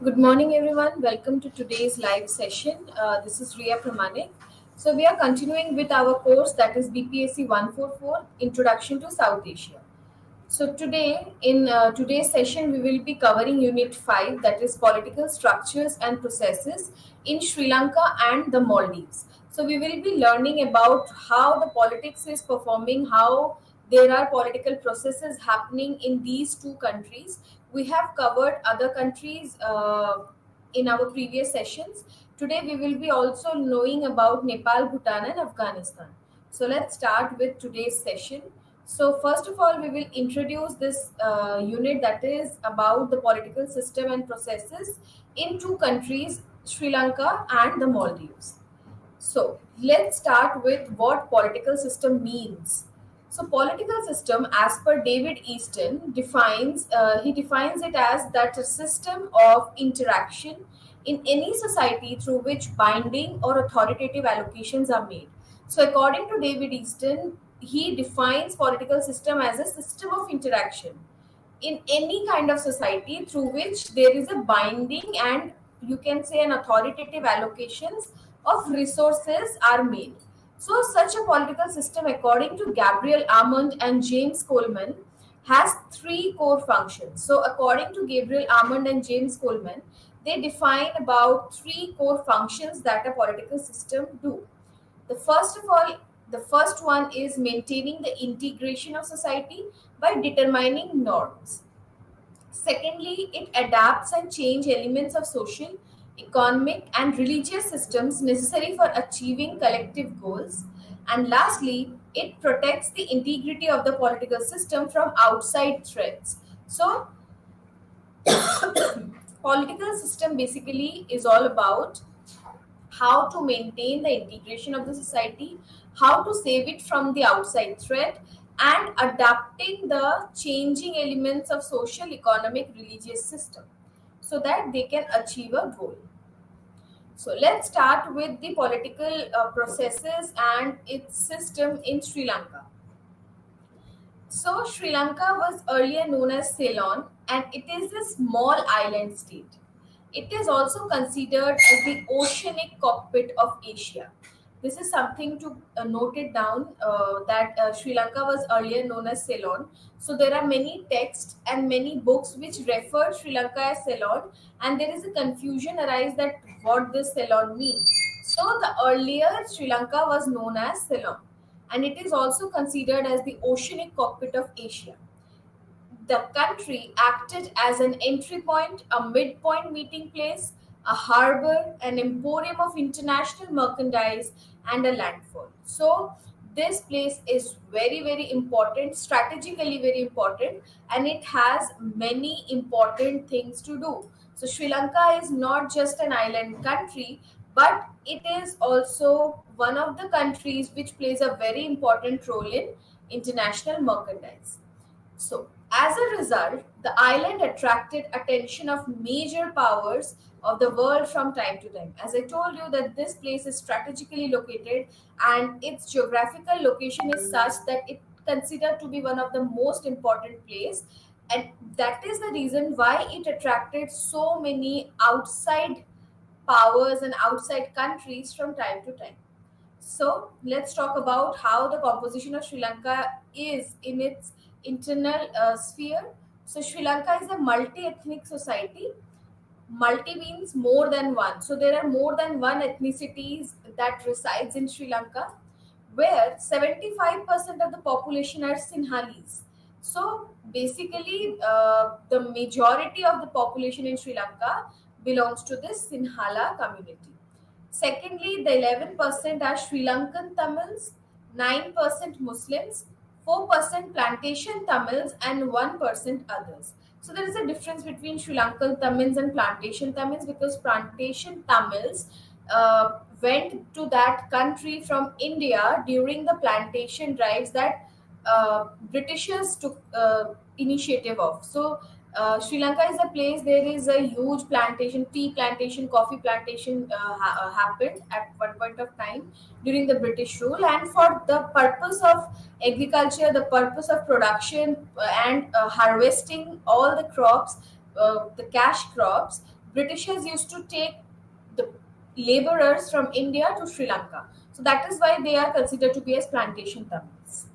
Good morning, everyone. Welcome to today's live session. This is Ria Pramanik. So, we are continuing with our course that is BPSC 144 Introduction to South Asia. So, today in today's session, we will be covering Unit 5 that is Political Structures and Processes in Sri Lanka and the Maldives. So, we will be learning about how the politics is performing, how there are political processes happening in these two countries. We have covered other countries in our previous sessions. Today, we will be also knowing about Nepal, Bhutan, and Afghanistan. So, let's start with today's session. So, first of all, we will introduce this unit that is about the political system and processes in two countries, Sri Lanka and the Maldives. So, let's start with what political system means. So, political system, as per David Easton, he defines it as that a system of interaction in any society through which binding or authoritative allocations are made. So, according to David Easton, he defines political system as a system of interaction in any kind of society through which there is a binding and you can say an authoritative allocations of resources are made. So such a political system, according to Gabriel Armand and James Coleman, has three core functions. So according to Gabriel Armand and James Coleman, they define about three core functions that a political system do. The first of all, the first one is maintaining the integration of society by determining norms. Secondly, it adapts and change elements of social, economic, and religious systems necessary for achieving collective goals. And lastly, it protects the integrity of the political system from outside threats. So, political system basically is all about how to maintain the integration of the society, how to save it from the outside threat, and adapting the changing elements of social, economic, religious system so that they can achieve a goal. So let's start with the political processes and its system in Sri Lanka. So Sri Lanka was earlier known as Ceylon and it is a small island state. It is also considered as the oceanic cockpit of Asia. This is something to note it down that Sri Lanka was earlier known as Ceylon. So there are many texts and many books which refer Sri Lanka as Ceylon, and there is a confusion arise that what this Ceylon means. So the earlier Sri Lanka was known as Ceylon, and it is also considered as the oceanic cockpit of Asia. The country acted as an entry point, a midpoint meeting place, a harbor, an emporium of international merchandise, and a landfall. So, this place is very, very important, strategically very important, and it has many important things to do. So, Sri Lanka is not just an island country, but it is also one of the countries which plays a very important role in international merchandise. So, as a result, the island attracted attention of major powers of the world from time to time. As I told you that this place is strategically located and its geographical location is such that it considered to be one of the most important place, and that is the reason why it attracted so many outside powers and outside countries from time to time. So let's talk about how the composition of Sri Lanka is in its internal sphere. So Sri Lanka is a multi-ethnic society. Multi means more than one. So there are more than one ethnicities that resides in Sri Lanka, where 75% of the population are Sinhalese. So basically, the majority of the population in Sri Lanka belongs to this Sinhala community. Secondly, the 11% are Sri Lankan Tamils, 9% Muslims, 4% plantation Tamils, and 1% others. So there is a difference between Sri Lankan Tamils and plantation Tamils because plantation Tamils went to that country from India during the plantation drives that Britishers took initiative of. So Sri Lanka is a place there is a huge plantation, tea plantation, coffee plantation happened at one point of time during the British rule, and for the purpose of agriculture, the purpose of production and harvesting all the crops, the cash crops, Britishers used to take the laborers from India to Sri Lanka. So that is why they are considered to be as plantation Tamils.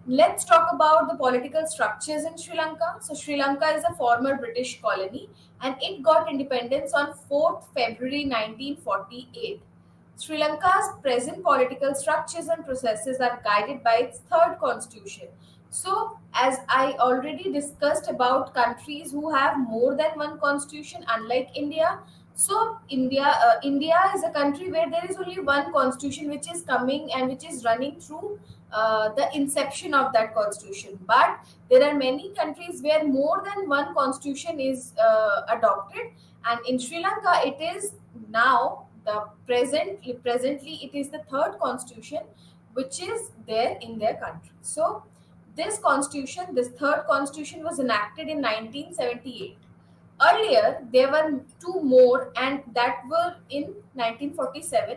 Let's talk about the political structures in Sri Lanka. So Sri Lanka is a former British colony and it got independence on 4th February 1948. Sri Lanka's present political structures and processes are guided by its third constitution. So, as I already discussed about countries who have more than one constitution, unlike India, so India is a country where there is only one constitution which is coming and which is running through the inception of that constitution. But there are many countries where more than one constitution is adopted, and in Sri Lanka, it is now the presently it is the third constitution which is there in their country. So this third constitution was enacted in 1978. Earlier, there were two more, and that were in 1947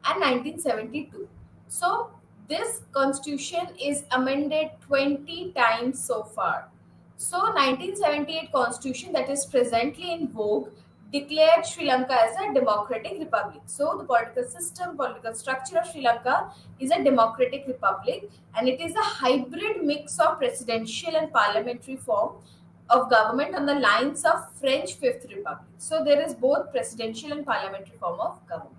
and 1972. So, this constitution is amended 20 times so far. So, 1978 constitution that is presently in vogue declared Sri Lanka as a democratic republic. So, the political system, political structure of Sri Lanka is a democratic republic, and it is a hybrid mix of presidential and parliamentary form of government on the lines of French Fifth Republic. So there is both presidential and parliamentary form of government.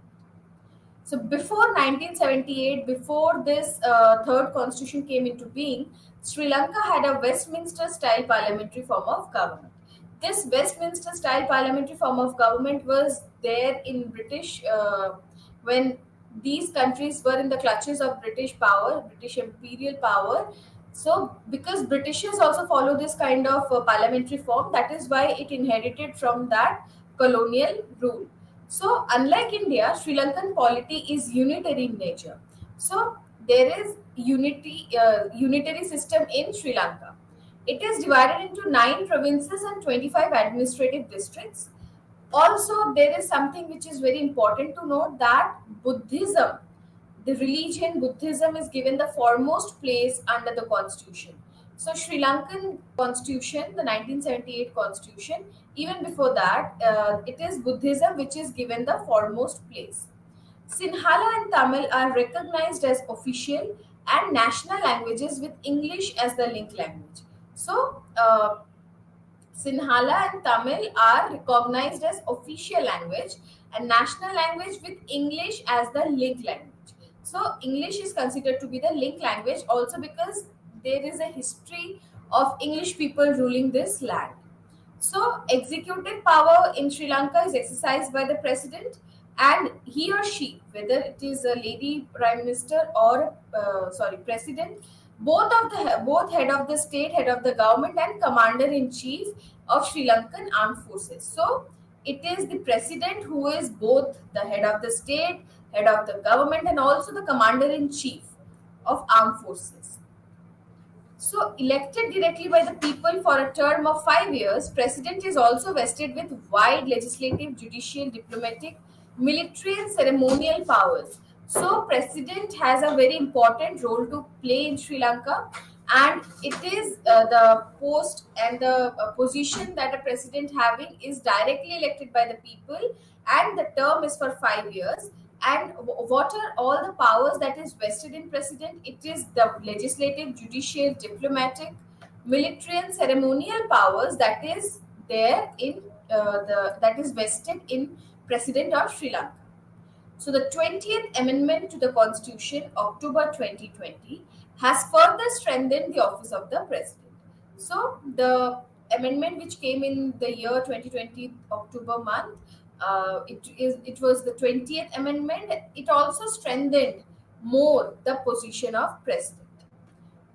So before 1978, before this third constitution came into being, Sri Lanka had a Westminster style parliamentary form of government. This Westminster style parliamentary form of government was there in British when these countries were in the clutches of British power, British imperial power. So, because Britishers also follow this kind of parliamentary form, that is why it inherited from that colonial rule. So, unlike India, Sri Lankan polity is unitary in nature. So, there is unitary system in Sri Lanka. It is divided into 9 provinces and 25 administrative districts. Also, there is something which is very important to note, that Buddhism, the religion Buddhism, is given the foremost place under the constitution. So Sri Lankan constitution, the 1978 constitution, even before that, it is Buddhism which is given the foremost place. Sinhala and Tamil are recognized as official and national languages with English as the link language. So Sinhala and Tamil are recognized as official language and national language with English as the link language. So English is considered to be the link language also because there is a history of English people ruling this land. So executive power in Sri Lanka is exercised by the president, and he or she, whether it is a lady prime minister or president, both head of the state, head of the government, and commander in chief of Sri Lankan armed forces. So it is the president who is both the head of the state, head of the government, and also the commander in chief of armed forces. So, elected directly by the people for a term of 5 years, president is also vested with wide legislative, judicial, diplomatic, military, and ceremonial powers. So, president has a very important role to play in Sri Lanka, and it is the post and the position that a president having is directly elected by the people, and the term is for 5 years. And what are all the powers that is vested in president? It is the legislative, judicial, diplomatic, military, and ceremonial powers that is there in that is vested in president of Sri Lanka. So the 20th amendment to the constitution, October 2020, has further strengthened the office of the president. So the amendment which came in the year 2020 October month, it was the 20th amendment. It also strengthened more the position of president.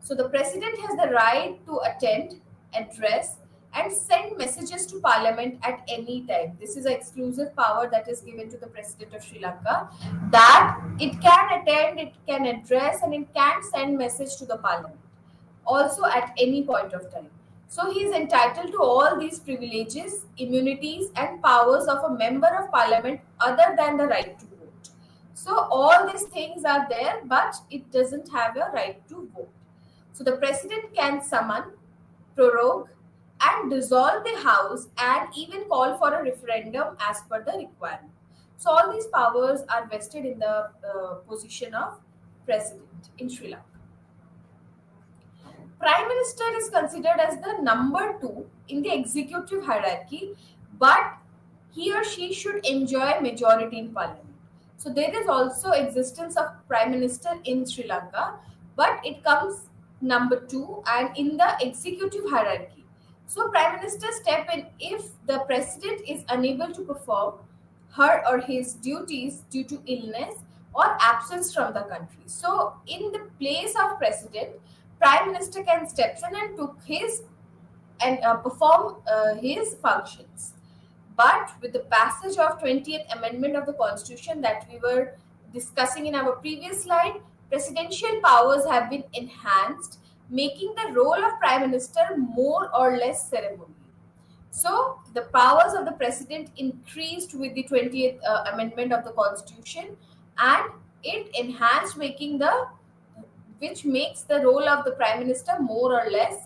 So the president has the right to attend, address, and send messages to parliament at any time. This is an exclusive power that is given to the president of Sri Lanka, that it can attend, it can address, and it can send message to the parliament also at any point of time. So he is entitled to all these privileges, immunities, and powers of a member of parliament other than the right to vote. So all these things are there, but it doesn't have a right to vote. So the president can summon, prorogue, and dissolve the house and even call for a referendum as per the requirement. So all these powers are vested in the position of president in Sri Lanka. Prime Minister is considered as the number two in the executive hierarchy, but he or she should enjoy majority in parliament. So there is also existence of Prime Minister in Sri Lanka, but it comes number two and in the executive hierarchy. So Prime Minister step in if the president is unable to perform her or his duties due to illness or absence from the country. So in the place of president, Prime Minister can step in and took his and perform his functions. But with the passage of 20th Amendment of the Constitution that we were discussing in our previous slide, presidential powers have been enhanced, making the role of Prime Minister more or less ceremonial. So the powers of the president increased with the 20th Amendment of the Constitution, and it enhanced, making the which makes the role of the Prime Minister more or less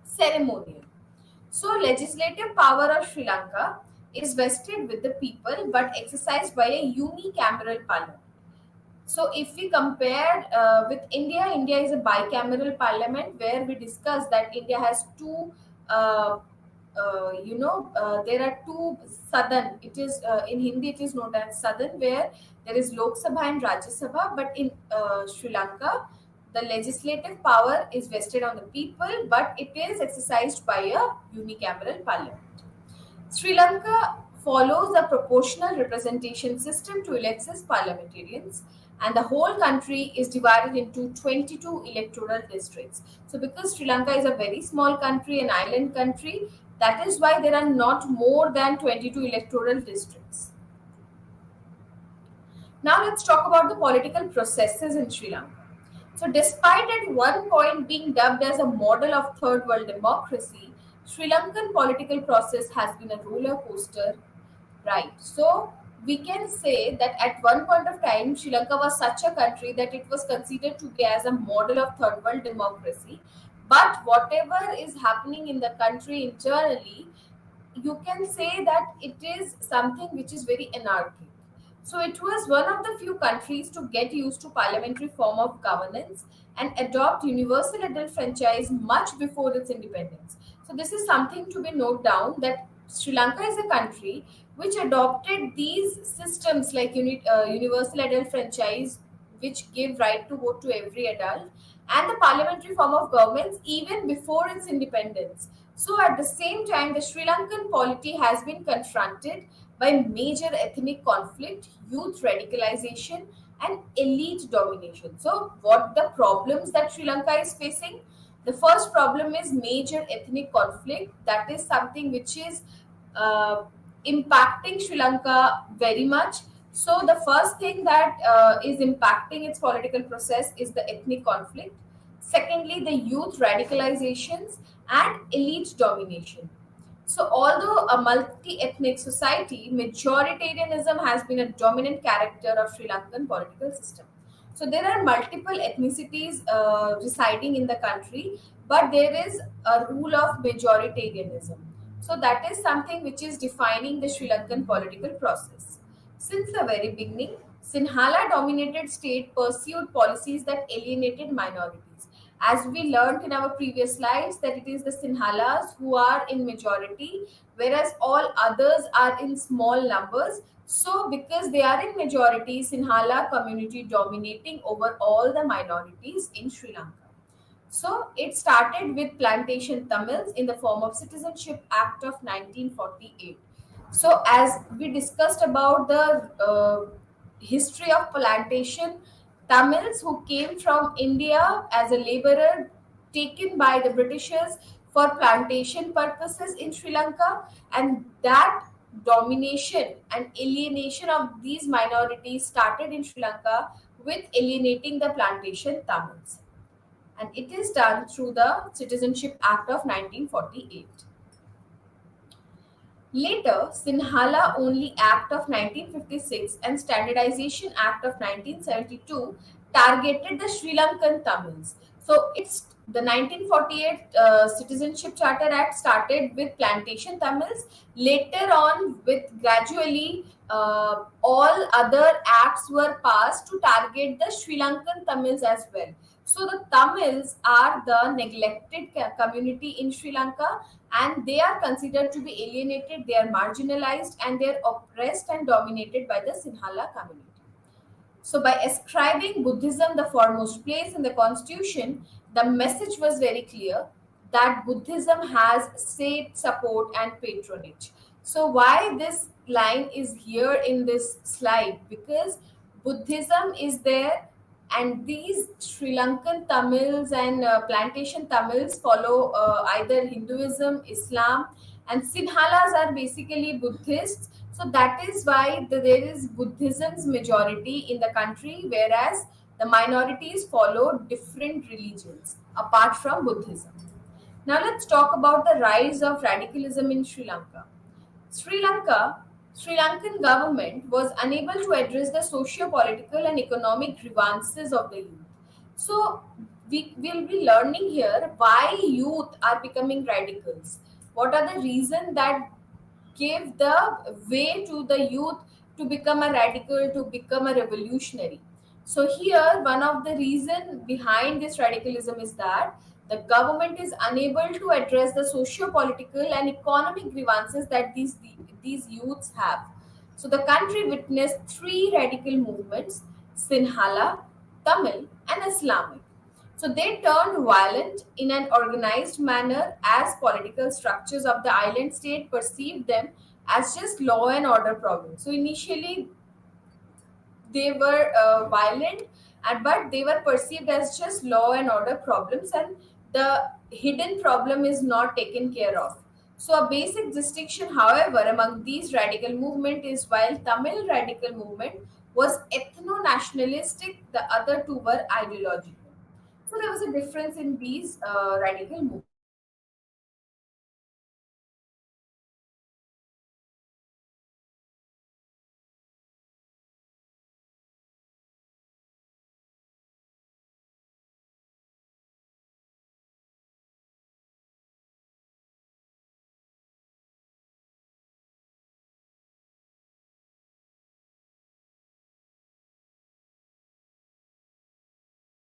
ceremonial. So, legislative power of Sri Lanka is vested with the people but exercised by a unicameral parliament. So, if we compare with India, India is a bicameral parliament where we discuss that India has two. There are two southern. It is in Hindi. It is known as southern, where there is Lok Sabha and Rajya Sabha. But in Sri Lanka, the legislative power is vested on the people, but it is exercised by a unicameral parliament. Sri Lanka follows a proportional representation system to elect its parliamentarians, and the whole country is divided into 22 electoral districts. So, because Sri Lanka is a very small country, an island country, that is why there are not more than 22 electoral districts. Now, let's talk about the political processes in Sri Lanka. So, despite at one point being dubbed as a model of third world democracy, Sri Lankan political process has been a roller coaster ride. So, we can say that at one point of time, Sri Lanka was such a country that it was considered to be as a model of third world democracy. But whatever is happening in the country internally, you can say that it is something which is very anarchic. So it was one of the few countries to get used to parliamentary form of governance and adopt universal adult franchise much before its independence. So this is something to be noted down that Sri Lanka is a country which adopted these systems like universal adult franchise, which give right to vote to every adult, and the parliamentary form of governments even before its independence. So, at the same time, the Sri Lankan polity has been confronted by major ethnic conflict, youth radicalization, and elite domination. So, what the problems that Sri Lanka is facing? The first problem is major ethnic conflict. That is something which is uh, impacting Sri Lanka very much. So, the first thing that is impacting its political process is the ethnic conflict. Secondly, the youth radicalizations and elite domination. So, although a multi ethnic society, majoritarianism has been a dominant character of Sri Lankan political system. So, there are multiple ethnicities residing in the country, but there is a rule of majoritarianism. So, that is something which is defining the Sri Lankan political process. Since the very beginning, Sinhala dominated state pursued policies that alienated minorities. As we learned in our previous slides, that it is the Sinhalas who are in majority, whereas all others are in small numbers. So, because they are in majority, Sinhala community dominating over all the minorities in Sri Lanka. So, it started with plantation Tamils in the form of Citizenship Act of 1948. So, as we discussed about the history of plantation Tamils who came from India as a laborer taken by the Britishers for plantation purposes in Sri Lanka, and that domination and alienation of these minorities started in Sri Lanka with alienating the plantation Tamils. And it is done through the Citizenship Act of 1948. Later, Sinhala Only Act of 1956 and Standardization Act of 1972 targeted the Sri Lankan Tamils. So it's the 1948 Citizenship Charter Act started with plantation Tamils. Later on, with gradually all other acts were passed to target the Sri Lankan Tamils as well. So the Tamils are the neglected community in Sri Lanka, and they are considered to be alienated, they are marginalized, and they are oppressed and dominated by the Sinhala community. So, by ascribing Buddhism the foremost place in the constitution, the message was very clear that Buddhism has state support and patronage. So, why this line is here in this slide? Because Buddhism is there, and these Sri Lankan Tamils and plantation Tamils follow either Hinduism, Islam, and Sinhalas are basically Buddhists. So that is why there is Buddhism's majority in the country, whereas the minorities follow different religions apart from Buddhism. Now let's talk about the rise of radicalism in Sri Lanka. Sri Lanka, Sri Lankan government was unable to address the socio-political and economic grievances of the youth. So we will be learning here why youth are becoming radicals. What are the reasons that give the way to the youth to become a radical, to become a revolutionary? So here one of the reason behind this radicalism is that the government is unable to address the socio-political and economic grievances that these youths have. So the country witnessed three radical movements: Sinhala, Tamil, and Islamic. So they turned violent in an organized manner as political structures of the island state perceived them as just law and order problems. So initially they were violent, and but they were perceived as just law and order problems, and the hidden problem is not taken care of. So a basic distinction, however, among these radical movement is while Tamil radical movement was ethno-nationalistic, the other two were ideological. So there was a difference in these radical movements.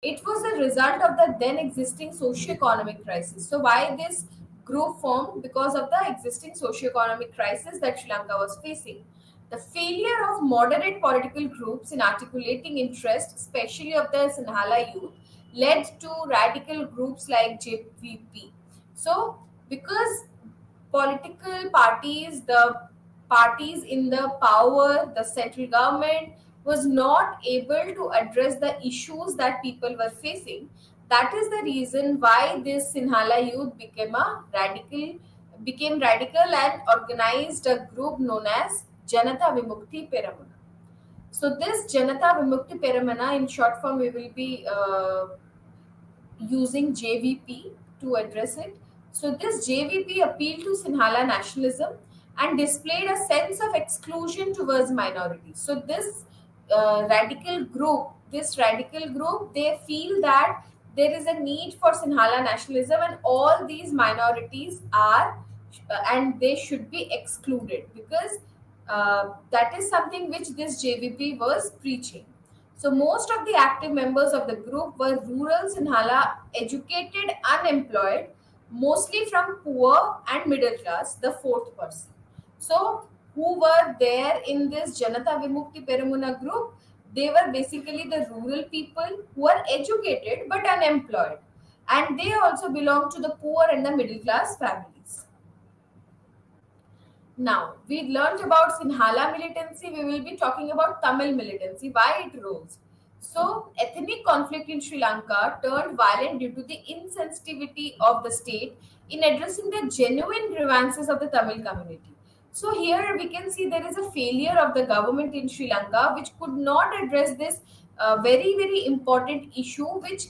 It was a result of the then existing socio-economic crisis. So why this group formed? Because of the existing socio-economic crisis that Sri Lanka was facing. The failure of moderate political groups in articulating interest, especially of the Sinhala youth, led to radical groups like JVP. So, because political parties, the parties in the power, the central government was not able to address the issues that people were facing. That is the reason why this Sinhala youth became radical and organized a group known as Janata Vimukti Peramuna. So this Janata Vimukti Peramana, in short form, we will be using JVP to address it. So, this JVP appealed to Sinhala nationalism and displayed a sense of exclusion towards minorities. So, this radical group, they feel that there is a need for Sinhala nationalism, and all these minorities are and they should be excluded, because that is something which this JVP was preaching. So most of the active members of the group were rural Sinhala, educated, unemployed, mostly from poor and middle class, the fourth person. So who were there in this Janata Vimukti Peramuna group? They were basically the rural people who are educated but unemployed. And they also belong to the poor and the middle class families. Now, we learned about Sinhala militancy. We will be talking about Tamil militancy, why it rose. So, ethnic conflict in Sri Lanka turned violent due to the insensitivity of the state in addressing the genuine grievances of the Tamil community. So, here we can see there is a failure of the government in Sri Lanka which could not address this very, very important issue, which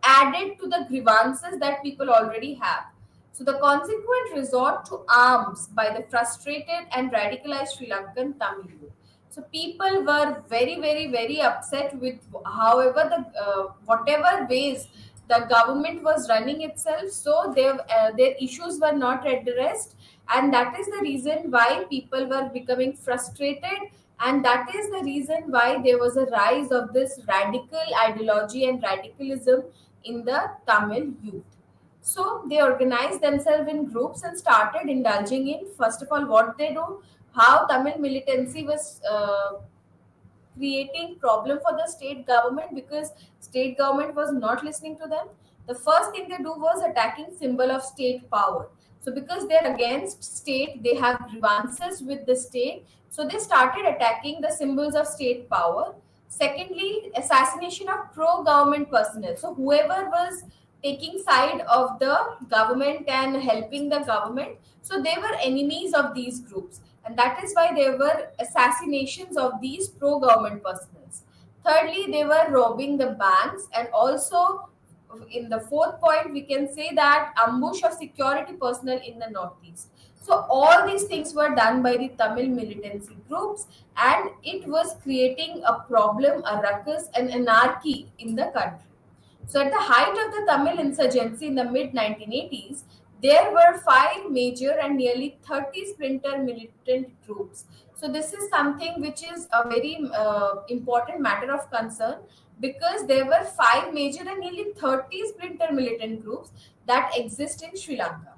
added to the grievances that people already have. So, the consequent resort to arms by the frustrated and radicalized Sri Lankan Tamil youth. So, people were very, very, very upset with however the whatever ways the government was running itself, so their issues were not addressed, and that is the reason why people were becoming frustrated, and that is the reason why there was a rise of this radical ideology and radicalism in the Tamil youth. So they organized themselves in groups and started indulging in, first of all, what they do, how Tamil militancy was creating problem for the state government because state government was not listening to them. The first thing they do was attacking symbol of state power. So because they're against state, they have grievances with the state, so they started attacking the symbols of state power. Secondly, assassination of pro government personnel, so whoever was taking side of the government and helping the government, so they were enemies of these groups, and that is why there were assassinations of these pro government personnel. Thirdly, they were robbing the banks, and also in the fourth point, we can say that ambush of security personnel in the northeast. So all these things were done by the Tamil militancy groups, and it was creating a problem, a ruckus, and anarchy in the country. So, at the height of the Tamil insurgency in the mid 1980s, there were five major and nearly 30 splinter militant groups. So, this is something which is a very important matter of concern because there were five major and nearly 30 splinter militant groups that exist in Sri Lanka.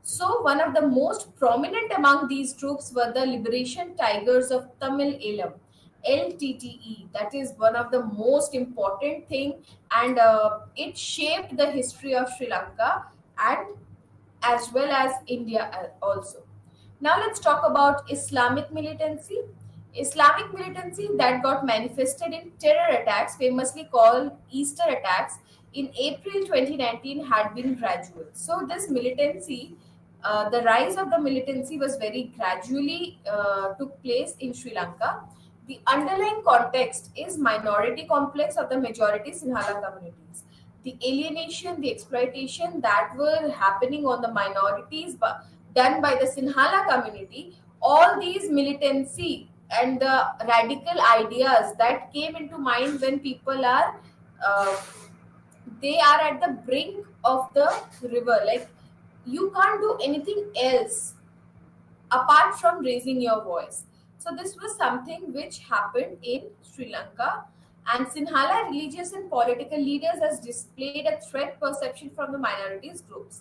So, one of the most prominent among these troops were the Liberation Tigers of Tamil Elam, LTTE. That is one of the most important thing, and it shaped the history of Sri Lanka and as well as India also. Now let's talk about Islamic militancy. Islamic militancy that got manifested in terror attacks, famously called Easter attacks, in April 2019 had been gradual. So this militancy, the rise of the militancy was very gradually took place in Sri Lanka. The underlying context is minority complex of the majority Sinhala communities. The alienation, the exploitation that were happening on the minorities done by the Sinhala community, all these militancy and the radical ideas that came into mind when people are they are at the brink of the river, like you can't do anything else apart from raising your voice. So this was something which happened in Sri Lanka, and Sinhala religious and political leaders has displayed a threat perception from the minorities groups.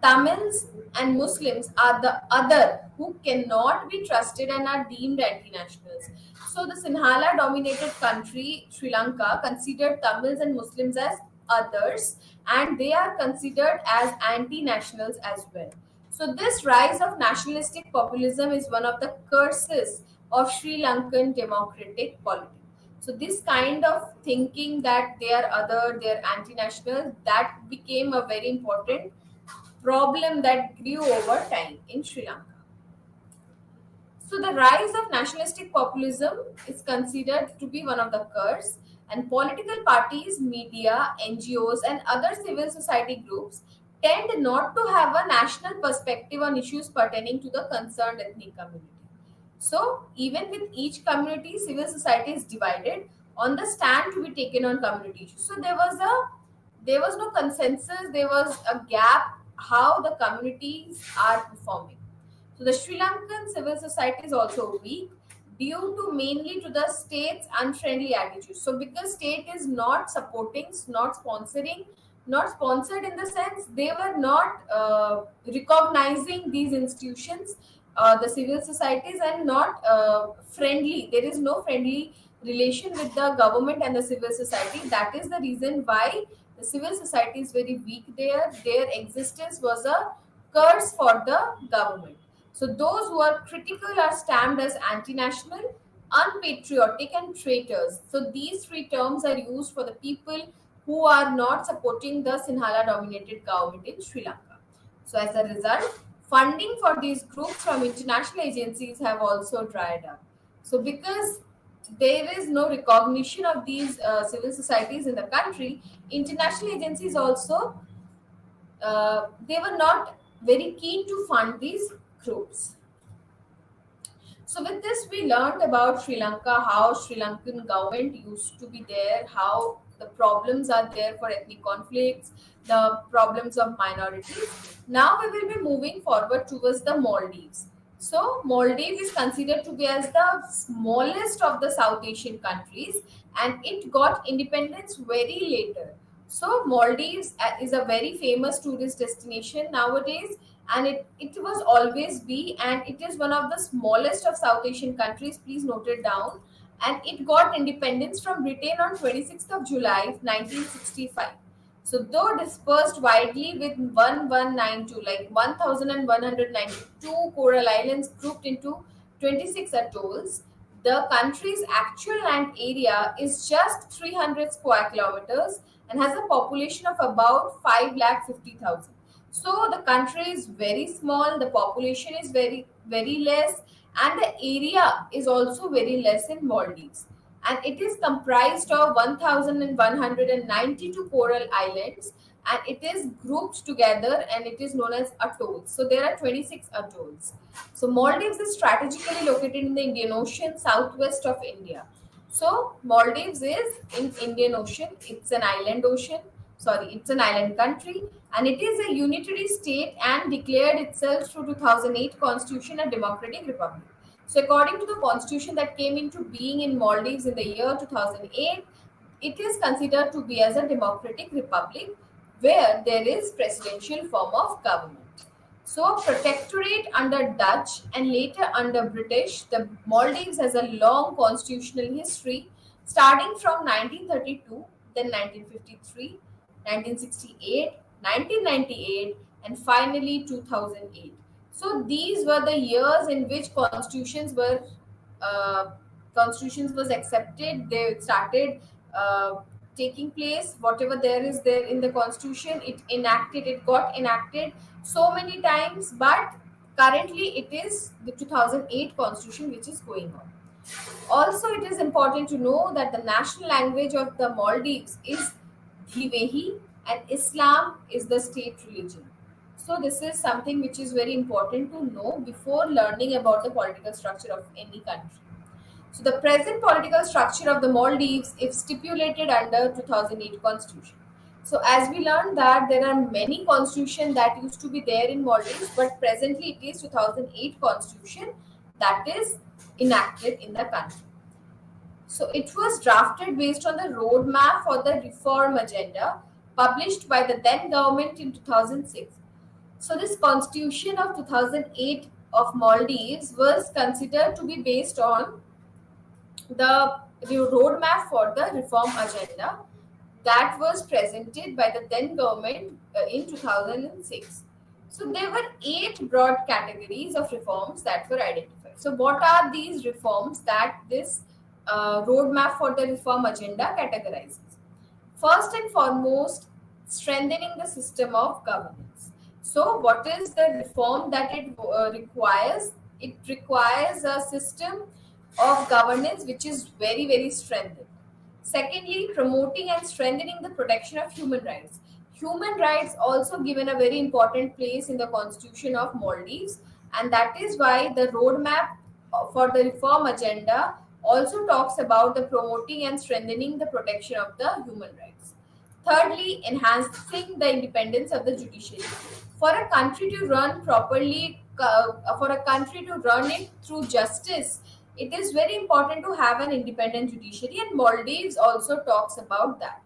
Tamils and Muslims are the other who cannot be trusted and are deemed anti-nationals. So the Sinhala dominated country, Sri Lanka, considered Tamils and Muslims as others, and they are considered as anti-nationals as well. So this rise of nationalistic populism is one of the curses of Sri Lankan democratic politics. So this kind of thinking that they are other, they are anti-national, that became a very important problem that grew over time in Sri Lanka. So the rise of nationalistic populism is considered to be one of the curse, and political parties, media, NGOs, and other civil society groups tend not to have a national perspective on issues pertaining to the concerned ethnic community. So even with each community, civil society is divided on the stand to be taken on community issues. So there was no consensus, there was a gap how the communities are performing. So the Sri Lankan civil society is also weak due to mainly to the state's unfriendly attitude. So because state is not supporting, not sponsoring, not sponsored in the sense they were not recognizing these institutions, the civil societies, and not friendly. There is no friendly relation with the government and the civil society. That is the reason why the civil society is very weak there. Their existence was a curse for the government. So those who are critical are stamped as anti-national, unpatriotic, and traitors. So these three terms are used for the people who are not supporting the Sinhala-dominated government in Sri Lanka. So as a result, funding for these groups from international agencies have also dried up. So because there is no recognition of these civil societies in the country, international agencies also they were not very keen to fund these groups. So with this, we learned about Sri Lanka, how Sri Lankan government used to be there, how the problems are there for ethnic conflicts, the problems of minorities. Now we will be moving forward towards the Maldives. So Maldives is considered to be as the smallest of the South Asian countries, and it got independence very later. So Maldives is a very famous tourist destination nowadays, and it was always be, and it is one of the smallest of South Asian countries. Please note it down. And it got independence from Britain on 26th of July 1965. So though dispersed widely with 1192, like 1192 coral islands grouped into 26 atolls, the country's actual land area is just 300 square kilometers and has a population of about 5,50,000. So the country is very small, the population is very, very less, and the area is also very less in Maldives. And it is comprised of 1192 coral islands, and it is grouped together and it is known as atolls. So there are 26 atolls. So Maldives is strategically located in the Indian Ocean, southwest of India. So Maldives is in Indian Ocean. It's an island ocean. Sorry, it's an island country, and it is a unitary state and declared itself through 2008 Constitution a democratic republic. So according to the constitution that came into being in Maldives in the year 2008, it is considered to be as a democratic republic where there is presidential form of government. So protectorate under Dutch and later under British, the Maldives has a long constitutional history starting from 1932, then 1953, 1968, 1998, and finally 2008. So these were the years in which uh, constitutions was accepted. They started taking place. Whatever there is there in the constitution, it got enacted so many times. But currently, it is the 2008 constitution which is going on. Also, it is important to know that the national language of the Maldives is Dhivehi, and Islam is the state religion. So, this is something which is very important to know before learning about the political structure of any country. So, the present political structure of the Maldives is stipulated under 2008 constitution. So, as we learned that there are many constitutions that used to be there in Maldives, but presently it is 2008 constitution that is enacted in the country. So it was drafted based on the roadmap for the reform agenda published by the then government in 2006. So this constitution of 2008 of Maldives was considered to be based on the roadmap for the reform agenda that was presented by the then government in 2006. So there were 8 broad categories of reforms that were identified. So what are these reforms that this roadmap for the reform agenda categorizes? First and foremost, strengthening the system of governance. So what is the reform that it requires? It requires a system of governance which is very, very strengthened. Secondly, promoting and strengthening the protection of human rights. Human rights also given a very important place in the constitution of Maldives, and that is why the roadmap for the reform agenda also talks about the promoting and strengthening the protection of the human rights. Thirdly, enhancing the independence of the judiciary. For a country to run properly, for a country to run it through justice, it is very important to have an independent judiciary, and Maldives also talks about that.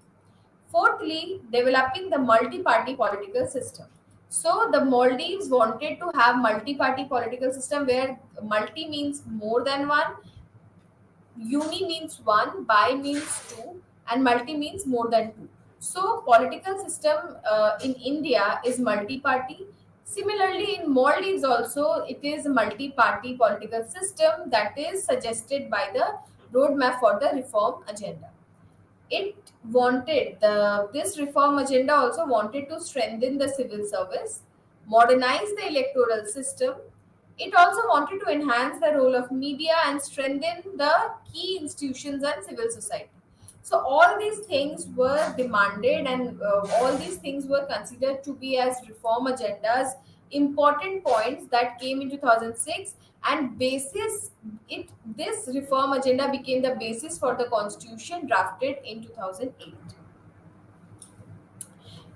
Fourthly, developing the multi-party political system. So the Maldives wanted to have multi-party political system where multi means more than one, uni means one, bi means two, and multi means more than two. So political system in India is multi-party. Similarly, in Maldives also it is a multi-party political system that is suggested by the roadmap for the reform agenda. It wanted the this reform agenda also wanted to strengthen the civil service, modernize the electoral system. It also wanted to enhance the role of media and strengthen the key institutions and civil society. So all these things were demanded, and all these things were considered to be as reform agendas, important points that came in 2006, and basis it this reform agenda became the basis for the constitution drafted in 2008.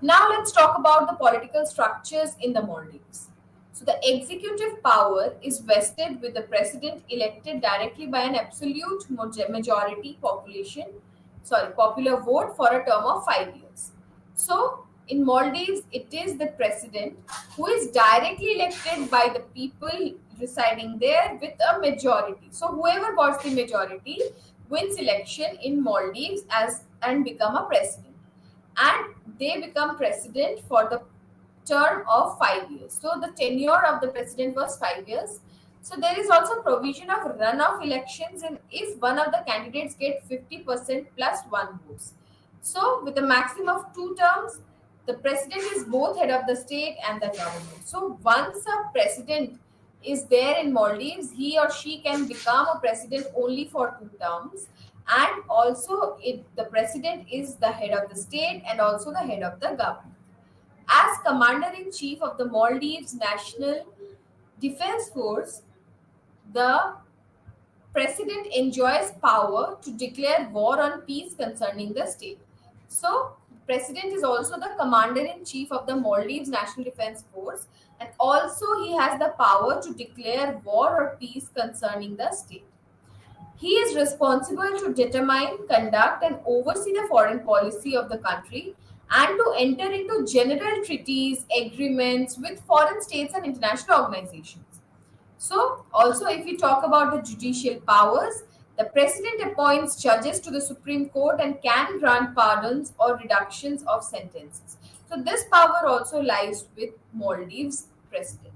Now let's talk about the political structures in the Maldives. So the executive power is vested with the president elected directly by an absolute majority popular vote for a term of 5 years. So in Maldives, it is the president who is directly elected by the people residing there with a majority. So whoever got the majority wins election in Maldives as and become a president, and they become president for the term of 5 years. So the tenure of the president was 5 years. So there is also provision of runoff elections, and if one of the candidates get 50% plus one votes. So with a maximum of 2 terms, the president is both head of the state and the government. So once a president is there in Maldives, he or she can become a president only for 2 terms, and also the president is the head of the state and also the head of the government. As commander in chief of the Maldives National Defense Force, the president enjoys power to declare war on peace concerning the state. So, president is also the commander in chief of the Maldives National Defense Force, and also he has the power to declare war or peace concerning the state. He is responsible to determine, conduct, and oversee the foreign policy of the country and to enter into general treaties, agreements with foreign states and international organizations. So, also, if we talk about the judicial powers, the president appoints judges to the Supreme Court and can grant pardons or reductions of sentences. So, this power also lies with Maldives president.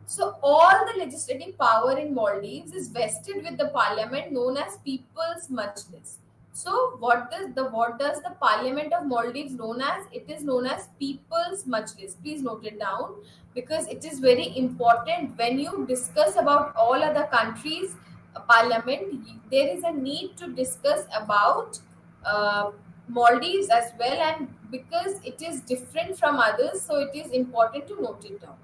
So all the legislative power in Maldives is vested with the parliament known as People's Majlis. So what does the parliament of Maldives known as? It is known as People's Majlis. Please note it down because it is very important when you discuss about all other countries' parliament. There is a need to discuss about Maldives as well, and because it is different from others, so it is important to note it down.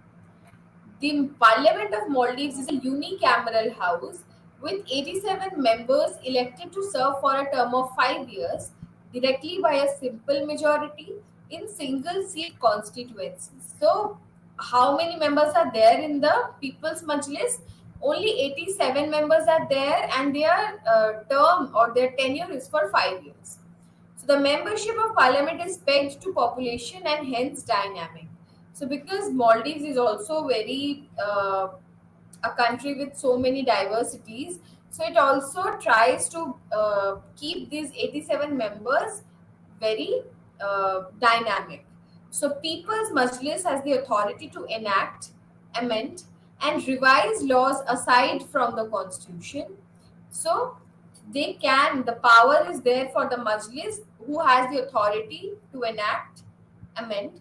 The Parliament of Maldives is a unicameral house with 87 members elected to serve for a term of 5 years directly by a simple majority in single seat constituencies. So, how many members are there in the People's Majlis? Only 87 members are there, and their term or their tenure is for 5 years. So the membership of parliament is pegged to population and hence dynamic. So because Maldives is also very a country with so many diversities, so it also tries to keep these 87 members very dynamic. So People's Majlis has the authority to enact, amend, and revise laws aside from the constitution. So the power is there for the Majlis who has the authority to enact, amend,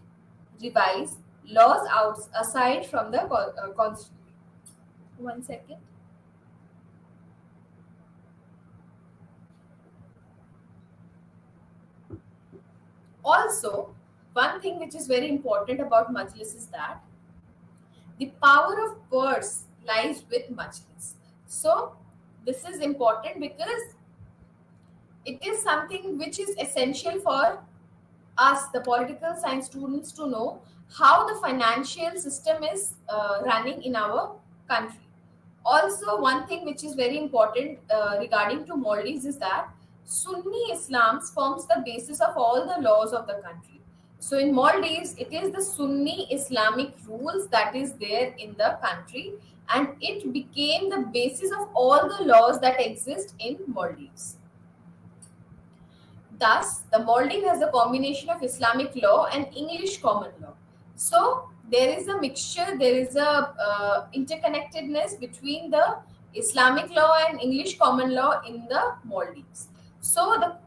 revise laws aside from the constitution. One second. Also, one thing which is very important about Majlis is that the power of purse lies with Majlis. So, this is important because it is something which is essential for us, the political science students, to know how the financial system is running in our country. Also, one thing which is very important regarding to Maldives is that Sunni Islam forms the basis of all the laws of the country. So in Maldives, it is the Sunni Islamic rules that is there in the country, and it became the basis of all the laws that exist in Maldives. Thus, the Maldives has a combination of Islamic law and English common law. So, there is a mixture, there is a interconnectedness between the Islamic law and English common law in the Maldives. So,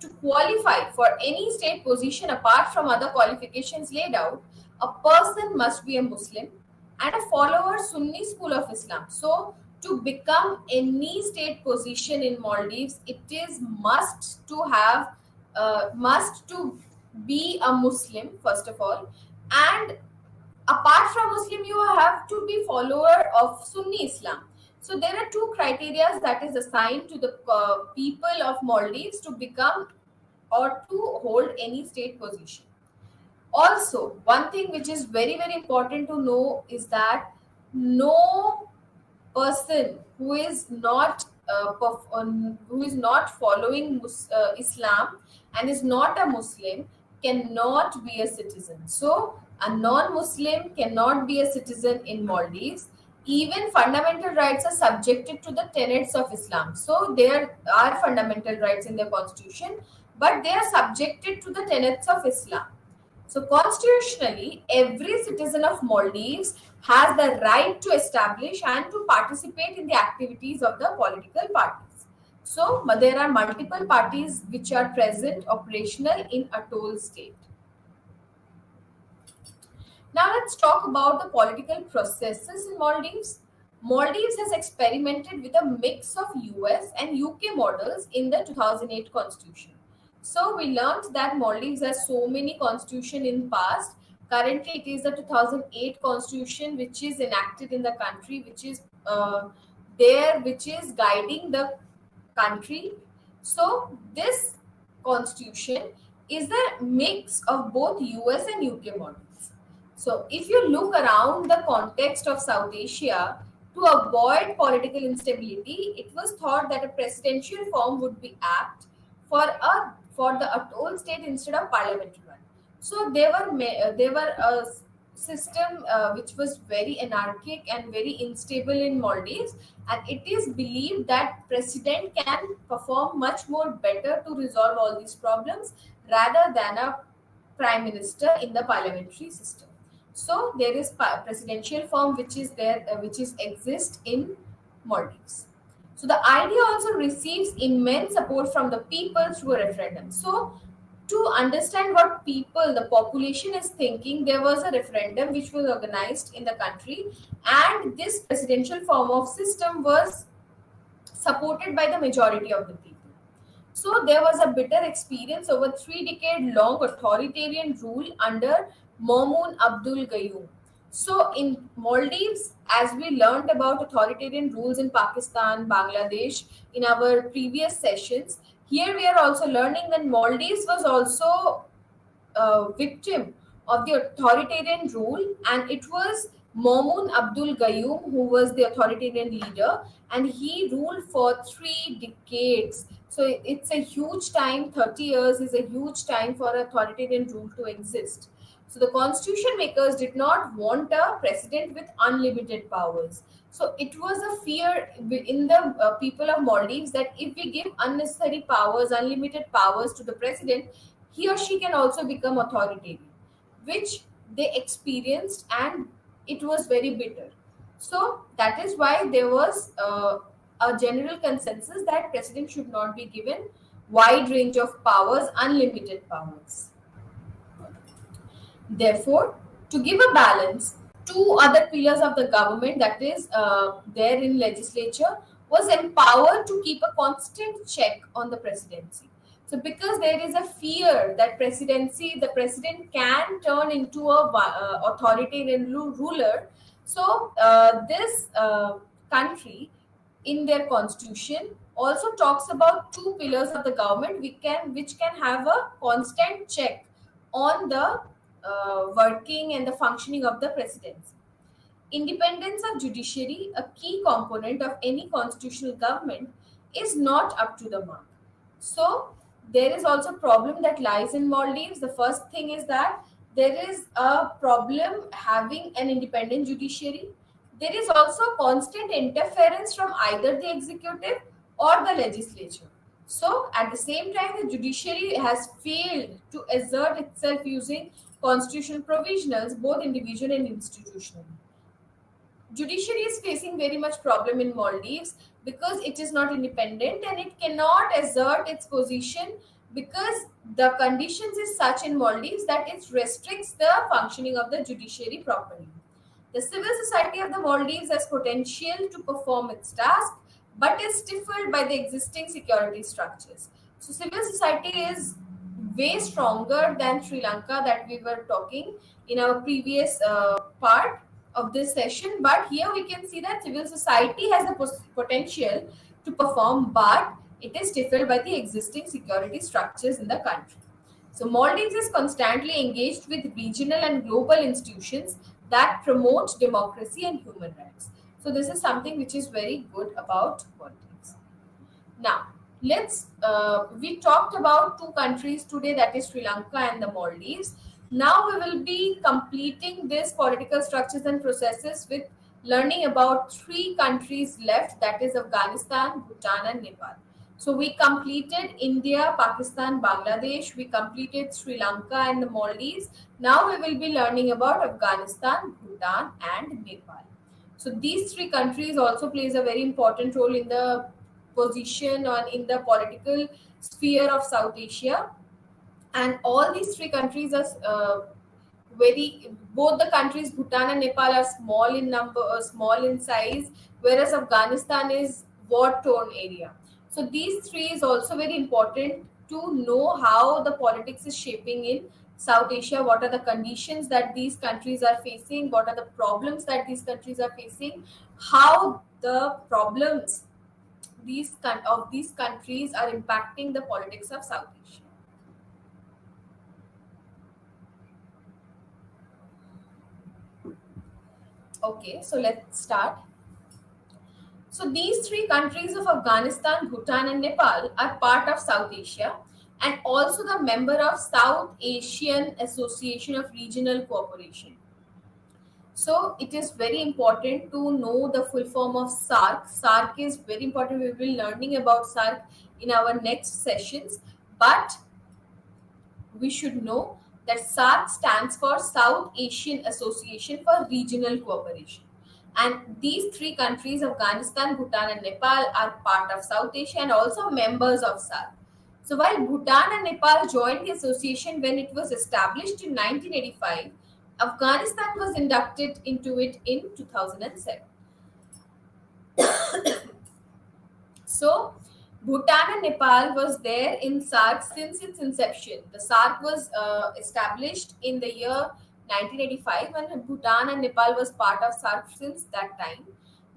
to qualify for any state position apart from other qualifications laid out, a person must be a Muslim and a follower Sunni school of Islam. So, to become any state position in Maldives, it is must to be a Muslim first of all, and apart from Muslim, you have to be follower of Sunni Islam. So there are 2 criteria that is assigned to the people of Maldives to become or to hold any state position. Also, one thing which is very, very important to know is that no person who is not following Islam and is not a Muslim cannot be a citizen. So a non-Muslim cannot be a citizen in Maldives. Even fundamental rights are subjected to the tenets of Islam. So there are fundamental rights in the constitution, but they are subjected to the tenets of Islam. So, constitutionally, every citizen of Maldives has the right to establish and to participate in the activities of the political parties. So, there are multiple parties which are present operational in Atoll state. Now, let's talk about the political processes in Maldives. Maldives has experimented with a mix of US and UK models in the 2008 constitution. So we learned that Maldives has so many constitution in past. Currently, it is the 2008 constitution which is enacted in the country, which is which is guiding the country. So this constitution is the mix of both US and UK models. So if you look around the context of South Asia, to avoid political instability, it was thought that a presidential form would be apt for the atoll state instead of parliamentary one. So there were a system which was very anarchic and very unstable in Maldives, and it is believed that president can perform much more better to resolve all these problems rather than a prime minister in the parliamentary system. So there is presidential form which is there, which is exist in Maldives. So the idea also receives immense support from the people through a referendum. So to understand what the population is thinking, there was a referendum which was organized in the country, and this presidential form of system was supported by the majority of the people. So there was a bitter experience over 3 decade long authoritarian rule under Maumoon Abdul Gayoom. So in Maldives, as we learned about authoritarian rules in Pakistan, Bangladesh in our previous sessions, here we are also learning that Maldives was also a victim of the authoritarian rule, and it was Maumoon Abdul Gayoom who was the authoritarian leader, and he ruled for 3 decades. So it's a huge time. 30 years is a huge time for authoritarian rule to exist. So the constitution makers did not want a president with unlimited powers. So it was a fear in the people of Maldives that if we give unnecessary powers, unlimited powers to the president, he or she can also become authoritarian, which they experienced, and it was very bitter. So that is why there was a general consensus that president should not be given wide range of powers, unlimited powers. Therefore, to give a balance, two other pillars of the government, that is there in legislature, was empowered to keep a constant check on the presidency. So, because there is a fear that the president can turn into a authoritarian ruler. So, this country in their constitution also talks about two pillars of the government which can have a constant check on the working and the functioning of the presidency. Independence of judiciary, a key component of any constitutional government, is not up to the mark. So there is also a problem that lies in Maldives. The first thing is that there is a problem having an independent judiciary. There is also constant interference from either the executive or the legislature. So at the same time, the judiciary has failed to assert itself using constitutional provisionals, both individual and institutional. Judiciary is facing very much problem in Maldives because it is not independent and it cannot assert its position because the conditions is such in Maldives that it restricts the functioning of the judiciary properly. The civil society of the Maldives has potential to perform its task but is stifled by the existing security structures. So civil society is way stronger than Sri Lanka that we were talking in our previous part of this session, but here we can see that civil society has the potential to perform, but It is stifled by the existing security structures in the country. So Maldives is constantly engaged with regional and global institutions that promote democracy and human rights. So this is something which is very good about Maldives. Now, we talked about two countries today, that is Sri Lanka and the Maldives. Now we will be completing this political structures and processes with learning about three countries left, that is Afghanistan, Bhutan, and Nepal. So we completed India, Pakistan, Bangladesh. We completed Sri Lanka and the Maldives. Now we will be learning about Afghanistan, Bhutan, and Nepal. So these three countries also plays a very important role in the position or in the political sphere of South Asia. And all these three countries are very, both the countries Bhutan and Nepal are small in number, small in size, whereas Afghanistan is war torn area. So these three is also very important to know how the politics is shaping in South Asia. What are the conditions that these countries are facing? What are the problems that these countries are facing? How the problems of these countries are impacting the politics of South Asia. Okay, so let's start. So these three countries of Afghanistan, Bhutan, and Nepal are part of South Asia and also the member of South Asian Association of Regional Cooperation. So it is very important to know the full form of SARC. SARC is very important. We will be learning about SARC in our next sessions, but we should know that SARC stands for South Asian Association for Regional Cooperation. And these three countries, Afghanistan, Bhutan, and Nepal, are part of South Asia and also members of SARC. So while Bhutan and Nepal joined the association when it was established in 1985, Afghanistan was inducted into it in 2007. So Bhutan and Nepal was there in SARC since its inception. The SARC was established in the year 1985, and Bhutan and Nepal was part of SARC since that time.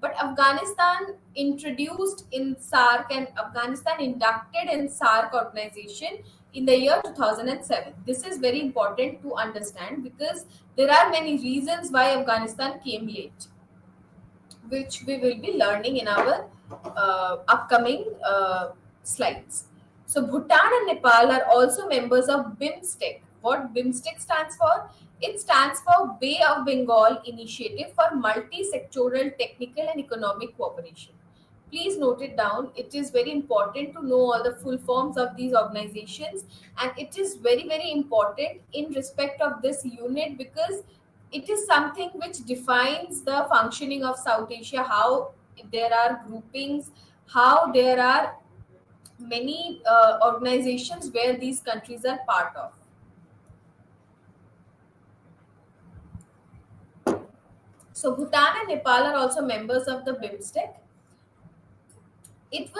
But Afghanistan introduced in SARC and Afghanistan inducted in SARC organization in the year 2007. This is very important to understand because there are many reasons why Afghanistan came late, which we will be learning in our upcoming slides. So Bhutan and Nepal are also members of BIMSTEC. What BIMSTEC stands for? It stands for Bay of Bengal Initiative for Multi-Sectoral Technical and Economic Cooperation. Please note it down. It is very important to know all the full forms of these organizations, and it is very, very important in respect of this unit because it is something which defines the functioning of South Asia, how there are groupings, how there are many organizations where these countries are part of. So Bhutan and Nepal are also members of the BIMSTEC. It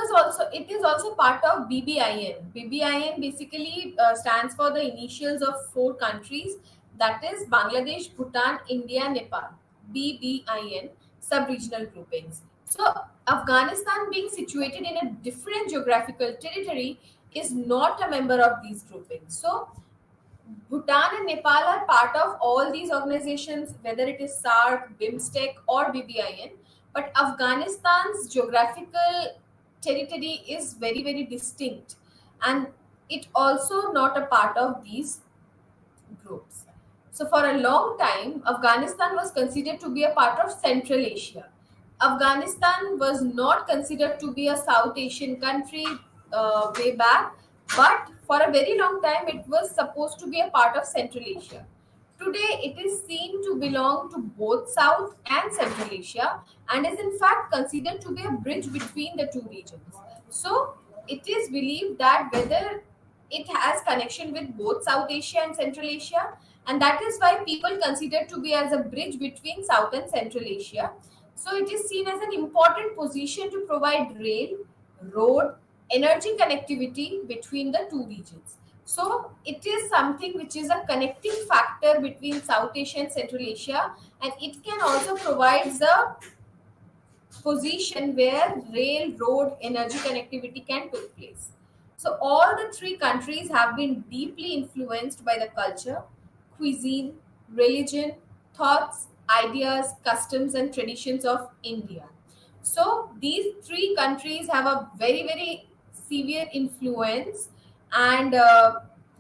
is also part of BBIN. BBIN basically stands for the initials of four countries, that is Bangladesh, Bhutan, India, Nepal. BBIN sub-regional groupings. So Afghanistan, being situated in a different geographical territory, is not a member of these groupings. So Bhutan and Nepal are part of all these organizations, whether it is SARC, BIMSTEC, or BBIN. But Afghanistan's geographical territory is very, very distinct, and it also not a part of these groups. So for a long time, Afghanistan was considered to be a part of Central Asia. Afghanistan was not considered to be a South Asian country way back, but for a very long time it was supposed to be a part of Central Asia. Today, it is seen to belong to both South and Central Asia and is in fact considered to be a bridge between the two regions. So, it is believed that whether it has connection with both South Asia and Central Asia, and that is why people consider to be as a bridge between South and Central Asia. So, it is seen as an important position to provide rail, road, energy connectivity between the two regions. So it is something which is a connecting factor between South Asia and Central Asia, and it can also provide the position where rail, road, energy connectivity can take place. So all the three countries have been deeply influenced by the culture, cuisine, religion, thoughts, ideas, customs, and traditions of India. So these three countries have a very severe influence, and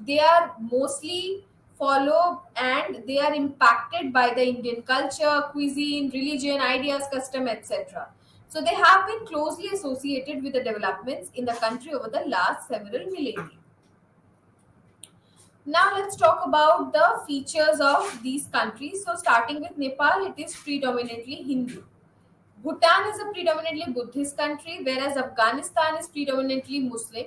they are mostly follow and they are impacted by the Indian culture, cuisine, religion, ideas, custom, etc. So they have been closely associated with the developments in the country over the last several millennia. Now let's talk about the features of these countries. So starting with Nepal, it is predominantly Hindu. Bhutan is a predominantly Buddhist country, whereas Afghanistan is predominantly Muslim,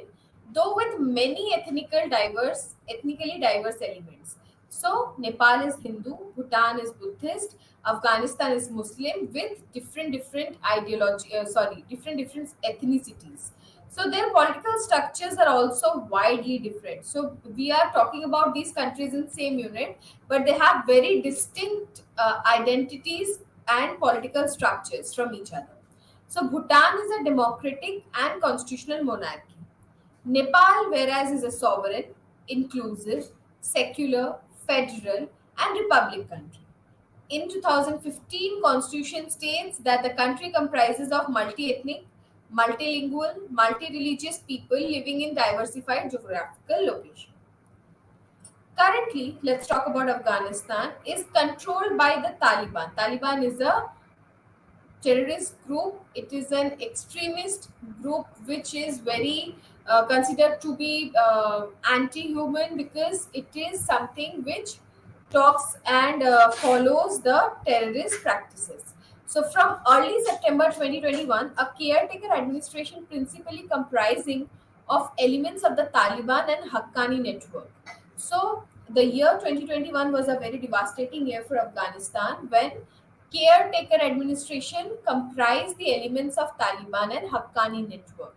though with many ethnically diverse elements. So Nepal is Hindu, Bhutan is Buddhist, Afghanistan is Muslim with different different ethnicities. So their political structures are also widely different. So we are talking about these countries in same unit, but they have very distinct identities and political structures from each other. So Bhutan is a democratic and constitutional monarchy. Nepal, whereas, is a sovereign, inclusive, secular, federal, and republic country. In 2015, Constitution states that the country comprises of multi-ethnic, multilingual, multi-religious people living in diversified geographical locations. Currently, let's talk about Afghanistan, is controlled by the Taliban. Taliban is a terrorist group. It is an extremist group which is very considered to be anti-human because it is something which talks and follows the terrorist practices. So from early September 2021, a caretaker administration principally comprising of elements of the Taliban and Haqqani network. So the year 2021 was a very devastating year for Afghanistan when caretaker administration comprised the elements of Taliban and Haqqani network.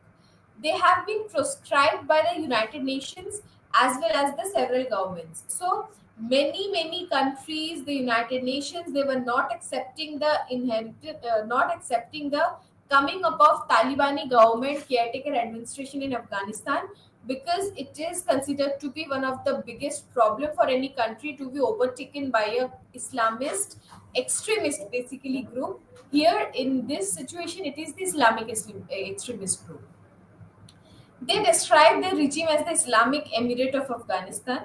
They have been proscribed by the United Nations as well as the several governments. So many countries, the United Nations, they were not accepting not accepting the coming up of Talibani government caretaker administration in Afghanistan because it is considered to be one of the biggest problem for any country to be overtaken by a Islamist extremist basically group. Here in this situation, it is the extremist group. They describe the regime as the Islamic Emirate of Afghanistan.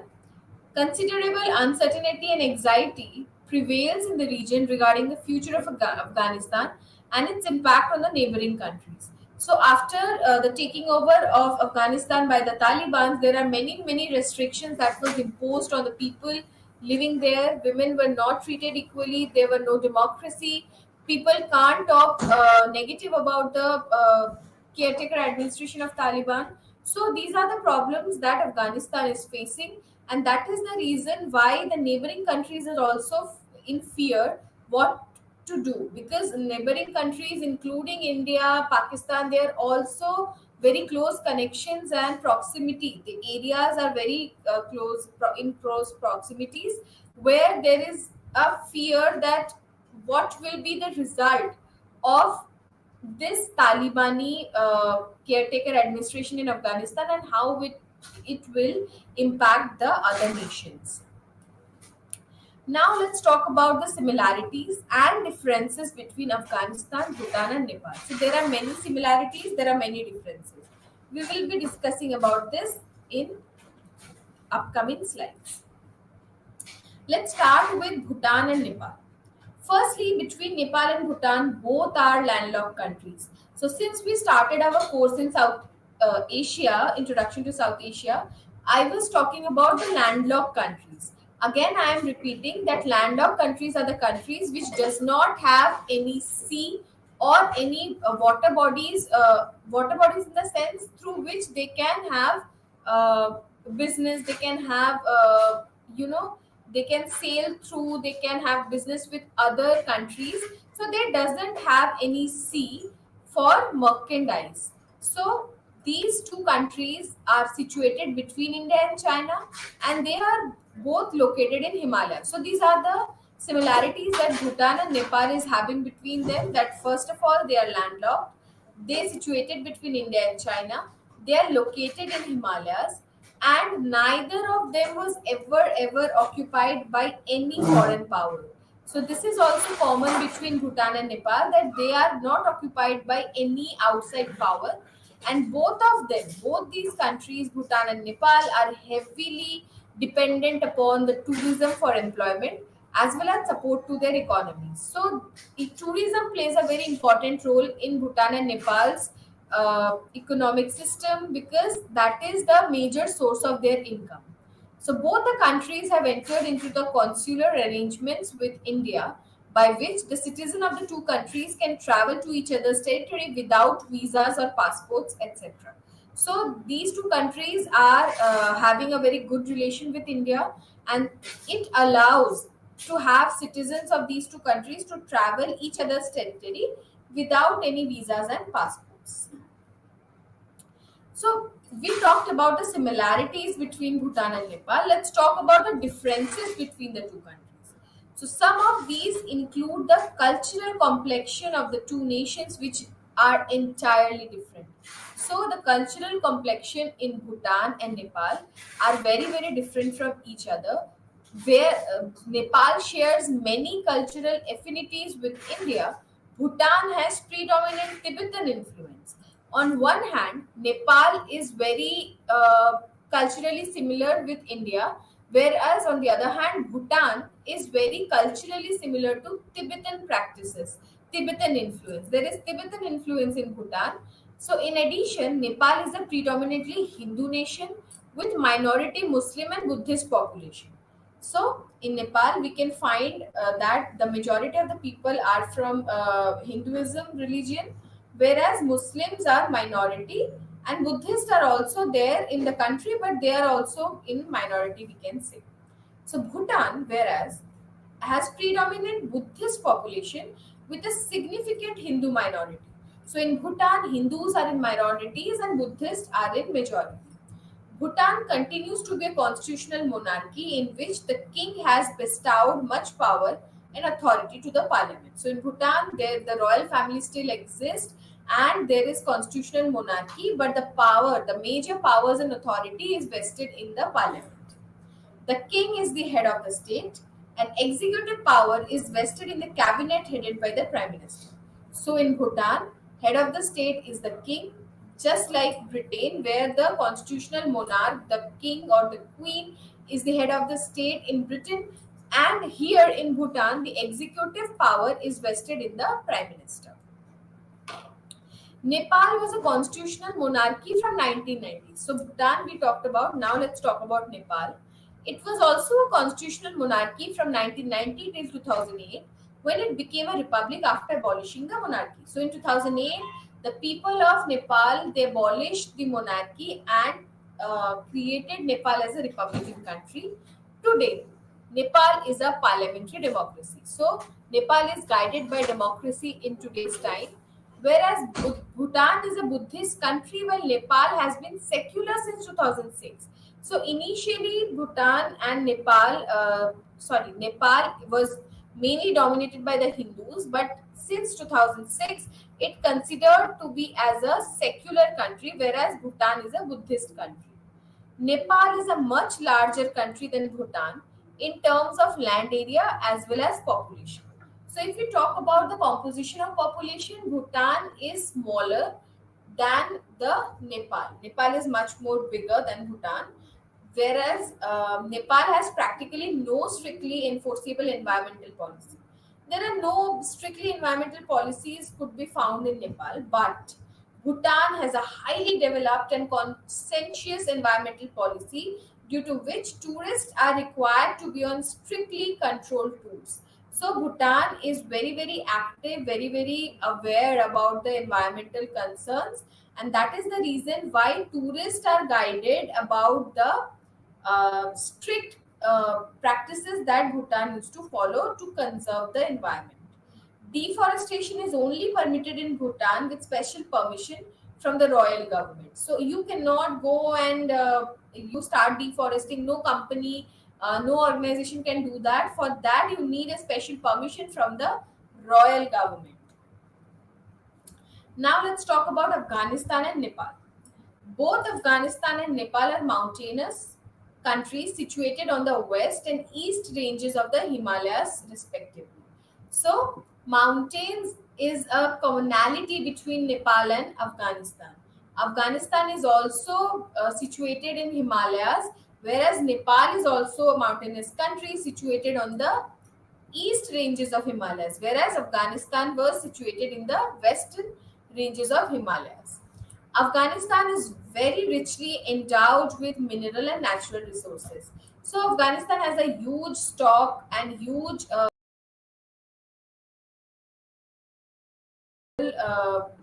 Considerable uncertainty and anxiety prevails in the region regarding the future of Afghanistan and its impact on the neighboring countries. So, after the taking over of Afghanistan by the Taliban, there are many restrictions that was imposed on the people living there. Women were not treated equally. There were no democracy. People can't talk negative about the caretaker administration of Taliban. So these are the problems that Afghanistan is facing, and that is the reason why the neighboring countries are also in fear what to do, because neighboring countries including India, Pakistan, they are also very close connections and proximity. The areas are very in close proximities where there is a fear that what will be the result of this Talibani caretaker administration in Afghanistan and how it will impact the other nations. Now let's talk about the similarities and differences between Afghanistan, Bhutan and Nepal. So there are many similarities, there are many differences. We will be discussing about this in upcoming slides. Let's start with Bhutan and Nepal. Firstly, between Nepal and Bhutan, both are landlocked countries. So since we started our course in South Asia, Introduction to South Asia, I was talking about the landlocked countries. Again, I am repeating that landlocked countries are the countries which does not have any sea or any water bodies in the sense through which they can have business, they can have, they can sail through, they can have business with other countries. So they doesn't have any sea for merchandise. So these two countries are situated between India and China, and they are both located in Himalaya. So these are the similarities that Bhutan and Nepal is having between them, that first of all they are landlocked, they situated between India and China, they are located in Himalayas, and neither of them was ever occupied by any foreign power. So this is also common between Bhutan and Nepal, that they are not occupied by any outside power, and both of them, both these countries, Bhutan and Nepal, are heavily dependent upon the tourism for employment as well as support to their economies. So tourism plays a very important role in Bhutan and Nepal's economic system, because that is the major source of their income. So both the countries have entered into the consular arrangements with India, by which the citizen of the two countries can travel to each other's territory without visas or passports, etc. So these two countries are having a very good relation with India, and it allows to have citizens of these two countries to travel each other's territory without any visas and passports. So we talked about the similarities between Bhutan and Nepal. Let's talk about the differences between the two countries. So some of these include the cultural complexion of the two nations, which are entirely different. So the cultural complexion in Bhutan and Nepal are very different from each other. Where Nepal shares many cultural affinities with India, Bhutan has predominant Tibetan influence. On one hand, Nepal is very culturally similar with India, whereas on the other hand, Bhutan is very culturally similar to Tibetan practices, Tibetan influence. There is Tibetan influence in Bhutan. So, in addition, Nepal is a predominantly Hindu nation with minority Muslim and Buddhist population. So, in Nepal, we can find that the majority of the people are from Hinduism religion, whereas Muslims are minority, and Buddhists are also there in the country, but they are also in minority, we can say. So Bhutan, whereas, has predominant Buddhist population with a significant Hindu minority. So in Bhutan, Hindus are in minorities and Buddhists are in majority. Bhutan continues to be a constitutional monarchy in which the king has bestowed much power and authority to the parliament. So in Bhutan, the royal family still exists and there is constitutional monarchy, but the power, the major powers and authority is vested in the parliament. The king is the head of the state, and executive power is vested in the cabinet headed by the prime minister. So in Bhutan, head of the state is the king, just like Britain, where the constitutional monarch, the king or the queen, is the head of the state in Britain. And here in Bhutan, the executive power is vested in the prime minister. Nepal was a constitutional monarchy from 1990. So Bhutan we talked about. Now let's talk about Nepal. It was also a constitutional monarchy from 1990 till 2008, when it became a republic after abolishing the monarchy. So in 2008, the people of Nepal, they abolished the monarchy and created Nepal as a republican country. Today, Nepal is a parliamentary democracy. So Nepal is guided by democracy in today's time, whereas Bhutan is a Buddhist country, while Nepal has been secular since 2006. So initially, Bhutan and Nepal was mainly dominated by the Hindus, but since 2006, it considered to be as a secular country, whereas Bhutan is a Buddhist country. Nepal is a much larger country than Bhutan in terms of land area as well as population. So, if we talk about the composition of population, Bhutan is smaller than the Nepal. Nepal is much more bigger than Bhutan, whereas Nepal has practically no strictly enforceable environmental policy. There are no strictly environmental policies could be found in Nepal, but Bhutan has a highly developed and conscientious environmental policy, due to which tourists are required to be on strictly controlled tours. So Bhutan is very active, very aware about the environmental concerns, and that is the reason why tourists are guided about the strict practices that Bhutan used to follow to conserve the environment. Deforestation is only permitted in Bhutan with special permission from the royal government. So you cannot go and you start deforesting. No company No organization can do that. For that, you need a special permission from the royal government. Now let's talk about Afghanistan and Nepal. Both Afghanistan and Nepal are mountainous countries situated on the west and east ranges of the Himalayas, respectively. So, mountains is a commonality between Nepal and Afghanistan. Afghanistan is also situated in Himalayas, whereas Nepal is also a mountainous country situated on the east ranges of Himalayas, whereas Afghanistan was situated in the western ranges of Himalayas. Afghanistan is very richly endowed with mineral and natural resources. So Afghanistan has a huge stock and huge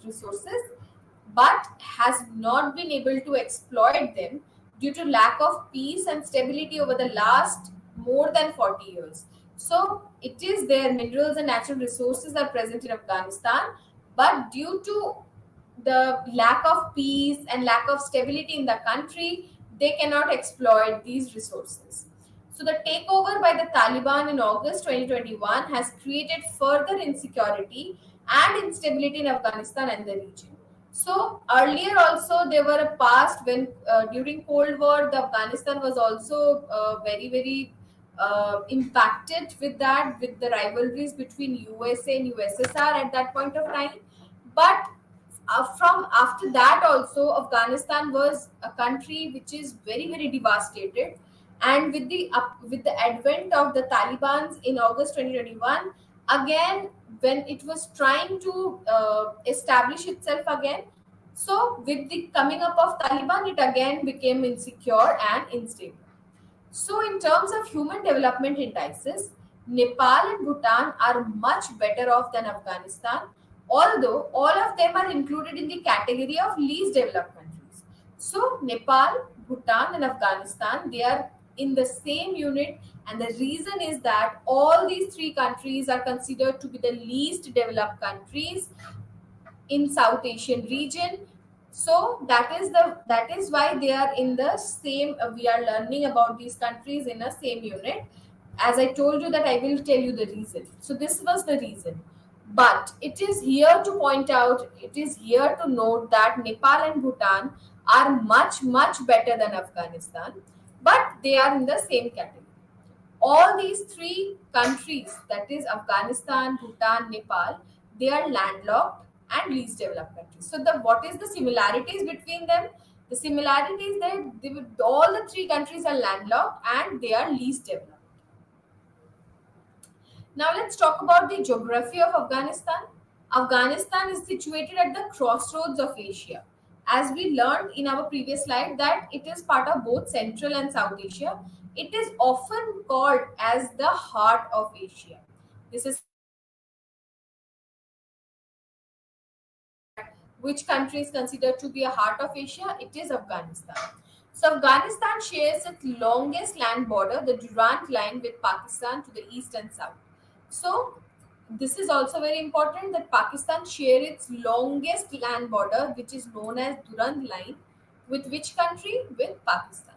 resources, but has not been able to exploit them due to lack of peace and stability over the last more than 40 years. So it is their minerals and natural resources are present in Afghanistan, but due to the lack of peace and lack of stability in the country, they cannot exploit these resources. So, the takeover by the Taliban in August 2021 has created further insecurity and instability in Afghanistan and the region. So, earlier also there were a past when during Cold War, the Afghanistan was also very impacted with that, with the rivalries between USA and USSR at that point of time. But from after that also, Afghanistan was a country which is very devastated, and with the advent of the Taliban's in August 2021, again when it was trying to establish itself again, so with the coming up of Taliban, it again became insecure and unstable. So, in terms of human development indices, Nepal and Bhutan are much better off than Afghanistan, although all of them are included in the category of least developed countries. So, Nepal, Bhutan, and Afghanistan, they are in the same unit, and the reason is that all these three countries are considered to be the least developed countries in South Asian region. So that is why they are in the same. We are learning about these countries in a same unit. As I told you that I will tell you the reason. So this was the reason. But it is here to point out. It is here to note that Nepal and Bhutan are much better than Afghanistan, but they are in the same category. All these three countries, that is Afghanistan, Bhutan, Nepal, they are landlocked and least developed countries. So the what is the similarities between them? The similarity is that all the three countries are landlocked and they are least developed. Now let's talk about the geography of Afghanistan. Afghanistan is situated at the crossroads of Asia. As we learned in our previous slide that it is part of both Central and South Asia, it is often called as the heart of Asia. This is which country is considered to be a heart of Asia? It is Afghanistan. So Afghanistan shares its longest land border, the Durand line, with Pakistan to the east and south. So this is also very important that Pakistan share its longest land border, which is known as Durand line, with which country? With Pakistan.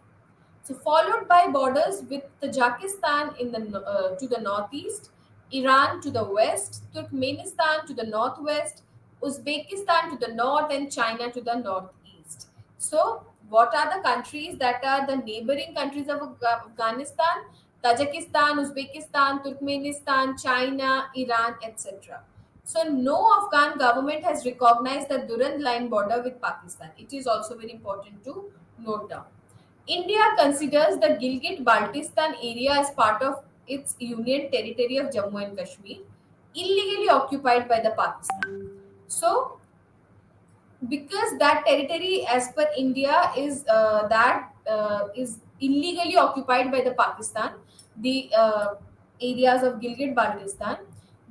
So followed by borders with Tajikistan in the to the northeast, Iran to the west, Turkmenistan to the northwest, Uzbekistan to the north, and China to the northeast. So what are the countries that are the neighboring countries of Afghanistan? Tajikistan, Uzbekistan, Turkmenistan, China, Iran, etc. So no Afghan government has recognized the Durand line border with Pakistan. It is also very important to note down. India considers the Gilgit-Baltistan area as part of its union territory of Jammu and Kashmir, illegally occupied by the Pakistan. So, because that territory, as per India, is illegally occupied by the Pakistan, the areas of Gilgit-Baltistan,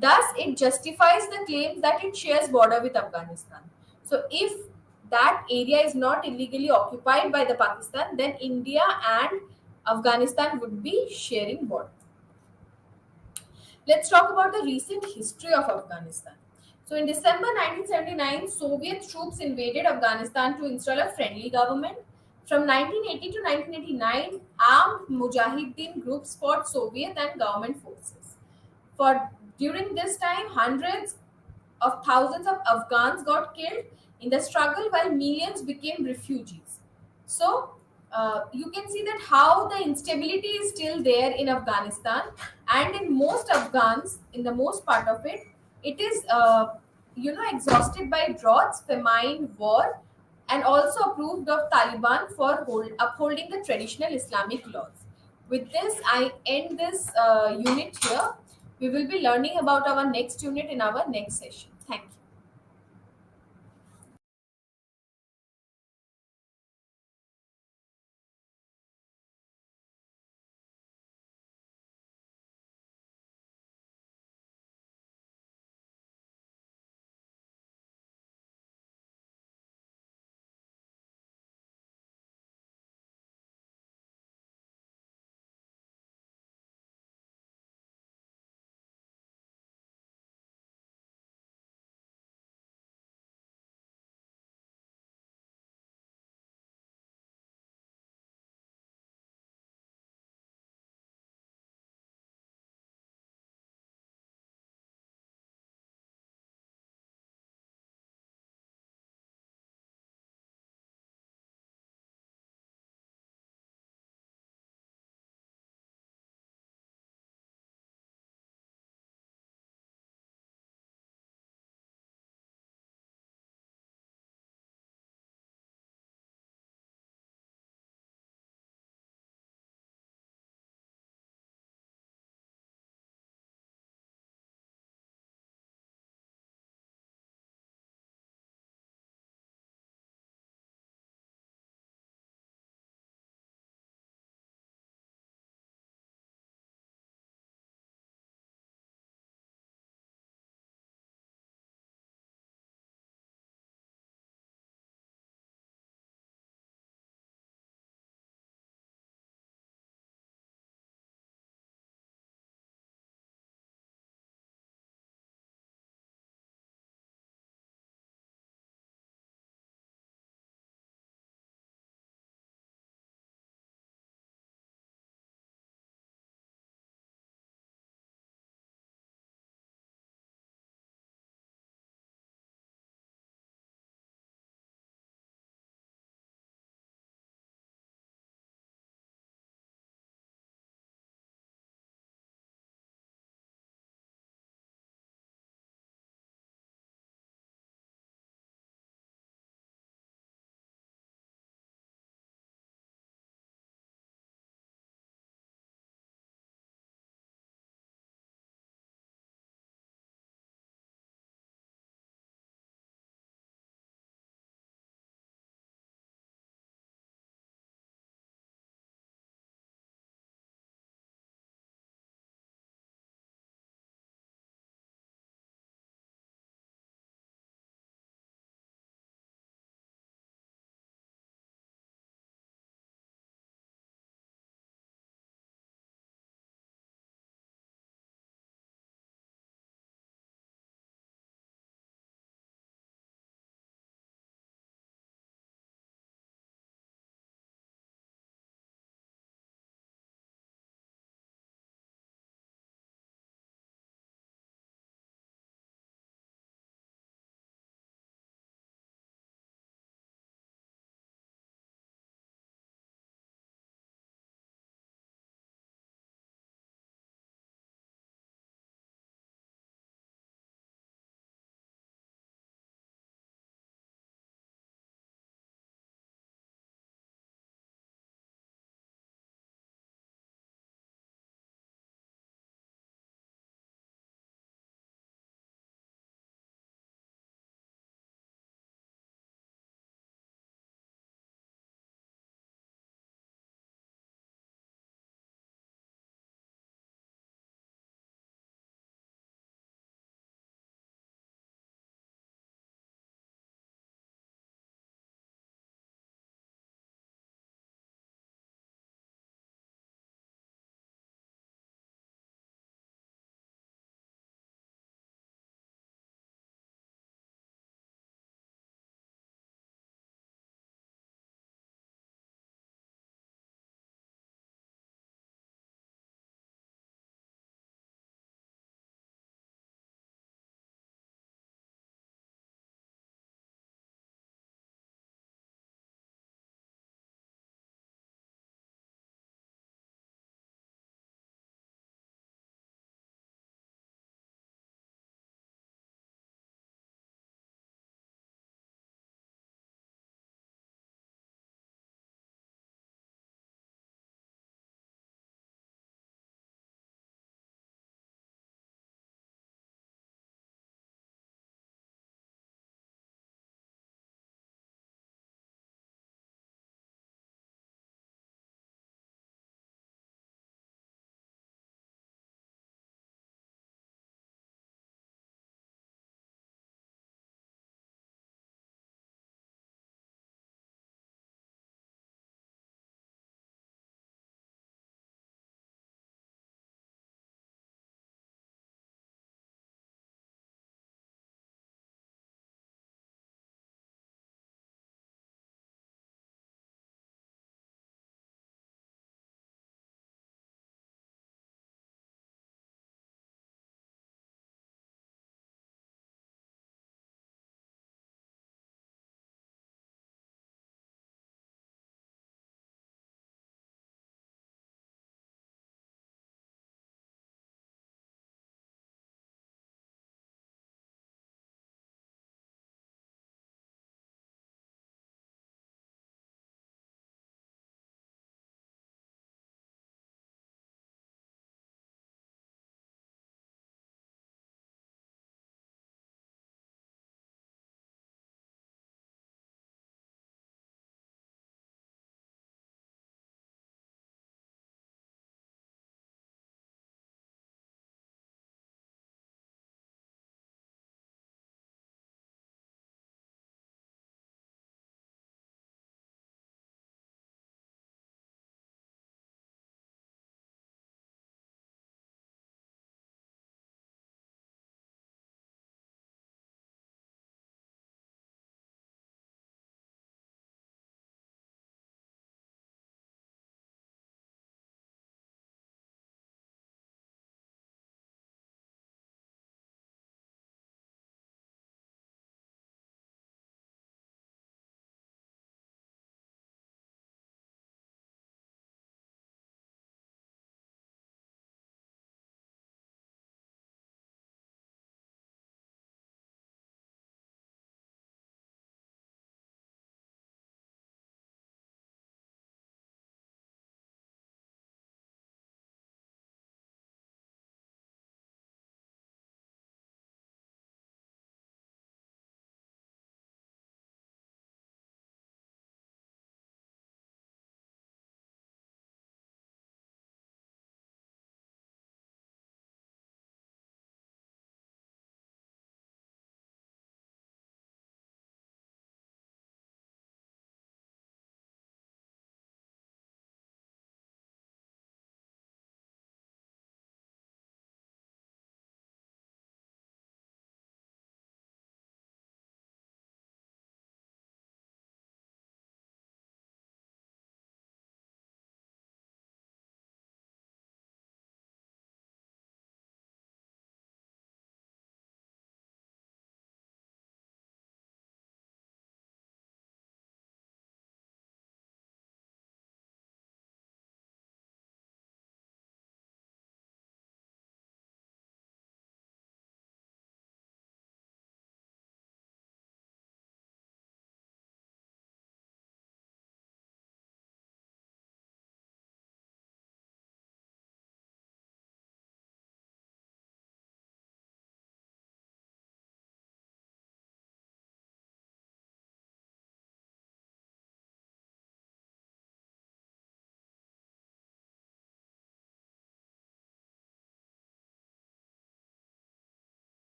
thus it justifies the claim that it shares border with Afghanistan. So, if that area is not illegally occupied by the Pakistan, then India and Afghanistan would be sharing border. Let's talk about the recent history of Afghanistan. So, in December 1979, Soviet troops invaded Afghanistan to install a friendly government. From 1980 to 1989, armed Mujahideen groups fought Soviet and government forces. For during this time, hundreds of thousands of Afghans got killed in the struggle while millions became refugees. So you can see that how the instability is still there in Afghanistan, and in most Afghans, in the most part of it, it is exhausted by droughts, famine, war, and also approved of Taliban for upholding the traditional Islamic laws. With this, I end this unit here. We will be learning about our next unit in our next session. Thank you.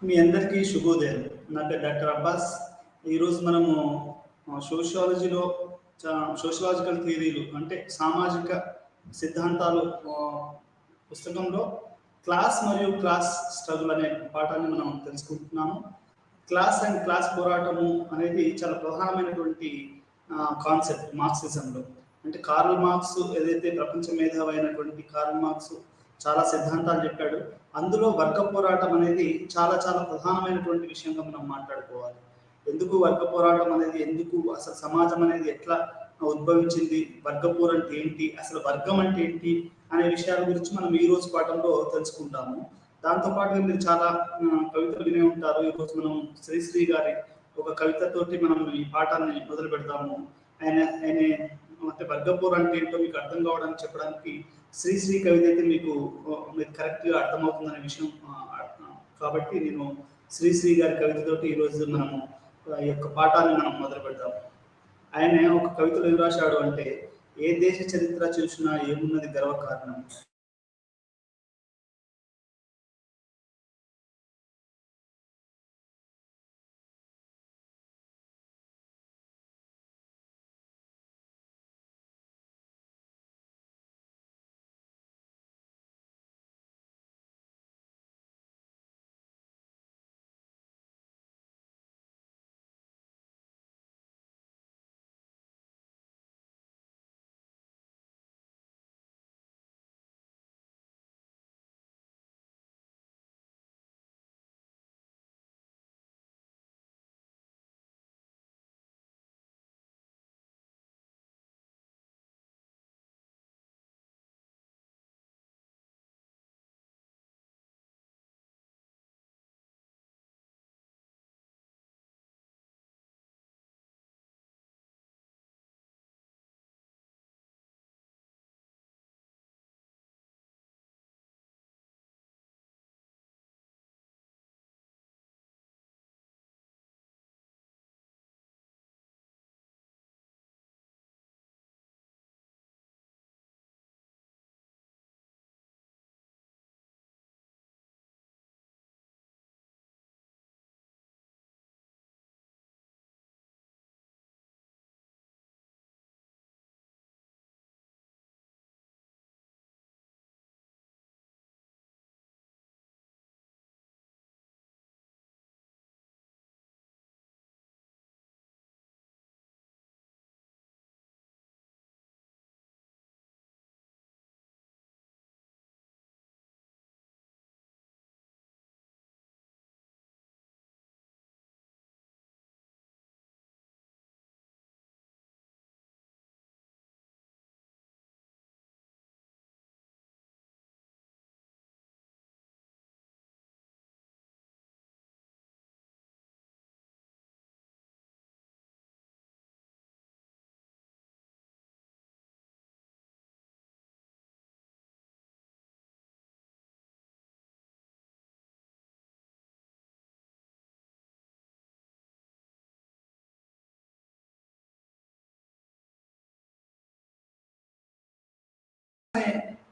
మీ అందరికీ శుభోదయం. నా పేరు doctor Abbas. ఈరోజు మనము సోషియాలజీలో sociological థియరీలు అంటే సామాజిక సిద్ధాంతాలు పుస్తకంలో క్లాస్ మరియు క్లాస్ స్ట్రగుల్ అనే పాఠాన్ని మనం తెలుసుకుంటున్నాము. క్లాస్ అండ్ క్లాస్ పోరాటము అనేది చాలా ప్రధానమైనటువంటి కాన్సెప్ట్ మార్క్సిజంలో. అంటే కార్ల్ మార్క్స్ ఏదైతే ప్రపంచ మేధావైనటువంటి కార్ల్ మార్క్స్ చాలా సిద్ధాంతాలు చెప్పాడు. అందులో వర్గ పోరాటం అనేది చాలా చాలా ప్రధానమైనటువంటి విషయంగా మనం మాట్లాడుకోవాలి. ఎందుకు వర్గ పోరాటం అనేది, ఎందుకు అసలు సమాజం అనేది ఎట్లా ఉద్భవించింది, వర్గపోరు అంటే ఏంటి, అసలు వర్గం అంటే ఏంటి అనే విషయాల గురించి మనం ఈ రోజు పాఠంలో తెలుసుకుంటాము. దాంతోపాటుగా మీరు చాలా కవితలు వినే ఉంటారు. ఈరోజు మనం శ్రీశ్రీ గారి ఒక కవితతోటి మనం ఈ పాఠాన్ని మొదలు పెడతాము. ఆయన అంటే వర్గపోరు అంటే ఏంటో మీకు అర్థం కావడానికి చెప్పడానికి శ్రీశ్రీ కవిత అయితే మీకు కరెక్ట్గా అర్థమవుతుందనే విషయం కాబట్టి నేను శ్రీశ్రీ గారి కవితతోటి ఈరోజు మనము ఈ యొక్క పాఠాన్ని మనం మొదలు పెడతాము. ఆయన ఒక కవితలో ఏం రాశాడు అంటే, ఏ దేశ చరిత్ర చూసినా ఏమున్నది గర్వకారణం,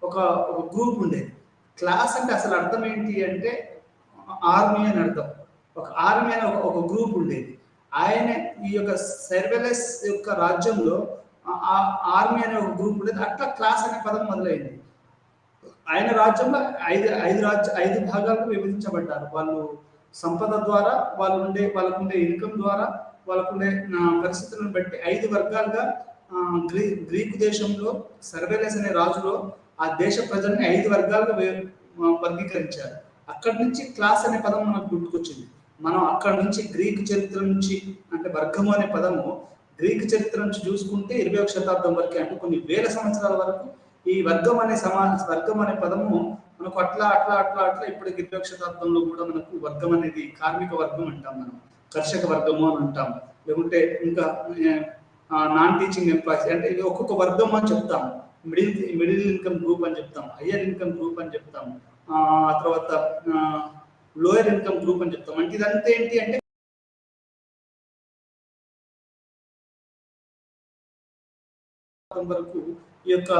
ఒక గ్రూప్ ఉండేది. క్లాస్ అంటే అసలు అర్థం ఏంటి అంటే ఆర్మీ అని అర్థం. ఒక ఆర్మీ అనే ఒక గ్రూప్ ఉండేది. ఆయన ఈ యొక్క సెర్వెలస్ యొక్క రాజ్యంలో ఆర్మీ అనే ఒక గ్రూప్ ఉండేది. అట్లా క్లాస్ అనే పదం మొదలైంది. ఆయన రాజ్యంలో ఐదు భాగాలకు విభజించబడ్డారు. వాళ్ళు సంపద ద్వారా, వాళ్ళకుండే ఇన్కమ్ ద్వారా, వాళ్ళకుండే పరిస్థితులను బట్టి 5 వర్గాలుగా గ్రీకు దేశంలో సర్వేలెస్ అనే రాజులో ఆ దేశ ప్రజల్ని 5 వర్గాలుగా వర్గీకరించారు. అక్కడి నుంచి క్లాస్ అనే పదం మనకు గుర్తుకొచ్చింది. మనం అక్కడ నుంచి గ్రీకు చరిత్ర నుంచి, అంటే వర్గము అనే పదము గ్రీకు చరిత్ర నుంచి చూసుకుంటే 21వ శతాబ్దం వరకు, అంటే కొన్ని వేల సంవత్సరాల వరకు ఈ వర్గం అనే పదము మనకు అట్లా ఇప్పటికి 21వ శతాబ్దంలో కూడా మనకు వర్గం అనేది కార్మిక వర్గం అంటాం, మనం కర్షక వర్గము అని అంటాం. లేకుంటే ఇంకా నాన్ టీచింగ్ ఎంప్లాయీస్, అంటే ఒక్కొక్క వర్గం అని చెప్తాం. మిడిల్ ఇన్కమ్ గ్రూప్ అని చెప్తాం, హయ్యర్ ఇన్కమ్ గ్రూప్ అని చెప్తాం, ఆ తర్వాత లోయర్ ఇన్కమ్ గ్రూప్ అని చెప్తాం. అంటే ఇదంతా ఏంటి అంటే వరకు ఈ యొక్క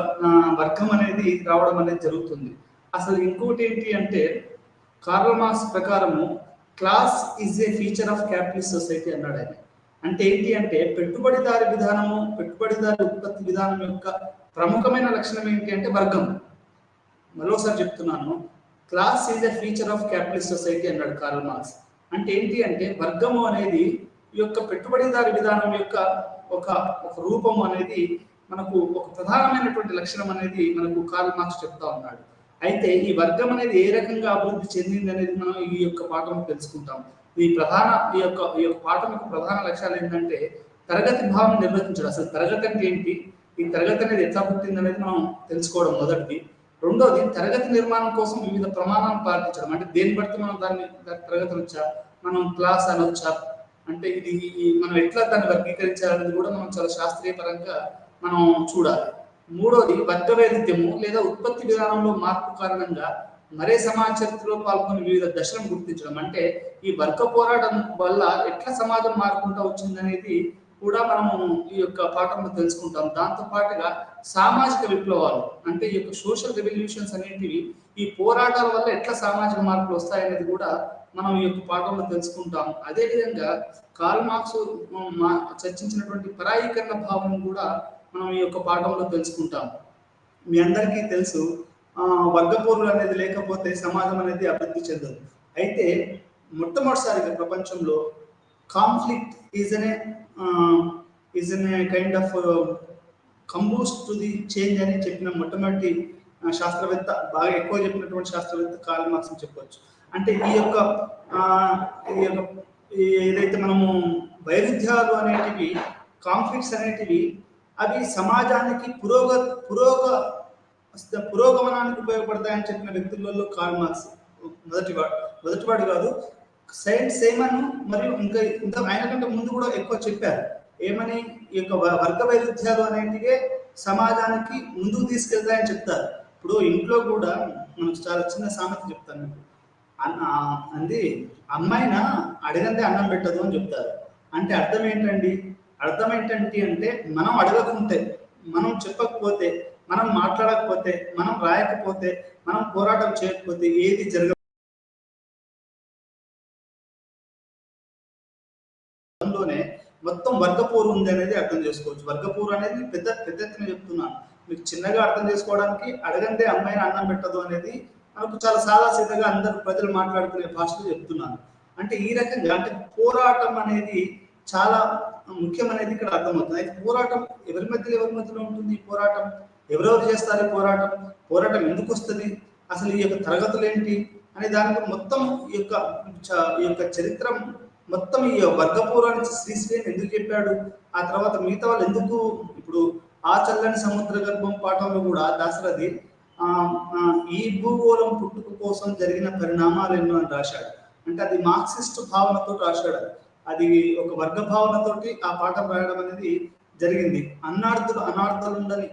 వర్గం అనేది రావడం అనేది జరుగుతుంది. అసలు ఇంకోటి ఏంటి అంటే కార్ల్ మార్క్స్ ప్రకారము class is a feature of capitalist society అన్నాడు ఆయన. అంటే ఏంటి అంటే పెట్టుబడిదారి విధానము, పెట్టుబడిదారి ఉత్పత్తి విధానం యొక్క ప్రముఖమైన లక్షణం ఏంటి అంటే వర్గం. మరోసారి చెప్తున్నాను, class is a feature of capitalist society అన్నాడు కార్ల్ మార్క్స్. అంటే ఏంటి అంటే వర్గము అనేది ఈ యొక్క పెట్టుబడిదారి విధానం యొక్క ఒక ఒక రూపము అనేది మనకు ఒక ప్రధానమైనటువంటి లక్షణం అనేది మనకు కార్ల్ మార్క్స్ చెప్తా ఉన్నాడు. అయితే ఈ వర్గం అనేది ఏ రకంగా అభివృద్ధి చెందింది అనేది మనం ఈ యొక్క పాఠం తెలుసుకుంటాం. ఈ యొక్క పాఠం యొక్క ప్రధాన లక్ష్యాలు ఏంటంటే తరగతి భావం నిర్వహించడం. అసలు తరగతి అంటే ఏంటి, ఈ తరగతి అనేది ఎట్లా పుట్టింది అనేది మనం తెలుసుకోవడం మొదటిది. రెండోది, తరగతి నిర్మాణం కోసం వివిధ ప్రమాణాలను పాటించడం. అంటే దేన్ని బట్టి మనం దాన్ని తరగతి వచ్చా, మనం క్లాస్ అనొచ్చా, అంటే ఇది మనం ఎట్లా దాన్ని వర్గీకరించాలనేది కూడా మనం చాలా శాస్త్రీయ పరంగా మనం చూడాలి. మూడోది, వర్గ వైరుధ్యము లేదా ఉత్పత్తి విధానంలో మార్పు కారణంగా మరే సమాజ చరిత్రలో పాల్గొని వివిధ దశలను గుర్తించడం. అంటే ఈ వర్గ పోరాటం వల్ల ఎట్లా సమాజం మారుకుంటూ వచ్చిందనేది కూడా మనము ఈ యొక్క పాఠంలో తెలుసుకుంటాం. దాంతో పాటుగా సామాజిక విప్లవాలు, అంటే ఈ యొక్క సోషల్ రెవల్యూషన్స్ అనేటివి ఈ పోరాటాల వల్ల ఎట్లా సామాజిక మార్పులు వస్తాయనేది కూడా మనం ఈ యొక్క పాఠంలో తెలుసుకుంటాం. అదేవిధంగా కార్ల్ మార్క్స్ చర్చించినటువంటి పరాయీకరణ భావం కూడా మనం ఈ యొక్క పాఠంలో తెలుసుకుంటాం. మీ అందరికీ తెలుసు, వర్గపోరులు అనేది లేకపోతే సమాజం అనేది అభివృద్ధి చెందదు. అయితే మొట్టమొదటిసారిగా ప్రపంచంలో conflict is an kind of combust to the change అని చెప్పిన మొట్టమొదటి శాస్త్రవేత్త, బాగా ఎక్కువ చెప్పినటువంటి శాస్త్రవేత్త కార్ల్ మార్క్స్ అని చెప్పవచ్చు. అంటే ఈ యొక్క ఏదైతే మనము వైరుధ్యాలు అనేటివి, కాన్ఫ్లిక్ట్స్ అనేటివి, అవి సమాజానికి పురోగమనానికి ఉపయోగపడతాయని చెప్పిన వ్యక్తులలో కార్ల్ మార్క్స్ మొదటివాడు కాదు. సెయింట్ సైమన్ మరియు ఇంకా ఆయన కంటే ముందు కూడా ఎక్కువ చెప్పారు. ఏమని, ఈ యొక్క వర్గ వైరుధ్యాలు అనేటివే సమాజానికి ముందుకు తీసుకెళ్తాయని చెప్తారు. ఇప్పుడు ఇంట్లో కూడా మనకు చాలా చిన్న సామెత చెప్తాను మీకు. అంది అమ్మాయిన అడగందే అన్నం పెట్టదు అని చెప్తారు. అంటే అర్థం ఏంటండి? అర్థం ఏంటంటే అంటే మనం అడగకుంటే, మనం చెప్పకపోతే, మనం మాట్లాడకపోతే, మనం రాయకపోతే, మనం పోరాటం చేయకపోతే ఏది జరగదు. మొత్తం వర్గపోరు ఉంది అనేది అర్థం చేసుకోవచ్చు. వర్గపోరు అనేది పెద్ద ఎత్తున చెప్తున్నాను మీకు. చిన్నగా అర్థం చేసుకోవడానికి అడగందే అమ్మాయిని అన్నం పెట్టదు అనేది మనకు చాలా సాదాసీదగా అందరు ప్రజలు మాట్లాడుకునే భాషలో చెప్తున్నాను. అంటే ఈ రకంగా, అంటే పోరాటం అనేది చాలా ముఖ్యం అనేది ఇక్కడ అర్థమవుతుంది. అయితే పోరాటం ఎవరి మధ్యలో ఉంటుంది? ఈ పోరాటం ఎవరెవరు చేస్తారు? పోరాటం ఎందుకు వస్తుంది? అసలు ఈ యొక్క తరగతులు ఏంటి అనే దానికి మొత్తం ఈ యొక్క చరిత్ర మొత్తం ఈ వర్గపోరాన్ని శ్రీశ్రీని ఎందుకు చెప్పాడు, ఆ తర్వాత మిగతా వాళ్ళు ఎందుకు, ఇప్పుడు ఆ చల్లని సముద్ర గర్భం పాఠంలో కూడా దాశరథి ఈ భూగోళం పుట్టుక కోసం జరిగిన పరిణామాలు ఎన్నో అని రాశాడు. అంటే అది మార్క్సిస్ట్ భావనతో రాశాడు. అది ఒక వర్గ భావనతోటి ఆ పాఠం రాయడం అనేది జరిగింది. అనార్థులు ఉండని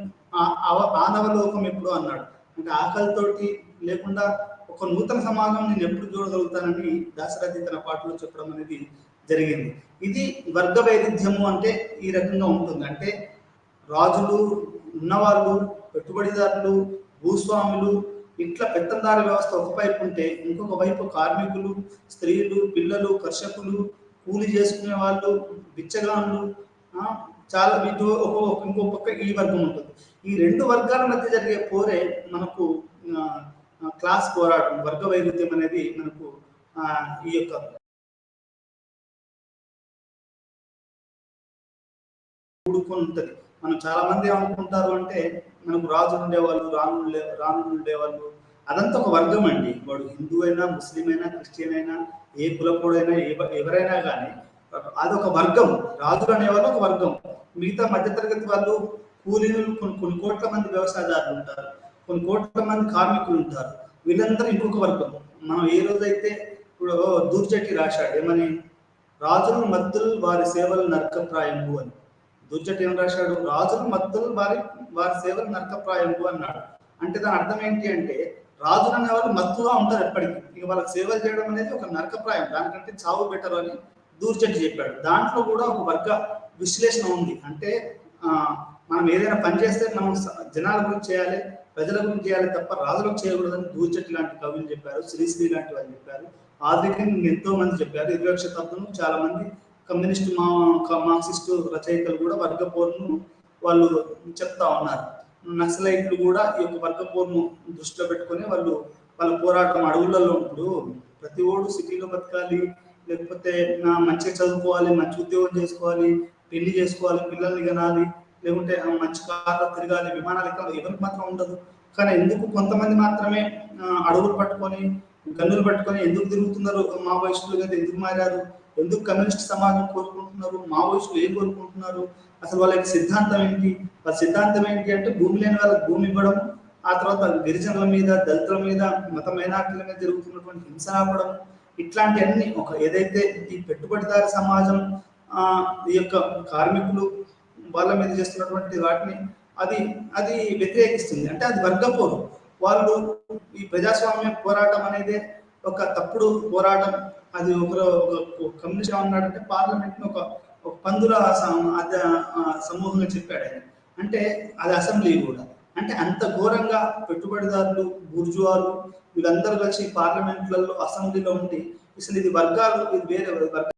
ఆనవలోకం ఎప్పుడు అన్నాడు. అంటే ఆకలితోటి లేకుండా ఒక నూతన సమాజం నేను ఎప్పుడు చూడగలుగుతానని దాశరథి తన పాటలో చెప్పడం అనేది జరిగింది. ఇది వర్గ వైరుధ్యము అంటే ఈ రకంగా ఉంటుంది. అంటే రాజులు, ఉన్నవాళ్ళు, పెట్టుబడిదారులు, భూస్వాములు, ఇట్లా పెత్తందార వ్యవస్థ ఒకవైపు ఉంటే, ఇంకొక వైపు కార్మికులు, స్త్రీలు, పిల్లలు, కర్షకులు, కూలి చేసుకునే వాళ్ళు, బిచ్చగాళ్ళు, చాలా ఇంకో పక్క ఈ వర్గం ఉంటుంది. ఈ రెండు వర్గాల మధ్య జరిగే పోరే మనకు క్లాస్ పోరాటం, వర్గ వైరుధ్యం అనేది మనకు ఈ యొక్క కూడుకొని ఉంటుంది. మనం చాలా మంది ఏమనుకుంటారు అంటే మనకు రాజులు ఉండేవాళ్ళు, రాణులు ఉండేవాళ్ళు, అదంతా ఒక వర్గం అండి. వాడు హిందూ అయినా, ముస్లిం అయినా, క్రిస్టియన్ అయినా, ఏ కులపోడైనా, ఎవరైనా కానీ అదొక వర్గం. రాజులు అనేవాళ్ళు ఒక వర్గం. మిగతా మధ్యతరగతి వాళ్ళు, కూలీలు, కొన్ని కోట్ల మంది వ్యవసాయదారులు ఉంటారు, కొన్ని కోట్ల మంది కార్మికులు ఉంటారు. వీళ్ళందరూ ఇంకొక వర్గం. మనం ఏ రోజైతే ఇప్పుడు దూర్జటి రాశాడు ఏమని, రాజులు మద్దులు వారి సేవలు నరకప్రాయంబు అని. దుర్జటి ఏం రాశాడు? రాజులు మద్దులు వారి సేవలు నరకప్రాయంబు అన్నాడు. అంటే దాని అర్థం ఏంటి అంటే రాజులు అనే వాళ్ళు మత్తుగా ఉంటారు ఎప్పటికీ. ఇక వాళ్ళకి సేవలు చేయడం అనేది ఒక నరకప్రాయం, దానికంటే చావు బెటర్ అని దూర్జటి చెప్పాడు. దాంట్లో కూడా ఒక వర్గ విశ్లేషణ ఉంది. అంటే మనం ఏదైనా పని చేస్తే మనం జనాల గురించి చేయాలి, ప్రజల గురించి చేయాలి తప్ప రాజులకు చేయకూడదని దూర్జటి లాంటి కవులు చెప్పారు, శ్రీశ్రీ లాంటి వాళ్ళు చెప్పారు. ఆధునికంగా ఎంతో మంది చెప్పారు. 20వ శతాబ్దంలో చాలా మంది కమ్యూనిస్ట్ మార్క్సిస్టు రచయితలు కూడా వర్గ పోరును వాళ్ళు చెప్తా ఉన్నారు. నక్సలైట్లు కూడా ఈ యొక్క వర్గ పోరును దృష్టిలో పెట్టుకొని వాళ్ళ పోరాటం అడవులలో ఇప్పుడు ప్రతి ఓడు సిటీలో బతకాలి, లేకపోతే మంచిగా చదువుకోవాలి, మంచి ఉద్యోగం చేసుకోవాలి, పెళ్లి చేసుకోవాలి, పిల్లల్ని కనాలి, లేకుంటే మంచి కార్లో తిరగాలి, విమానాలు ఎక్కాలి, ఎవరికి మాత్రం ఉండదు. కానీ ఎందుకు కొంతమంది మాత్రమే అడవులు పట్టుకొని గన్నులు పట్టుకొని ఎందుకు తిరుగుతున్నారు? మావోయిస్టులు కదా ఎందుకు మారారు? ఎందుకు కమ్యూనిస్ట్ సమాజం కోరుకుంటున్నారు? మావోయిస్టులు ఏం కోరుకుంటున్నారు? అసలు వాళ్ళ సిద్ధాంతం ఏంటి? వాళ్ళ సిద్ధాంతం ఏంటి అంటే భూమి లేని వాళ్ళకి భూమి ఇవ్వడం, ఆ తర్వాత గిరిజనుల మీద, దళితుల మీద, మత మైనార్టీల మీద జరుగుతున్నటువంటి హింస ఆపడం, ఇట్లాంటివన్నీ ఒక ఏదైతే ఈ పెట్టుబడిదారు సమాజం ఈ యొక్క కార్మికులు వాళ్ళ మీద చేస్తున్నటువంటి వాటిని అది అది వ్యతిరేకిస్తుంది. అంటే అది వర్గపోరు. వాళ్ళు ఈ ప్రజాస్వామ్య పోరాటం అనేది ఒక తప్పుడు పోరాటం. అది ఒక కమ్యూనిస్ట్ ఉన్నాడంటే పార్లమెంట్ ఒక పందుల సమూహంగా చెప్పాడు ఆయన. అంటే అది అసెంబ్లీ కూడా. అంటే అంత ఘోరంగా పెట్టుబడిదారులు, బూర్జువాలు వీళ్ళందరూ కలిసి పార్లమెంట్లలో అసెంబ్లీలో ఉండి అసలు ఇది వర్గాలు, ఇది వేరే వర్గాలు.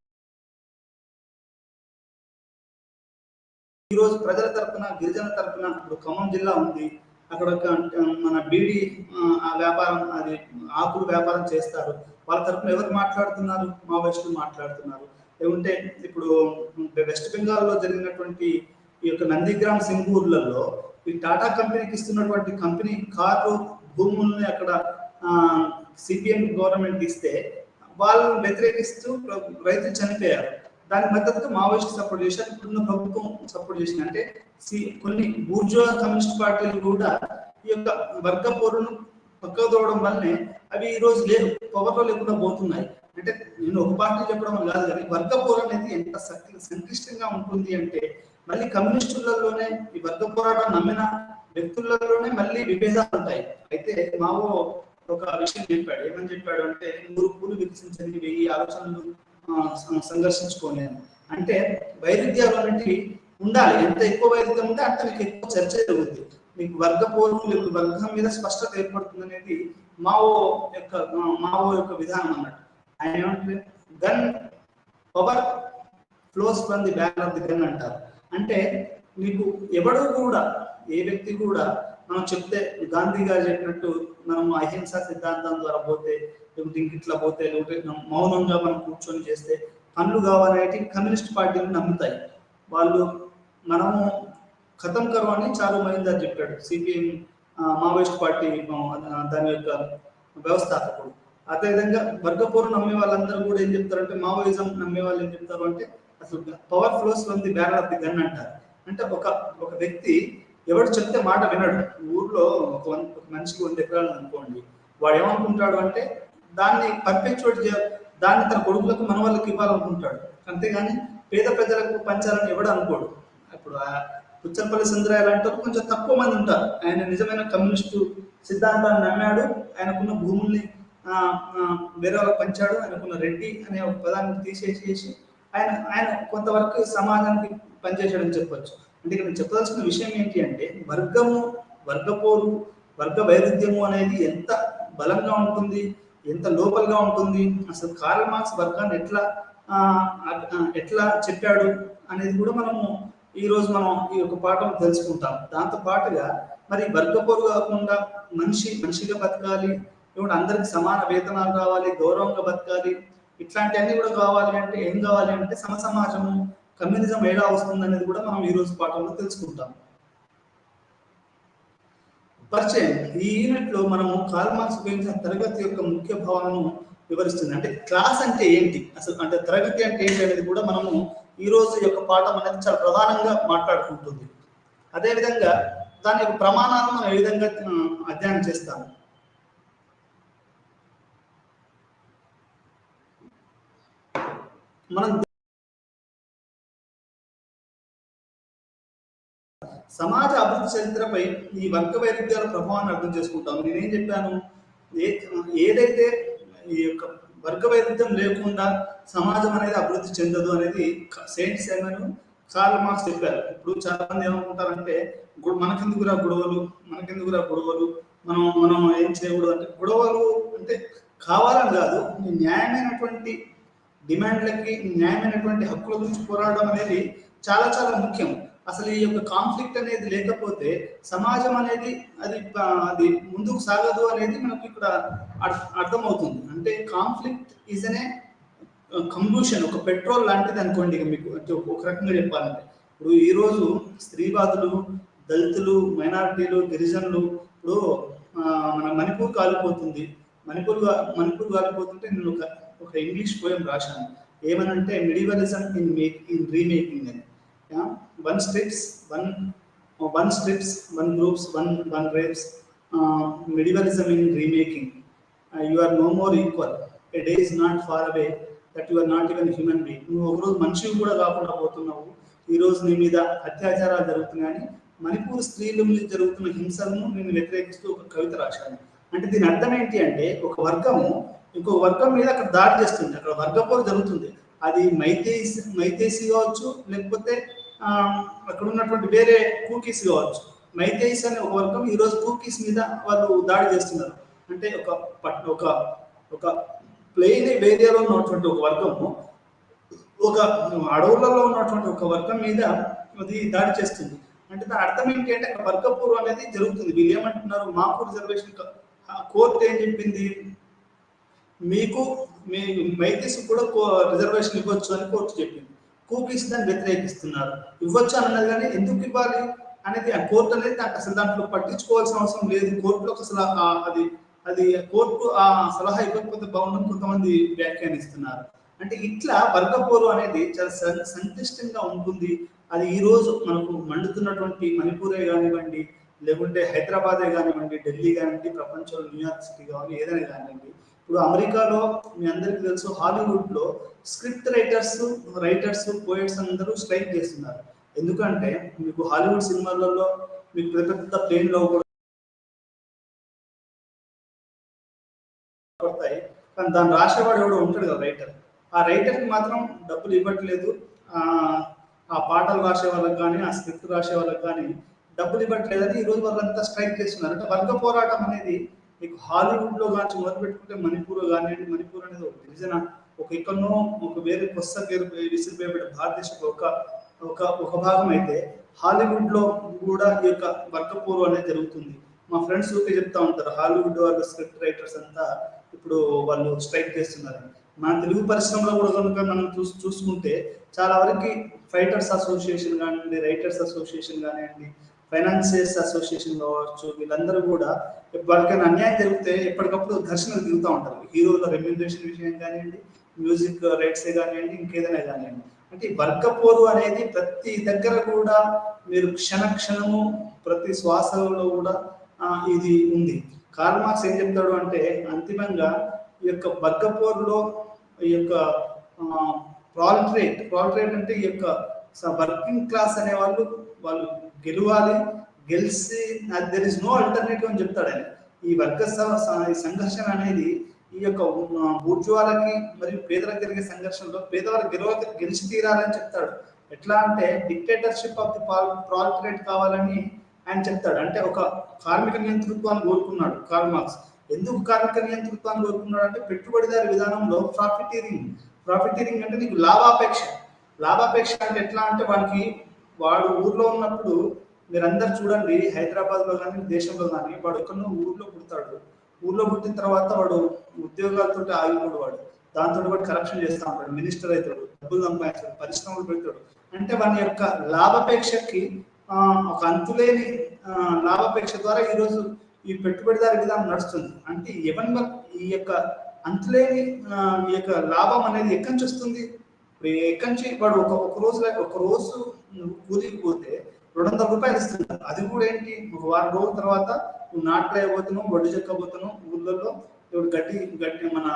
ఈరోజు ప్రజల తరఫున, గిరిజన తరఫున ఇప్పుడు ఖమ్మం జిల్లా ఉంది, అక్కడ మన బీడీ వ్యాపారం, అది ఆకులు వ్యాపారం చేస్తారు. వాళ్ళ తరఫున ఎవరు మాట్లాడుతున్నారు? మావోయిస్టులు మాట్లాడుతున్నారు. ఏమంటే ఇప్పుడు వెస్ట్ బెంగాల్లో జరిగినటువంటి ఈ యొక్క నందిగ్రామ్ సింగూర్లలో ఈ టాటా కంపెనీకి ఇస్తున్నటువంటి కంపెనీ కార్లు, భూముల్ని అక్కడ సిపిఎం గవర్నమెంట్ ఇస్తే వాళ్ళని వ్యతిరేకిస్తూ రైతులు చనిపోయారు. దానికి మద్దతుగా మావోయిస్ట్ సపోర్ట్ చేశారు. ఇప్పుడున్న ప్రభుత్వం సపోర్ట్ చేసింది. అంటే కొన్ని బూర్జువా కమ్యూనిస్ట్ పార్టీలు కూడా ఈ యొక్క వర్గ పోరును పక్కకు తోవడం వల్లనే అవి ఈ రోజు పవర్లో లేకుండా పోతున్నాయి. అంటే నేను ఒక పార్టీ చెప్పడం కాదు, కానీ వర్గ పోరు అనేది ఎంత సంక్లిష్టంగా ఉంటుంది అంటే మళ్ళీ కమ్యూనిస్టులలోనే ఈ వర్గ పోరాటం నమ్మిన వ్యక్తులలోనే మళ్ళీ విభేదాలు ఉంటాయి. అయితే మావో ఒక విషయం చెప్పాడు. ఏమని చెప్పాడు అంటే 100 పూలు వికసించని 1000 ఆలోచనలు సంఘర్షించుకోలేను. అంటే వైరుధ్యాలు అనేవి ఉండాలి. ఎంత ఎక్కువ వైరుధ్యం ఉంటే అంత మీకు ఎక్కువ చర్చ జరుగుతుంది. మీకు వర్గ పోరు, వర్గం మీద స్పష్టత ఏర్పడుతుంది అనేది మావో యొక్క విధానం అన్నట్టు. ఆయన ఏమంటే gun power flows from the back of the gun అంటారు. అంటే మీకు ఎవడు కూడా, ఏ వ్యక్తి కూడా మనం చెప్తే గాంధీ గారు చెప్పినట్టు మనం అహింసా సిద్ధాంతం ద్వారా పోతే, లేకపోతే ఇంకిట్లా పోతే, లేకపోతే మౌనంగా మనం కూర్చొని చేస్తే పనులు కావాలనేది కమ్యూనిస్ట్ పార్టీలు నమ్ముతాయి. వాళ్ళు మనము ఖతం కరు అని చారు మహేందర్ చెప్పాడు, సిపిఎం మావోయిస్ట్ పార్టీ దాని యొక్క వ్యవస్థాపకుడు. అదేవిధంగా వర్గపోరు నమ్మే వాళ్ళందరూ కూడా ఏం చెప్తారంటే, మావోయిజం నమ్మే వాళ్ళు ఏం చెప్తారు అంటే అసలు power flows from the barrel of the gun అంటారు. అంటే ఒక వ్యక్తి ఎవరు చెప్తే మాట వినడు. ఊర్లో ఒక మనిషికి 100 ఎకరాలు అనుకోండి, వాడు ఏమనుకుంటాడు అంటే దాన్ని పర్ఫెక్చువేట్ దాన్ని తన కొడుకులకు, మన వాళ్ళకి ఇవ్వాలనుకుంటాడు. అంతేగాని పేద ప్రజలకు పంచాలని ఎవడు అనుకోడు. ఇప్పుడు పుచ్చలపల్లి సుందరయ్య అంటారు కొంచెం తక్కువ మంది ఉంటారు. ఆయన నిజమైన కమ్యూనిస్టు సిద్ధాంతాన్ని నమ్మాడు, ఆయనకున్న భూముల్ని వేరే వాళ్ళకి పంచాడు, ఆయనకున్న రెడ్డి అనే ఒక పదాన్ని తీసేసి ఆయన కొంతవరకు సమాజానికి పనిచేశాడని చెప్పొచ్చు. అంటే ఇక్కడ చెప్పదలసిన విషయం ఏంటి అంటే వర్గము, వర్గపోరు, వర్గ వైరుధ్యము అనేది ఎంత బలంగా ఉంటుంది, ఎంత లోపలగా ఉంటుంది. అసలు కార్ల్ మార్క్స్ వర్గాన్ని ఎట్లా చెప్పాడు అనేది కూడా మనము ఈ రోజు మనం ఈ యొక్క పాఠం తెలుసుకుంటాం. దాంతో పాటుగా మరి వర్గపోరు కాకుండా మనిషిగా బతకాలి, ఇప్పుడు అందరికి సమాన వేతనాలు రావాలి, గౌరవంగా బతకాలి, ఇట్లాంటివన్నీ కూడా కావాలి అంటే ఏం కావాలి అంటే సమాజము, కమ్యూనిజం ఎలా వస్తుంది అనేది కూడా మనం ఈ రోజు పాఠంలో తెలుసుకుంటాం. పరిచయం. ఈ యూనిట్ లో మనము కార్ల్ మార్క్స్ ఉపయోగించిన తరగతి యొక్క ముఖ్య భావనను వివరిస్తుంది. అంటే క్లాస్ అంటే ఏంటి, అసలు అంటే తరగతి అంటే ఏంటి అనేది కూడా మనము ఈ రోజు యొక్క పాఠం అనేది చాలా ప్రధానంగా మాట్లాడుకుంటుంది. అదేవిధంగా దాని యొక్క ప్రమాణాలను మనం ఏ విధంగా అధ్యయనం చేస్తాము. మనం సమాజ అభివృద్ధి చరిత్రపై ఈ వర్గ వైరుధ్యాల ప్రభావాన్ని అర్థం చేసుకుంటాం. నేనేం చెప్పాను, ఏదైతే ఈ యొక్క వర్గ వైరుధ్యం లేకుండా సమాజం అనేది అభివృద్ధి చెందదు అనేది సెయింట్ సైమన్, కార్ల్ మార్క్స్ చెప్పారు. ఇప్పుడు చాలా మంది ఏమనుకుంటారంటే మనకెందుకురా గొడవలు, మనం ఏం చేయకూడదు అంటే, గొడవలు అంటే కావాలని కాదు, న్యాయమైనటువంటి డిమాండ్లకి, న్యాయమైనటువంటి హక్కుల గురించి పోరాడడం అనేది చాలా చాలా ముఖ్యం. అసలు ఈ యొక్క కాన్ఫ్లిక్ట్ అనేది లేకపోతే సమాజం అనేది అది ముందుకు సాగదు అనేది మనకు ఇక్కడ అర్థమవుతుంది. అంటే కాన్ఫ్లిక్ట్ ఈజ్ అనే కంబూషన్, ఒక పెట్రోల్ లాంటిది అనుకోండి. మీకు ఒక రకంగా చెప్పాలంటే ఇప్పుడు ఈరోజు స్త్రీవాదులు, దళితులు, మైనారిటీలు, గిరిజనులు, ఇప్పుడు మన మణిపూర్ కాలిపోతుంది. మణిపూర్ కాలిపోతుంటే నేను ఒక ఇంగ్లీష్ పోయం రాశాను. ఏమనంటే మిడివలిజం ఇన్ రీమేకింగ్ అని. One strips, one groups, one rapes, medievalism in remaking. You are no more equal, a day is not far away that you are not even human being. నువ్వు ఒకరోజు మనిషివి కూడా కాకుండా పోతున్నావు. ఈరోజు నీ మీద అత్యాచారాలు జరుగుతున్నాయని, మణిపూర్ స్త్రీల మీద జరుగుతున్న హింసలను నేను వ్యతిరేకిస్తూ ఒక కవిత రాశాను. అంటే దీని అర్థం ఏంటి అంటే, ఒక వర్గము ఇంకొక వర్గం మీద అక్కడ దాడి చేస్తుంది, అక్కడ వర్గపోరు జరుగుతుంది. అది మైతేసి కావచ్చు, లేకపోతే అక్కడ ఉన్నటువంటి వేరే కూకీస్ కావచ్చు. మైతేస్ అనే ఒక వర్గం ఈరోజు కూకీస్ మీద వాళ్ళు దాడి చేస్తున్నారు. అంటే ఒక ప్లెయిన్ ఏరియాలో ఉన్నటువంటి ఒక వర్గము ఒక అడవులలో ఉన్నటువంటి ఒక వర్గం మీద అది దాడి చేస్తుంది. అంటే దాని అర్థం ఏంటి అంటే, అక్కడ వర్గపూర్వం అనేది జరుగుతుంది. వీళ్ళు ఏమంటున్నారు, మాకు రిజర్వేషన్ కోర్టు ఏం చెప్పింది, మీకు మీ మైతీస్ కూడా రిజర్వేషన్ ఇవ్వచ్చు అని కోర్టు చెప్పింది. కూకీస్ దాన్ని వ్యతిరేకిస్తున్నారు. ఇవ్వచ్చు అన్నది కానీ ఎందుకు ఇవ్వాలి అనేది ఆ కోర్టు అనేది అసలు దాంట్లో పట్టించుకోవాల్సిన అవసరం లేదు. కోర్టులోకి అసలు అది కోర్టు ఆ సలహా ఇవ్వకపోతే బాగుందని కొంతమంది వ్యాఖ్యానిస్తున్నారు. అంటే ఇట్లా వర్గపోరు అనేది చాలా సంక్లిష్టంగా ఉంటుంది. అది ఈ రోజు మనకు మండుతున్నటువంటి మణిపూరే కానివ్వండి, లేకుంటే హైదరాబాదే కానివ్వండి, ఢిల్లీ కానివ్వండి, ప్రపంచంలో న్యూయార్క్ సిటీ కావాలి, ఏదైనా కానివ్వండి. ఇప్పుడు అమెరికాలో మీ అందరికీ తెలుసు, హాలీవుడ్ లో స్క్రిప్ట్ రైటర్స్, పోయిట్స్ అందరూ స్ట్రైక్ చేస్తున్నారు. ఎందుకంటే మీకు హాలీవుడ్ సినిమాలలో మీకు పెద్ద ప్లేన్ లో కూడా పడతాయి, కానీ దాన్ని రాసేవాడు ఎవడో ఉంటాడు కదా రైటర్. ఆ రైటర్కి మాత్రం డబ్బులు ఇవ్వట్లేదు. ఆ పాటలు రాసే వాళ్ళకి కానీ, ఆ స్క్రిప్ట్ రాసే వాళ్ళకి కానీ డబ్బులు ఇవ్వట్లేదని ఈరోజు వాళ్ళంతా స్ట్రైక్ చేస్తున్నారు. అంటే వర్గ పోరాటం అనేది మీకు హాలీవుడ్ లో కానీ మొదలు పెట్టుకుంటే మణిపూర్ కానివ్వండి, మణిపూర్ అనేది ఒక గిరిజన, ఒక ఎక్కడనో ఒక వేరే కొత్త విసిరిపోయబడే భారతదేశం ఒక భాగం అయితే, హాలీవుడ్ లో కూడా ఈ యొక్క వర్గపోరు అనేది జరుగుతుంది. మా ఫ్రెండ్స్ ఊరికే చెప్తా ఉంటారు, హాలీవుడ్ వాళ్ళు స్క్రిప్ట్ రైటర్స్ అంతా ఇప్పుడు వాళ్ళు స్ట్రైక్ చేస్తున్నారు. మన తెలుగు పరిశ్రమలో కూడా కనుక మనం చూసుకుంటే చాలా వరకు ఫైటర్స్ అసోసియేషన్ కానివ్వండి, రైటర్స్ అసోసియేషన్ కానివ్వండి, ఫైనాన్సియర్స్ అసోసియేషన్ కావచ్చు, వీళ్ళందరూ కూడా వాళ్ళకైనా అన్యాయం జరిగితే ఎప్పటికప్పుడు ఘర్షణలు దిగుతూ ఉంటారు. హీరోల రెమ్యూనరేషన్ విషయం కానివ్వండి, మ్యూజిక్ రైట్సే కానివ్వండి, ఇంకేదైనా కానివ్వండి. అంటే వర్గపోరు అనేది ప్రతి దగ్గర కూడా మీరు క్షణము ప్రతి శ్వాసలో కూడా ఇది ఉంది. కార్ల్ మార్క్స్ ఏం చెప్తాడు అంటే, అంతిమంగా ఈ యొక్క వర్గపోరులో ఈ యొక్క ప్రాలిటరేట్ అంటే ఈ యొక్క వర్కింగ్ క్లాస్ అనే వాళ్ళు గెలవాలి, గెలిచి దెర్ ఇస్ నో ఆల్టర్నేటివ్ అని చెప్తాడు ఆయన. ఈ వర్గ సంఘర్షణ అనేది ఈ యొక్క బూర్జువాలకి మరియు పేదలకు జరిగే సంఘర్షణలో పేదవాళ్ళు గెలిచి తీరాలని చెప్తాడు. ఎట్లా అంటే డిక్టేటర్షిప్ ఆఫ్ ది ప్రాలిటరేట్ కావాలని ఆయన చెప్తాడు. అంటే ఒక కార్మిక నియంతృత్వాన్ని కోరుకున్నాడు కార్ల్ మార్క్స్. ఎందుకు కార్మిక నియంతృత్వాన్ని కోరుకున్నాడు అంటే, పెట్టుబడిదారి విధానంలో ప్రాఫిటీరింగ్ అంటే నీకు లాభాపేక్ష అంటే ఎట్లా అంటే, వాడు ఊర్లో ఉన్నప్పుడు మీరందరూ చూడండి, హైదరాబాద్ లో కానీ దేశంలో కానీ వాడు ఎక్కడో ఊర్లో పుడతాడు. ఊర్లో పుట్టిన తర్వాత వాడు ఉద్యోగాలతో ఆగిపోడు, దాంతో వాడు కరప్షన్ చేస్తూ ఉంటాడు, మినిస్టర్ అవుతాడు, డబ్బులు సంపాదిస్తాడు, పరిశ్రమలు పెడతాడు. అంటే వాని యొక్క లాభాపేక్షకి ఒక అంతులేని లాభాపేక్ష ద్వారా ఈరోజు ఈ పెట్టుబడిదారి విధానం నడుస్తుంది. అంటే ఈ యొక్క అంతులేని ఈ యొక్క లాభం అనేది ఎక్కడి నుంచి వస్తుంది? ఎక్కడి నుంచి వాడు ఒక రోజు కూలికి పోతే 200 రూపాయలు ఇస్తున్నారు. అది కూడా ఏంటి, ఒక వారం రోజుల తర్వాత నువ్వు నాట్లు వేయబోతున్నావు, వడ్డు చెక్కబోతున్నావు, ఊళ్ళలో ఇప్పుడు గడ్డి మన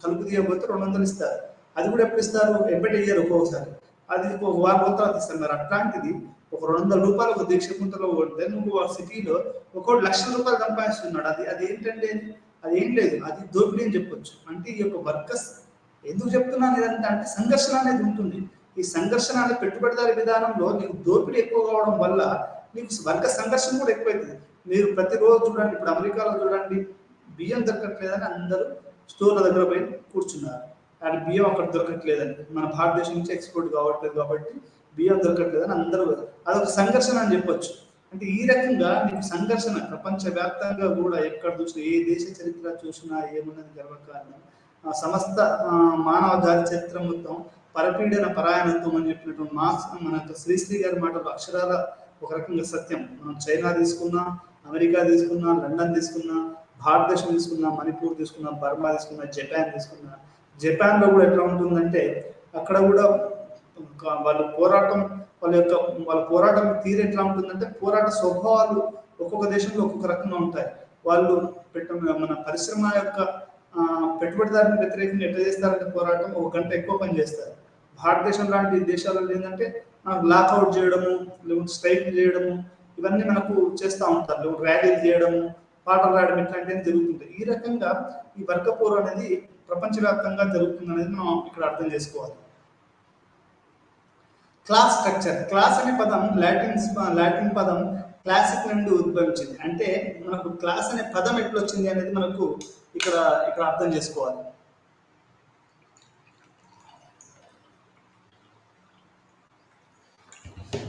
కలుపు తీయబోతే 200 ఇస్తారు. అది కూడా ఎప్పుడు ఇస్తారు? ఎప్పటి ఇయ్యారు, ఒక్కొక్కసారి అది ఒక వారం రోజుల తర్వాత ఇస్తారు. మరి అట్లాంటిది ఒక 200 రూపాయలు ఒక దీక్ష కుంటలో కొడితే నువ్వు ఆ సిటీలో ఒక లక్షల రూపాయలు సంపాదిస్తున్నాడు. అది ఏంటంటే అది ఏం లేదు, అది దోపిడీ అని చెప్పొచ్చు. అంటే ఈ యొక్క వర్కర్స్ ఎందుకు చెప్తున్నాను ఇదంతా అంటే, సంఘర్షణ అనేది ఉంటుంది. ఈ సంఘర్షణ అనే పెట్టుబడిదారి విధానంలో నీకు దోపిడీ ఎక్కువ కావడం వల్ల నీకు వర్గ సంఘర్షణ కూడా ఎక్కువైతుంది. మీరు ప్రతిరోజు చూడండి, ఇప్పుడు అమెరికాలో చూడండి, బియ్యం దొరకట్లేదని అందరూ స్టోర్ల దగ్గర పోయి కూర్చున్నారు. అది బియ్యం అక్కడ దొరకట్లేదని, మన భారతదేశం నుంచి ఎక్స్పోర్ట్ కావట్లేదు కాబట్టి బియ్యం దొరకట్లేదని అందరూ, అదొక సంఘర్షణ అని చెప్పొచ్చు. అంటే ఈ రకంగా మీకు సంఘర్షణ ప్రపంచవ్యాప్తంగా కూడా ఎక్కడ చూసినా, ఏ దేశ చరిత్ర చూసినా ఏమున్నది గర్వకారణం. సమస్త మానవ జాతి చరిత్ర మొత్తం పరపీడన పరాయణత్వం అని చెప్పినటువంటి మార్క్స్, మన శ్రీశ్రీ గారి మాటలు అక్షరాల ఒక రకంగా సత్యం. మనం చైనా తీసుకున్నా, అమెరికా తీసుకున్నా, లండన్ తీసుకున్నా, భారతదేశం తీసుకున్నా, మణిపూర్ తీసుకున్నా, బర్మా తీసుకున్నా, జపాన్ తీసుకున్నా, జపాన్లో కూడా ఎట్లా ఉంటుందంటే అక్కడ కూడా వాళ్ళ పోరాటం తీరు ఎట్లా ఉంటుందంటే, పోరాట స్వభావాలు ఒక్కొక్క దేశంలో ఒక్కొక్క రకంగా ఉంటాయి. వాళ్ళు మన పరిశ్రమ యొక్క పెట్టుబడిదారుని వ్యతిరేకంగా ఎట్లా చేస్తారంటే పోరాటం, 1 గంట ఎక్కువ పని చేస్తారు. భారతదేశం లాంటి దేశాలలో ఏంటంటే లాక్అవుట్ చేయడము, లేకుంటే స్ట్రైక్ చేయడము, ఇవన్నీ మనకు చేస్తూ ఉంటారు. ర్యాలీలు చేయడము, పాటలు రాయడం, ఇట్లాంటివి జరుగుతుంటాయి. ఈ రకంగా ఈ వర్గపోరు అనేది ప్రపంచవ్యాప్తంగా జరుగుతుంది అనేది మనం ఇక్కడ అర్థం చేసుకోవాలి. Class structure. క్లాస్ అనే పదం లాటిన్ పదం క్లాసిక్ నుండి ఉద్భవించింది. అంటే మనకు క్లాస్ అనే పదం ఎట్లా వచ్చింది అనేది మనకు ఇక్కడ అర్థం చేసుకోవాలి.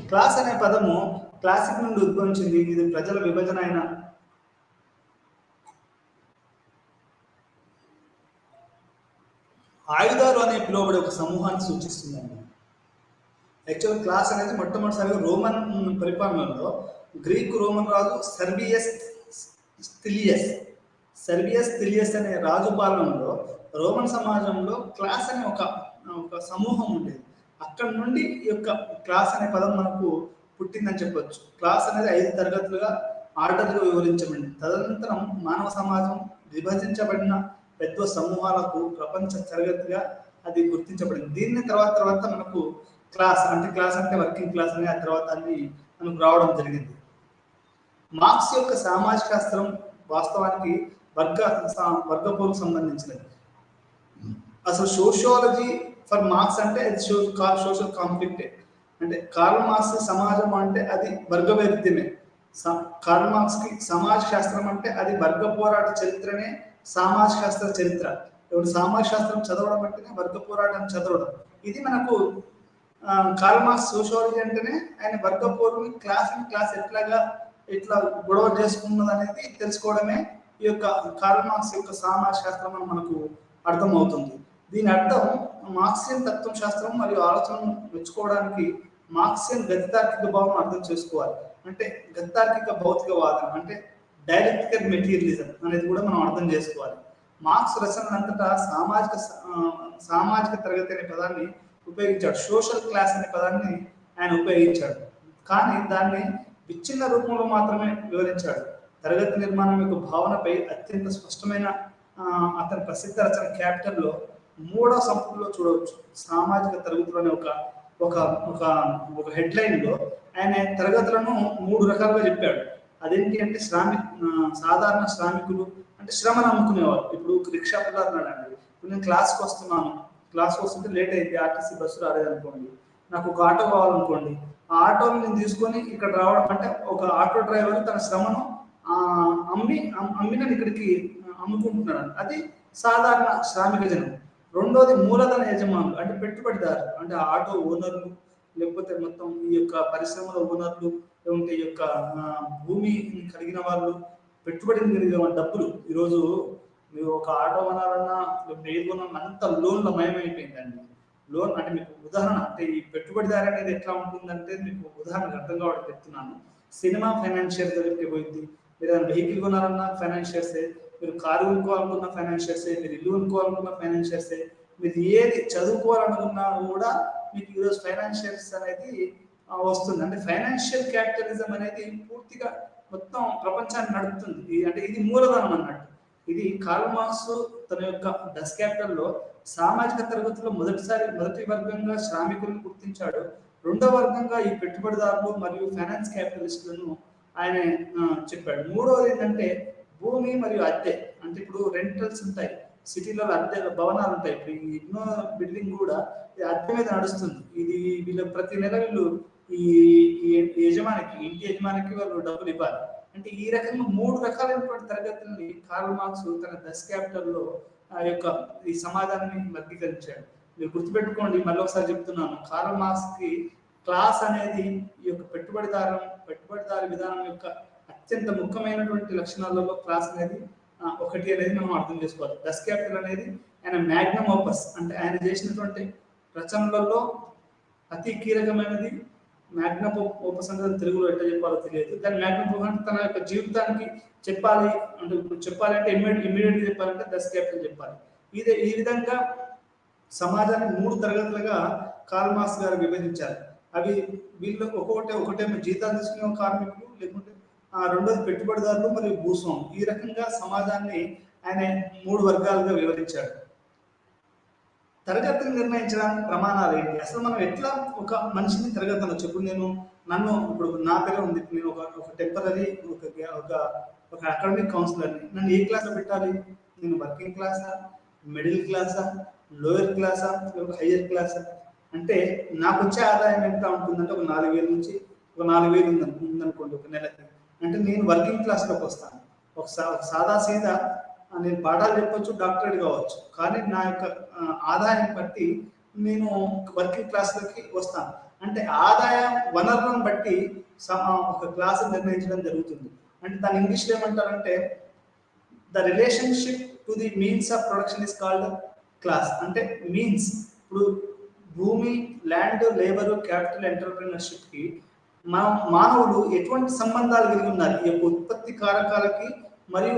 క్లాస్ అనే పదము క్లాసిక్ నుండి ఉద్భవించింది. ఇది ప్రజల విభజన అయిన ఆయుధాలు అనే పిలువబడే ఒక సమూహాన్ని సూచిస్తుందండి. యాక్చువల్ క్లాస్ అనేది మొట్టమొదటిసారిగా రోమన్ పరిపాలనలో గ్రీకు రోమన్ రాజు సర్వియస్ స్థిలియస్ అనే రాజు పాలనలో రోమన్ సమాజంలో క్లాస్ అనే ఒక సమూహం ఉండేది. అక్కడ నుండి ఈ యొక్క క్లాస్ అనే పదం మనకు పుట్టిందని చెప్పొచ్చు. క్లాస్ అనేది 5 తరగతులుగా ఆర్డర్గా వివరించబడింది. తదనంతరం మానవ సమాజం విభజించబడిన పెద్ద సమూహాలకు ప్రపంచ తరగతిగా అది గుర్తించబడింది. దీన్ని తర్వాత మనకు క్లాస్ అంటే వర్కింగ్ క్లాస్ అని ఆ తర్వాత అన్ని మనకు రావడం జరిగింది. మార్క్స్ యొక్క సామాజిక శాస్త్రం వాస్తవానికి వర్గపోరుకు సంబంధించినది. అసలు సోషియాలజీ ఫర్ మార్క్స్ అంటే అది సోషల్ కాన్ఫ్లిక్ట్. అంటే కార్ల్ మార్క్స్ సమాజం అంటే అది వర్గ వైరుధ్యమే. కార్ల్ మార్క్స్ కి సమాజ శాస్త్రం అంటే అది వర్గ పోరాట చరిత్రనే సామాజిక శాస్త్ర చరిత్ర. ఇప్పుడు సామాజిక శాస్త్రం చదవడం అంటేనే వర్గ పోరాటం చదవడం. ఇది మనకు కార్ల్ మార్క్స్ సోషియాలజీ అంటేనే ఆయన వర్గ పోరుని క్లాస్ ఎట్లా గొడవ చేసుకున్నది అనేది తెలుసుకోవడమే ఈ యొక్క కార్ల్ మార్క్స్ యొక్క సామాజిక శాస్త్రం అని మనకు అర్థమవుతుంది. దీని అర్థం మార్క్సియన్ తత్వ శాస్త్రం మరియు ఆలోచనను మెచ్చుకోవడానికి మార్క్సియన్ గతితార్కిక భావం అర్థం చేసుకోవాలి. అంటే గతితార్కిక భౌతికవాదం అంటే డైలెక్టికల్ మెటీరియలిజం అనేది కూడా మనం అర్థం చేసుకోవాలి. మార్క్స్ రచనలంతటా సామాజిక తరగతి అనే పదాన్ని ఉపయోగించాడు. సోషల్ క్లాస్ అనే పదాన్ని ఆయన ఉపయోగించాడు. కానీ దాన్ని విచ్ఛిన్న రూపంలో మాత్రమే వివరించాడు. తరగతి నిర్మాణం యొక్క భావనపై అత్యంత స్పష్టమైన అతని ప్రసిద్ధ రచన క్యాపిటల్లో 3వ సంపుటిలో చూడవచ్చు. సామాజిక తరగతులు అనే ఒక హెడ్లైన్ లో ఆయన తరగతులను 3 రకాలుగా చెప్పాడు. అదేంటి అంటే సాధారణ శ్రామికులు అంటే శ్రమను అమ్ముకునేవారు. ఇప్పుడు రిక్షా పిల్లన్నాడండి, ఇప్పుడు నేను క్లాస్కి వస్తుంటే లేట్ అయింది, ఆర్టీసీ బస్సు రాలేదనుకోండి, నాకు ఒక ఆటో కావాలనుకోండి, ఆ ఆటోని నేను తీసుకొని ఇక్కడ రావడం అంటే ఒక ఆటో డ్రైవర్ తన శ్రమను అమ్మి నేను ఇక్కడికి అమ్ముకుంటున్నాడు. అది సాధారణ శ్రామిక జనం. రెండోది మూలధన యజమానులు అంటే పెట్టుబడిదారు, అంటే ఆటో ఓనర్లు, లేకపోతే మొత్తం ఈ యొక్క పరిశ్రమల ఓనర్లు, లేకుంటే ఈ యొక్క భూమి కలిగిన వాళ్ళు, పెట్టుబడిని కలిగిన డబ్బులు. ఈరోజు మీరు ఒక ఆటో కొనాలన్నా ఏది కొనాలన్నా అంత లోన్ల మయమైపోయిందండి. లోన్ అంటే మీకు ఉదాహరణ అంటే ఈ పెట్టుబడిదారు అనేది ఎట్లా ఉంటుందంటే మీకు ఉదాహరణకు అర్థం కావడం చెప్తున్నాను. సినిమా ఫైనాన్షియర్ దగ్గరికి పోయింది, మీరు ఏదైనా వెహికల్ కొనాలన్నా ఫైనాన్షియర్సే, మీరు కారు కొనుక్కోవాలనుకున్న ఫైనాన్షియర్సే, మీరు ఇల్లు కొనుక్కోవాలనుకున్న ఫైనాన్షియర్సే, మీరు ఏది చదువుకోవాలనుకున్నా కూడా మీకు ఈరోజు ఫైనాన్షియర్స్ అనేది వస్తుంది. అంటే ఫైనాన్షియల్ క్యాపిటలిజం అనేది పూర్తిగా మొత్తం ప్రపంచాన్ని నడుపుతుంది. అంటే ఇది మూలధనం అన్నట్టు. ఇది కార్ల్ మార్క్స్ తన యొక్క డస్ క్యాపిటల్లో సామాజిక తరగతిలో మొదటి వర్గంగా శ్రామికులను గుర్తించాడు. రెండవ వర్గంగా ఈ పెట్టుబడిదారులు మరియు ఫైనాన్స్ క్యాపిటలిస్టులను ఆయన చెప్పాడు. మూడవది ఏంటంటే భూమి మరియు అద్దె. అంటే ఇప్పుడు రెంటల్స్ ఉంటాయి, సిటీలో అద్దె భవనాలు ఉంటాయి. ఇప్పుడు ఈ ఎన్నో బిల్డింగ్ కూడా అద్దె మీద నడుస్తుంది. ఇది వీళ్ళు ప్రతి నెల వీళ్ళు ఈ ఇంటి యజమానికి వాళ్ళు డబ్బులు ఇవ్వాలి. అంటే ఈ రకంగా 3 రకాలైనటువంటి తరగతుల్ని కార్ల్ మార్క్స్ తన డస్ క్యాపిటల్లో ఆ యొక్క ఈ సమాజాన్ని వర్గీకరించాడు. మీరు గుర్తుపెట్టుకోండి, మళ్ళీ ఒకసారి చెప్తున్నాను, కార్ల్ మార్క్స్కి క్లాస్ అనేది ఈ యొక్క పెట్టుబడిదారి విధానం యొక్క అత్యంత ముఖ్యమైనటువంటి లక్షణాలలో క్లాస్ అనేది ఒకటి అనేది మనం అర్థం చేసుకోవాలి. డస్ క్యాపిటల్ అనేది ఆయన మ్యాగ్నమ్ ఓపస్, అంటే ఆయన చేసినటువంటి రచనలలో అతి కీలకమైనది. మ్యాగ్నమ్ ఓపస్ అంటే తెలుగులో ఎట్లా చెప్పాలో తెలియదు. దాని మ్యాగ్నమ్ ఓపస్ అంటే తన యొక్క జీవితానికి చెప్పాలి అంటే, ఇప్పుడు చెప్పాలి అంటే ఇమ్మీడియట్గా చెప్పాలంటే డస్ క్యాపిటల్ చెప్పాలి. ఈ విధంగా సమాజాన్ని 3 తరగతులుగా కార్ల్ మార్క్స్ గారు విభజించారు. అవి వీళ్ళు ఒకటేమో జీతాలు తీసుకునే కార్మికులు, లేకుంటే రెండోది పెట్టుబడిదారులు, మరియు భూస్వాములు. ఈ రకంగా సమాజాన్ని ఆయన 3 వర్గాలుగా వివరించాడు. తరగతిని నిర్ణయించడానికి ప్రమాణాలు ఏంటి, అసలు మనం ఎట్లా ఒక మనిషిని తరగతి అనొచ్చు? ఇప్పుడు నా పేరు ఉంది, నేను ఒక టెంపరీ ఒక అకాడమిక్ కౌన్సిలర్ని. నన్ను ఏ క్లాస్లో పెట్టాలి? నేను వర్కింగ్ క్లాసా, మిడిల్ క్లాసా, లోయర్ క్లాసా, లేకపోతే హయ్యర్ క్లాసా? అంటే నాకు వచ్చే ఆదాయం ఎంత ఉంటుందంటే ఒక 4,000 నుంచి ఒక 4,000 ఉందనుకోండి ఒక నెలకి. అంటే నేను వర్కింగ్ క్లాస్లోకి వస్తాను. ఒక సాదా సీదా నేను పాఠాలు చెప్పొచ్చు, డాక్టరేట్ కావచ్చు, కానీ నా యొక్క ఆదాయం బట్టి నేను వర్కింగ్ క్లాస్లోకి వస్తాను. అంటే ఆదాయ వనరులను బట్టి ఒక క్లాస్ నిర్ణయించడం జరుగుతుంది. అంటే దాని ఇంగ్లీష్లో ఏమంటారంటే the relationship to the means of production is called class. అంటే మీన్స్, ఇప్పుడు భూమి, ల్యాండ్, లేబర్, క్యాపిటల్, ఎంటర్ప్రినర్షిప్కి మానవులు ఎటువంటి సంబంధాలు కలిగి ఉన్నారు? ఈ యొక్క ఉత్పత్తి కారకాలకి మరియు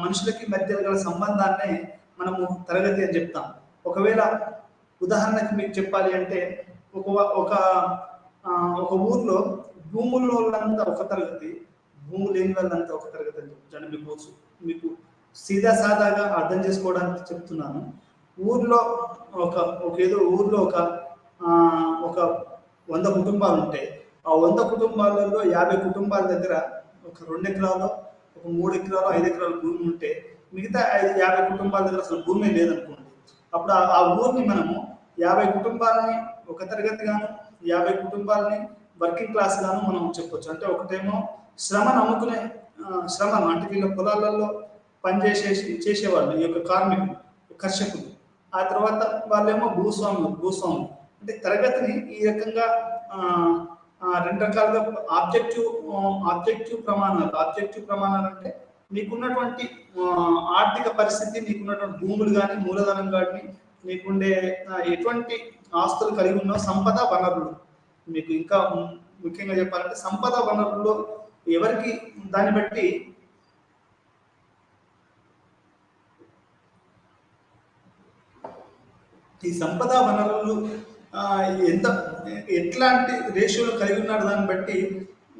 మనుషులకి మధ్య గల సంబంధాన్నే మనము తరగతి అని చెప్తాం. ఒకవేళ ఉదాహరణకి మీకు చెప్పాలి అంటే ఒక ఊర్లో భూముల వాళ్ళంతా ఒక తరగతి, భూము లేని వాళ్ళంతా ఒక తరగతి అని చెప్తాను. మీకు సీదా సాదాగా అర్థం చేసుకోవడానికి చెప్తున్నాను. ఊర్లో ఊర్లో ఒక 100 కుటుంబాలు ఉంటే ఆ 100 కుటుంబాలలో 50 కుటుంబాల దగ్గర ఒక 2 ఎకరాలు, ఒక 3 ఎకరాలు, 5 ఎకరాల భూమి ఉంటే మిగతా 50 కుటుంబాల దగ్గర అసలు భూమి లేదనుకోండి. అప్పుడు ఆ ఊరిని మనము 50 కుటుంబాలని ఒక తరగతి గాను, 50 కుటుంబాలని వర్కింగ్ క్లాస్ గాను మనం చెప్పొచ్చు. అంటే ఒకటేమో శ్రమను అమ్ముకునే శ్రమను, అంటే వీళ్ళ పొలాలలో చేసేవాళ్ళు, ఈ యొక్క కార్మికులు, కర్షకులు. ఆ తర్వాత వాళ్ళేమో భూస్వాములు. అంటే తరగతిని ఈ రకంగా 2 రకాలుగా ఆబ్జెక్టివ్ ప్రమాణాలు అంటే నీకున్నటువంటి ఆర్థిక పరిస్థితి, నీకున్నటువంటి భూములు కానీ, మూలధనం కానీ, నీకుండే ఎటువంటి ఆస్తులు కలిగి ఉన్న సంపద వనరులు. మీకు ఇంకా ముఖ్యంగా చెప్పాలంటే సంపద వనరుల్లో ఎవరికి దాన్ని బట్టి ఈ సంపద వనరులు ఎట్లాంటి రేషియోలో కలిగి ఉన్నాడు దాన్ని బట్టి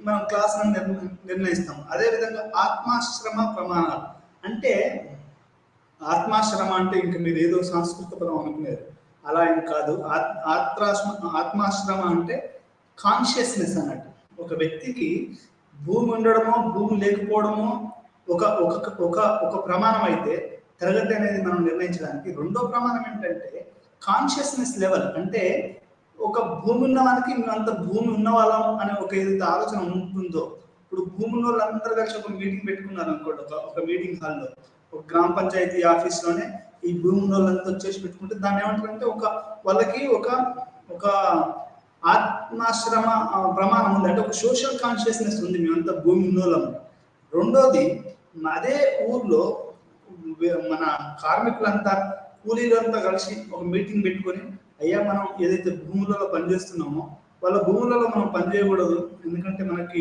మనం క్లాసులను నిర్ణయిస్తాం. అదేవిధంగా ఆత్మాశ్రమ ప్రమాణాలు అంటే, ఆత్మాశ్రమ అంటే ఇంకా మీరు ఏదో సంస్కృత పదం అనుకునేది, అలా ఏం కాదు. ఆత్మాశ్రమ అంటే కాన్షియస్నెస్ అన్నట్టు. ఒక వ్యక్తికి భూమి ఉండడమో భూమి లేకపోవడమో ఒక ప్రమాణం అయితే, తరగతి అనేది మనం నిర్ణయించడానికి రెండో ప్రమాణం ఏంటంటే కాన్షియస్నెస్ లెవెల్. అంటే ఒక భూమి ఉన్న వాళ్ళకి అంత భూమి ఉన్న వాళ్ళం అనే ఒక ఏదైతే ఆలోచన ఉంటుందో, ఇప్పుడు భూమి ఉన్న వాళ్ళందరూ కలిసి ఒక మీటింగ్ పెట్టుకున్నారు అనుకోండి, ఒక మీటింగ్ హాల్లో, ఒక గ్రామ పంచాయతీ ఆఫీస్లోనే ఈ భూమి ఉన్న వాళ్ళంతా వచ్చేసి పెట్టుకుంటే దాన్ని ఏమంటారంటే వాళ్ళకి ఒక ఆత్మాశ్రమ ప్రమాణం ఉంది. అంటే ఒక సోషల్ కాన్షియస్నెస్ ఉంది, మేమంతా భూమి ఉన్న వాళ్ళం. రెండోది, అదే ఊర్లో మన కార్మికులంతా, కూలీలంతా కలిసి ఒక మీటింగ్ పెట్టుకొని, అయ్యా మనం ఏదైతే భూములలో పనిచేస్తున్నామో వాళ్ళ భూములలో మనం పనిచేయకూడదు, ఎందుకంటే మనకి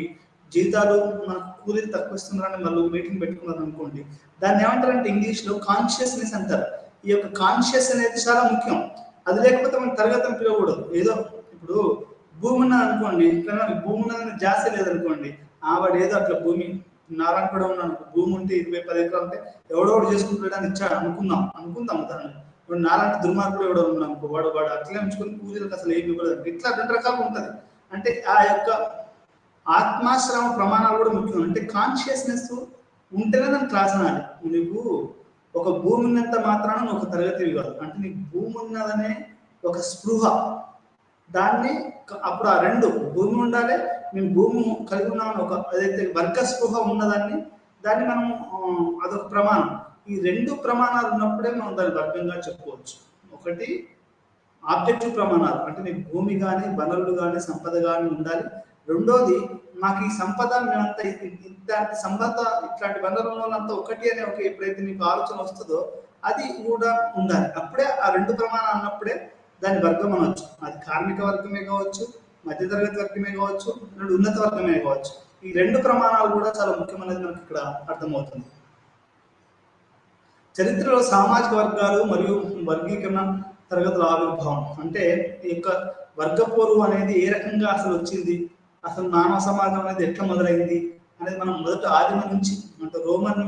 జీతాలు, మనకు కూలీలు తక్కువ ఇస్తున్నారని వాళ్ళు మీటింగ్ పెట్టుకున్నారు అనుకోండి. దాన్ని ఏమంటారంటే ఇంగ్లీష్లో కాన్షియస్నెస్ అంటారు. ఈ యొక్క కాన్షియస్ అనేది చాలా ముఖ్యం. అది లేకపోతే మనం తరగతి పిలవకూడదు. ఏదో ఇప్పుడు భూమి ఉన్నది అనుకోండి, ఇక్కడ భూమి ఉన్నదని జాస్తి లేదనుకోండి, వాడు ఏదో అట్లా భూమి నారాయణ కూడా ఉన్నాను, భూమి ఉంటే 20-10 ఎకరాలు ఉంటే ఎవడోడు చేసుకుంటాడని ఇచ్చాడు అనుకుందాం దాన్ని. ఇప్పుడు నాలాంటి దుర్మార్గుడు ఎవడో ఉన్నాను అనుకో, వాడు అట్లే ఉంచుకొని పూజలకు అసలు ఏమి ఇవ్వలేదు. ఇట్లా 2 రకాలు ఉంటుంది. అంటే ఆ యొక్క ఆత్మాశ్రమ ప్రమాణాలు కూడా ముఖ్యం. అంటే కాన్షియస్నెస్ ఉంటేనే దాని క్లాస్ అనాలి. నీకు ఒక భూమి ఉన్నంత మాత్రాన ఒక తరగతి కాదు. అంటే నీకు భూమి ఉన్నదనే ఒక స్పృహ, దాన్ని అప్పుడు ఆ 2 భూమి ఉండాలి, మేము భూమి కలిగి ఉన్నామని ఏదైతే వర్గ స్పృహ ఉన్నదాన్ని మనం అదొక ప్రమాణం. ఈ రెండు ప్రమాణాలు ఉన్నప్పుడే మనం దాన్ని వర్గంగా చెప్పుకోవచ్చు. ఒకటి ఆబ్జెక్టివ్ ప్రమాణాలు, అంటే నీకు భూమి కానీ వనరులు కానీ సంపద కానీ ఉండాలి. రెండోది నాకు ఈ సంపద మేమంతా ఇట్లాంటి సంపద ఇట్లాంటి వనరులంతా ఒకటి అనే ఒక ఎప్పుడైతే నీకు ఆలోచన వస్తుందో అది కూడా ఉండాలి. అప్పుడే ఆ రెండు ప్రమాణాలు అన్నప్పుడే దాని వర్గం అనొచ్చు. అది కార్మిక వర్గమే కావచ్చు, మధ్యతరగతి వర్గమే కావచ్చు, ఉన్నత వర్గమే కావచ్చు. ఈ రెండు ప్రమాణాలు కూడా చాలా ముఖ్యమైనది మనకి ఇక్కడ అర్థమవుతుంది. చరిత్రలో సామాజిక వర్గాలు మరియు వర్గీకరణ తరగతుల ఆవిర్భావం, అంటే ఈ యొక్క వర్గపోరు అనేది ఏ రకంగా అసలు వచ్చింది, అసలు మానవ సమాజం అనేది ఎట్లా మొదలైంది అనేది మనం మొదట ఆదిమ నుంచి, అంటే రోమన్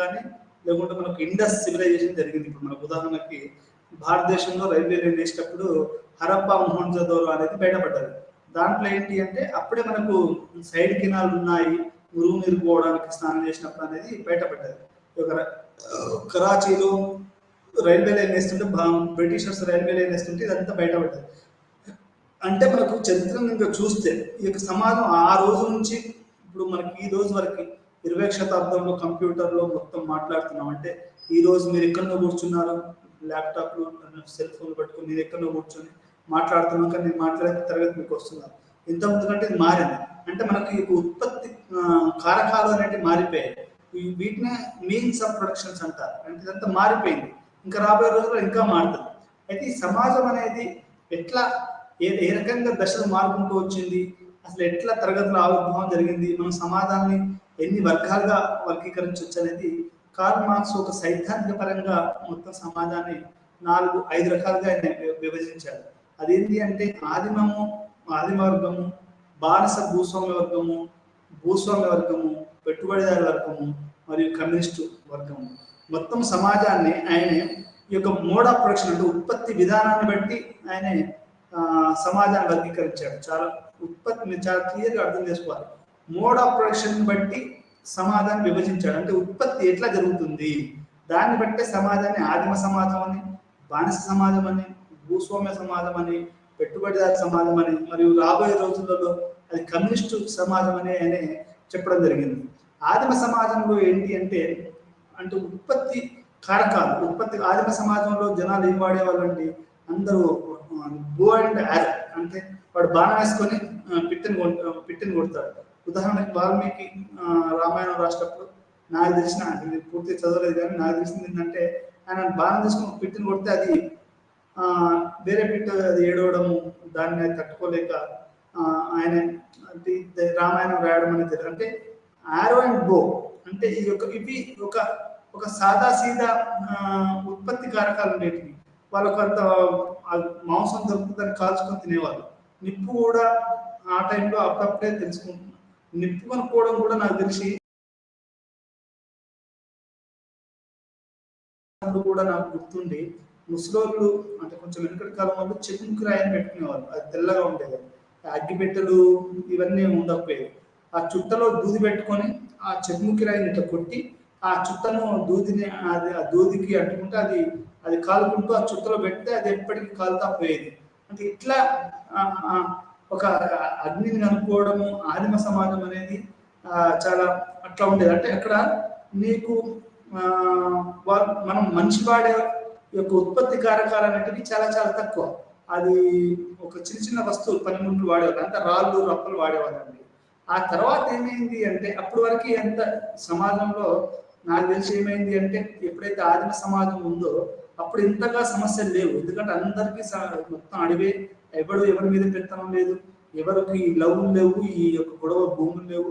కానీ లేకుంటే మనకు ఇండస్ సివిలైజేషన్ జరిగింది. ఇప్పుడు మనకు ఉదాహరణకి భారతదేశంలో రైల్వే లైన్ వేసేటప్పుడు హరప్పా మొహంజోదారో అనేది బయటపడ్డది. దాంట్లో ఏంటి అంటే అప్పుడే మనకు సైడ్ కినాలు ఉన్నాయి, మురుగు నీరు పోవడానికి స్నానం చేసినప్పుడు అనేది బయటపడ్డది. కరాచీలో రైల్వే లైన్ వేస్తుంటే బ్రిటిషర్స్ రైల్వే లైన్ వేస్తుంటే ఇదంతా బయటపడ్డది. అంటే మనకు చరిత్ర ఇంకా చూస్తే ఈ యొక్క సమాజం ఆ రోజు నుంచి ఇప్పుడు మనకి ఈ రోజు వరకు 20వ శతాబ్దంలో కంప్యూటర్లో మొత్తం మాట్లాడుతున్నాం. అంటే ఈ రోజు మీరు ఎక్కడో కూర్చున్నారు, ల్యాప్టాప్లు సెల్ ఫోన్ పట్టుకుని మీరు ఎక్కడో కూర్చొని మాట్లాడుతున్నాం, కానీ నేను మాట్లాడే తరగతి మీకు వస్తున్నారు. ఇంతకుముందు కంటే ఇది మారింది. అంటే మనకి ఉత్పత్తి కారకాలు అనేవి మారిపోయాయి. వీటినే మీన్స్ ఆఫ్ ప్రొడక్షన్స్ అంటారు. అంటే ఇదంతా మారిపోయింది. ఇంకా రాబోయే రోజుల్లో ఇంకా మారుతుంది. అయితే ఈ సమాజం అనేది ఎట్లా ఏ రకంగా దశలు మారుకుంటూ వచ్చింది, అసలు ఎట్లా తరగతుల ఆవిర్భావం జరిగింది, మనం సమాజాన్ని ఎన్ని వర్గాలుగా వర్గీకరించవచ్చు అనేది కార్ల్ మార్క్స్ ఒక సైద్ధాంతిక పరంగా మొత్తం సమాజాన్ని 4-5 రకాలుగా ఆయన విభజించాడు. అదేంటి అంటే ఆదిమ వర్గము, బానిస భూస్వామ్య వర్గము, భూస్వామ్య వర్గము, పెట్టుబడిదారు వర్గము మరియు కమ్యూనిస్టు వర్గము. మొత్తం సమాజాన్ని ఆయన ఈ యొక్క మోడ్ ఆఫ్ ప్రొడక్షన్ అంటే ఉత్పత్తి విధానాన్ని బట్టి ఆయన సమాజాన్ని వర్గీకరించాడు. మీరు చాలా క్లియర్గా అర్థం చేసుకోవాలి. మోడ్ ఆఫ్ ప్రొడక్షన్ బట్టి సమాజాన్ని విభజించాడు. అంటే ఉత్పత్తి ఎట్లా జరుగుతుంది దాన్ని బట్టే సమాజాన్ని ఆదిమ సమాజం అని, బానిస సమాజం అని, భూస్వామ్య సమాజం అని, పెట్టుబడిదారు సమాజం అని, మరియు రాబోయే రోజులలో అది కమ్యూనిస్టు సమాజం అని ఆయన చెప్పడం జరిగింది. ఆదిమ సమాజంలో ఏంటి అంటే ఉత్పత్తి కారకాలు, ఆదిమ సమాజంలో జనాలు ఏం వాడేవాళ్ళు అంటే అందరూ బో అండ్ యారో, అంటే వాడు బాణం వేసుకొని పిట్టిని కొడతాడు. ఉదాహరణకి వాల్మీకి రామాయణం రాసేటప్పుడు నాకు తెలిసిన, పూర్తి చదవలేదు కానీ నాకు తెలిసింది ఏంటంటే ఆయన బాణం తీసుకొని పిట్టిని కొడితే అది వేరే పిట్ట అది ఏడవడము, దాన్ని తట్టుకోలేక ఆయన రామాయణం రాయడం అనేది. అంటే ఆరో అండ్ బో అంటే ఇవి ఒక సాదా సీదా ఉత్పత్తి కారకాలు ఉండేటివి. వాళ్ళకు అంత మాంసం దొరుకుతుందని కాల్చుకొని తినేవాళ్ళు. నిప్పు కూడా ఆ టైంలో అప్పుడప్పుడే తెలుసుకుంటున్నాం. నిప్పు కొనుక్కోవడం కూడా నాకు తెలిసి కూడా నాకు గుర్తుండి ముసలోళ్ళు అంటే కొంచెం వెనుకటి కాలం వాళ్ళు చెప్పుకురాయని పెట్టుకునేవాళ్ళు. అది తెల్లగా ఉండేది. అగ్గిపెట్టెలు ఇవన్నీ ఉండకపోయేవి. ఆ చుట్టలో దూది పెట్టుకొని ఆ చెప్పుకిరాయిని ఇట్లా కొట్టి ఆ చుట్టను దూదిని ఆ దూదికి అంటుకుంటే అది కాలుకుంటూ ఆ చుట్టలో పెడితే అది ఎప్పటికీ కాలుతా పోయేది. అంటే ఇట్లా ఒక అగ్నిని కనుక్కోవడము ఆదిమ సమాజం అనేది చాలా అట్లా ఉండేది. అంటే అక్కడ నీకు మనం మనిషి వాడే యొక్క ఉత్పత్తి కారకాలు అనేటివి చాలా చాలా తక్కువ. అది ఒక చిన్న వస్తువులు పనిముట్లు వాడేవాళ్ళు, అంటే రాళ్ళు రప్పలు వాడేవాళ్ళండి. ఆ తర్వాత ఏమైంది అంటే అప్పటి వరకు ఎంత సమాజంలో నాకు తెలిసి ఏమైంది అంటే ఎప్పుడైతే ఆదిమ సమాజం ఉందో అప్పుడు ఇంతగా సమస్యలు లేవు. ఎందుకంటే అందరికీ మొత్తం అడివే, ఎవరి మీద పెత్తనం లేదు, ఎవరికి లవ్లు లేవు, ఈ యొక్క గొడవ భూములు లేవు,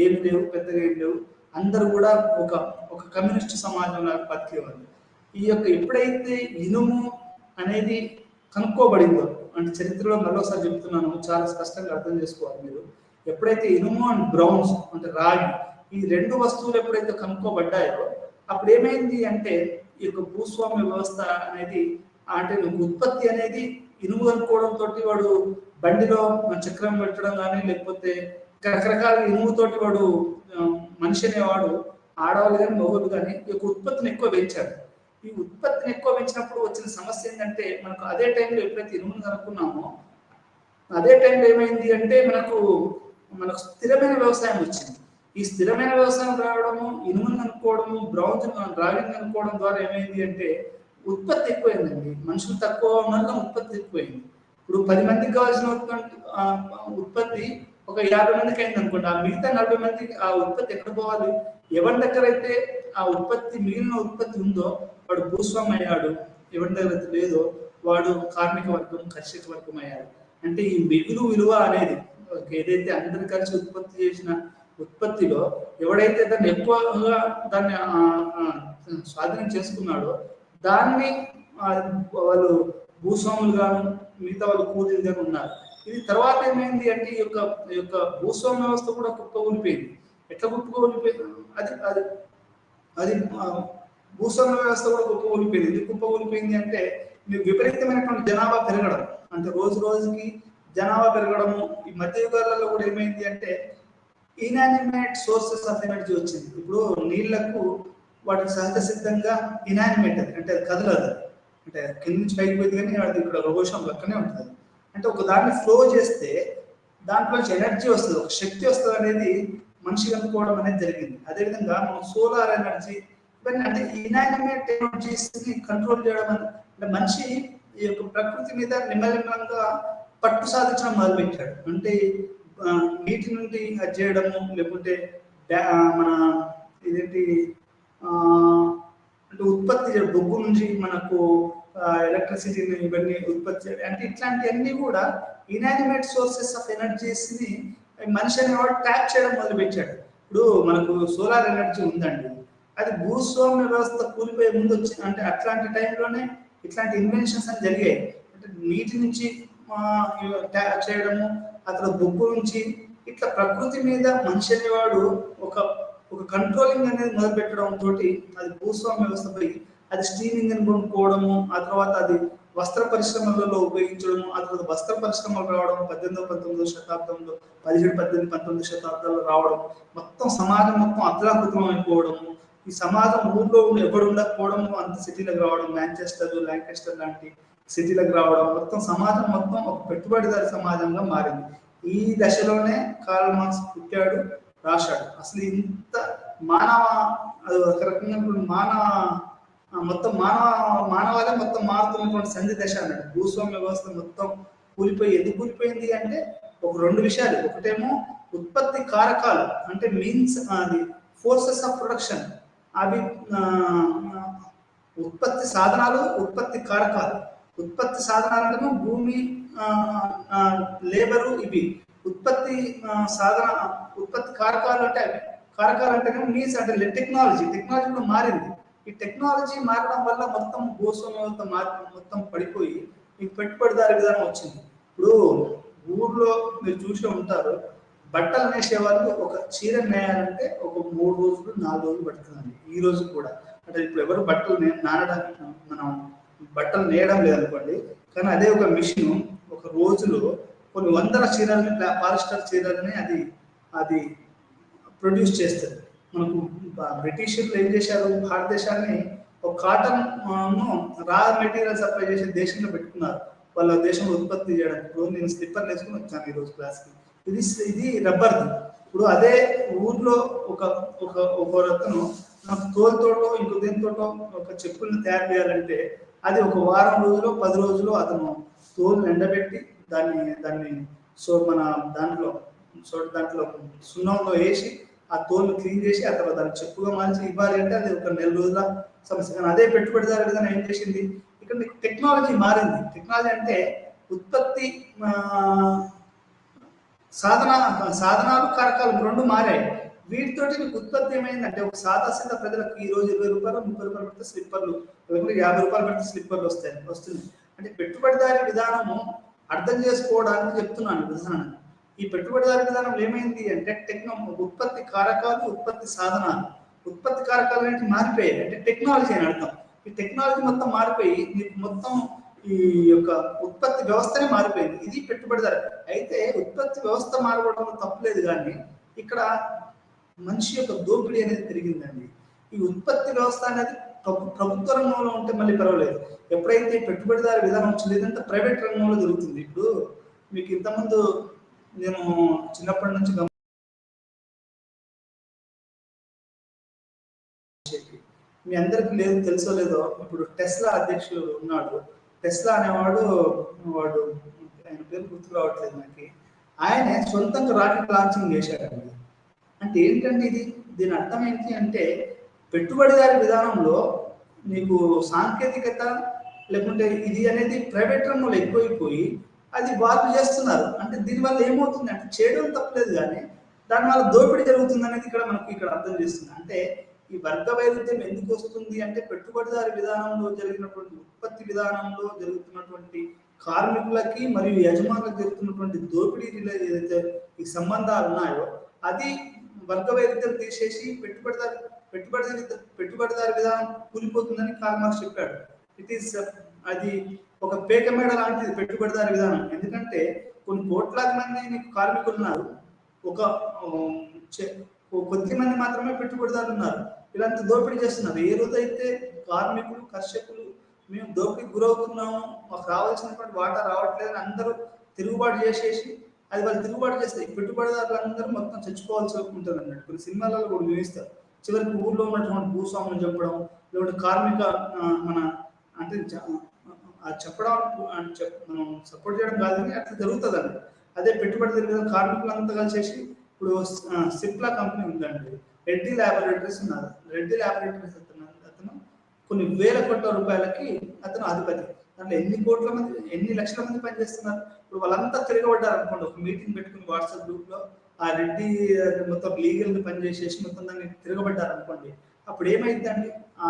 ఏమి లేవు, పెద్దగా ఏం లేవు. అందరూ కూడా ఒక కమ్యూనిస్ట్ సమాజంలో బతికేవాళ్ళు. ఈ యొక్క ఎప్పుడైతే ఇనుము అనేది కనుక్కోబడిందో, అంటే చరిత్రలో మరోసారి చెప్తున్నాను, చాలా స్పష్టంగా అర్థం చేసుకోవాలి మీరు. ఎప్పుడైతే ఇనుము అండ్ బ్రౌన్స్ అంటే రాగి ఈ రెండు వస్తువులు ఎప్పుడైతే కనుక్కోబడ్డాయో అప్పుడు ఏమైంది అంటే ఈ యొక్క భూస్వామ్య వ్యవస్థ అనేది, అంటే ఉత్పత్తి అనేది ఇనుము కనుక్కోవడంతో వాడు బండిలో చక్రం పెట్టడం కానీ లేకపోతే రకరకాల ఇనుముతోటి వాడు మనిషి అనేవాడు ఆడవాళ్ళు కానీ మగవాళ్ళు కానీ ఈ యొక్క ఉత్పత్తిని ఎక్కువ పెంచాడు. ఈ ఉత్పత్తిని ఎక్కువ పెంచినప్పుడు వచ్చిన సమస్య ఏంటంటే మనకు అదే టైంలో ఎప్పుడైతే ఇనుమును కనుక్కున్నామో అదే టైంలో ఏమైంది అంటే మనకు స్థిరమైన వ్యవసాయం వచ్చింది. ఈ స్థిరమైన వ్యవసాయం రావడము, ఇనుమును కనుక్కోవడము, బ్రౌన్స్ డ్రాగింగ్ కనుక్కోవడం ద్వారా ఏమైంది అంటే ఉత్పత్తి ఎక్కువైందండి. మనుషులు తక్కువ వల్ల ఉత్పత్తి ఎక్కువైంది. ఇప్పుడు 10 మందికి కావాల్సిన ఉత్పత్తి ఒక 50 మందికి అయింది అనుకోండి. ఆ మిగతా 40 మందికి ఆ ఉత్పత్తి ఎక్కడ పోవాలి? ఎవరి దగ్గర అయితే ఆ ఉత్పత్తి మిగిలిన ఉత్పత్తి ఉందో వాడు భూస్వామి అయ్యాడు. ఎవరి దగ్గర అయితే లేదో వాడు కార్మిక వర్గం, కర్షక వర్గం అయ్యాడు. అంటే ఈ మిగులు విలువ అనేది ఏదైతే అందరు కలిసి ఉత్పత్తి చేసిన ఉత్పత్తిలో ఎవడైతే దాన్ని ఎక్కువగా దాన్ని స్వాధీనం చేసుకున్నాడో దాన్ని వాళ్ళు భూస్వాములు గాను మిగతా వాళ్ళు కూలీలు గాను ఉన్నారు. ఇది తర్వాత ఏమైంది అంటే ఈ యొక్క భూస్వామ్య వ్యవస్థ కూడా కుప్పకూలిపోయింది. ఎట్లా కుప్పకూలిపోయింది? అది అది అది భూస్వామ్య వ్యవస్థ కూడా కుప్పకూలిపోయింది. ఎందుకు కుప్పకూలిపోయింది అంటే మీకు విపరీతమైనటువంటి జనాభా పెరగడం, అంటే రోజు రోజుకి జనాభా పెరగడము. ఈ మధ్య యుగాలలో కూడా ఏమైంది అంటే ఇనానిమేట్ సోర్సెస్ ఆఫ్ ఎనర్జీ వచ్చింది. ఇప్పుడు నీళ్లకు వాటికి సహజ సిద్ధంగా ఇనానిమేట్ అంటే అది కదలదు, అంటే కింద నుంచి పైకి పోయింది కానీ అది ఇక్కడ రోషం లెక్కనే ఉంటుంది. అంటే ఒక దాన్ని ఫ్లో చేస్తే దాంట్లో ఎనర్జీ వస్తుంది, ఒక శక్తి వస్తుంది అనేది మనిషి కనుక్కోవడం అనేది జరిగింది. అదేవిధంగా మనం సోలార్ ఎనర్జీ ఇవన్నీ అంటే ఇనానిమేట్ ఎనర్జీస్ ని కంట్రోల్ చేయడం అంటే మనిషి ఈ యొక్క ప్రకృతి మీద నిమ్మలంగా పట్టు సాధించడం మొదలుపెట్టాడు. అంటే నీటి నుండి అది చేయడము, లేకుంటే మన ఇదేంటి అంటే ఉత్పత్తి బొగ్గు నుంచి మనకు ఎలక్ట్రిసిటీని ఇవన్నీ ఉత్పత్తి చేయడం, అంటే ఇట్లాంటివన్నీ కూడా ఇనానిమేట్ సోర్సెస్ ఆఫ్ ఎనర్జీస్ ని మనిషి అనేవాడు ట్యాప్ చేయడం మొదలుపెట్టాడు. ఇప్పుడు మనకు సోలార్ ఎనర్జీ ఉందండి, అది భూస్వామ్య వ్యవస్థ కూలిపోయే ముందు వచ్చి అంటే అట్లాంటి టైంలోనే ఇట్లాంటి ఇన్వెన్షన్స్ అని జరిగాయి. అంటే నీటి నుంచి ట్యాప్ చేయడము, అతను బొగ్గు నుంచి ఇట్లా ప్రకృతి మీద మనిషి అనేవాడు ఒక ఒక కంట్రోలింగ్ అనేది మొదలు పెట్టడం తోటి అది భూస్వామ్య వ్యవస్థపై అది స్టీమ్ ఇంజిన్ కొనుక్కోవడము, ఆ తర్వాత అది వస్త్ర పరిశ్రమలలో ఉపయోగించడము, ఆ తర్వాత వస్త్ర పరిశ్రమలు రావడం 18వ-19వ శతాబ్దంలో, 17, 18, 19 శతాబ్దాల్లో రావడం, మొత్తం సమాజం మొత్తం అతలాకుతలం అయిపోవడము, ఈ సమాజం ఊళ్ళో ఎవరు ఉండకపోవడము, అంత సిటీలకు రావడం, మాంచెస్టర్, లాంకెస్టర్ లాంటి సిటీలకు రావడం, మొత్తం సమాజం మొత్తం ఒక పెట్టుబడిదారి సమాజంగా మారింది. ఈ దశలోనే కార్ల్ మార్క్స్ పుట్టాడు, రాశాడు. అసలు ఇంత మానవ అది ఒక రకంగా మానవాలే మొత్తం మారుతున్నటువంటి సంధి దశ అన్నాడు. భూస్వామ్య వ్యవస్థ మొత్తం కూలిపోయి ఎందుకు కూలిపోయింది అంటే ఒక 2 విషయాలు. ఒకటేమో ఉత్పత్తి కారకాలు అంటే మీన్స్ అది ఫోర్సెస్ ఆఫ్ ప్రొడక్షన్, అవి ఉత్పత్తి సాధనాలు, ఉత్పత్తి కారకాలు. ఉత్పత్తి సాధనాలు అంటే భూమి, లేబరు, ఇవి ఉత్పత్తి ఉత్పత్తి కారకాలు అంటే అవి కారకాలు అంటే మీన్స్ అంటే టెక్నాలజీ కూడా మారింది. ఈ టెక్నాలజీ మారడం వల్ల మొత్తం భూస్వామ్య మొత్తం పడిపోయి ఈ పెట్టుబడిదారి విధానం వచ్చింది. ఇప్పుడు ఊర్లో మీరు చూసే ఉంటారు, బట్టలు నేసే వాళ్ళు ఒక చీర నేయాలంటే ఒక 3 రోజులు 4 రోజులు పడుతుందండి. ఈ రోజు కూడా అంటే ఇప్పుడు ఎవరు బట్టలు నానడానికి మనం బట్టలు నేయడం లేదనుకోండి, కానీ అదే ఒక మిషన్ ఒక రోజులో కొన్ని వందల చీరల్ని, పాలిస్టర్ చీరల్ని అది ప్రొడ్యూస్ చేస్తుంది. మనకు బ్రిటిషర్లు ఏం చేశారు, భారతదేశాన్ని ఒక కాటన్ రా మెటీరియల్ సప్లై చేసే దేశంలో పెట్టుకున్నారు, వాళ్ళ దేశంలో ఉత్పత్తి చేయడానికి. ఇప్పుడు నేను స్లిప్పర్ వేసుకుని వచ్చాను ఈరోజు క్లాస్కి, ఇది రబ్బర్ది. ఇప్పుడు అదే ఊర్లో ఒక రకను నాకు తోలుతోటో ఇంకో దేనితోటో ఒక చెప్పుల్ని తయారు చేయాలంటే అది ఒక వారం రోజులు 10 రోజులు అతను తోలు ఎండబెట్టి దాన్ని మన దాంట్లో సున్నంలో వేసి ఆ తోలు క్లీన్ చేసి ఆ తర్వాత దాన్ని చెప్పుగా మార్చి ఇవ్వాలి అంటే అది ఒక 4 రోజుల సమస్య. కానీ అదే పెట్టుబడిదారు విధానం ఏం చేసింది, ఇక్కడ టెక్నాలజీ మారింది. టెక్నాలజీ అంటే ఉత్పత్తి సాధనాలు కారకాలు 2 మారాయి. వీటితోటి నీకు ఉత్పత్తి ఏమైందంటే ఒక సాదా ప్రజలకు ఈ రోజు 20 రూపాయలు 30 రూపాయలు పెడితే స్లిప్పర్లు, 50 రూపాయలు పెడితే స్లిప్పర్లు వస్తుంది. అంటే పెట్టుబడిదారి విధానము అర్థం చేసుకోవడానికి చెప్తున్నాను విధానాన్ని. ఈ పెట్టుబడిదారి విధానంలో ఏమైంది అంటే ఉత్పత్తి కారకాలు, ఉత్పత్తి సాధనాలు. ఉత్పత్తి కారకాలు అనేది మారిపోయాయి, అంటే టెక్నాలజీ అని అర్థం. ఈ టెక్నాలజీ మొత్తం మారిపోయి నీకు మొత్తం ఈ యొక్క ఉత్పత్తి వ్యవస్థనే మారిపోయింది. ఇది పెట్టుబడిదారు. అయితే ఉత్పత్తి వ్యవస్థ మారవడంలో తప్పులేదు, కానీ ఇక్కడ మనిషి యొక్క దోపిడీ అనేది పెరిగిందండి. ఈ ఉత్పత్తి వ్యవస్థ అనేది ప్రభుత్వ రంగంలో ఉంటే మళ్ళీ పర్వాలేదు, ఎప్పుడైతే పెట్టుబడిదారు విధానం వచ్చింది లేదంటే ప్రైవేట్ రంగంలో జరుగుతుంది. ఇప్పుడు మీకు ఇంతకుముందు నేను చిన్నప్పటి నుంచి మీ అందరికి లేదు తెలుసో లేదో, ఇప్పుడు టెస్లా అధ్యక్షుడు ఉన్నాడు. టెస్లా అనేవాడు, వాడు ఆయన పేరు గుర్తు రావట్లేదు నాకు. ఆయనే సొంతంగా రాకెట్ లాంచింగ్ చేశాడండి. అంటే ఏంటంటే దీని అర్థం ఏంటి అంటే, పెట్టుబడిదారి విధానంలో నీకు సాంకేతికత లేకుంటే ఇది అనేది ప్రైవేట్ రంగంలో ఎక్కువైపోయి అది వాళ్ళు చేస్తున్నారు. అంటే దీనివల్ల ఏమవుతుంది అంటే, చేయడం తప్పలేదు కానీ దానివల్ల దోపిడీ జరుగుతుంది అనేది ఇక్కడ మనకి ఇక్కడ అర్థం చేస్తుంది. అంటే ఈ వర్గ వైరుధ్యం ఎందుకు వస్తుంది అంటే, పెట్టుబడిదారి విధానంలో జరిగినటువంటి ఉత్పత్తి విధానంలో జరుగుతున్నటువంటి కార్మికులకి మరియు యజమానులకు జరుగుతున్నటువంటి దోపిడీ ఏదైతే ఈ సంబంధాలు ఉన్నాయో అది వర్గ వైరుధ్యం తీసేసి పెట్టుబడిదారి విధానం కూలిపోతుందని కార్ల్ మార్క్స్ చెప్పాడు. ఇట్ ఈస్ అది ఒక పేకమేడ లాంటిది పెట్టుబడిదారి విధానం. ఎందుకంటే కొన్ని కోట్లాది మంది నీకు కార్మికులు ఉన్నారు, ఒక కొద్ది మంది మాత్రమే పెట్టుబడిదారులు ఉన్నారు. ఇలాంటి దోపిడీ చేస్తున్నారు. ఏ రోజైతే కార్మికులు కర్షకులు మేము దోపిడీకి గురవుతున్నాము, మాకు రావాల్సినటువంటి వాటా రావట్లేదని అందరూ తిరుగుబాటు చేసేసి, అది వాళ్ళు తిరుగుబాటు చేస్తే పెట్టుబడిదారులు అందరూ మొత్తం చచ్చిపోవాల్సి ఉంటుంది అన్నట్టు. కొన్ని సినిమాలలో కూడా చూపిస్తారు. చివరికి ఊర్లో ఉన్నటువంటి భూస్వాములను చెప్పడం, లేకుంటే కార్మిక మన అంటే చెప్పడం మనం సపోర్ట్ చేయడం కాదు కానీ అట్లా జరుగుతుంది అండి. అదే పెట్టుబడి జరిగిన కార్మికులంతా కలిసేసి, ఇప్పుడు సిప్లా కంపెనీ ఉందండి, రెడ్డి ల్యాబొరేటరీస్ ఉన్నారు. రెడ్డి ల్యాబొరేటరీస్ అతను కొన్ని వేల కోట్ల రూపాయలకి అతను అధిపతి. దాంట్లో ఎన్ని లక్షల మంది పనిచేస్తున్నారు. ఇప్పుడు వాళ్ళంతా తిరగబడ్డారు అనుకోండి, ఒక మీటింగ్ పెట్టుకుని వాట్సాప్ గ్రూప్ లో ఆ రెడ్డి మొత్తం లీగల్ గా పనిచేసేసి మొత్తం దాన్ని తిరగబడ్డారు అనుకోండి, అప్పుడు ఏమైందండి, ఆ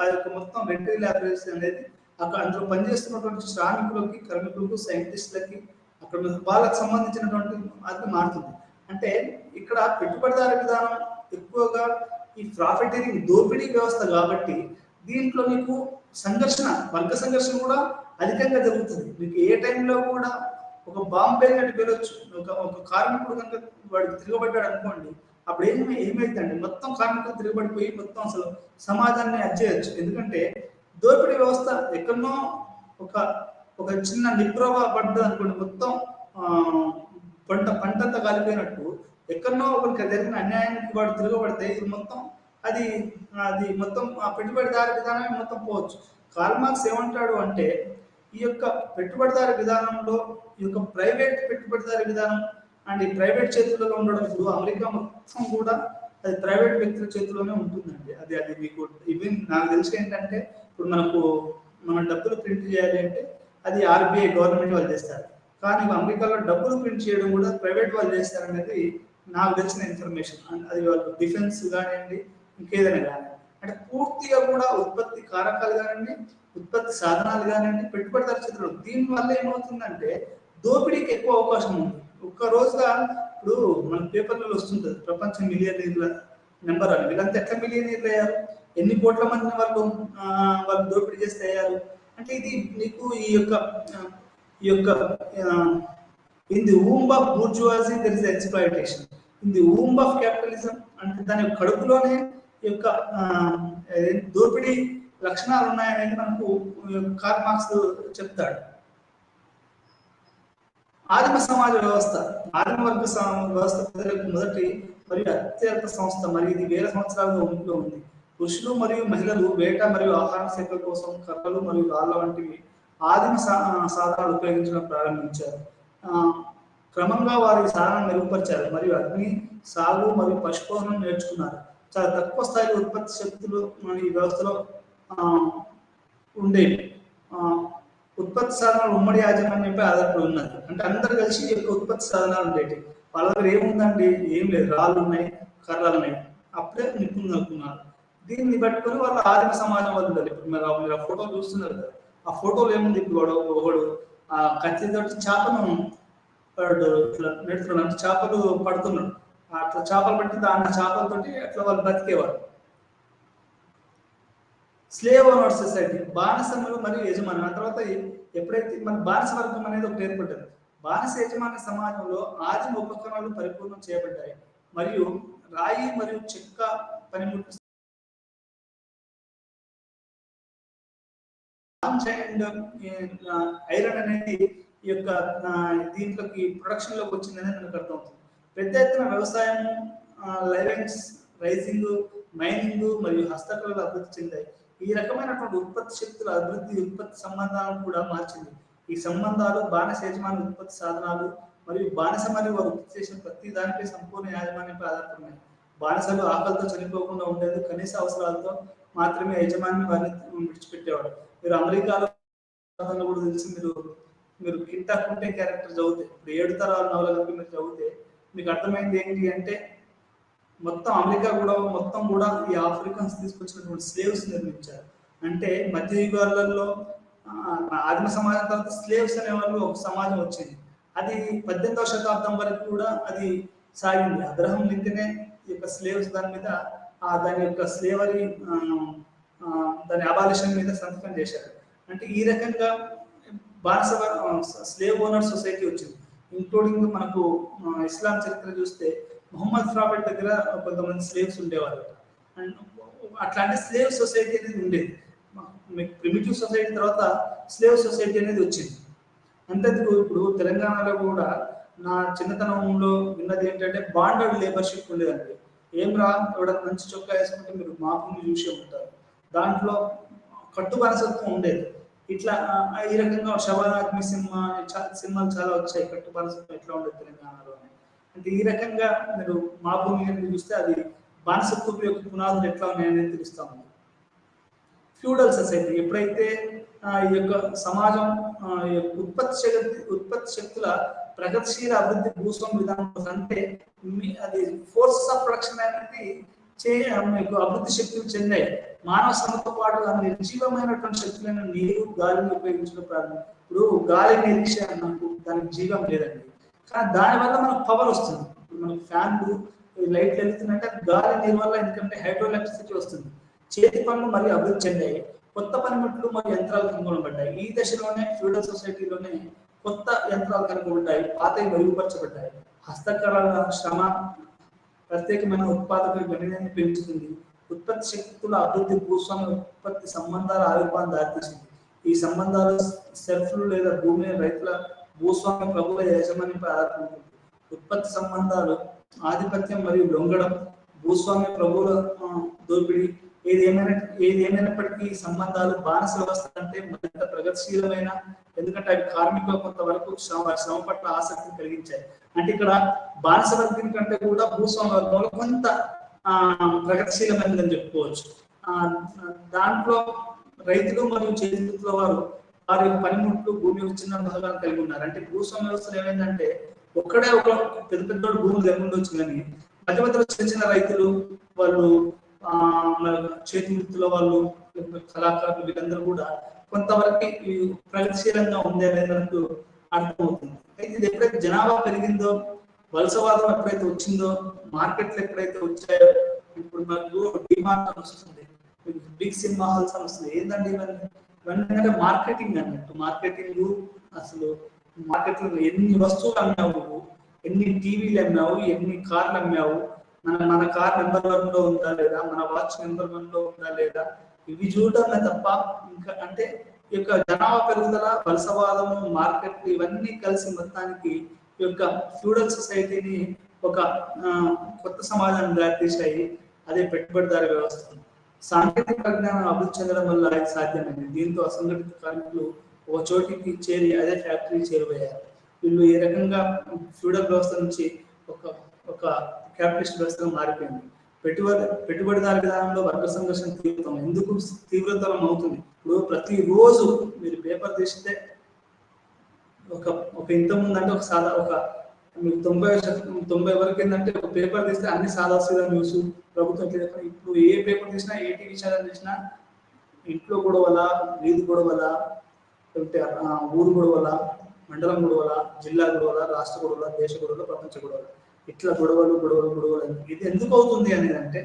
యొక్క మొత్తం రెడ్డి ల్యాబొరేటరీస్ అనేది అక్కడ అందులో పనిచేస్తున్నటువంటి శ్రామికులకి, కార్మికులకు, సైంటిస్టులకి, అక్కడ వాళ్ళకి సంబంధించినటువంటి అది మారుతుంది. అంటే ఇక్కడ పెట్టుబడిదారు విధానం ఎక్కువగా ఈ ప్రాఫిటీరింగ్ దోపిడీ వ్యవస్థ కాబట్టి దీంట్లో నీకు సంఘర్షణ, వర్గ సంఘర్షణ కూడా అధికంగా జరుగుతుంది. మీకు ఏ టైంలో కూడా ఒక బాంబే గట్టి వెళ్ళొచ్చు. ఒక కార్మికుడు కనుక వాడికి తిరగబడ్డాడు అనుకోండి, అప్పుడు ఏమైందండి, మొత్తం కార్మికులు తిరగబడిపోయి మొత్తం అసలు సమాజాన్ని అజ్జేయచ్చు. ఎందుకంటే దోపిడీ వ్యవస్థ ఎక్కడనో ఒక చిన్న నిప్రభ పడ్డది అనుకోండి, మొత్తం పంటంతా కాలిపోయినట్టు ఎక్కడనో ఒకరికి జరిగిన అన్యాయానికి వాడు తిరగబడితే ఇది మొత్తం అది మొత్తం ఆ పెట్టుబడిదారి విధానమే మొత్తం పోవచ్చు. కార్ల్ మార్క్స్ ఏమంటాడు అంటే, ఈ యొక్క పెట్టుబడిదారి విధానంలో ఈ యొక్క ప్రైవేట్ పెట్టుబడిదారి విధానం అండ్ ఈ ప్రైవేట్ చేతుల్లో ఉండడం, ఇప్పుడు అమెరికా మొత్తం కూడా అది ప్రైవేట్ వ్యక్తుల చేతిలోనే ఉంటుందండి. అది మీకు ఈవెన్ నాకు తెలిసి ఏంటంటే, ఇప్పుడు మనం డబ్బులు ప్రింట్ చేయాలి అంటే అది ఆర్బీఐ గవర్నమెంట్ వాళ్ళు చేస్తారు. కానీ అమెరికాలో డబ్బులు ప్రింట్ చేయడం కూడా ప్రైవేట్ వాళ్ళు చేస్తారనేది నాకు తెలిసిన ఇన్ఫర్మేషన్. అది వాళ్ళు డిఫెన్స్ కానివ్వండి, ఇంకేదైనా కానివ్వండి, అంటే పూర్తిగా కూడా ఉత్పత్తి కారకాలు కానివ్వండి, ఉత్పత్తి సాధనాలు కానివ్వండి పెట్టుబడిదారు చేతులు. దీనివల్ల ఏమవుతుందంటే దోపిడీకి ఎక్కువ అవకాశం ఉంది. ఒక్క రోజుగా ఇప్పుడు మన పేపర్లలో వస్తుంటుంది ప్రపంచ మిలియనీర్ల నెంబర్ అని. వీళ్ళంతా ఎట్లా మిలియనీర్లు అయ్యారు, ఎన్ని కోట్ల మందిని వాళ్ళు దోపిడీ చేస్తే అయ్యారు అంటే, ఇది నీకు ఈ యొక్క in the womb of bourgeoisie there is exploitation, in the womb of capitalism అంటే దాని కడుపులోనే ఈ యొక్క దోపిడీ లక్షణాలు ఉన్నాయనేది మనకు కార్ల్ మార్క్స్ చెప్తాడు. ఆదిమ సమాజ వ్యవస్థ, ఆదిమ వర్గ వ్యవస్థ ప్రజలకు మొదటి మరియు అత్యంత సంస్థ, మరియు ఇది వేల సంవత్సరాలుగా ఉనికిలో ఉంది. పురుషులు మరియు మహిళలు వేట మరియు ఆహార సేకరణ కోసం కర్రలు మరియు రాళ్ళ వంటివి ఆదిమ సాధనాలు ఉపయోగించడం ప్రారంభించారు. క్రమంగా వారి సాధనం మెరుగుపరిచారు మరియు అగ్ని, సాగు మరియు పశుపోషణం నేర్చుకున్నారు. చాలా తక్కువ స్థాయిలో ఉత్పత్తి శక్తులు ఈ వ్యవస్థలో ఉండేవి. ఉత్పత్తి సాధనాలు ఉమ్మడి యాజమాన్యంపై ఆధారపడి ఉన్నది. అంటే అందరు కలిసి యొక్క ఉత్పత్తి సాధనాలు ఉండేవి. వాళ్ళ దగ్గర ఏముందండి, ఏం లేదు, రాళ్ళు ఉన్నాయి, కర్రలు ఉన్నాయి, అప్పుడే నిపుణులు అనుకున్నారు. దీన్ని పట్టుకొని వాళ్ళు ఆదిమ సమాజం వాళ్ళు ఉండాలి. ఇప్పుడు మీరు ఆ ఫోటో చూస్తున్నారు కదా, ఆ ఫోటోలు ఏముంది, ఇప్పుడు ఒకడు ఆ కత్తితో చేపను ఇట్లా నెడుతున్నాడు, అంటే చేపలు పడుతున్నాడు, అట్లా చేపలు పట్టి దాని చేపలతోటి అట్లా వాళ్ళు బతికేవారు. స్లేవ్ ఓనర్ సొసైటీ, బానిసములు మరియు యజమాని. ఆ తర్వాత ఎప్పుడైతే మన బానిస వర్గం అనేది ఒకటి ఏర్పడ్డది, బానిస యజమాని సమాజంలో ఆదిమ ఉపకరణాలు పరిపూర్ణం చేయబడ్డాయి మరియు రాయి మరియు చెక్క పనిముట్లు అండ్ ఐరన్ అనేది ఈ యొక్క దీంట్లోకి ప్రొడక్షన్ లోకి వచ్చిందనేది మనకు అర్థమవుతుంది. పెద్ద ఎత్తున వ్యవసాయము, రైజింగ్ మైనింగ్ మరియు హస్తకళలు అభివృద్ధి చెందాయి. ఈ రకమైనటువంటి ఉత్పత్తి శక్తుల అభివృద్ధి ఉత్పత్తి సంబంధాలను కూడా మార్చింది. ఈ సంబంధాలు బానిస యజమాని ఉత్పత్తి సాధనాలు మరియు బానిస మరియు వారు ఉత్పత్తి చేసిన ప్రతి దానిపై సంపూర్ణ యాజమాన్యంపై ఆధారపడినాయి. బానిసలు ఆకలితో చనిపోకుండా ఉండేది, కనీస అవసరాలతో మాత్రమే యజమాని వారిని విడిచిపెట్టేవాడు. మీరు అమెరికాలో కూడా తెలిసి మీరు కింటా కుంటే క్యారెక్టర్ చదివితే, ఇప్పుడు 7 తరాల నవలకి మీరు చదివితే మీకు అర్థమైంది ఏంటి అంటే మొత్తం అమెరికా కూడా మొత్తం కూడా ఈ ఆఫ్రికన్స్ తీసుకొచ్చినటువంటి స్లేవ్స్ నిర్మించారు. అంటే మధ్య యుగాలలో ఆదిమ సమాజం తర్వాత స్లేవ్స్ అనే వాళ్ళు ఒక సమాజం వచ్చింది. అది 18వ శతాబ్దం వరకు కూడా అది సాగింది. అబ్రహం లింకనే ఈ యొక్క స్లేవ్స్ దాని మీద దాని యొక్క స్లేవరీ దాని అబాలిషన్ మీద సంతకం చేశారు. అంటే ఈ రకంగా బానిస స్లేవ్ ఓనర్ సొసైటీ వచ్చింది. ఇంక్లూడింగ్ మనకు ఇస్లాం చరిత్ర చూస్తే మొహమ్మద్ ప్రాఫెట్ దగ్గర కొంతమంది స్లేవ్స్ ఉండేవారు. అండ్ అట్లాంటి స్లేవ్ సొసైటీ అనేది ఉండేది. ప్రిమిటివ్ సొసైటీ తర్వాత స్లేవ్ సొసైటీ అనేది వచ్చింది. అంతేందుకు ఇప్పుడు తెలంగాణలో కూడా నా చిన్నతనంలో విన్నది ఏంటంటే బాండెడ్ లేబర్షిప్ ఉండేదండి. ఏం రా ఎవడన్నా మంచి చొక్కా వేసుకుంటే మీరు మాపుని చూసే ఉంటారు. దాంట్లో కట్టు బానిసత్వం ఉండేది. ఇట్లా ఈ రకంగా శబనాగ్ని సినిమాలు చాలా వచ్చాయి. కట్టు బానిసత్వం ఎట్లా ఉండేది తెలంగాణలో. అంటే ఈ రకంగా మీరు మా భూమి అనేది చూస్తే అది బానిసత్వం యొక్క పునాదులు ఎట్లా ఉన్నాయనేది తెలుస్తాము. ఫ్యూడల్ సొసైటీ ఎప్పుడైతే ఈ యొక్క సమాజం ఉత్పత్తి శక్తుల ప్రగతిశీల అభివృద్ధి భూస్వామ్య విధానం అంటే అది ఫోర్సెస్ ఆఫ్ ప్రొడక్షన్ అనేది అభివృద్ధి శక్తులు చెందాయి. మానవ శ్రమతో పాటు నిర్జీవమైనటువంటి శక్తులైన నీరు, గాలిని ఉపయోగించడం ప్రారంభం. ఇప్పుడు గాలి నిరీక్ష అన్నప్పుడు దానికి జీవం లేదండి, కానీ దానివల్ల మనకు పవర్ వస్తుంది. ఇప్పుడు మనకు ఫ్యాన్లు లైట్లు వెళ్తుందంటే గాలి నీరు వల్ల, ఎందుకంటే హైడ్రో ఎలక్ట్రిసిటీ వస్తుంది. చేతి పనులు మరియు అభివృద్ధి చెందాయి. కొత్త పనిముట్లు మరియు యంత్రాలు కనుగొనబడ్డాయి. ఈ దశలోనే ఫ్యూడల్ సొసైటీలోనే కొత్త యంత్రాలు కనుగొంటాయి, పాతవి మెరుగుపరచబడ్డాయి. హస్తకళల శ్రమ ప్రత్యేకమైన ఉత్పాదక గణనీయంగా పెంచుతుంది. ఉత్పత్తి శక్తుల అభివృద్ధి భూస్వామ్య ఉత్పత్తి సంబంధాల ఆవిర్భావం దారితీసింది. ఈ సంబంధాలు సెల్ఫ్లు లేదా భూమి రైతుల భూస్వామ్య ప్రభుల యాజమాన్యంపై ఆధారపడుతుంది. ఉత్పత్తి సంబంధాలు ఆధిపత్యం మరియు లొంగడం, భూస్వామ్య ప్రభువుల దోపిడీ, ఏదేమైనప్పటికీ ఈ సంబంధాలు బానిస వ్యవస్థ అంటే మరింత ప్రగతిశీలమైన, ఎందుకంటే అవి కార్మికుల కొంతవరకు శ్రమ పట్ల ఆసక్తిని కలిగించాయి. అంటే ఇక్కడ బానిస వర్గం కంటే కూడా భూస్వామ్య వర్గంలో కొంత ప్రగతిశీలమైనదని చెప్పుకోవచ్చు. దాంట్లో రైతులు మరియు చేతివృత్తుల వారి యొక్క పనిముట్లు భూమి యొక్క చిన్న భాగాలు కలిగి ఉన్నారు. అంటే భూస్వామ్య వ్యవస్థలు ఏమైందంటే ఒక్కడే ఒక పెద్ద పెద్ద భూములు కలిగి ఉండొచ్చు, కానీ మధ్య మధ్యలో చిన్న చిన్న రైతులు, వాళ్ళు చేతి వృత్తుల వాళ్ళు, కళాకారులు, వీళ్ళందరూ కూడా కొంతవరకు ప్రగతిశీలంగా ఉంది అనేది మనకు అర్థమవుతుంది. అయితే ఇది ఎప్పుడైతే జనాభా పెరిగిందో, వలసవాదం ఎప్పుడైతే వచ్చిందో, మార్కెట్లు ఎప్పుడైతే వచ్చాయో, ఇప్పుడు మనకు డిమాండ్ అని వస్తుంది, బిగ్ సినిమా హాల్స్ అని వస్తుంది. ఏంటంటే ఇవన్నీ మార్కెటింగ్ అన్నట్టు. మార్కెటింగ్ అసలు మార్కెట్లో ఎన్ని వస్తువులు అమ్మావు, ఎన్ని టీవీలు అమ్మావు, ఎన్ని కార్లు అమ్మావు, మన కార్ నెంబర్ 1 లో ఉందా లేదా, మన వాచ్ నెంబర్ 1 లో ఉందా లేదా, ఇవి చూడటమే తప్ప ఇంకా అంటే ఈ యొక్క జనాభా పెరుగుదల, వలసవాదము, మార్కెట్ ఇవన్నీ కలిసి మొత్తానికి ఈ యొక్క ఫ్యూడల్ సొసైటీని ఒక కొత్త సమాజాన్ని దారితీశాయి. అదే పెట్టుబడిదారి వ్యవస్థ. సాంకేతిక పరిజ్ఞానం అభివృద్ధి చెందడం వల్ల అది సాధ్యమైంది. దీంతో అసంఘటిత కార్మికులు ఒక చోటికి చేరి అదే ఫ్యాక్టరీ చేరిపోయారు. వీళ్ళు ఈ రకంగా ఫ్యూడల్ వ్యవస్థ నుంచి ఒక క్యాపిటలిస్ట్ వ్యవస్థగా మారిపోయింది. పెట్టుబడిదారి విధానంలో వర్గ సంఘర్షణ ఎందుకు తీవ్రతరం అవుతుంది? ఇప్పుడు ప్రతిరోజు మీరు పేపర్ తీస్తే ఒక ఇంతకుముందు అంటే ఒక మీకు 90 వరకు ఏంటంటే ఒక పేపర్ తీస్తే అన్ని సాదాసీదా న్యూస్, ప్రభుత్వం. ఇప్పుడు ఏ పేపర్ తీసినా, ఏ టీవీ ఛానల్ తీసినా ఇంట్లో గొడవల, వీధి గొడవల, ఊరు గొడవల, మండలం గొడవల, జిల్లా గొడవల, రాష్ట్ర గొడవల, దేశ గొడవల, ప్రపంచ గొడవల, ఇట్లా గొడవలు. ఇది ఎందుకు అవుతుంది అనేది అంటే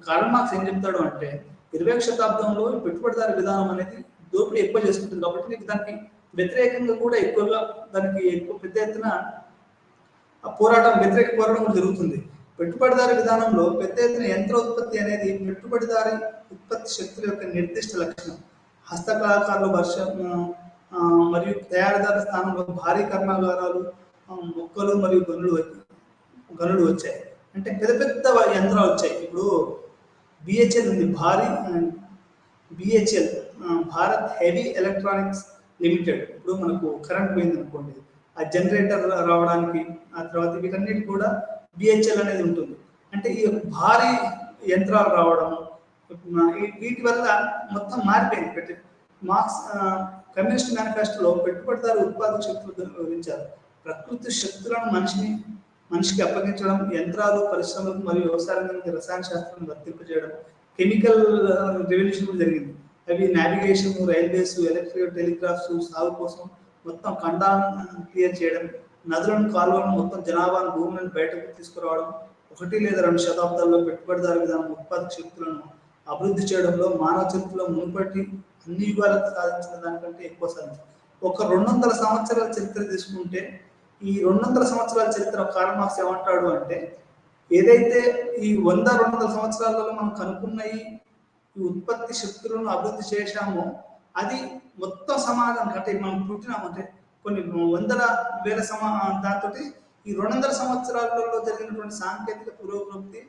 కార్ల్ మార్క్స్ ఏం చెప్తాడు అంటే 20వ శతాబ్దంలో పెట్టుబడిదారి విధానం అనేది దోపిడీ ఎక్కువ చేసుకుంటుంది కాబట్టి దానికి వ్యతిరేకంగా కూడా ఎక్కువగా దానికి ఎక్కువ పెద్ద ఎత్తున వ్యతిరేక పోరాటం జరుగుతుంది. పెట్టుబడిదారి విధానంలో పెద్ద ఎత్తున యంత్ర ఉత్పత్తి అనేది పెట్టుబడిదారి ఉత్పత్తి శక్తుల యొక్క నిర్దిష్ట లక్షణం. హస్తకళాకారులు మరియు తయారీదారు స్థానంలో భారీ కర్మాగారాలు, మొక్కలు మరియు గనులు వచ్చాయి. అంటే పెద్ద పెద్ద యంత్రాలు వచ్చాయి. ఇప్పుడు బిహెచ్ఎల్ ఉంది, BHEL, Bharat heavy electronics limited. ఇప్పుడు మనకు కరెంట్ పోయింది అనుకోండి, ఆ జనరేటర్ రావడానికి, ఆ తర్వాత వీటన్నిటి కూడా బిహెచ్ఎల్ అనేది ఉంటుంది. అంటే ఈ భారీ యంత్రాలు రావడం, వీటి వల్ల మొత్తం మారిపోయింది. మార్క్స్ కమ్యూనిస్ట్ మేనిఫెస్టోలో పెట్టుబడిదారు ఉత్పాదక శక్తులు వివరించారు. ప్రకృతి శక్తులను మనిషికి అప్పగించడం, యంత్రాలు, పరిశ్రమలకు మరియు వ్యవసాయ రంగానికి రసాయన శాస్త్రం వర్తింపజేయడం, కెమికల్ రెవల్యూషన్ కూడా జరిగింది. అవి నావిగేషన్, రైల్వేస్, ఎలక్ట్రికల్ టెలిగ్రాఫ్స్, సాగు కోసం మొత్తం ఖండాలను క్లియర్ చేయడం, నదులను, కాలువలను, మొత్తం జనాభాను, భూములను బయటకు తీసుకురావడం, 1 లేదా 2 శతాబ్దాల్లో పెట్టుబడిదారు విధానం ఉత్పాదక శక్తులను అభివృద్ధి చేయడంలో మానవ చరిత్రలో మునుపటి అన్ని యుగాలకు సాధించిన దానికంటే ఎక్కువ సాధించింది. ఒక 200 సంవత్సరాల చరిత్ర తీసుకుంటే, ఈ 200 సంవత్సరాల చరిత్ర కార్ల్ మార్క్స్ ఏమంటాడు అంటే, ఏదైతే ఈ 100-200 సంవత్సరాలలో మనం కనుక్కున్న ఈ ఉత్పత్తి శక్తులను అభివృద్ధి చేశామో, అది మొత్తం సమాజం అంటే మనం పుట్టినామంటే కొన్ని వందల వేల దాంతో ఈ 200 సంవత్సరాలలో జరిగినటువంటి సాంకేతిక పురోగతి,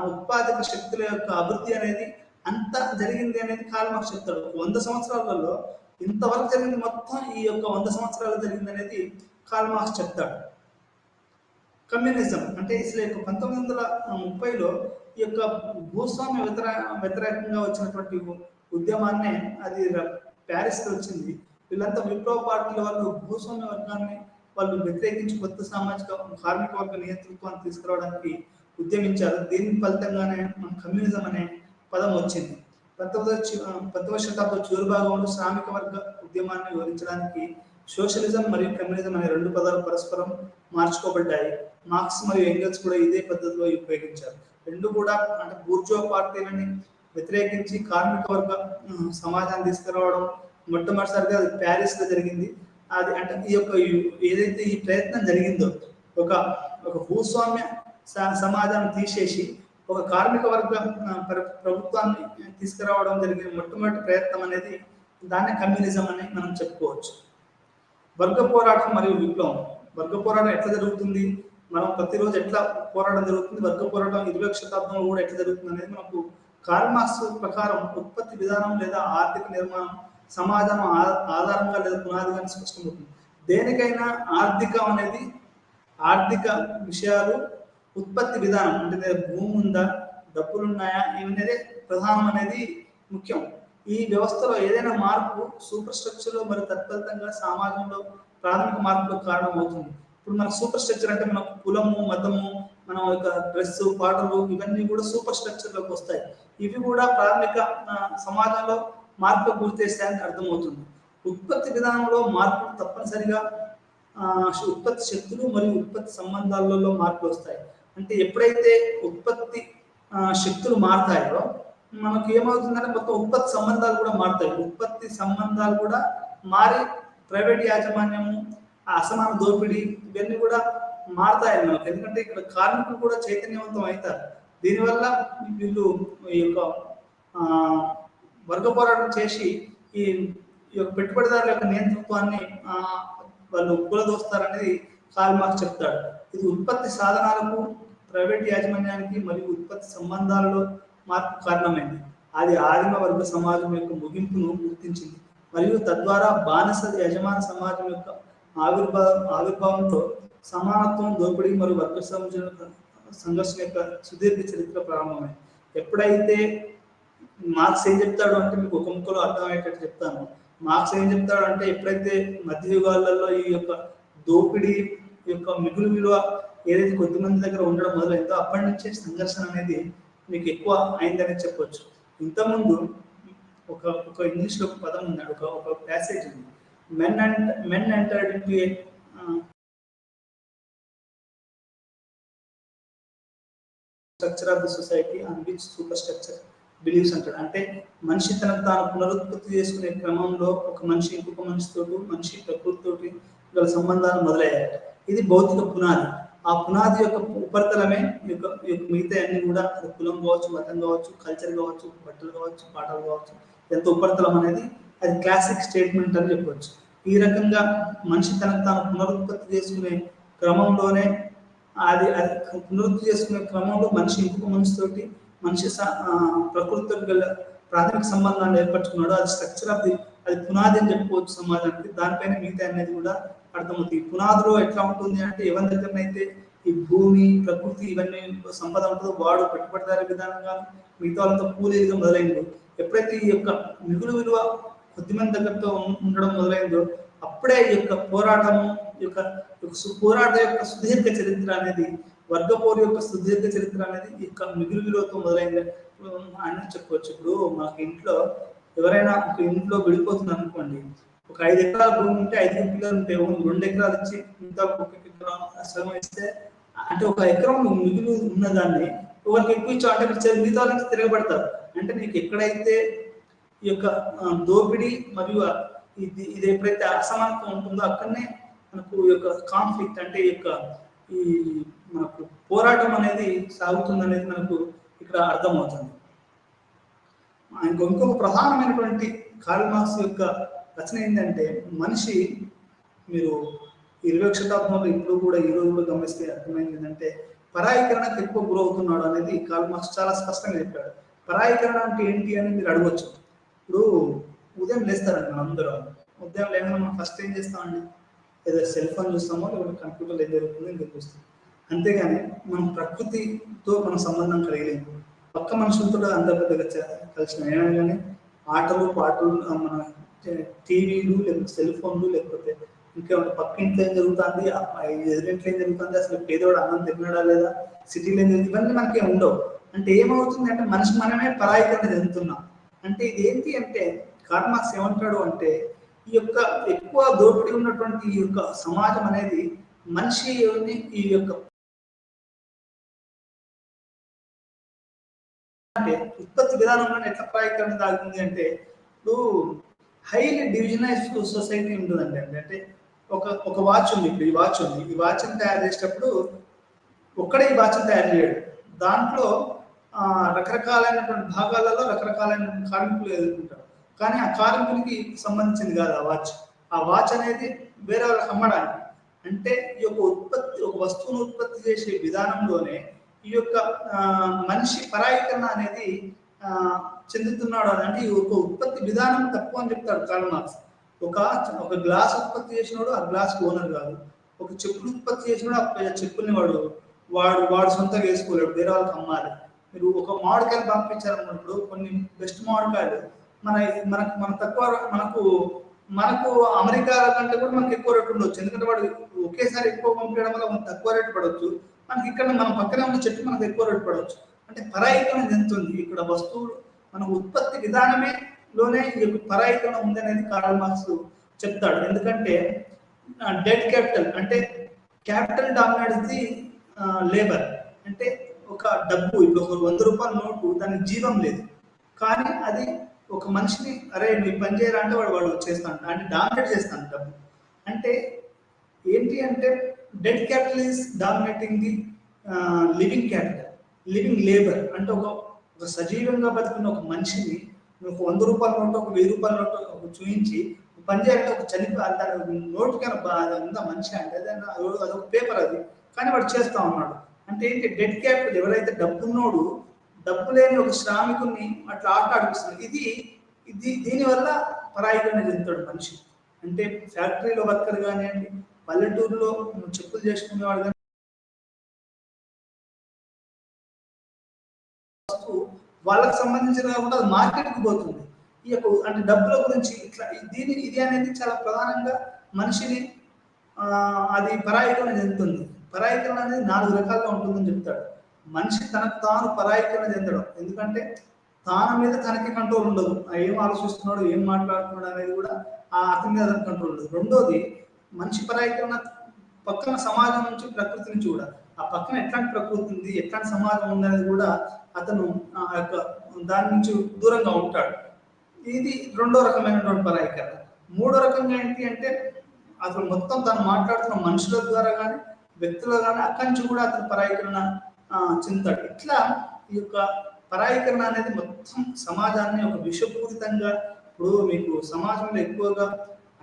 ఉత్పాదక శక్తుల యొక్క అభివృద్ధి అనేది అంత జరిగింది అనేది కార్ల్ మార్క్స్ చెప్తాడు. 100 సంవత్సరాలలో ఇంతవరకు జరిగింది మొత్తం ఈ యొక్క 100 సంవత్సరాలు జరిగింది అనేది కార్ల్ మార్క్స్ చెప్తాడు. కమ్యూనిజం అంటే అసలు 1930లో ఈ యొక్క భూస్వామ్య వ్యతిరేకంగా వచ్చినటువంటి ఉద్యమాన్ని, అది ప్యారిస్లో వచ్చింది. వీళ్ళంతా విప్లవ పార్టీల వాళ్ళు భూస్వామ్య వర్గాన్ని వాళ్ళు వ్యతిరేకించి కొత్త సామాజిక కార్మిక వర్గ నియంతృత్వాన్ని తీసుకురావడానికి ఉద్యమించారు. దీని ఫలితంగానే మన కమ్యూనిజం అనే పదం వచ్చింది. 19వ శతాబ్దం చివరి భాగంలో శ్రామిక వర్గ ఉద్యమాన్ని వివరించడానికి సోషలిజం మరియు కమ్యూనిజం అనే 2 పదాలు పరస్పరం మార్చుకోబడ్డాయి. మార్క్స్ మరియు ఎంగెల్స్ కూడా ఇదే పద్ధతిలో ఉపయోగించారు. రెండు కూడా అంటే బూర్జువా పార్టీలని వ్యతిరేకించి కార్మిక వర్గ సమాజాన్ని తీసుకురావడం మొట్టమొదటిసారిగా అది ప్యారిస్లో జరిగింది. అది అంటే ఈ యొక్క ఏదైతే ఈ ప్రయత్నం జరిగిందో, ఒక భూస్వామ్య సమాజాన్ని తీసేసి ఒక కార్మిక వర్గ ప్రభుత్వాన్ని తీసుకురావడం జరిగిన మొట్టమొదటి ప్రయత్నం అనేది దాన్ని కమ్యూనిజం అని మనం చెప్పుకోవచ్చు. వర్గ పోరాటం మరియు విప్లవం. వర్గ పోరాటం ఎట్లా జరుగుతుంది, మనం ప్రతిరోజు ఎట్లా పోరాటం జరుగుతుంది, వర్గ పోరాటం 20వ శతాబ్దంలో కూడా ఎట్లా జరుగుతుంది అనేది మనకు కార్ల్ మార్క్స్ ప్రకారం ఉత్పత్తి విధానం లేదా ఆర్థిక నిర్మాణం సమాజం ఆధారంగా లేదా పునాదిగా స్పష్టమవుతుంది. దేనికైనా ఆర్థిక విషయాలు, ఉత్పత్తి విధానం అంటే భూమి ఉందా, డబ్బులు ఉన్నాయా, ఇవన్నీ ప్రధానం అనేది ముఖ్యం. ఈ వ్యవస్థలో ఏదైనా మార్పు సూపర్ స్ట్రక్చర్లో మరియు తత్ఫలితంగా సమాజంలో ప్రాథమిక మార్పులకు కారణం అవుతుంది. ఇప్పుడు మనకు సూపర్ స్ట్రక్చర్ అంటే మనకు కులము, మతము, మన యొక్క డ్రెస్, పాటలు, ఇవన్నీ కూడా సూపర్ స్ట్రక్చర్లోకి వస్తాయి. ఇవి కూడా ప్రాథమిక సమాజంలో మార్పులకు గురితేస్తాయని అర్థమవుతుంది. ఉత్పత్తి విధానంలో మార్పులు తప్పనిసరిగా ఉత్పత్తి శక్తులు మరియు ఉత్పత్తి సంబంధాలలో మార్పులు వస్తాయి. అంటే ఎప్పుడైతే ఉత్పత్తి శక్తులు మారుతాయో మనకి ఏమవుతుందంటే మొత్తం ఉత్పత్తి సంబంధాలు కూడా మారుతాయి. ఉత్పత్తి సంబంధాలు కూడా మారి ప్రైవేట్ యాజమాన్యము, అసమాన దోపిడీ, ఇవన్నీ కూడా మారుతాయి మనకు. ఎందుకంటే ఇక్కడ కార్మికులు కూడా చైతన్యవంతం అవుతారు. దీనివల్ల వీళ్ళు ఈ యొక్క వర్గ పోరాటం చేసి ఈ యొక్క పెట్టుబడిదారుల యొక్క నియంతృత్వాన్ని వాళ్ళు కూలదోస్తారనేది కార్ల్ మార్క్స్ చెప్తాడు. ఇది ఉత్పత్తి సాధనాలకు, ప్రైవేట్ యాజమాన్యానికి మరియు ఉత్పత్తి సంబంధాలలో మార్పు కారణమైంది. అది ఆదిమ వర్గ సమాజం యొక్క ముగింపును గుర్తించింది మరియు తద్వారా బానిస యజమాన సమాజం యొక్క ఆవిర్భావంతో సమానత్వం, దోపిడీ మరియు వర్గ సంఘర్షణ యొక్క సుదీర్ఘ చరిత్ర ప్రారంభమైంది. ఎప్పుడైతే మార్క్స్ ఏం చెప్తాడు అంటే, మీకు ఒక ముక్కలో అర్థమయ్యేటట్టు చెప్తాను. మార్క్స్ ఏం చెప్తాడు అంటే, ఎప్పుడైతే మధ్యయుగాలలో ఈ యొక్క దోపిడీ యొక్క మిగులు విలువ ఏదైతే కొద్దిమంది దగ్గర ఉండడం మొదలైందో అప్పటి నుంచే సంఘర్షణ అనేది మీకు ఎక్కువ అయిందని చెప్పొచ్చు. ఇంతకుముందు ఒక ఇంగ్లీష్లో ఒక పదం ఉన్నాడు, ఒక ప్యాసేజ్ ఉంది. Men entered into A structure of the society on which super structure believes అంటాడు. అంటే మనిషి తనకు తాను పునరుత్పత్తి చేసుకునే క్రమంలో ఒక మనిషి ఇంకొక మనిషితో, మనిషి ప్రకృతితోటి గల సంబంధాలు మొదలయ్యాయి. ఇది భౌతిక పునాది. ఆ పునాది యొక్క ఉపరితలమే మిగతా అన్ని కూడా, కులం కావచ్చు, మతం కావచ్చు, కల్చర్ కావచ్చు, బట్టలు కావచ్చు, పాటలు కావచ్చు, ఎంత ఉపరితలం అనేది అది క్లాసిక్ స్టేట్మెంట్ అని చెప్పవచ్చు. ఈ రకంగా మనిషి తనకు తాను పునరుత్పత్తి చేసుకునే క్రమంలోనే పునరుద్ధి చేసుకునే క్రమంలో మనిషి ఇంకొక మనిషితోటి మనిషి ప్రకృతితో గల ప్రాథమిక సంబంధాన్ని ఏర్పరచుకున్నాడో అది స్ట్రక్చర్ ఆఫ్ ది, అది పునాది అని చెప్పుకోవచ్చు సమాజానికి. దానిపైన మిగతా అనేది కూడా అర్థమవుతుంది. ఈ పునాదిలో ఎట్లా ఉంటుంది అంటే ఎవరి దగ్గరనైతే ఈ భూమి ప్రకృతి ఇవన్నీ సంపద ఉంటుందో వాడు పెట్టుబడిదారి విధానంగా మిగతా వాళ్ళతో కూలీలుగా మొదలైందో, ఎప్పుడైతే ఈ యొక్క మిగులు విలువ కొద్దిమంది దగ్గరతో ఉండడం మొదలైందో అప్పుడే ఈ యొక్క పోరాటము పోరాట యొక్క సుదీర్ఘ చరిత్ర అనేది, వర్గపోరు యొక్క సుదీర్ఘ చరిత్ర అనేది ఈ యొక్క మిగులు విలువతో మొదలైంది అని చెప్పవచ్చు. ఇప్పుడు మాకు ఇంట్లో ఎవరైనా ఒక ఇంట్లో విడిపోతుంది అనుకోండి, ఒక 5 ఎకరాల భూమి ఉంటే 5 పిల్లలు ఉంటే 2 ఎకరాలు ఇచ్చి మిగతా 1 ఎకరం సగం ఇస్తే, అంటే 1 ఎకరం మిగులు ఉన్నదాన్ని ఒకరికి ఎక్కువ ఇచ్చావు అంటే మిగతా వాళ్ళకి తిరగబడతారు. అంటే నీకు ఎక్కడైతే ఈ యొక్క దోపిడీ మరియు ఇది ఎప్పుడైతే అసమానత ఉంటుందో అక్కడనే మనకు ఈ యొక్క కాన్ఫ్లిక్ట్ అంటే ఈ మనకు పోరాటం అనేది సాగుతుంది అనేది మనకు ఇక్కడ అర్థమవుతుంది. ఇంకొక ప్రధానమైనటువంటి కార్ల్ మార్క్స్ యొక్క రచన ఏంటంటే, మనిషి మీరు 20వ శతాబ్దంలో ఇప్పుడు కూడా ఈ రోజు కూడా గమనిస్తే అర్థమైంది ఏంటంటే పరాయీకరణకు ఎక్కువ గురవుతున్నాడు అనేది కార్ల్ మార్క్స్ చాలా స్పష్టంగా చెప్పాడు. పరాయీకరణ అంటే ఏంటి అని మీరు అడగవచ్చు. ఇప్పుడు ఉదయం లేస్తారండి మనం అందరూ, ఉదయం లేకుండా మనం ఫస్ట్ ఏం చేస్తామండి, ఏదో సెల్ ఫోన్ చూస్తామో లేకపోతే కంప్యూటర్లో ఏం జరుగుతుందో ఇంకా చూస్తాం. అంతేగాని మనం ప్రకృతితో మనం సంబంధం కలిగలేము. పక్క మనుషులతో అంత పెద్దగా కలిసిన ఏమైనా కానీ ఆటలు పాటలు మన టీవీలు లేకపోతే సెల్ ఫోన్లు లేకపోతే ఇంకా పక్క ఇంట్లో ఏం జరుగుతుంది, ఎదురింట్లో ఏం జరుగుతుంది, అసలు పేదవాడు అన్నం తిన్నాడా లేదా, సిటీలో ఏం జరుగుతుంది, ఇవన్నీ మనకి ఉండవు. అంటే ఏమవుతుంది అంటే మనిషి మనమే పరాయీకరణ చెందుతున్నాం. అంటే ఇది ఏంటి అంటే కార్ల్ మార్క్స్ ఏమంటాడు అంటే ఈ యొక్క ఎక్కువ దోపిడీ ఉన్నటువంటి ఈ యొక్క సమాజం అనేది మనిషిని ఈ యొక్క అంటే ఉత్పత్తి విధానంలో ఎట్లా పరాయీకరణ దాగుతుంది అంటే, ఇప్పుడు హైలీ డివిజనైజ్డ్ సొసైటీ ఉంటుందండి. అంటే ఒక వాచ్ ఉంది, ఇప్పుడు ఈ వాచ్ ఉంది, ఈ వాచ్ని తయారు చేసేటప్పుడు ఒక్కడే ఈ వాచ్ని తయారు చేయడు, దాంట్లో రకరకాలైనటువంటి భాగాలలో రకరకాలైన కార్మికులు ఎదుర్కొంటారు. కానీ ఆ కార్మికునికి సంబంధించింది కాదు ఆ వాచ్ అనేది వేరే వాళ్ళకి అమ్మడానికి. అంటే ఈ యొక్క ఉత్పత్తి, ఒక వస్తువును ఉత్పత్తి చేసే విధానంలోనే ఈ యొక్క మనిషి పరాయీకరణ అనేది చెందుతున్నాడు అని. అంటే ఈ యొక్క ఉత్పత్తి విధానం తప్పు అని చెప్తాడు కార్ల్ మార్క్స్. ఒక గ్లాస్ ఉత్పత్తి చేసినాడు ఆ గ్లాస్ ఓనర్ కాదు, ఒక చెప్పులు ఉత్పత్తి చేసినాడు ఆ చెప్పుల్ని వాడు సొంతంగా వేసుకోలేడు, వేరే వాళ్ళకి అమ్మాలి. మీరు ఒక మామిడికాయలు పంపించాలన్నప్పుడు కొన్ని బెస్ట్ మామిడికాయలు మన తక్కువ మనకు అమెరికా కంటే కూడా మనకి ఎక్కువ రేటు ఉండొచ్చు, ఎందుకంటే వాడు ఒకేసారి ఎక్కువ పంపించడం వల్ల మనకు తక్కువ రేటు పడవచ్చు. మనకి ఇక్కడ మన పక్కనే ఉన్న చెట్టు మనకు ఎక్కువ రేటు పడవచ్చు. అంటే పరాయీకరణ చెందుతుంది ఇక్కడ వస్తువులు, మన ఉత్పత్తి విధానమే లోనే ఈ పరాయీకరణ ఉందనేది కార్ల్ మార్క్స్ చెప్తాడు. ఎందుకంటే డెడ్ క్యాపిటల్ అంటే క్యాపిటల్ డామినేట్స్ ది లేబర్. అంటే ఒక డబ్బు, ఇప్పుడు ఒక 100 రూపాయల నోటు, దానికి జీవం లేదు, కానీ అది ఒక మనిషిని అరే నువ్వు పని చేయరా అంటే వాడు చేస్తాను అంటే డామినేట్ చేస్తాను డబ్బు. అంటే ఏంటి అంటే dead capital is dominating the living capital, living labour. అంటే ఒక సజీవంగా బతుకున్న ఒక మనిషిని ఒక 100 రూపాయల నోటు, ఒక 1000 రూపాయల నోటు చూపించి పని చేయాలంటే ఒక దాని నోటు కన్నా ఉందా మనిషి అంటే అదొక పేపర్ అది, కానీ వాడు చేస్తా ఉన్నాడు. అంటే ఏంటి డెడ్ క్యాపిటల్, ఎవరైతే డబ్బున్నోడు డబ్బు లేని ఒక శ్రామికుని అట్లా ఆట ఆడిపిస్తుంది. దీనివల్ల పరాయీకరణ చెందుతాడు మనిషి. అంటే ఫ్యాక్టరీలో వర్కర్ కానివ్వండి, పల్లెటూరులో చెప్పులు చేసుకునేవాడు కానీ వాళ్ళకి సంబంధించిన కాకుండా అది మార్కెట్కి పోతుంది. ఈ యొక్క అంటే డబ్బుల గురించి ఇట్లా ఇది అనేది చాలా ప్రధానంగా మనిషిని అది పరాయీకరణ చెందుతుంది. పరాయీకరణ అనేది 4 రకాలుగా ఉంటుందని చెప్తాడు. మనిషి తనకు తాను పరాయీకరణ చెందడం, ఎందుకంటే తాన మీద తనకి కంట్రోల్ ఉండదు, ఏం ఆలోచిస్తున్నాడు ఏం మాట్లాడుతున్నాడు అనేది కూడా అతని మీద కంట్రోల్ ఉండదు. రెండోది మనిషి పరాయీకరణ పక్కన సమాజం నుంచి, ప్రకృతి నుంచి కూడా, ఆ పక్కన ఎట్లాంటి ప్రకృతి ఉంది ఎట్లాంటి సమాజం ఉంది అనేది కూడా అతను దాని నుంచి దూరంగా ఉంటాడు. ఇది రెండో రకమైనటువంటి పరాయీకరణ. మూడో రకంగా ఏంటి అంటే అతను మొత్తం తను మాట్లాడుతున్న మనుషుల ద్వారా కానీ వ్యక్తులు కానీ అక్కడి నుంచి కూడా అతను పరాయీకరణ చెందుతాడు. ఇట్లా ఈ యొక్క పరాయీకరణ అనేది మొత్తం సమాజాన్ని ఒక విషపూరితంగా, ఇప్పుడు మీకు సమాజంలో ఎక్కువగా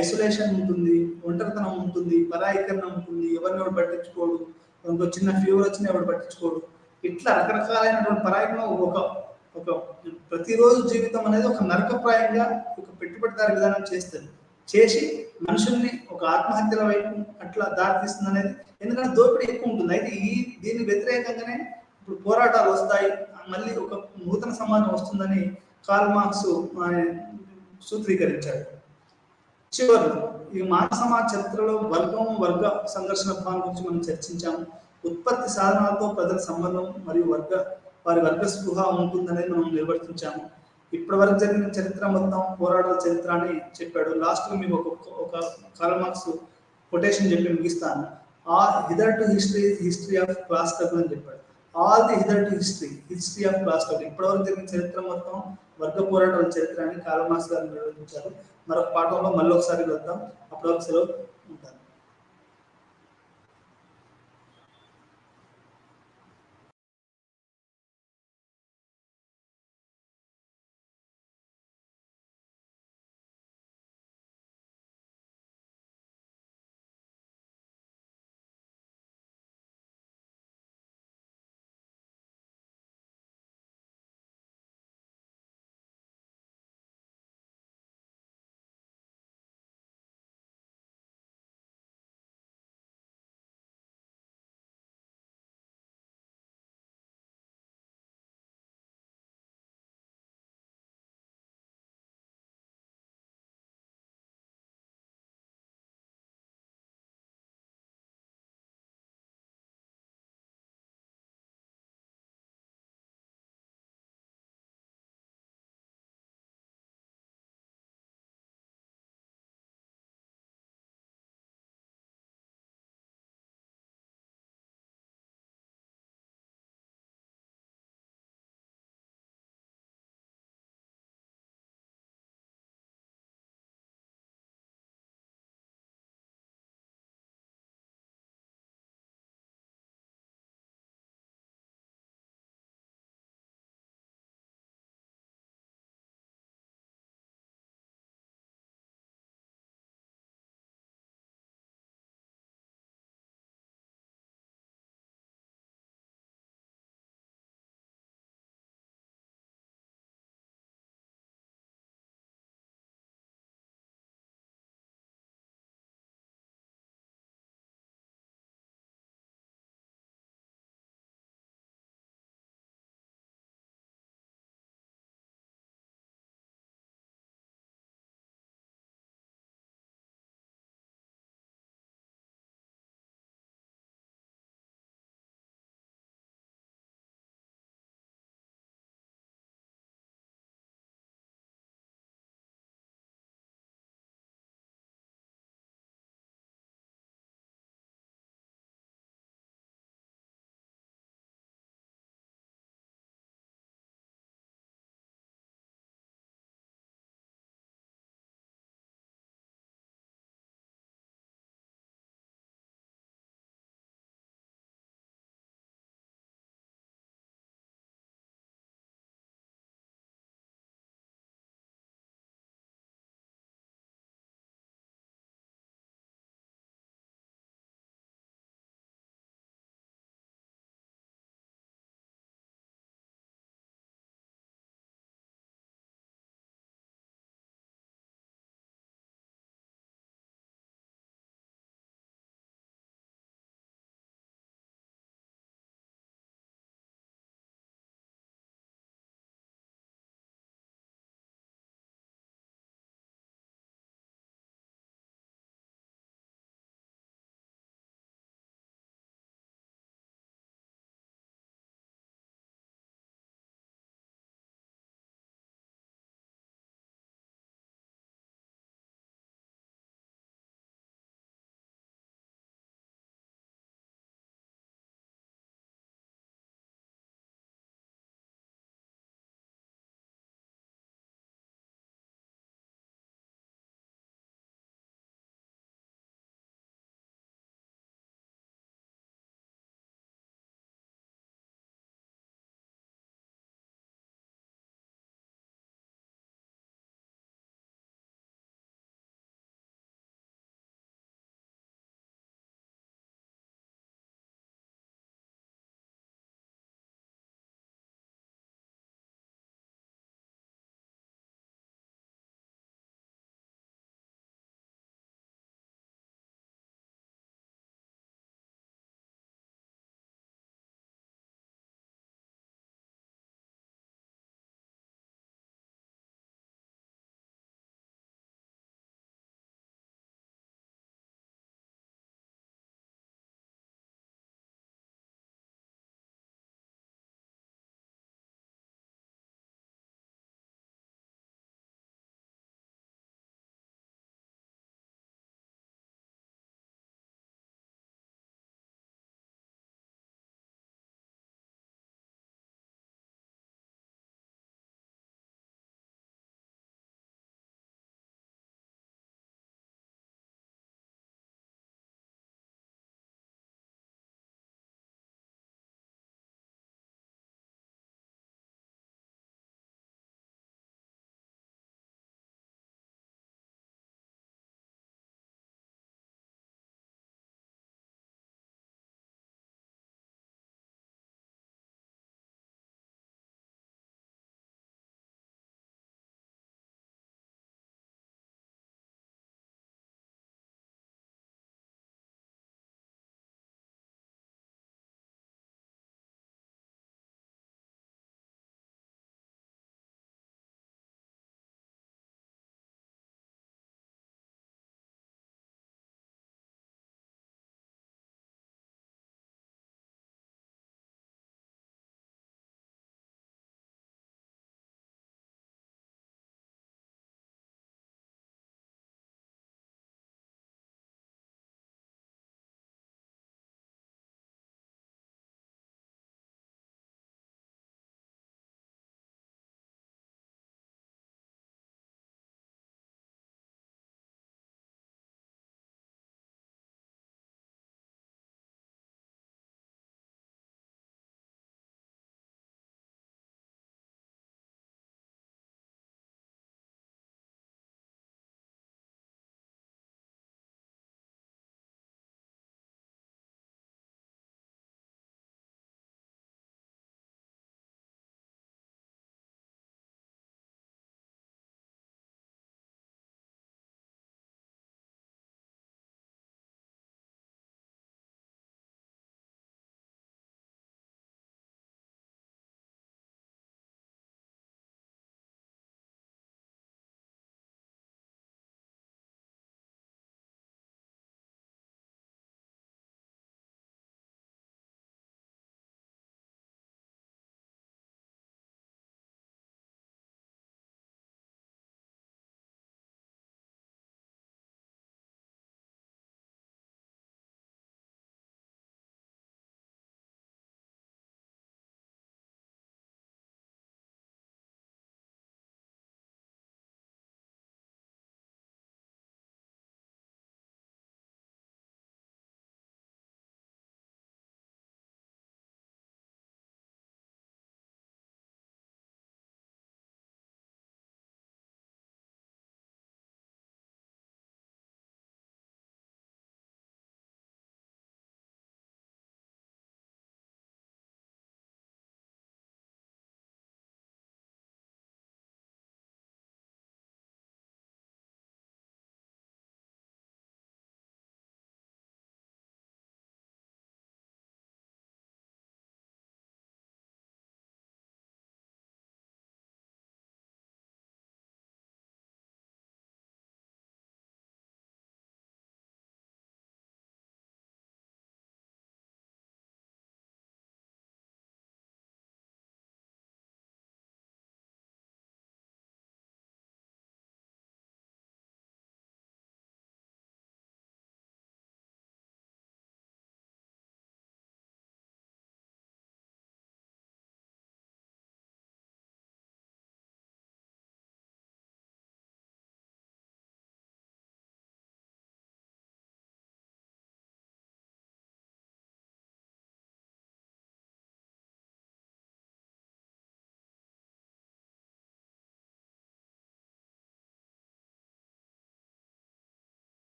ఐసోలేషన్ ఉంటుంది, ఒంటరితనం ఉంటుంది, పరాయీకరణ ఉంటుంది, ఎవరిని ఎవరు పట్టించుకోడు, ఇంకో చిన్న ఫీవర్ వచ్చినా ఎవరు పట్టించుకోడు, ఇట్లా రకరకాలైనటువంటి పరాయణం ఒక ఒక ప్రతిరోజు జీవితం అనేది ఒక నరకప్రాయంగా ఒక పెట్టుబడిదారి విధానం చేస్తుంది. చేసి మనుషుల్ని ఒక ఆత్మహత్యల వైపు అట్లా దారితీస్తుంది అనేది. ఎందుకంటే దోపిడీ ఎక్కువ ఉంటుంది. అయితే దీని వ్యతిరేకంగానే ఇప్పుడు పోరాటాలు వస్తాయి, మళ్ళీ ఒక నూతన సమాజం వస్తుందని కార్ల్ మార్క్స్ సూత్రీకరించాడు. చివరిలో ఈ మానవ సమాజ చరిత్రలో వర్గ సంఘర్షణ భావం గురించి మనం చర్చించాము. ఉత్పత్తి సాధనాలతో ప్రజల సంబంధం మరియు వారి వర్గ స్పృహ ఉంటుందనేది మనం నిర్వర్తించాము. ఇప్పటి వరకు జరిగిన చరిత్ర మొత్తం పోరాటాల చరిత్ర అని చెప్పాడు. లాస్ట్ మీకు ఒక కార్ల్ మార్క్స్ కొటేషన్ చెప్పి ముగిస్తాను. Hitherto history of class struggle అని చెప్పాడు. All the hitherto history of class struggle. ఇప్పటివరకు జరిగిన చరిత్ర మొత్తం వర్గ పోరాటాల చరిత్ర అని కార్ల్ మార్క్స్ గారు నిర్వహించారు. మరొక పాఠంలో మళ్ళీ ఒకసారి వెళ్దాం. అప్పటివరకు సెలవు ఉంటాను.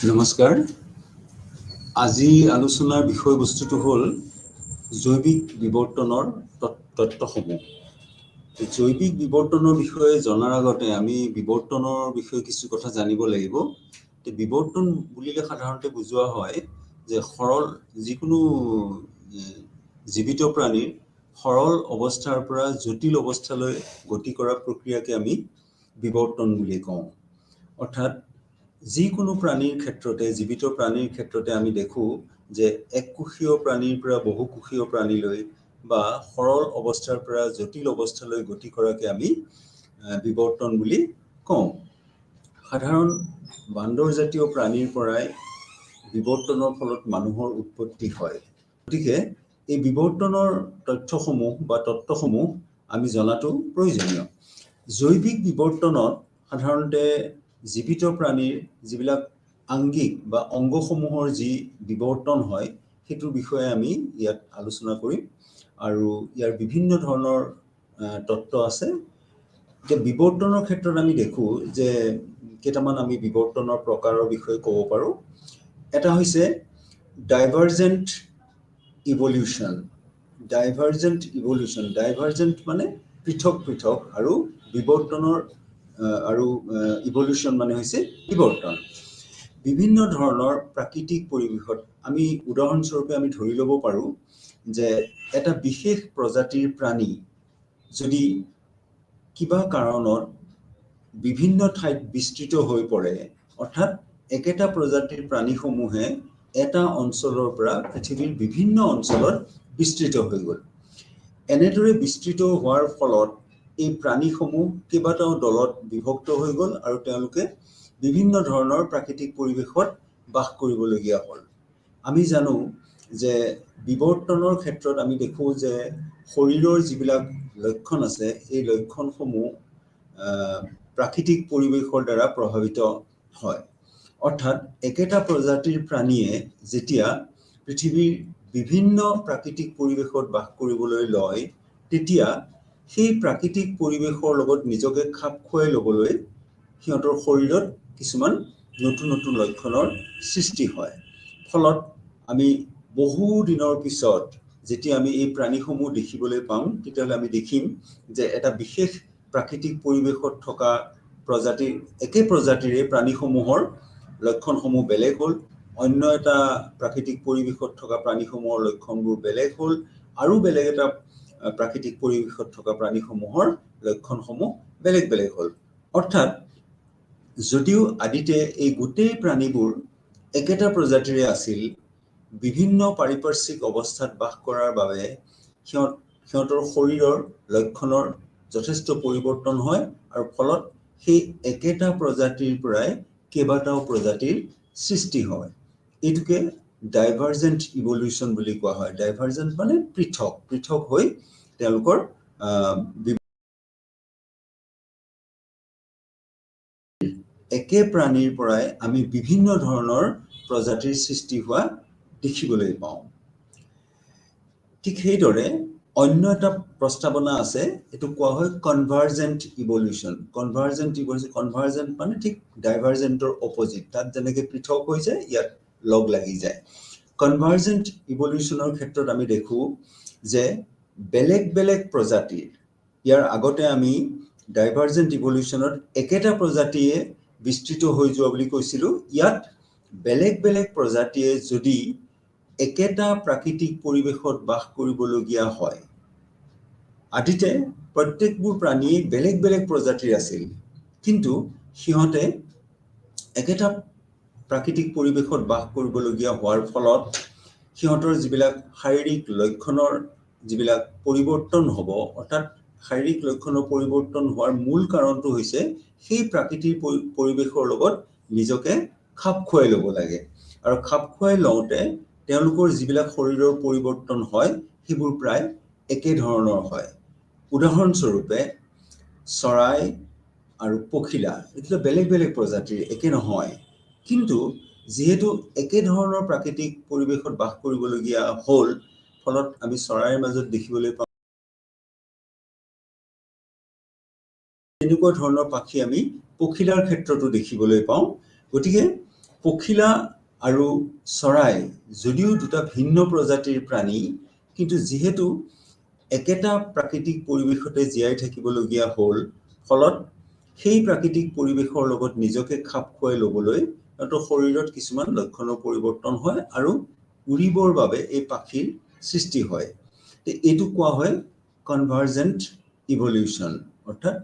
নমস্কাৰ। আজি আলোচনাৰ বিষয়বস্তুটো হ'ল জৈৱিক বিৱৰ্তনৰ তত্ত্বসমূহ। জৈৱিক বিৱৰ্তনৰ বিষয়ে জনাৰ আগতে আমি বিৱৰ্তনৰ বিষয়ে কিছু কথা জানিব লাগিব। বিৱৰ্তন বুলিলে সাধাৰণতে বুজোৱা হয় যে যিকোনো জীৱিত প্ৰাণীৰ সৰল অৱস্থাৰ পৰা জটিল অৱস্থালৈ গতি কৰা প্ৰক্ৰিয়াকে আমি বিৱৰ্তন বুলি কওঁ। অৰ্থাৎ যিকোনো প্ৰাণীৰ ক্ষেত্ৰতে, জীৱিত প্ৰাণীৰ ক্ষেত্ৰতে আমি দেখোঁ যে এককোষীয় প্ৰাণীৰ পৰা বহুকোষীয় প্ৰাণীলৈ বা সৰল অৱস্থাৰ পৰা জটিল অৱস্থালৈ গতি কৰাকে আমি বিৱৰ্তন বুলি কওঁ। সাধাৰণ বান্দৰজাতীয় প্ৰাণীৰ পৰাই বিৱৰ্তনৰ ফলত মানুহৰ উৎপত্তি হয়। গতিকে এই বিৱৰ্তনৰ তথ্যসমূহ বা তত্ত্বসমূহ আমি জনাটো প্ৰয়োজনীয়। জৈৱিক বিৱৰ্তনত সাধাৰণতে জীৱিত প্ৰাণীৰ যিবিলাক আংগিক বা অংগসমূহৰ যি বিৱৰ্তন হয় সেইটোৰ বিষয়ে আমি ইয়াত আলোচনা কৰিম। আৰু ইয়াৰ বিভিন্ন ধৰণৰ তত্ত্ব আছে। এতিয়া বিৱৰ্তনৰ ক্ষেত্ৰত আমি দেখোঁ যে কেইটামান আমি বিৱৰ্তনৰ প্ৰকাৰৰ বিষয়ে ক'ব পাৰোঁ। এটা হৈছে ডাইভাৰ্জেণ্ট ইভলিউশ্যন। ডাইভাৰ্জেণ্ট মানে পৃথক পৃথক, আৰু বিৱৰ্তনৰ আৰু ইভলিউশ্যন মানে হৈছে বিৱৰ্তন। বিভিন্ন ধৰণৰ প্ৰাকৃতিক পৰিৱেশত আমি উদাহৰণস্বৰূপে আমি ধৰি ল'ব পাৰোঁ যে এটা বিশেষ প্ৰজাতিৰ প্ৰাণী যদি কিবা কাৰণত বিভিন্ন ঠাইত বিস্তৃত হৈ পৰে, অৰ্থাৎ একেটা প্ৰজাতিৰ প্ৰাণীসমূহে এটা অঞ্চলৰ পৰা পৃথিৱীৰ বিভিন্ন অঞ্চলত বিস্তৃত হৈ গ'ল। এনেদৰে বিস্তৃত হোৱাৰ ফলত এই প্ৰাণীসমূহ কেইবাটাও দলত বিভক্ত হৈ গ'ল আৰু তেওঁলোকে বিভিন্ন ধৰণৰ প্ৰাকৃতিক পৰিৱেশত বাস কৰিবলগীয়া হ'ল। আমি জানো যে বিৱৰ্তনৰ ক্ষেত্ৰত আমি দেখোঁ যে শৰীৰৰ যিবিলাক লক্ষণ আছে, এই লক্ষণসমূহ প্ৰাকৃতিক পৰিৱেশৰ দ্বাৰা প্ৰভাৱিত হয়। অৰ্থাৎ একেটা প্ৰজাতিৰ প্ৰাণীয়ে যেতিয়া পৃথিৱীৰ বিভিন্ন প্ৰাকৃতিক পৰিৱেশত বাস কৰিবলৈ লয়, তেতিয়া সেই প্ৰাকৃতিক পৰিৱেশৰ লগত নিজকে খাপ খুৱাই ল'বলৈ সিহঁতৰ শৰীৰত কিছুমান নতুন নতুন লক্ষণৰ সৃষ্টি হয়। ফলত আমি বহু দিনৰ পিছত যেতিয়া আমি এই প্ৰাণীসমূহ দেখিবলৈ পাওঁ, তেতিয়াহ'লে আমি দেখিম যে এটা বিশেষ প্ৰাকৃতিক পৰিৱেশত থকা একে প্ৰজাতিৰে প্ৰাণীসমূহৰ লক্ষণসমূহ বেলেগ হ'ল, অন্য এটা প্ৰাকৃতিক পৰিৱেশত থকা প্ৰাণীসমূহৰ লক্ষণবোৰ বেলেগ হ'ল, আৰু বেলেগ এটা প্ৰাকৃতিক পৰিৱেশত থকা প্ৰাণীসমূহৰ লক্ষণসমূহ বেলেগ বেলেগ হ'ল। অৰ্থাৎ যদিও আদিতে এই গোটেই প্ৰাণীবোৰ একেটা প্ৰজাতিৰে আছিল, বিভিন্ন পাৰিপাৰ্শ্বিক অৱস্থাত বাস কৰাৰ বাবে সিহঁতৰ শৰীৰৰ লক্ষণৰ যথেষ্ট পৰিৱৰ্তন হয়, আৰু ফলত সেই একেটা প্ৰজাতিৰ পৰাই কেইবাটাও প্ৰজাতিৰ সৃষ্টি হয়। এইটোকে ডাইভাৰ্জেণ্ট ইভলিউশ্যন বুলি কোৱা হয়। ডাইভাৰ্জেণ্ট মানে পৃথক পৃথক হৈ তেওঁলোকৰ একে প্ৰাণীৰ পৰাই আমি বিভিন্ন ধৰণৰ প্ৰজাতিৰ সৃষ্টি হোৱা দেখিবলৈ পাওঁ। ঠিক সেইদৰে অন্য এটা প্ৰস্তাৱনা আছে, এইটো কোৱা হয় কনভাৰ্জেণ্ট ইভলিউশ্যন। কনভাৰ্জেণ্ট মানে ঠিক ডাইভাৰ্জেণ্টৰ অপজিট। তাত যেনেকৈ পৃথক হৈ যায়, ইয়াত লগ লাগি যায়। কনভাৰ্জেণ্ট ইভলিউশ্যনৰ ক্ষেত্ৰত আমি দেখোঁ যে বেলেগ বেলেগ প্ৰজাতিৰ, ইয়াৰ আগতে আমি ডাইভাৰ্জেণ্ট ইভলিউশ্যনত একেটা প্ৰজাতিয়ে বিস্তৃত হৈ যোৱা বুলি কৈছিলোঁ। ইয়াত বেলেগ বেলেগ প্ৰজাতিয়ে যদি একেটা প্ৰাকৃতিক পৰিৱেশত বাস কৰিবলগীয়া হয়, আদিতে প্ৰত্যেকবোৰ প্ৰাণী বেলেগ বেলেগ প্ৰজাতিৰ আছিল, কিন্তু সিহঁতে একেটা প্ৰাকৃতিক পৰিৱেশত বাস কৰিবলগীয়া হোৱাৰ ফলত সিহঁতৰ যিবিলাক শাৰীৰিক লক্ষণৰ যিবিলাক পৰিৱৰ্তন হ'ব, অৰ্থাৎ শাৰীৰিক লক্ষণৰ পৰিৱৰ্তন হোৱাৰ মূল কাৰণটো হৈছে সেই প্ৰাকৃতিক পৰিৱেশৰ লগত নিজকে খাপ খুৱাই ল'ব লাগে। আৰু খাপ খুৱাই লওঁতে তেওঁলোকৰ যিবিলাক শৰীৰৰ পৰিৱৰ্তন হয়, সেইবোৰ প্ৰায় একে ধৰণৰ হয়। উদাহৰণস্বৰূপে চৰাই আৰু পখিলা, এইটো বেলেগ বেলেগ প্ৰজাতিৰ, একে নহয়। কিন্তু যিহেতু একে ধৰণৰ প্ৰাকৃতিক পৰিৱেশত বাস কৰিবলগীয়া হ'ল, ফলত আমি চৰাইৰ মাজত দেখিবলৈ পাওঁ তেনেকুৱা ধৰণৰ পাখি আমি পখিলাৰ ক্ষেত্ৰতো দেখিবলৈ পাওঁ। গতিকে পখিলা আৰু চৰাই যদিও দুটা ভিন্ন প্ৰজাতিৰ প্ৰাণী, কিন্তু যিহেতু একেটা প্ৰাকৃতিক পৰিৱেশতে জীয়াই থাকিবলগীয়া হ'ল, ফলত সেই প্ৰাকৃতিক পৰিৱেশৰ লগত নিজকে খাপ খুৱাই ল'বলৈ সিহঁতৰ শৰীৰত কিছুমান লক্ষণৰ পৰিৱৰ্তন হয় আৰু উৰিবৰ বাবে এই পাখিৰ সৃষ্টি হয়। এইটো কোৱা হয় কনভাৰ্জেণ্ট ইভলিউশ্যন, অৰ্থাৎ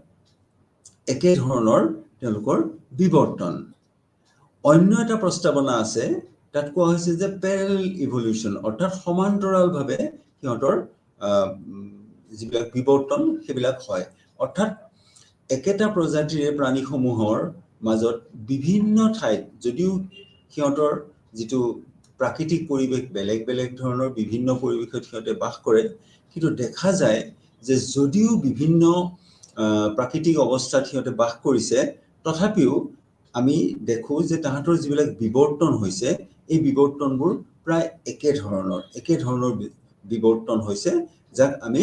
একে ধৰণৰ তেওঁলোকৰ বিৱৰ্তন। অন্য এটা প্ৰস্তাৱনা আছে, তাত কোৱা হৈছে যে পেৰেলেল ইভলিউশ্যন, অৰ্থাৎ সমান্তৰালভাৱে সিহঁতৰ যিবিলাক বিৱৰ্তন সেইবিলাক হয়। অৰ্থাৎ একেটা প্ৰজাতিৰে প্ৰাণীসমূহৰ মাজত বিভিন্ন ঠাইত যদিও সিহঁতৰ যিটো প্ৰাকৃতিক পৰিৱেশ বেলেগ বেলেগ ধৰণৰ বিভিন্ন পৰিৱেশত সিহঁতে বাস কৰে, কিন্তু দেখা যায় যে যদিও বিভিন্ন প্ৰাকৃতিক অৱস্থাত সিহঁতে বাস কৰিছে, তথাপিও আমি দেখোঁ যে তাহাঁতৰ যিবিলাক বিৱৰ্তন হৈছে, এই বিৱৰ্তনবোৰ প্ৰায় একে ধৰণৰ বিৱৰ্তন হৈছে, যাক আমি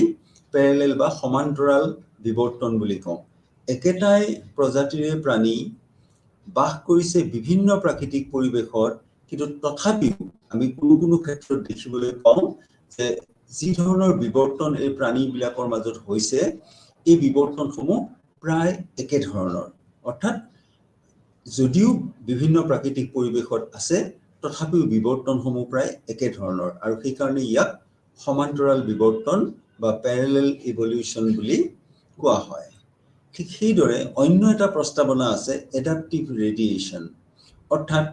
পেৰেলেল বা সমান্তৰাল বিৱৰ্তন বুলি কওঁ। একেটাই প্ৰজাতিৰে প্ৰাণী বাস কৰিছে বিভিন্ন প্ৰাকৃতিক পৰিৱেশত, কিন্তু তথাপিও আমি কোনো ক্ষেত্ৰত দেখিবলৈ পাওঁ যে যি ধৰণৰ বিৱৰ্তন এই প্ৰাণীবিলাকৰ মাজত হৈছে, এই বিৱৰ্তনসমূহ প্ৰায় একে ধৰণৰ। অৰ্থাৎ যদিও বিভিন্ন প্ৰাকৃতিক পৰিৱেশত আছে, তথাপিও বিৱৰ্তনসমূহ প্ৰায় একে ধৰণৰ, আৰু সেইকাৰণে ইয়াক সমান্তৰাল বিৱৰ্তন বা পেৰেলেল ইভলিউশ্যন বুলি কোৱা হয়। ঠিক সেইদৰে অন্য এটা প্ৰস্তাৱনা আছে এডাপটিভ ৰেডিয়েশ্যন, অৰ্থাৎ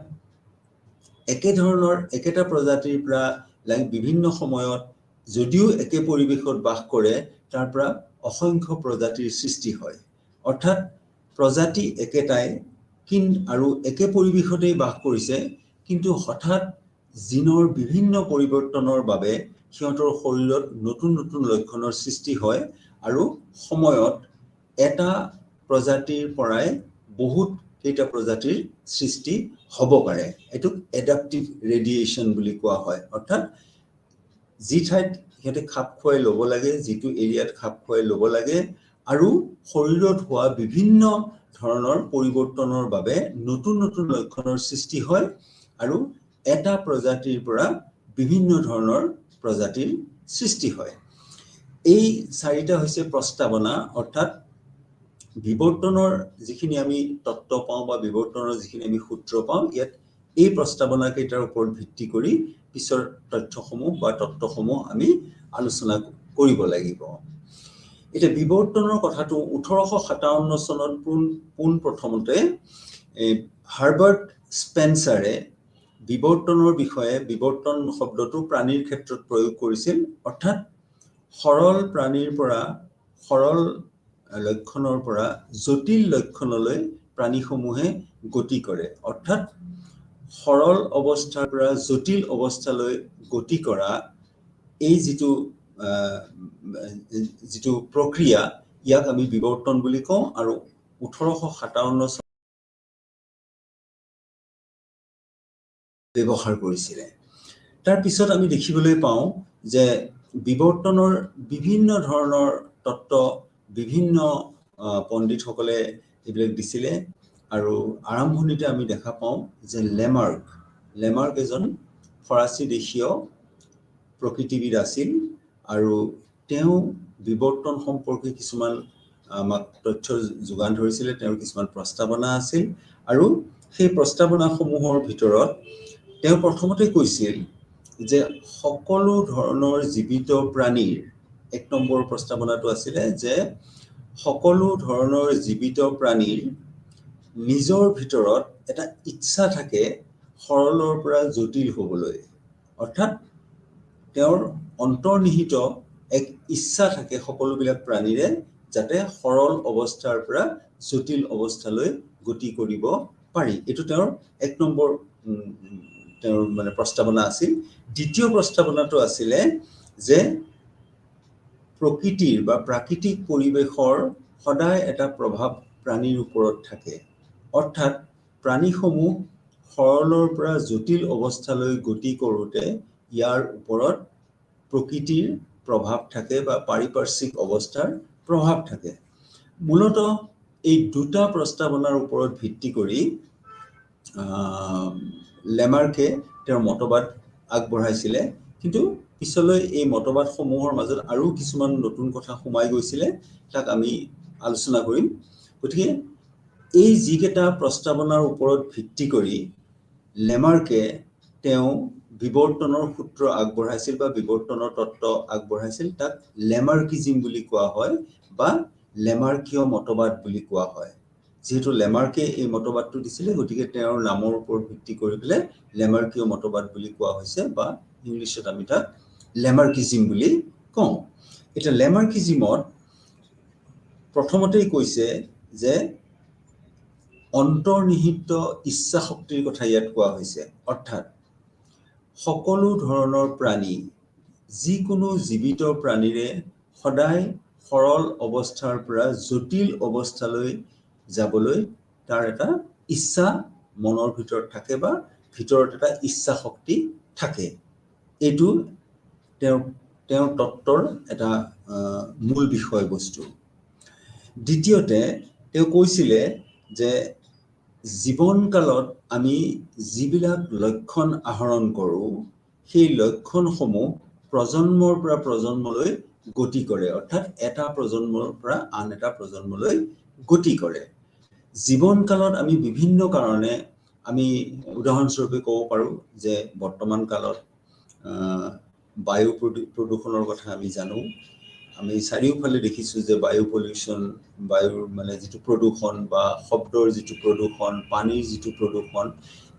একেটা প্ৰজাতিৰ পৰা বিভিন্ন সময়ত যদিও একে পৰিৱেশত বাস কৰে, তাৰ পৰা অসংখ্য প্ৰজাতিৰ সৃষ্টি হয়। অৰ্থাৎ প্ৰজাতি একেটাই আৰু একে পৰিৱেশতেই বাস কৰিছে, কিন্তু হঠাৎ জিনৰ বিভিন্ন পৰিৱৰ্তনৰ বাবে সিহঁতৰ শৰীৰত নতুন লক্ষণৰ সৃষ্টি হয়, আৰু সময়ত এটা প্ৰজাতিৰ পৰাই বহুত কেইটা প্ৰজাতিৰ সৃষ্টি হ'ব পাৰে। এইটোক এডাপটিভ ৰেডিয়েশ্যন বুলি কোৱা হয়। অৰ্থাৎ যি ঠাইত সিহঁতে খাপ খুৱাই ল'ব লাগে, যিটো এৰিয়াত খাপ খুৱাই ল'ব লাগে, আৰু শৰীৰত হোৱা বিভিন্ন ধৰণৰ পৰিৱৰ্তনৰ বাবে নতুন লক্ষণৰ সৃষ্টি হয়, আৰু এটা প্ৰজাতিৰ পৰা বিভিন্ন ধৰণৰ প্ৰজাতিৰ সৃষ্টি হয়। এই চাৰিটা হৈছে প্ৰস্তাৱনা, অৰ্থাৎ বিৱৰ্তনৰ যিখিনি আমি তত্ত্ব পাওঁ বা বিৱৰ্তনৰ যিখিনি আমি সূত্ৰ পাওঁ, ইয়াত এই প্ৰস্তাৱনা কেইটাৰ ওপৰত ভিত্তি কৰি পিছৰ তথ্যসমূহ বা তত্ত্বসমূহ আমি আলোচনা কৰিব লাগিব। এতিয়া বিৱৰ্তনৰ কথাটো 1857 চনত পোনপ্ৰথমতে হাৰ্বাৰ্ট স্পেন্সাৰে বিৱৰ্তনৰ বিষয়ে বিৱৰ্তন শব্দটো প্ৰাণীৰ ক্ষেত্ৰত প্ৰয়োগ কৰিছিল। অৰ্থাৎ সৰল প্ৰাণীৰ পৰা সৰল লক্ষণৰ পৰা জটিল লক্ষণলৈ প্ৰাণীসমূহে গতি কৰে। অৰ্থাৎ সৰল অৱস্থাৰ পৰা জটিল অৱস্থালৈ গতি কৰা এই যিটো প্ৰক্ৰিয়া, ইয়াক আমি বিৱৰ্তন বুলি কওঁ, আৰু 1857 চনত ব্যৱহাৰ কৰিছিলে। তাৰ পিছত আমি দেখিবলৈ পাওঁ যে বিৱৰ্তনৰ বিভিন্ন ধৰণৰ তত্ত্ব বিভিন্ন পণ্ডিতসকলে এইবিলাক দিছিলে, আৰু আৰম্ভণিতে আমি দেখা পাওঁ যে লেমাৰ্ক এজন ফৰাচী দেশীয় প্ৰকৃতিবিদ আছিল, আৰু তেওঁ বিৱৰ্তন সম্পৰ্কে কিছুমান আমাক তথ্য যোগান ধৰিছিলে। তেওঁৰ কিছুমান প্ৰস্তাৱনা আছিল, আৰু সেই প্ৰস্তাৱনাসমূহৰ ভিতৰত তেওঁ প্ৰথমতে কৈছিল যে সকলো ধৰণৰ জীৱিত প্ৰাণীৰ 1 নম্বৰ প্ৰস্তাৱনাটো আছিলে যে সকলো ধৰণৰ জীৱিত প্ৰাণীৰ নিজৰ ভিতৰত এটা ইচ্ছা থাকে সৰলৰ পৰা জটিল হ'বলৈ। অৰ্থাৎ তেওঁৰ অন্তৰ্নিহিত এক ইচ্ছা থাকে সকলোবিলাক প্ৰাণীৰে, যাতে সৰল অৱস্থাৰ পৰা জটিল অৱস্থালৈ গতি কৰিব পাৰি। এইটো তেওঁৰ 1 নম্বৰ তেওঁৰ প্ৰস্তাৱনা আছিল। দ্বিতীয় প্ৰস্তাৱনাটো আছিলে যে প্ৰকৃতিৰ বা প্ৰাকৃতিক পৰিৱেশৰ সদায় এটা প্ৰভাৱ প্ৰাণীৰ ওপৰত থাকে। অৰ্থাৎ প্ৰাণীসমূহ সৰলৰ পৰা জটিল অৱস্থালৈ গতি কৰোঁতে ইয়াৰ ওপৰত প্ৰকৃতিৰ প্ৰভাৱ থাকে বা পাৰিপাৰ্শ্বিক অৱস্থাৰ প্ৰভাৱ থাকে। মূলতঃ এই দুটা প্ৰস্তাৱনাৰ ওপৰত ভিত্তি কৰি লেমাৰ্কে তেওঁৰ মতবাদ আগবঢ়াইছিলে, কিন্তু পিছলৈ এই মতবাদসমূহৰ মাজত আৰু কিছুমান নতুন কথা সোমাই গৈছিলে, তাক আমি আলোচনা কৰিম। গতিকে এই যিকেইটা প্ৰস্তাৱনাৰ ওপৰত ভিত্তি কৰি লেমাৰ্কে তেওঁ বিৱৰ্তনৰ সূত্ৰ আগবঢ়াইছিল বা বিৱৰ্তনৰ তত্ত্ব আগবঢ়াইছিল, তাক লেমাৰ্কিজিম বুলি কোৱা হয় বা লেমাৰ্কীয় মতবাদ বুলি কোৱা হয়। যেহেতু লেমাৰ্কে এই মতবাদটো দিছিলে, গতিকে তেওঁৰ নামৰ ওপৰত ভিত্তি কৰি পেলাই লেমাৰ্কীয় মতবাদ বুলি কোৱা হৈছে, বা ইংলিছত আমি তাক লেমাৰ্কিজিম বুলি কওঁ। এতিয়া লেমাৰ্কিজিমত প্ৰথমতেই কৈছে যে অন্তৰ্নিহিত ইচ্ছা শক্তিৰ কথা ইয়াত কোৱা হৈছে। অৰ্থাৎ সকলো ধৰণৰ প্ৰাণী, যিকোনো জীৱিত প্ৰাণীৰে সদায় সৰল অৱস্থাৰ পৰা জটিল অৱস্থালৈ যাবলৈ তাৰ এটা ইচ্ছা মনৰ ভিতৰত থাকে বা ভিতৰত এটা ইচ্ছা শক্তি থাকে। এইটো তেওঁৰ তত্ত্বৰ এটা মূল বিষয়বস্তু। দ্বিতীয়তে তেওঁ কৈছিলে যে জীৱনকালত আমি যিবিলাক লক্ষণ আহৰণ কৰোঁ, সেই লক্ষণসমূহ প্ৰজন্মৰ পৰা প্ৰজন্মলৈ গতি কৰে, অৰ্থাৎ এটা প্ৰজন্মৰ পৰা আন এটা প্ৰজন্মলৈ গতি কৰে। জীৱনকালত আমি বিভিন্ন কাৰণে, আমি উদাহৰণস্বৰূপে ক'ব পাৰোঁ যে বৰ্তমান কালত বায়ু প্ৰদূষণৰ কথা আমি জানো। আমি চাৰিওফালে দেখিছোঁ যে বায়ু পলিউশ্যন, বায়ুৰ মানে যিটো প্ৰদূষণ বা শব্দৰ যিটো প্ৰদূষণ, পানীৰ যিটো প্ৰদূষণ,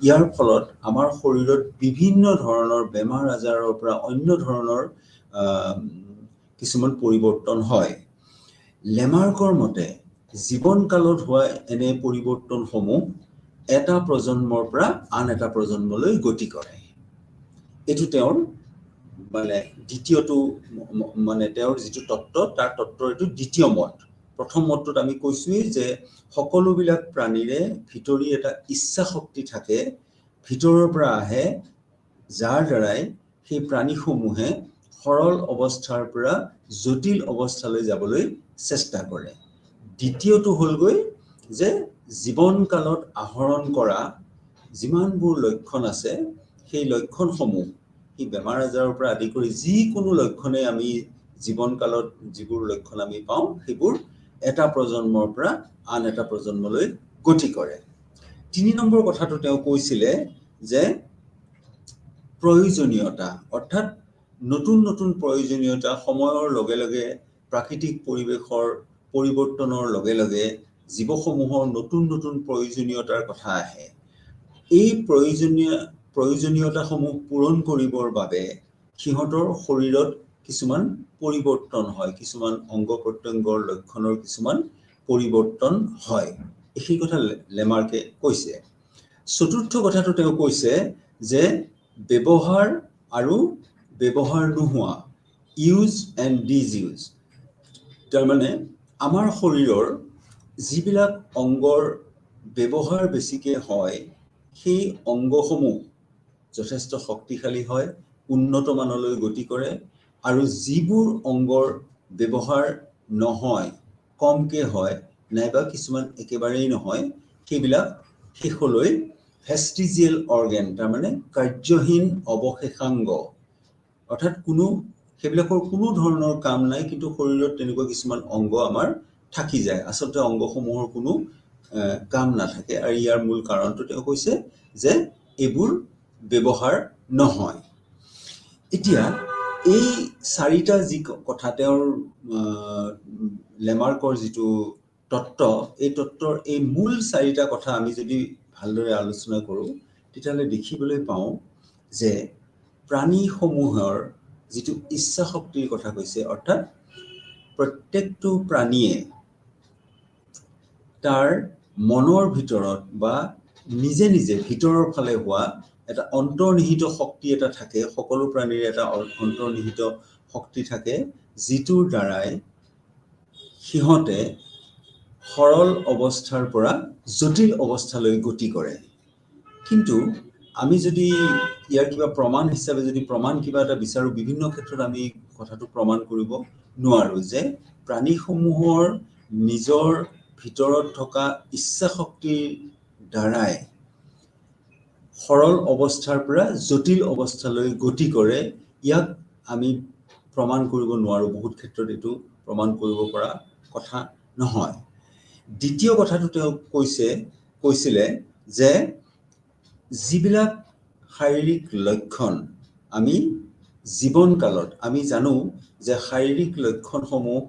ইয়াৰ ফলত আমাৰ শৰীৰত বিভিন্ন ধৰণৰ বেমাৰ আজাৰৰ পৰা অন্য ধৰণৰ কিছুমান পৰিৱৰ্তন হয়। লেমাৰ্কৰ মতে জীৱনকালত হোৱা এনে পৰিৱৰ্তনসমূহ এটা প্ৰজন্মৰ পৰা আন এটা প্ৰজন্মলৈ গতি কৰে। এইটো তেওঁৰ মানে দ্বিতীয়টো, মানে তেওঁৰ যিটো তত্ত্ব, তাৰ তত্ত্বৰ এইটো দ্বিতীয় মত। প্ৰথম মতটোত আমি কৈছোৱেই যে সকলোবিলাক প্ৰাণীৰে ভিতৰি এটা ইচ্ছা শক্তি থাকে, ভিতৰৰ পৰা আহে, যাৰ দ্বাৰাই সেই প্ৰাণীসমূহে সৰল অৱস্থাৰ পৰা জটিল অৱস্থালৈ যাবলৈ চেষ্টা কৰে। দ্বিতীয়টো হ'লগৈ যে জীৱনকালত আহৰণ কৰা যিমানবোৰ লক্ষণ আছে, সেই লক্ষণসমূহ, সেই বেমাৰ আজাৰৰ পৰা আদি কৰি যিকোনো লক্ষণে আমি জীৱনকালত যিবোৰ লক্ষণ আমি পাওঁ, সেইবোৰ এটা প্ৰজন্মৰ পৰা আন এটা প্ৰজন্মলৈ গতি কৰে। ৩ নম্বৰ কথাটো তেওঁ কৈছিলে যে প্ৰয়োজনীয়তা, অৰ্থাৎ নতুন নতুন প্ৰয়োজনীয়তা, সময়ৰ লগে লগে প্ৰাকৃতিক পৰিৱেশৰ পৰিৱৰ্তনৰ লগে লগে জীৱসমূহৰ নতুন নতুন প্ৰয়োজনীয়তাৰ কথা আহে। এই প্ৰয়োজনীয়তাসমূহ পূৰণ কৰিবৰ বাবে সিহঁতৰ শৰীৰত কিছুমান পৰিৱৰ্তন হয়, কিছুমান অংগ প্ৰত্যংগৰ লক্ষণৰ কিছুমান পৰিৱৰ্তন হয়। এই কথা লেমাৰ্কে কৈছে। চতুৰ্থ কথাটো তেওঁ কৈছে যে ব্যৱহাৰ আৰু ব্যৱহাৰ নোহোৱা, ইউজ এণ্ড ডিজইউজ, তাৰমানে আমাৰ শৰীৰৰ যিবিলাক অংগৰ ব্যৱহাৰ বেছিকৈ হয়, সেই অংগসমূহ যথেষ্ট শক্তিশালী হয়, উন্নত মানলৈ গতি কৰে, আৰু যিবোৰ অংগৰ ব্যৱহাৰ নহয়, কমকৈ হয়, নাইবা কিছুমান একেবাৰেই নহয়, সেইবিলাক শেষলৈ ভেষ্টিজিয়েল অৰ্গেন, তাৰমানে কাৰ্যহীন অৱশেষাংগ, অৰ্থাৎ সেইবিলাকৰ কোনো ধৰণৰ কাম নাই, কিন্তু শৰীৰত তেনেকুৱা কিছুমান অংগ আমাৰ থাকি যায়। আচলতে অংগসমূহৰ কোনো কাম নাথাকে, আৰু ইয়াৰ মূল কাৰণটো তেওঁ কৈছে যে এইবোৰ ব্যৱহাৰ নহয়। এতিয়া এই চাৰিটা যি কথা, তেওঁৰ লেমাৰ্কৰ যিটো তত্ত্ব, এই তত্ত্বৰ এই মূল চাৰিটা কথা আমি যদি ভালদৰে আলোচনা কৰোঁ, তেতিয়াহ'লে দেখিবলৈ পাওঁ যে প্ৰাণীসমূহৰ যিটো ইচ্ছা শক্তিৰ কথা কৈছে, অৰ্থাৎ প্ৰত্যেকটো প্ৰাণীয়ে তাৰ মনৰ ভিতৰত বা নিজে নিজে ভিতৰৰ ফালে হোৱা এটা অন্তৰ্নিহিত শক্তি এটা থাকে। সকলো প্ৰাণীৰ এটা অন্তৰ্নিহিত শক্তি থাকে, যিটোৰ দ্বাৰাই সিহঁতে সৰল অৱস্থাৰ পৰা জটিল অৱস্থালৈ গতি কৰে। কিন্তু আমি যদি ইয়াৰ কিবা প্ৰমাণ হিচাপে যদি কিবা এটা বিচাৰোঁ, বিভিন্ন ক্ষেত্ৰত আমি কথাটো প্ৰমাণ কৰিব নোৱাৰোঁ যে প্ৰাণীসমূহৰ নিজৰ ভিতৰত থকা ইচ্ছা শক্তিৰ দ্বাৰাই সৰল অৱস্থাৰ পৰা জটিল অৱস্থালৈ গতি কৰে, ইয়াক আমি প্ৰমাণ কৰিব নোৱাৰোঁ। বহুত ক্ষেত্ৰত এইটো প্ৰমাণ কৰিব পৰা কথা নহয়। দ্বিতীয় কথাটো তেওঁ কৈছিলে যে যিবিলাক শাৰীৰিক লক্ষণ আমি জীৱনকালত আমি জানো যে শাৰীৰিক লক্ষণসমূহ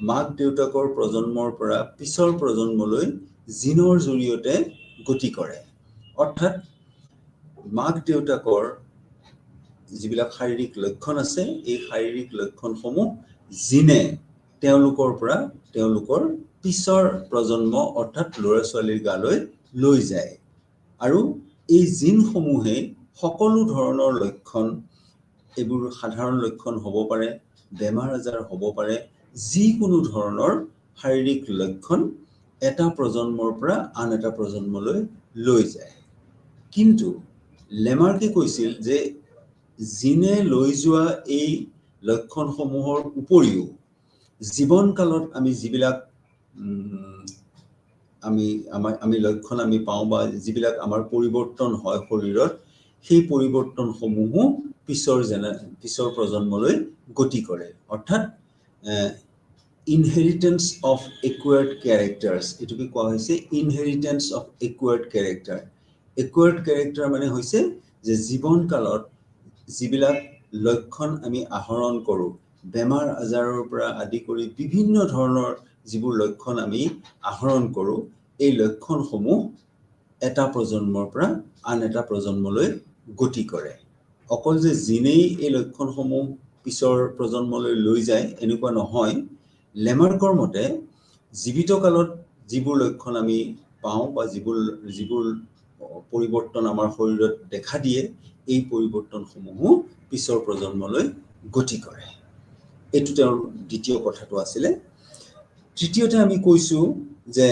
মাক দেউতাকৰ প্ৰজন্মৰ পৰা পিছৰ প্ৰজন্মলৈ জিনৰ জৰিয়তে গতি কৰে। অৰ্থাৎ মাক দেউতাকৰ যিবিলাক শাৰীৰিক লক্ষণ আছে, এই শাৰীৰিক লক্ষণসমূহ জিনে তেওঁলোকৰ পৰা তেওঁলোকৰ পিছৰ প্ৰজন্ম অৰ্থাৎ ল'ৰা ছোৱালীৰ গালৈ লৈ যায়। আৰু এই জিনসমূহে সকলো ধৰণৰ লক্ষণ, এইবোৰ সাধাৰণ লক্ষণ হ'ব পাৰে, বেমাৰ আজাৰ হ'ব পাৰে, যিকোনো ধৰণৰ শাৰীৰিক লক্ষণ এটা প্ৰজন্মৰ পৰা আন এটা প্ৰজন্মলৈ লৈ যায়। কিন্তু লেমাৰ্কে কৈছিল যে জিনে লৈ যোৱা এই লক্ষণসমূহৰ উপৰিও জীৱনকালত আমি যিবিলাক আমি লক্ষণ আমি পাওঁ বা যিবিলাক আমাৰ পৰিৱৰ্তন হয় শৰীৰত, সেই পৰিৱৰ্তনসমূহো পিছৰ প্ৰজন্মলৈ গতি কৰে। অৰ্থাৎ ইনহেৰিটেন্স অফ একুৱাৰ্ড কেৰেক্টাৰ্ছ, এইটোকে কোৱা হৈছে ইনহেৰিটেন্স অফ একুৱাৰ্ড কেৰেক্টাৰ। একুৱাৰ্ড কেৰেক্টাৰ মানে হৈছে যে জীৱনকালত যিবিলাক লক্ষণ আমি আহৰণ কৰোঁ, বেমাৰ আজাৰৰ পৰা আদি কৰি বিভিন্ন ধৰণৰ যিবোৰ লক্ষণ আমি আহৰণ কৰোঁ, এই লক্ষণসমূহ এটা প্ৰজন্মৰ পৰা আন এটা প্ৰজন্মলৈ গতি কৰে। অকল যে জিনেই এই লক্ষণসমূহ পিছৰ প্ৰজন্মলৈ লৈ যায় এনেকুৱা নহয়। লেমাৰ্কৰ মতে জীৱিত কালত যিবোৰ লক্ষণ আমি পাওঁ বা যিবোৰ পৰিৱৰ্তন আমাৰ শৰীৰত দেখা দিয়ে, এই পৰিৱৰ্তনসমূহো পিছৰ প্ৰজন্মলৈ গতি কৰে। এইটো তেওঁৰ দ্বিতীয় কথাটো আছিলে। তৃতীয়তে আমি কৈছোঁ যে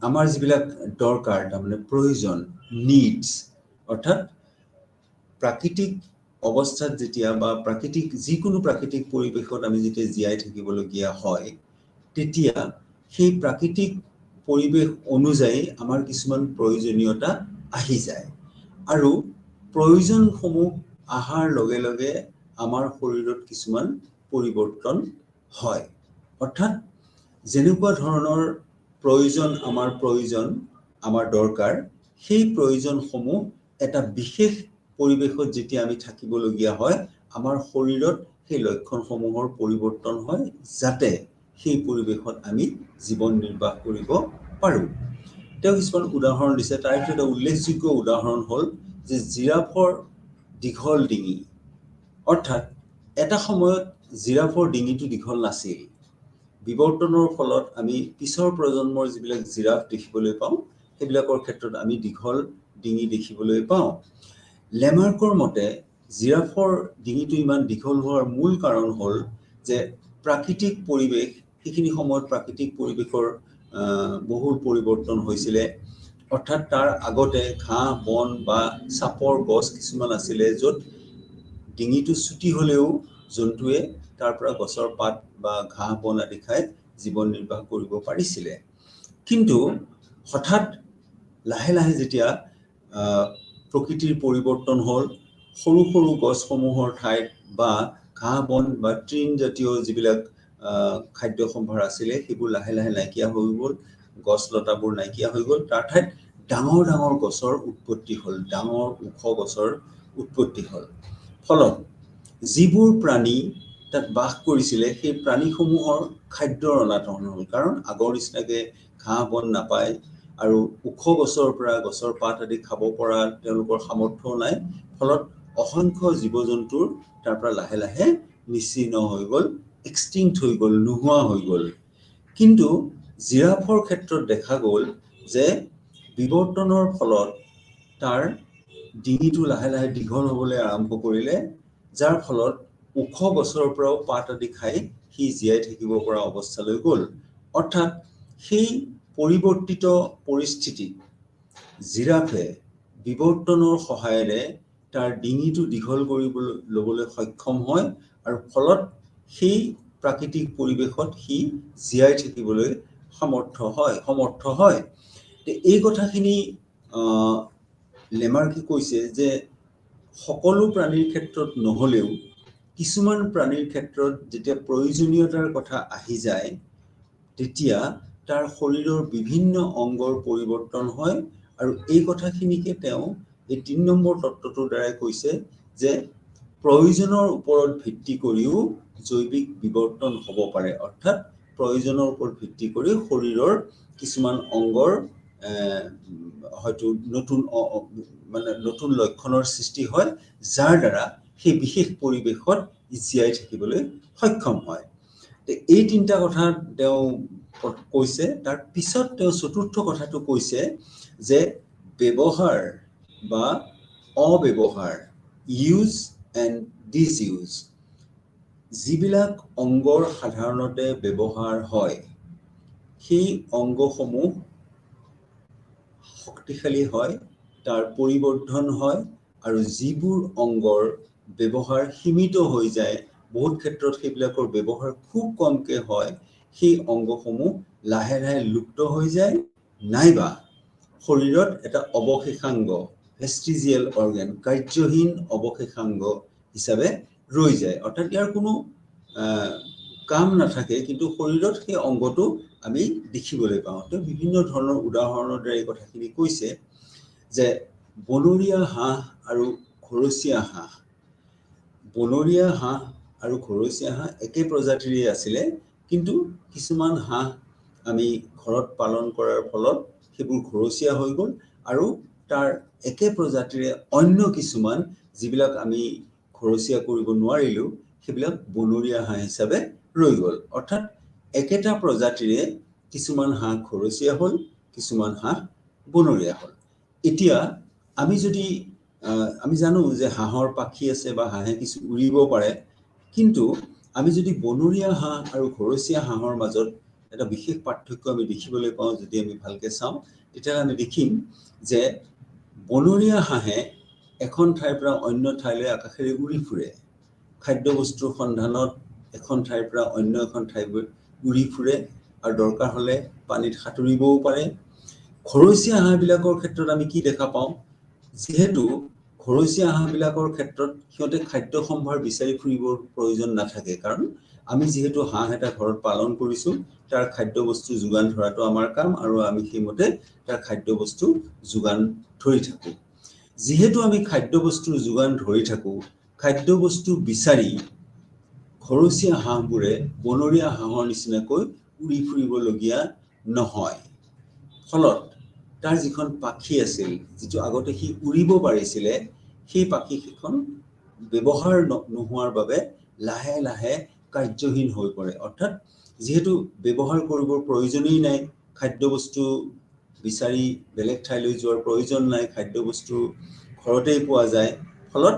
আমাৰ যিবিলাক দৰকাৰ, তাৰমানে প্ৰয়োজন, নিডছ, অৰ্থাৎ প্ৰাকৃতিক অৱস্থাত যেতিয়া বা যিকোনো প্ৰাকৃতিক পৰিৱেশত আমি যেতিয়া জীয়াই থাকিবলগীয়া হয়, তেতিয়া সেই প্ৰাকৃতিক পৰিৱেশ অনুযায়ী আমাৰ কিছুমান প্ৰয়োজনীয়তা আহি যায়। আৰু প্ৰয়োজনসমূহ অহাৰ লগে লগে আমাৰ শৰীৰত কিছুমান পৰিৱৰ্তন হয়। অৰ্থাৎ যেনেকুৱা ধৰণৰ প্ৰয়োজন আমাৰ দৰকাৰ, সেই প্ৰয়োজনসমূহ এটা বিশেষ পৰিৱেশত যেতিয়া আমি থাকিবলগীয়া হয়, আমাৰ শৰীৰত সেই লক্ষণসমূহৰ পৰিৱৰ্তন হয়, যাতে সেই পৰিৱেশত আমি জীৱন নিৰ্বাহ কৰিব পাৰোঁ। তেওঁ কিছুমান উদাহৰণ দিছে। তাৰ ভিতৰত এটা উল্লেখযোগ্য উদাহৰণ হ'ল যে জিৰাফৰ দীঘল ডিঙি। অৰ্থাৎ এটা সময়ত জিৰাফৰ ডিঙিটো দীঘল নাছিল। বিৱৰ্তনৰ ফলত আমি পিছৰ প্ৰজন্মৰ যিবিলাক জিৰাফ দেখিবলৈ পাওঁ, সেইবিলাকৰ ক্ষেত্ৰত আমি দীঘল ডিঙি দেখিবলৈ পাওঁ। লেমাৰ্কৰ মতে জিৰাফৰ ডিঙিটো ইমান দীঘল হোৱাৰ মূল কাৰণ হ'ল যে প্ৰাকৃতিক পৰিৱেশ, সেইখিনি সময়ত প্ৰাকৃতিক পৰিৱেশৰ বহু পৰিৱৰ্তন হৈছিলে। অৰ্থাৎ তাৰ আগতে ঘাঁহ বন বা চাপৰ গছ কিছুমান আছিলে, য'ত ডিঙিটো চুটি হ'লেও জন্তুৱে তাৰ পৰা গছৰ পাত বা ঘাঁহ বন আদি খাই জীৱন নিৰ্বাহ কৰিব পাৰিছিলে। কিন্তু হঠাৎ লাহে লাহে যেতিয়া প্ৰকৃতিৰ পৰিৱৰ্তন হ'ল, সৰু সৰু গছসমূহৰ ঠাইত বা ঘাঁহ বন বা তৃণ জাতীয় যিবিলাক খাদ্য সম্ভাৰ আছিলে, সেইবোৰ লাহে লাহে নাইকিয়া হৈ গ'ল, গছ লতাবোৰ নাইকিয়া হৈ গ'ল। তাৰ ঠাইত ডাঙৰ ডাঙৰ গছৰ উৎপত্তি হ'ল, ডাঙৰ ওখ গছৰ উৎপত্তি হ'ল। ফলত যিবোৰ প্ৰাণী তাত বাস কৰিছিলে, সেই প্ৰাণীসমূহৰ খাদ্যৰ অনাটন হ'ল। কাৰণ আগৰ নিচিনাকৈ ঘাঁহ বন নাপায় আৰু ওখ গছৰ পৰা গছৰ পাত আদি খাব পৰা তেওঁলোকৰ সামৰ্থ্যও নাই। ফলত অসংখ্য জীৱ জন্তুৰ তাৰ পৰা লাহে লাহে নিশ্চিহ্ন হৈ গ'ল, এক্সটিংক্ট হৈ গ'ল, নোহোৱা হৈ গ'ল। কিন্তু জিৰাফৰ ক্ষেত্ৰত দেখা গ'ল যে বিৱৰ্তনৰ ফলত তাৰ ডিঙিটো লাহে লাহে দীঘল হ'বলৈ আৰম্ভ কৰিলে, যাৰ ফলত ওখ গছৰ পৰাও পাত আদি খাই সি জীয়াই থাকিব পৰা অৱস্থালৈ গ'ল। অৰ্থাৎ সেই পৰিৱৰ্তিত পৰিস্থিতিত জিৰাফে বিৱৰ্তনৰ সহায়েৰে তাৰ ডিঙিটো দীঘল ল'বলৈ সক্ষম হয়, আৰু ফলত সেই প্ৰাকৃতিক পৰিৱেশত সি জীয়াই থাকিবলৈ সমৰ্থ হয়। এই কথাখিনি লেমাৰ্কে কৈছে যে সকলো প্ৰাণীৰ ক্ষেত্ৰত নহলেও কিছুমান প্ৰাণীৰ ক্ষেত্ৰত যেতিয়া প্ৰয়োজনীয়তাৰ কথা আহি যায় তেতিয়া তাৰ শৰীৰৰ বিভিন্ন অংগৰ পৰিৱৰ্তন হয় আৰু এই কথাখিনিকে তেওঁ এই ৩ নম্বৰ তত্ত্বটোৰ দ্বাৰাই কৈছে যে প্ৰয়োজনৰ ওপৰত ভিত্তি কৰিও জৈৱিক বিৱৰ্তন হ'ব পাৰে অৰ্থাৎ প্ৰয়োজনৰ ওপৰত ভিত্তি কৰি শৰীৰৰ কিছুমান অংগৰ হয়তো নতুন লক্ষণৰ সৃষ্টি হয় যাৰ দ্বাৰা সেই বিশেষ পৰিৱেশত জীয়াই থাকিবলৈ সক্ষম হয় এই ৩টা কথা তেওঁ কৈছে তাৰ পিছত তেওঁ চতুৰ্থ কথাটো কৈছে যে ব্যৱহাৰ বা অব্যৱহাৰ ইউজ এণ্ড ডিসইউজ যিবিলাক অংগৰ সাধাৰণতে ব্যৱহাৰ হয় সেই অংগসমূহ শক্তিশালী হয় তাৰ পৰিৱৰ্ধন হয় আৰু যিবোৰ অংগৰ ব্যৱহাৰ সীমিত হৈ যায় বহুত ক্ষেত্ৰত সেইবিলাকৰ ব্যৱহাৰ খুব কমকে হয় সেই অংগসমূহ লাহে লাহে লুপ্ত হৈ যায় নাইবা শৰীৰত এটা অৱশেষাংগ ভেষ্টিজিয়েল অৰ্গান কাৰ্যহীন অৱশেষাংগ হিচাপে ৰৈ যায় অৰ্থাৎ ইয়াৰ কোনো কাম নাথাকে কিন্তু শৰীৰত সেই অংগটো আমি দেখিবলৈ পাওঁ তো বিভিন্ন ধৰণৰ উদাহৰণৰ দ্বাৰা এই কথাখিনি কৈছে যে বনৰীয়া হাঁহ আৰু ঘৰচীয়া হাঁহ বনৰীয়া হাঁহ আৰু ঘৰচীয়া হাঁহ একে প্ৰজাতিৰে আছিলে কিন্তু কিছুমান হাঁহ আমি ঘৰত পালন কৰাৰ ফলত সেইবোৰ ঘৰচীয়া হৈ গ'ল আৰু তাৰ একে প্ৰজাতিৰে অন্য কিছুমান যিবিলাক আমি ঘৰচীয়া কৰিব নোৱাৰিলো সেইবিলাক বনৰীয়া হাঁহ হিচাপে ৰৈ গ'ল অৰ্থাৎ একেটা প্ৰজাতিৰে কিছুমান হাঁহ ঘৰচীয়া হ'ল কিছুমান হাঁহ বনৰীয়া হ'ল এতিয়া আমি জানো যে হাঁহৰ পাখি আছে বা হাঁহে কিছু উৰিব পাৰে কিন্তু আমি যদি বনৰীয়া হাঁহ আৰু ঘৰচীয়া হাঁহৰ মাজত এটা বিশেষ পাৰ্থক্য আমি দেখিবলৈ পাওঁ যদি আমি ভালকে চাওঁ তেতিয়া আমি দেখিম যে বনৰীয়া হাঁহে এখন ঠাইৰ পৰা অন্য ঠাইলৈ আকাশেৰে উৰি ফুৰে খাদ্যবস্তুৰ সন্ধানত এখন ঠাইৰ পৰা অন্য এখন ঠাইলৈ উৰি ফুৰে আৰু দৰকাৰ হ'লে পানীত সাঁতুৰিবও পাৰে ঘৰচীয়া হাঁহবিলাকৰ ক্ষেত্ৰত আমি কি দেখা পাওঁ যেহেতু ঘৰচীয়া হাঁহবিলাকৰ ক্ষেত্ৰত সিহঁতে খাদ্য সম্ভাৰ বিচাৰি ফুৰিবৰ প্ৰয়োজন নাথাকে কাৰণ আমি যেহেতু হাঁহ এটা ঘৰত পালন কৰিছো তাৰ খাদ্যবস্তু যোগান ধৰাটো আমাৰ কাম আৰু আমি সেইমতে তাৰ খাদ্যবস্তু যোগান ধৰি থাকো যেহেতু আমি খাদ্যবস্তুৰ যোগান ধৰি থাকো খাদ্যবস্তু বিচাৰি ঘৰচীয়া হাঁহবোৰে বনৰীয়া হাঁহৰ নিচিনাকৈ উৰি ফুৰিবলগীয়া নহয় ফলত তাৰ যিখন পাখি আছিল যিটো আগতে সি উৰিব পাৰিছিলে সেই পাখিখন ব্যৱহাৰ নোহোৱাৰ বাবে লাহে লাহে কাৰ্যহীন হৈ পৰে অৰ্থাৎ যেহেতু ব্যৱহাৰ কৰিবৰ প্ৰয়োজনেই নাই খাদ্যবস্তু বিচাৰি বেলেগ ঠাইলৈ যোৱাৰ প্ৰয়োজন নাই খাদ্যবস্তু ঘৰতেই পোৱা যায় ফলত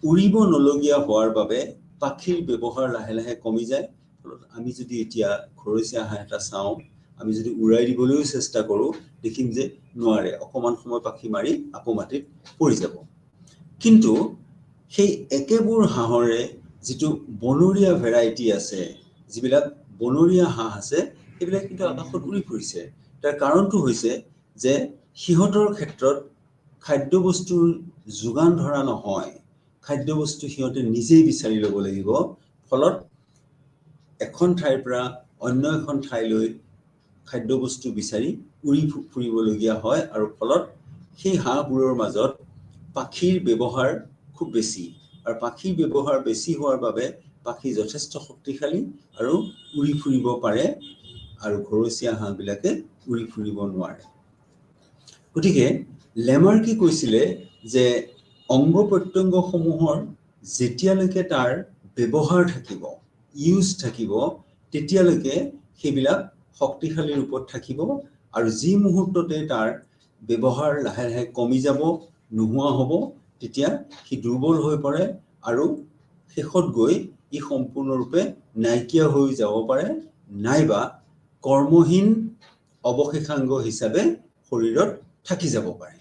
উৰিব নলগীয়া হোৱাৰ বাবে পাখিৰ ব্যৱহাৰ লাহে লাহে কমি যায় ফলত আমি যদি এতিয়া ঘৰচীয়া হাঁহ এটা চাওঁ আমি যদি উৰাই দিবলৈও চেষ্টা কৰো দেখিম যে নোৱাৰে অকমান সময় পাখি মাৰি আকৌ মাটিত পৰি যাব কিন্তু সেই একেবোৰ হাঁহৰে যিটো বনৰীয়া ভেৰাইটি আছে যিবিলাক বনৰীয়া হাঁহ আছে সেইবিলাক কিন্তু আকাশত উৰি ফুৰিছে তাৰ কাৰণটো হৈছে যে সিহঁতৰ ক্ষেত্ৰত খাদ্যবস্তুৰ যোগান ধৰা নহয় খাদ্যবস্তু সিহঁতে নিজেই বিচাৰি ল'ব লাগিব ফলত এখন ঠাইৰ পৰা অন্য এখন ঠাইলৈ খাদ্যবস্তু বিচাৰি উৰি ফুৰিবলগীয়া হয় আৰু ফলত সেই হাঁহবোৰৰ মাজত পাখিৰ ব্যৱহাৰ খুব বেছি আৰু পাখিৰ ব্যৱহাৰ বেছি হোৱাৰ বাবে পাখি যথেষ্ট শক্তিশালী আৰু উৰি ফুৰিব পাৰে আৰু ঘৰচীয়া হাঁহবিলাকে উৰি ফুৰিব নোৱাৰে গতিকে লেমাৰ্কে কৈছিলে যে অংগ প্ৰত্যংগসমূহৰ যেতিয়ালৈকে তাৰ ব্যৱহাৰ থাকিব ইউজ থাকিব তেতিয়ালৈকে সেইবিলাক শক্তিশালী ৰূপত থাকিব আৰু যি মুহূৰ্ততে তাৰ ব্যৱহাৰ লাহে লাহে কমি যাব নোহোৱা হ'ব তেতিয়া সি দুৰ্বল হৈ পৰে আৰু শেষত গৈ ই সম্পূৰ্ণৰূপে নাইকিয়া হৈ যাব পাৰে নাইবা কৰ্মহীন অৱশেষাংগ হিচাপে শৰীৰত থাকি যাব পাৰে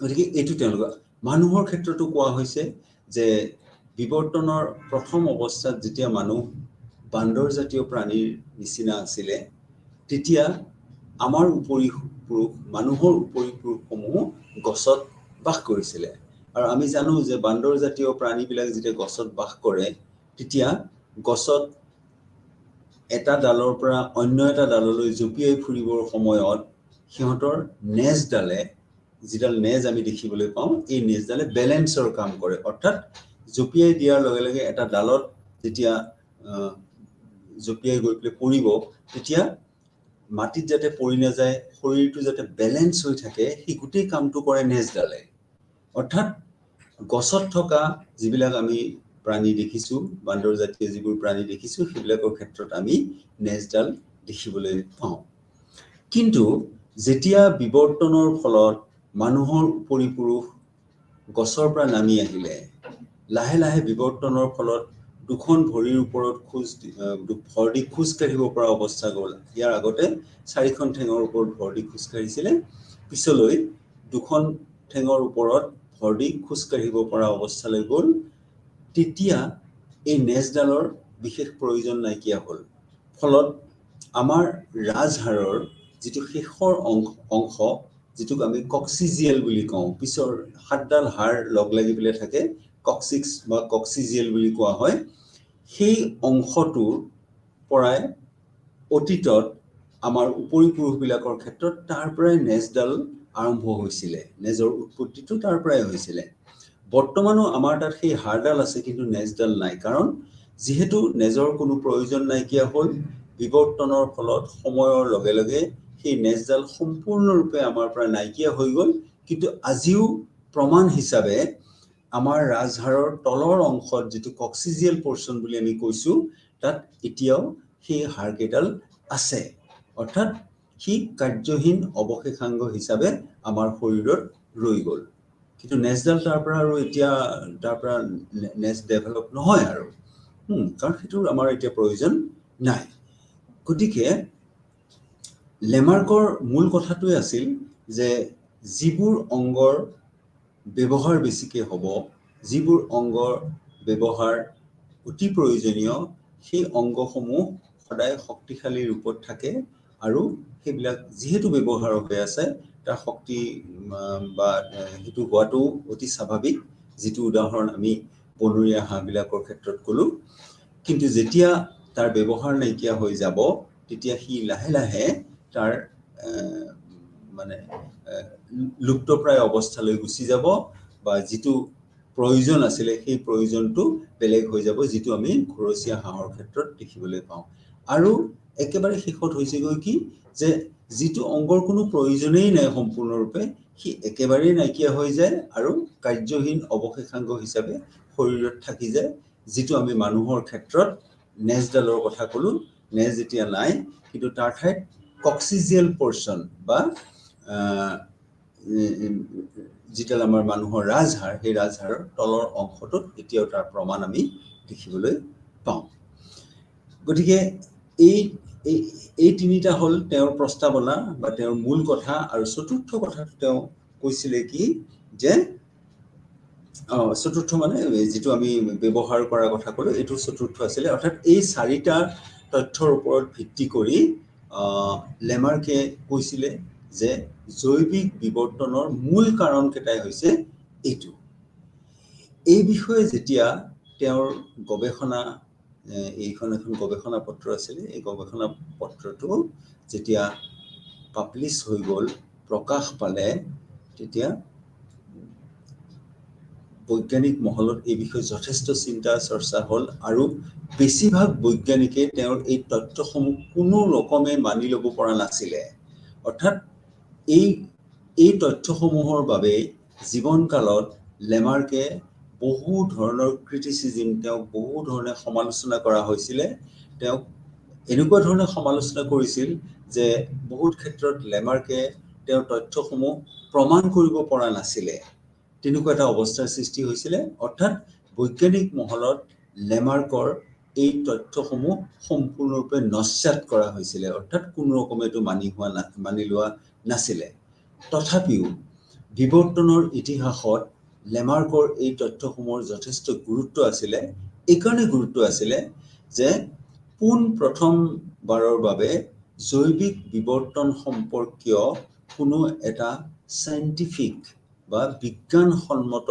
গতিকে এইটো তেওঁলোকৰ মানুহৰ ক্ষেত্ৰতো কোৱা হৈছে যে বিৱৰ্তনৰ প্ৰথম অৱস্থাত যেতিয়া মানুহ বান্দৰ জাতীয় প্ৰাণীৰ নিচিনা আছিলে তেতিয়া আমাৰ উপৰিপুৰুষ মানুহৰ উপৰিপুৰুষসমূহ গছত বাস কৰিছিলে আৰু আমি জানো যে বান্দৰ জাতীয় প্ৰাণীবিলাক যেতিয়া গছত বাস কৰে তেতিয়া গছত এটা ডালৰ পৰা অন্য এটা ডাললৈ জঁপিয়াই ফুৰিবৰ সময়ত সিহঁতৰ নেজডালে যিডাল নেজ আমি দেখিবলৈ পাওঁ এই নেজডালে বেলেন্সৰ কাম কৰে অৰ্থাৎ জঁপিয়াই দিয়াৰ লগে লগে এটা ডালত যেতিয়া জঁপিয়াই গৈ পেলাই পৰিব তেতিয়া মাটিত যাতে পৰি নাযায় শৰীৰটো যাতে বেলেন্স হৈ থাকে সেই গোটেই কামটো কৰে নেজডালে অৰ্থাৎ গছত থকা যিবিলাক আমি প্ৰাণী দেখিছো বান্দৰ জাতীয় যিবোৰ প্ৰাণী দেখিছো সেইবিলাকৰ ক্ষেত্ৰত আমি নেজডাল দেখিবলৈ পাওঁ কিন্তু যেতিয়া বিৱৰ্তনৰ ফলত মানুহৰ উপৰিপুৰুষ গছৰ পৰা নামি আহিলে লাহে লাহে বিৱৰ্তনৰ ফলত দুখন ভৰিৰ ওপৰত ভৰ দি খোজ কাঢ়িব পৰা অৱস্থা গ'ল ইয়াৰ আগতে চাৰিখন ঠেঙৰ ওপৰত ভৰ দি খোজ কাঢ়িছিলে পিছলৈ দুখন ঠেঙৰ ওপৰত ভৰ দি খোজ কাঢ়িব পৰা অৱস্থালৈ গ'ল তেতিয়া এই নেজডালৰ বিশেষ প্ৰয়োজন নাইকিয়া হ'ল ফলত আমাৰ ৰাজহাড়ৰ যিটো শেষৰ অংশ যিটোক আমি কক্সিজিয়েল বুলি কওঁ পিছৰ সাতডাল হাড় লগ লাগি পেলাই থাকে কক্সিক্স বা কক্সিজিয়েল বুলি কোৱা হয় সেই অংশটোৰ পৰাই অতীতত আমাৰ উপৰিপুৰুষবিলাকৰ ক্ষেত্ৰত তাৰ পৰাই নেজডাল আৰম্ভ হৈছিলে নেজৰ উৎপত্তিটো তাৰ পৰাই হৈছিলে বৰ্তমানো আমাৰ তাত সেই হাড়ডাল আছে কিন্তু নেজডাল নাই কাৰণ যিহেতু নেজৰ কোনো প্ৰয়োজন নাইকিয়া হ'ল বিৱৰ্তনৰ ফলত সময়ৰ লগে লগে সেই নেজডাল সম্পূৰ্ণৰূপে আমাৰ পৰা নাইকিয়া হৈ গ'ল কিন্তু আজিও প্ৰমাণ হিচাপে আমাৰ ৰাজহাড়ৰ তলৰ অংশত যিটো কক্সিজিয়েল পৰ্চন বুলি আমি কৈছো তাত এতিয়াও সেই হাড়কেইডাল আছে অৰ্থাৎ সি কাৰ্যহীন অৱশেষাংগ হিচাপে আমাৰ শৰীৰত ৰৈ গ'ল কিন্তু নেজডাল তাৰ পৰা আৰু এতিয়া তাৰ পৰা নেজ ডেভেলপ নহয় আৰু কাৰণ সেইটোৰ আমাৰ এতিয়া প্ৰয়োজন নাই গতিকে লেমাৰ্কৰ মূল কথাটোৱে আছিল যে যিবোৰ অংগৰ ব্যৱহাৰ বেছিকৈ হ'ব যিবোৰ অংগৰ ব্যৱহাৰ অতি প্ৰয়োজনীয় সেই অংগসমূহ সদায় শক্তিশালী ৰূপত থাকে আৰু সেইবিলাক যিহেতু ব্যৱহাৰ হৈ আছে তাৰ শক্তি বা সেইটো হোৱাটো অতি স্বাভাৱিক যিটো উদাহৰণ আমি বনৰীয়া হাঁহবিলাকৰ ক্ষেত্ৰত ক'লো কিন্তু যেতিয়া তাৰ ব্যৱহাৰ নাইকিয়া হৈ যাব তেতিয়া সি লাহে লাহে তাৰ মানে লুপ্তপ্ৰায় অৱস্থালৈ গুচি যাব বা যিটো প্ৰয়োজন আছিলে সেই প্ৰয়োজনটো বেলেগ হৈ যাব যিটো আমি ঘৰচীয়া হাঁহৰ ক্ষেত্ৰত দেখিবলৈ পাওঁ আৰু একেবাৰে শেষত হৈছেগৈ কি যে যিটো অংগৰ কোনো প্ৰয়োজনেই নাই সম্পূৰ্ণৰূপে সি একেবাৰেই নাইকিয়া হৈ যায় আৰু কাৰ্যহীন অৱশেষাংগ হিচাপে শৰীৰত থাকি যায় যিটো আমি মানুহৰ ক্ষেত্ৰত নেজডালৰ কথা ক'লো নেজ এতিয়া নাই কিন্তু তাৰ ঠাইত কক্সিজিয়েল পৰ্চন বা যিডাল আমাৰ মানুহৰ ৰাজহাড় সেই ৰাজহাড়ৰ তলৰ অংশটোত এতিয়াও তাৰ প্ৰমাণ আমি দেখিবলৈ পাওঁ গতিকে এই তিনিটা হ'ল তেওঁৰ প্ৰস্তাৱনা বা তেওঁৰ মূল কথা আৰু চতুৰ্থ কথাটো তেওঁ কৈছিলে কি যে চতুৰ্থ মানে যিটো আমি ব্যৱহাৰ কৰাৰ কথা ক'লো এইটো চতুৰ্থ আছিলে অৰ্থাৎ এই চাৰিটা তথ্যৰ ওপৰত ভিত্তি কৰি লেমাৰ্কে কৈছিলে যে জৈৱিক বিৱৰ্তনৰ মূল কাৰণকেইটাই হৈছে এইটো এই বিষয়ে যেতিয়া তেওঁৰ গৱেষণা এইখন এখন গৱেষণা পত্ৰ আছিলে এই গৱেষণা পত্ৰটো যেতিয়া পাব্লিছ হৈ গ'ল প্ৰকাশ পালে তেতিয়া বৈজ্ঞানিক মহলত এই বিষয়ে যথেষ্ট চিন্তা চৰ্চা হ'ল আৰু বেছিভাগ বৈজ্ঞানিকে তেওঁৰ এই তথ্যসমূহ কোনো ৰকমে মানি ল'ব পৰা নাছিলে অৰ্থাৎ এই তথ্যসমূহৰ বাবে জীৱনকালত লেমাৰ্কে বহু ধৰণৰ ক্ৰিটিচিজম তেওঁক বহু ধৰণে সমালোচনা কৰা হৈছিলে তেওঁক এনেকুৱা ধৰণে সমালোচনা কৰিছিল যে বহুত ক্ষেত্ৰত লেমাৰ্কে তেওঁৰ তথ্যসমূহ প্ৰমাণ কৰিব পৰা নাছিলে তেনেকুৱা এটা অৱস্থাৰ সৃষ্টি হৈছিলে অৰ্থাৎ বৈজ্ঞানিক মহলত লেমাৰ্কৰ এই তথ্যসমূহ সম্পূৰ্ণৰূপে নস্যাৎ কৰা হৈছিলে অৰ্থাৎ কোনো ৰকমে এইটো মানি লোৱা নাছিলে তথাপিও বিৱৰ্তনৰ ইতিহাসত লেমাৰ্কৰ এই তথ্যসমূহৰ যথেষ্ট গুৰুত্ব আছিলে এইকাৰণে গুৰুত্ব আছিলে যে পোন প্ৰথমবাৰৰ বাবে জৈৱিক বিৱৰ্তন সম্পৰ্কীয় কোনো এটা সাইণ্টিফিক বা বিজ্ঞানসন্মত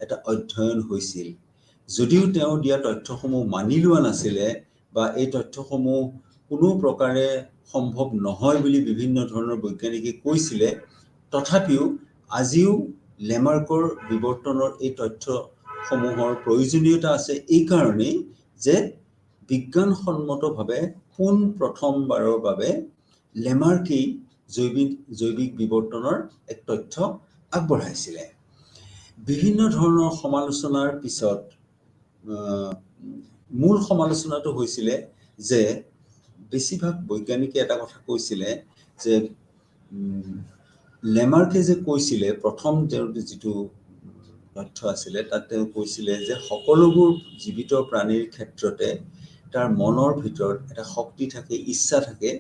এটা অধ্যয়ন হৈছিল। যদিও তেওঁ দিয়া তথ্যসমূহ মানি লোৱা নাছিলে বা এই তথ্যসমূহ কোনো প্ৰকাৰে সম্ভৱ নহয় বুলি বিভিন্ন ধৰণৰ বৈজ্ঞানিকে কৈছিলে, তথাপিও আজিও লেমাৰ্কৰ বিৱৰ্তনৰ এই তথ্যসমূহৰ প্ৰয়োজনীয়তা আছে এই কাৰণেই যে বিজ্ঞানসন্মতভাৱে পোন প্ৰথমবাৰৰ বাবে লেমাৰ্কেই জৈৱিক বিৱৰ্তনৰ এক তথ্য আগবঢ়াইছিলে। বিভিন্ন ধৰণৰ সমালোচনাৰ পিছত মূল সমালোচনাটো হৈছিলে যে বেছিভাগ বৈজ্ঞানিকে এটা কথা কৈছিলে যে লেমাৰ্কে যে কৈছিলে প্ৰথম তেওঁৰ যিটো তথ্য আছিলে তাত তেওঁ কৈছিলে যে সকলোবোৰ জীৱিত প্ৰাণীৰ ক্ষেত্ৰতে তাৰ মনৰ ভিতৰত এটা শক্তি থাকে, ইচ্ছা থাকে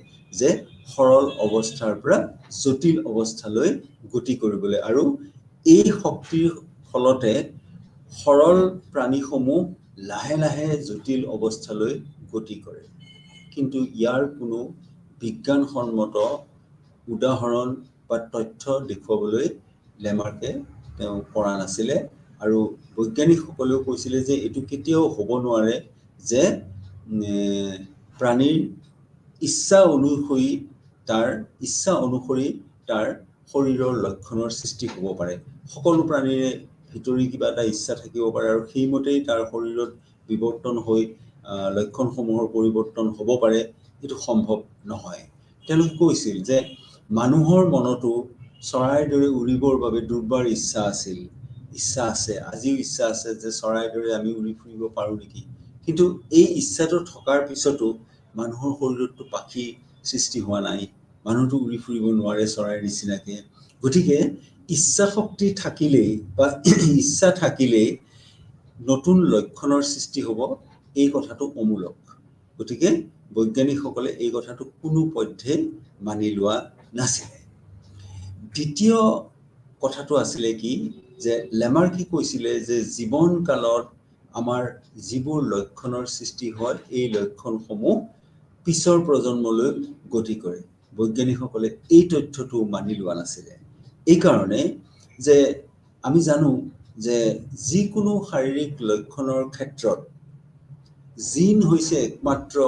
যে সৰল অৱস্থাৰ পৰা জটিল অৱস্থালৈ গতি কৰিবলৈ, আৰু এই শক্তিৰ ফলতে সৰল প্ৰাণীসমূহ লাহে লাহে জটিল অৱস্থালৈ গতি কৰে। কিন্তু ইয়াৰ কোনো বিজ্ঞানসন্মত উদাহৰণ বা তথ্য দেখুৱাবলৈ লেমাৰ্কে তেওঁ পৰা নাছিলে, আৰু বৈজ্ঞানিকসকলেও কৈছিলে যে এইটো কেতিয়াও হ'ব নোৱাৰে যে প্ৰাণীৰ ইচ্ছা অনুসৰি তাৰ শৰীৰৰ লক্ষণৰ সৃষ্টি হ'ব পাৰে। সকলো প্ৰাণীৰে ভিতৰি কিবা এটা ইচ্ছা থাকিব পাৰে আৰু সেইমতেই তাৰ শৰীৰত বিৱৰ্তন হৈ লক্ষণসমূহৰ পৰিৱৰ্তন হ'ব পাৰে, এইটো সম্ভৱ নহয়। তেওঁলোকে কৈছিল যে মানুহৰ মনতো চৰাইৰ দৰে উৰিবৰ বাবে দুৰ্বাৰ ইচ্ছা আছে, আজিও ইচ্ছা আছে যে চৰাইৰ দৰে আমি উৰি ফুৰিব পাৰোঁ নেকি। কিন্তু এই ইচ্ছাটো থকাৰ পিছতো মানুহৰ শৰীৰততো পাখি সৃষ্টি হোৱা নাই, মানুহটো উৰি ফুৰিব নোৱাৰে চৰাইৰ নিচিনাকে। গতিকে ইচ্ছা শক্তি থাকিলেই বা ইচ্ছা থাকিলেই নতুন লক্ষণৰ সৃষ্টি হ'ব, এই কথাটো অমূলক। গতিকে বৈজ্ঞানিকসকলে এই কথাটো কোনো পধ্যে মানি লোৱা নাছিলে। দ্বিতীয় কথাটো আছিলে কি যে লেমাৰ্কে কৈছিলে যে জীৱন কালত আমাৰ যিবোৰ লক্ষণৰ সৃষ্টি হয় এই লক্ষণসমূহ পিছৰ প্ৰজন্মলৈ গতি কৰে। বৈজ্ঞানিকসকলে এই তথ্যটো মানি লোৱা নাছিলে। এই কাৰণে যে আমি জানো যে যিকোনো শাৰীৰিক লক্ষণৰ ক্ষেত্ৰত জিন হৈছে একমাত্ৰ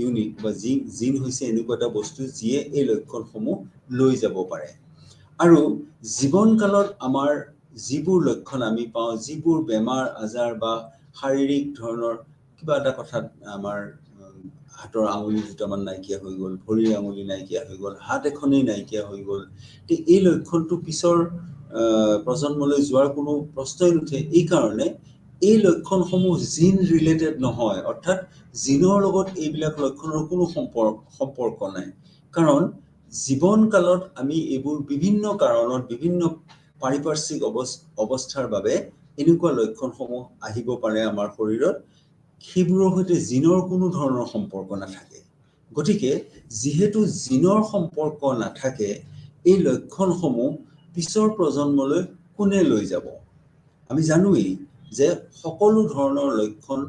ইউনিট বা জিন হৈছে এনেকুৱা এটা বস্তু যিয়ে এই লক্ষণসমূহ লৈ যাব পাৰে। আৰু জীৱনকালত আমাৰ যিবোৰ লক্ষণ আমি পাওঁ, যিবোৰ বেমাৰ আজাৰ বা শাৰীৰিক ধৰণৰ কিবা এটা কথাত আমাৰ হাতৰ আঙুলি দুটামান নাইকিয়া হৈ গ'ল, ভৰিৰ আঙুলি নাইকিয়া হৈ গ'ল, হাত এখনেই নাইকিয়া হৈ গ'ল, এই লক্ষণটো পিছৰ প্ৰজন্মলৈ যোৱাৰ কোনো প্ৰশ্নই নুঠে। এই কাৰণে এই লক্ষণসমূহ জিন ৰিলেটেড নহয়, অৰ্থাৎ জিনৰ লগত এইবিলাক লক্ষণৰ কোনো সম্পৰ্ক নাই। কাৰণ জীৱনকালত আমি এইবোৰ বিভিন্ন কাৰণত, বিভিন্ন পাৰিপাৰ্শ্বিক অৱস্থাৰ বাবে এনেকুৱা লক্ষণসমূহ আহিব পাৰে আমাৰ শৰীৰত, সেইবোৰৰ সৈতে জিনৰ কোনো ধৰণৰ সম্পৰ্ক নাথাকে। গতিকে যিহেতু জিনৰ সম্পৰ্ক নাথাকে, এই লক্ষণসমূহ পিছৰ প্ৰজন্মলৈ কোনে লৈ যাব? আমি জানোৱেই যে সকলো ধৰণৰ লক্ষণ,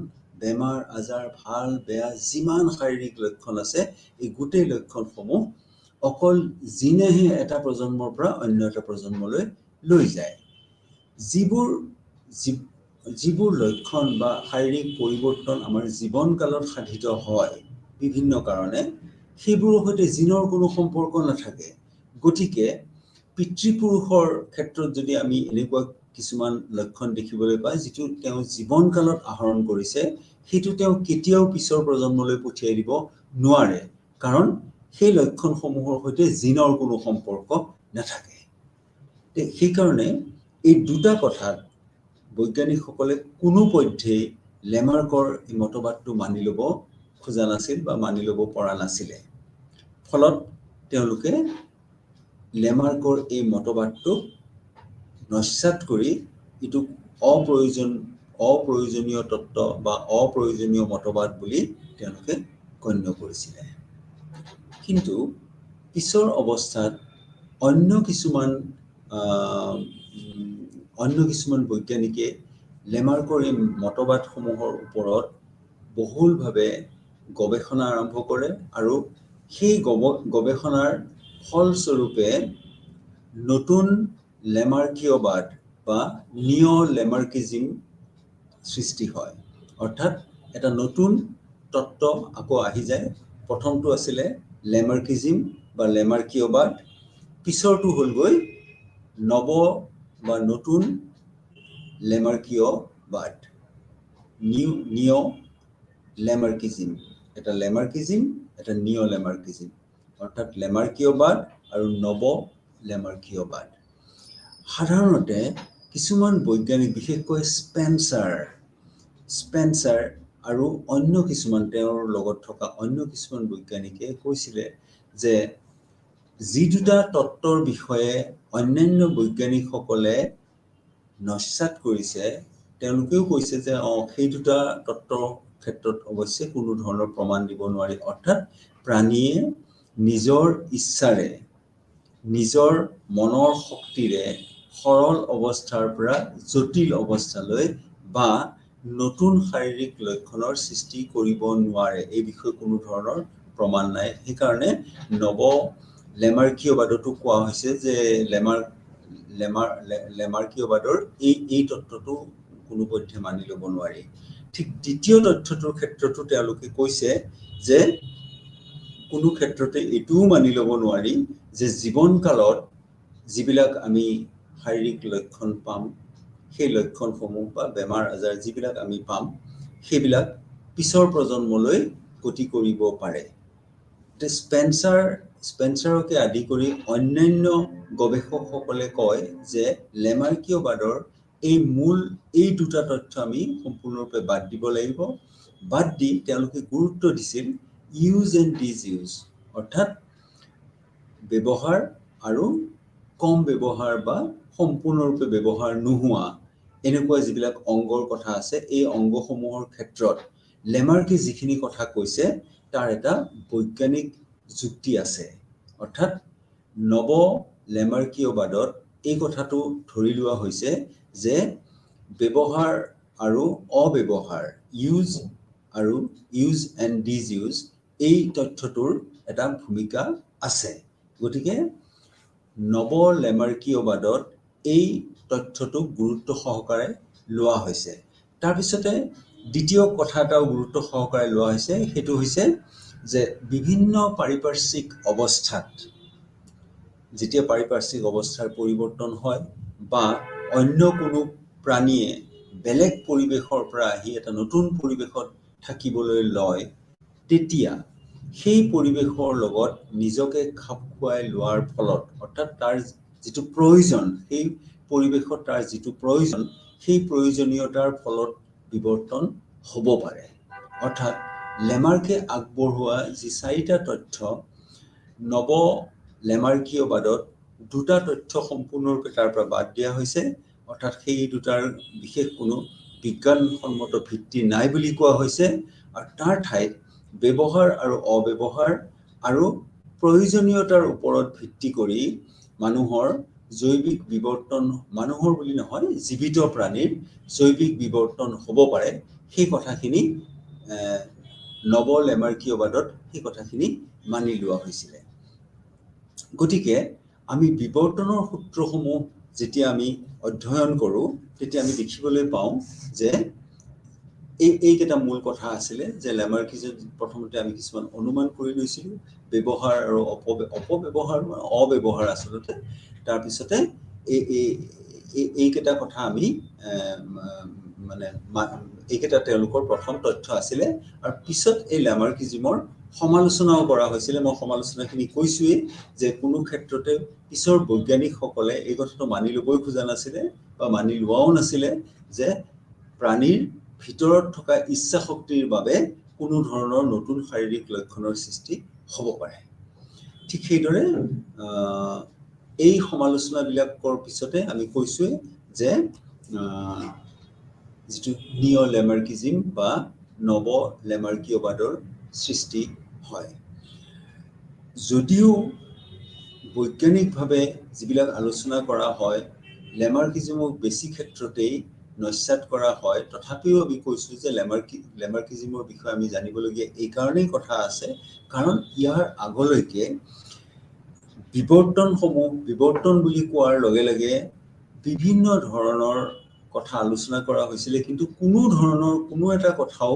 বেমাৰ আজাৰ, ভাল বেয়া যিমান শাৰীৰিক লক্ষণ আছে, এই গোটেই লক্ষণসমূহ অকল জিনেহে এটা প্ৰজন্মৰ পৰা অন্য এটা প্ৰজন্মলৈ লৈ যায়। যিবোৰ লক্ষণ বা শাৰীৰিক পৰিৱৰ্তন আমাৰ জীৱনকালত সাধিত হয় বিভিন্ন কাৰণে, সেইবোৰৰ সৈতে জিনৰ কোনো সম্পৰ্ক নাথাকে। গতিকে পিতৃপুৰুষৰ ক্ষেত্ৰত যদি আমি এনেকুৱা কিছুমান লক্ষণ দেখিবলৈ পাই যিটো তেওঁ জীৱনকালত আহৰণ কৰিছে, সেইটো তেওঁ কেতিয়াও পিছৰ প্ৰজন্মলৈ পঠিয়াই দিব নোৱাৰে, কাৰণ সেই লক্ষণসমূহৰ সৈতে জিনৰ কোনো সম্পৰ্ক নাথাকে। সেইকাৰণে এই দুটা কথাত বৈজ্ঞানিকসকলে কোনো পধ্যেই লেমাৰ্কৰ এই মতবাদটো মানি ল'ব খোজা নাছিল বা মানি ল'ব পৰা নাছিলে। ফলত তেওঁলোকে লেমাৰ্কৰ এই মতবাদটোক নস্যাৎ কৰি এইটোক অপ্ৰয়োজনীয় তত্ত্ব বা অপ্ৰয়োজনীয় মতবাদ বুলি তেওঁলোকে গণ্য কৰিছিলে। কিন্তু পিছৰ অৱস্থাত অন্য কিছুমান বৈজ্ঞানিকে লেমাৰ্কৰ এই মতবাদসমূহৰ ওপৰত বহুলভাৱে গৱেষণা আৰম্ভ কৰে, আৰু সেই গৱেষণাৰ ফলস্বৰূপে নতুন লেমাৰ্কিয়বাদ বা নিঅ লেমাৰ্কিজিম সৃষ্টি হয়। অৰ্থাৎ এটা নতুন তত্ত্ব আকৌ আহি যায়। প্ৰথমটো আছিলে লেমাৰ্কিজিম বা লেমাৰ্কিয়বাদ, পিছৰটো হ'লগৈ নৱ বা নতুন লেমাৰ্কিয়বাদ, নিঅ লেমাৰ্কিজিম। এটা লেমাৰ্কিজিম, এটা নিঅ লেমাৰ্কিজিম, অৰ্থাৎ লেমাৰ্কিয়বাদ আৰু নৱ লেমাৰ্কিয়বাদ। সাধাৰণতে কিছুমান বৈজ্ঞানিক, বিশেষকৈ স্পেন্সাৰ আৰু অন্য কিছুমান তেওঁৰ লগত থকা অন্য কিছুমান বৈজ্ঞানিকে কৈছিলে যে যি দুটা তত্ত্বৰ বিষয়ে অন্যান্য বৈজ্ঞানিকসকলে নস্যাৎ কৰিছে, তেওঁলোকেও কৈছে যে সেই দুটা তত্ত্বৰ ক্ষেত্ৰত অৱশ্যে কোনো ধৰণৰ প্ৰমাণ দিব নোৱাৰি। অৰ্থাৎ প্ৰাণীয়ে নিজৰ ইচ্ছাৰে, নিজৰ মনৰ শক্তিৰে সৰল অৱস্থাৰ পৰা জটিল অৱস্থালৈ বা নতুন শাৰীৰিক লক্ষণৰ সৃষ্টি কৰিব নোৱাৰে, এই বিষয়ে কোনো ধৰণৰ প্ৰমাণ নাই। সেইকাৰণে নৱ লেমাৰ্কিয়বাদতো কোৱা হৈছে যে লেমাৰ্কিয়বাদৰ এই তত্ত্বটো কোনোপধ্যে মানি ল'ব নোৱাৰি। ঠিক দ্বিতীয় তথ্যটোৰ ক্ষেত্ৰতো তেওঁলোকে কৈছে যে কোনো ক্ষেত্ৰতে এইটোও মানি ল'ব নোৱাৰি যে জীৱনকালত যিবিলাক আমি শাৰীৰিক লক্ষণ পাম, সেই লক্ষণসমূহ বা বেমাৰ আজাৰ যিবিলাক আমি পাম, সেইবিলাক পিছৰ প্ৰজন্মলৈ গতি কৰিব পাৰে। স্পেন্সাৰকে আদি কৰি অন্যান্য গৱেষকসকলে কয় যে লেমাৰ্কিয়বাদৰ এই দুটা তথ্য আমি সম্পূৰ্ণৰূপে বাদ দিব লাগিব। বাদ দি তেওঁলোকে গুৰুত্ব দিছিল ইউজ এণ্ড ডিসইউজ, অৰ্থাৎ ব্যৱহাৰ আৰু কম ব্যৱহাৰ বা সম্পূৰ্ণৰূপে ব্যৱহাৰ নোহোৱা এনেকুৱা যিবিলাক অংগৰ কথা আছে, এই অংগসমূহৰ ক্ষেত্ৰত লেমাৰ্কে যিখিনি কথা কৈছে তাৰ এটা বৈজ্ঞানিক যুক্তি আছে। অৰ্থাৎ নৱ লেমাৰ্কিয়বাদত এই কথাটো ধৰি লোৱা হৈছে যে ব্যৱহাৰ আৰু অব্যৱহাৰ, ইউজ এণ্ড ডিসইউজ, এই তথ্যটোৰ এটা ভূমিকা আছে। গতিকে নৱ লেমাৰ্কিয়বাদত এই তথ্যটোক গুৰুত্ব সহকাৰে লোৱা হৈছে। তাৰপিছতে দ্বিতীয় কথা এটাও গুৰুত্ব সহকাৰে লোৱা হৈছে, সেইটো হৈছে যে বিভিন্ন পাৰিপাৰ্শ্বিক অৱস্থাত, যেতিয়া পাৰিপাৰ্শ্বিক অৱস্থাৰ পৰিৱৰ্তন হয় বা অন্য কোনো প্ৰাণীয়ে বেলেগ পৰিৱেশৰ পৰা আহি এটা নতুন পৰিৱেশত থাকিবলৈ লয়, তেতিয়া সেই পৰিৱেশৰ লগত নিজকে খাপ খুৱাই লোৱাৰ ফলত, অৰ্থাৎ তাৰ যিটো প্ৰয়োজন, সেই পৰিৱেশত তাৰ যিটো প্ৰয়োজন, সেই প্ৰয়োজনীয়তাৰ ফলত বিৱৰ্তন হ'ব পাৰে। অৰ্থাৎ লেমাৰ্কে আগবঢ়োৱা যি চাৰিটা তথ্য, নৱ লেমাৰ্কিয়বাদত দুটা তথ্য সম্পূৰ্ণৰূপে তাৰ পৰা বাদ দিয়া হৈছে। অৰ্থাৎ সেই দুটাৰ বিশেষ কোনো বিজ্ঞানসন্মত ভিত্তি নাই বুলি কোৱা হৈছে, আৰু তাৰ ঠাইত ব্যৱহাৰ আৰু অব্যৱহাৰ আৰু প্ৰয়োজনীয়তাৰ ওপৰত ভিত্তি কৰি মানুহৰ জৈৱিক বিৱৰ্তন, মানুহৰ বুলি নহয় জীৱিত প্ৰাণীৰ জৈৱিক বিৱৰ্তন হ'ব পাৰে, সেই কথাখিনি নৱ লেমাৰ্কিয়বাদত সেই কথাখিনি মানি লোৱা হৈছিলে। গতিকে আমি বিৱৰ্তনৰ সূত্ৰসমূহ যেতিয়া আমি অধ্যয়ন কৰোঁ, তেতিয়া আমি দেখিবলৈ পাওঁ যে এইকেইটা মূল কথা আছিলে যে লেমাৰ্কিজত প্ৰথমতে আমি কিছুমান অনুমান কৰি লৈছিলোঁ, ব্যৱহাৰ আৰু অব্যৱহাৰ আচলতে। তাৰপিছতে এইকেইটা কথা আমি এইকেইটা তেওঁলোকৰ প্ৰথম তথ্য আছিলে, আৰু পিছত এই লেমাৰ্কিজিমৰ সমালোচনাও কৰা হৈছিলে। মই সমালোচনাখিনি কৈছোৱেই যে কোনো ক্ষেত্ৰতে পিছৰ বৈজ্ঞানিকসকলে এই কথাটো মানি ল'বই খোজা নাছিলে বা মানি লোৱাও নাছিলে যে প্ৰাণীৰ ভিতৰত থকা ইচ্ছা শক্তিৰ বাবে কোনো ধৰণৰ নতুন শাৰীৰিক লক্ষণৰ সৃষ্টি হ'ব পাৰে। ঠিক সেইদৰে এই সমালোচনাবিলাকৰ পিছতে আমি কৈছোৱে যে যিটো নিঅ লেমাৰ্কিজিম বা নৱ লেমাৰ্কিয়বাদৰ সৃষ্টি হয়। যদিও বৈজ্ঞানিকভাৱে যিবিলাক আলোচনা কৰা হয়, লেমাৰ্কিজিমক বেছি ক্ষেত্ৰতেই নস্যাৎ কৰা হয়, তথাপিও আমি কৈছোঁ যে লেমাৰ্কিজিমৰ বিষয়ে আমি জানিবলগীয়া এই কাৰণেই কথা আছে, কাৰণ ইয়াৰ আগলৈকে বিৱৰ্তন বুলি কোৱাৰ লগে লগে বিভিন্ন ধৰণৰ কথা আলোচনা কৰা হৈছিলে, কিন্তু কোনো এটা কথাও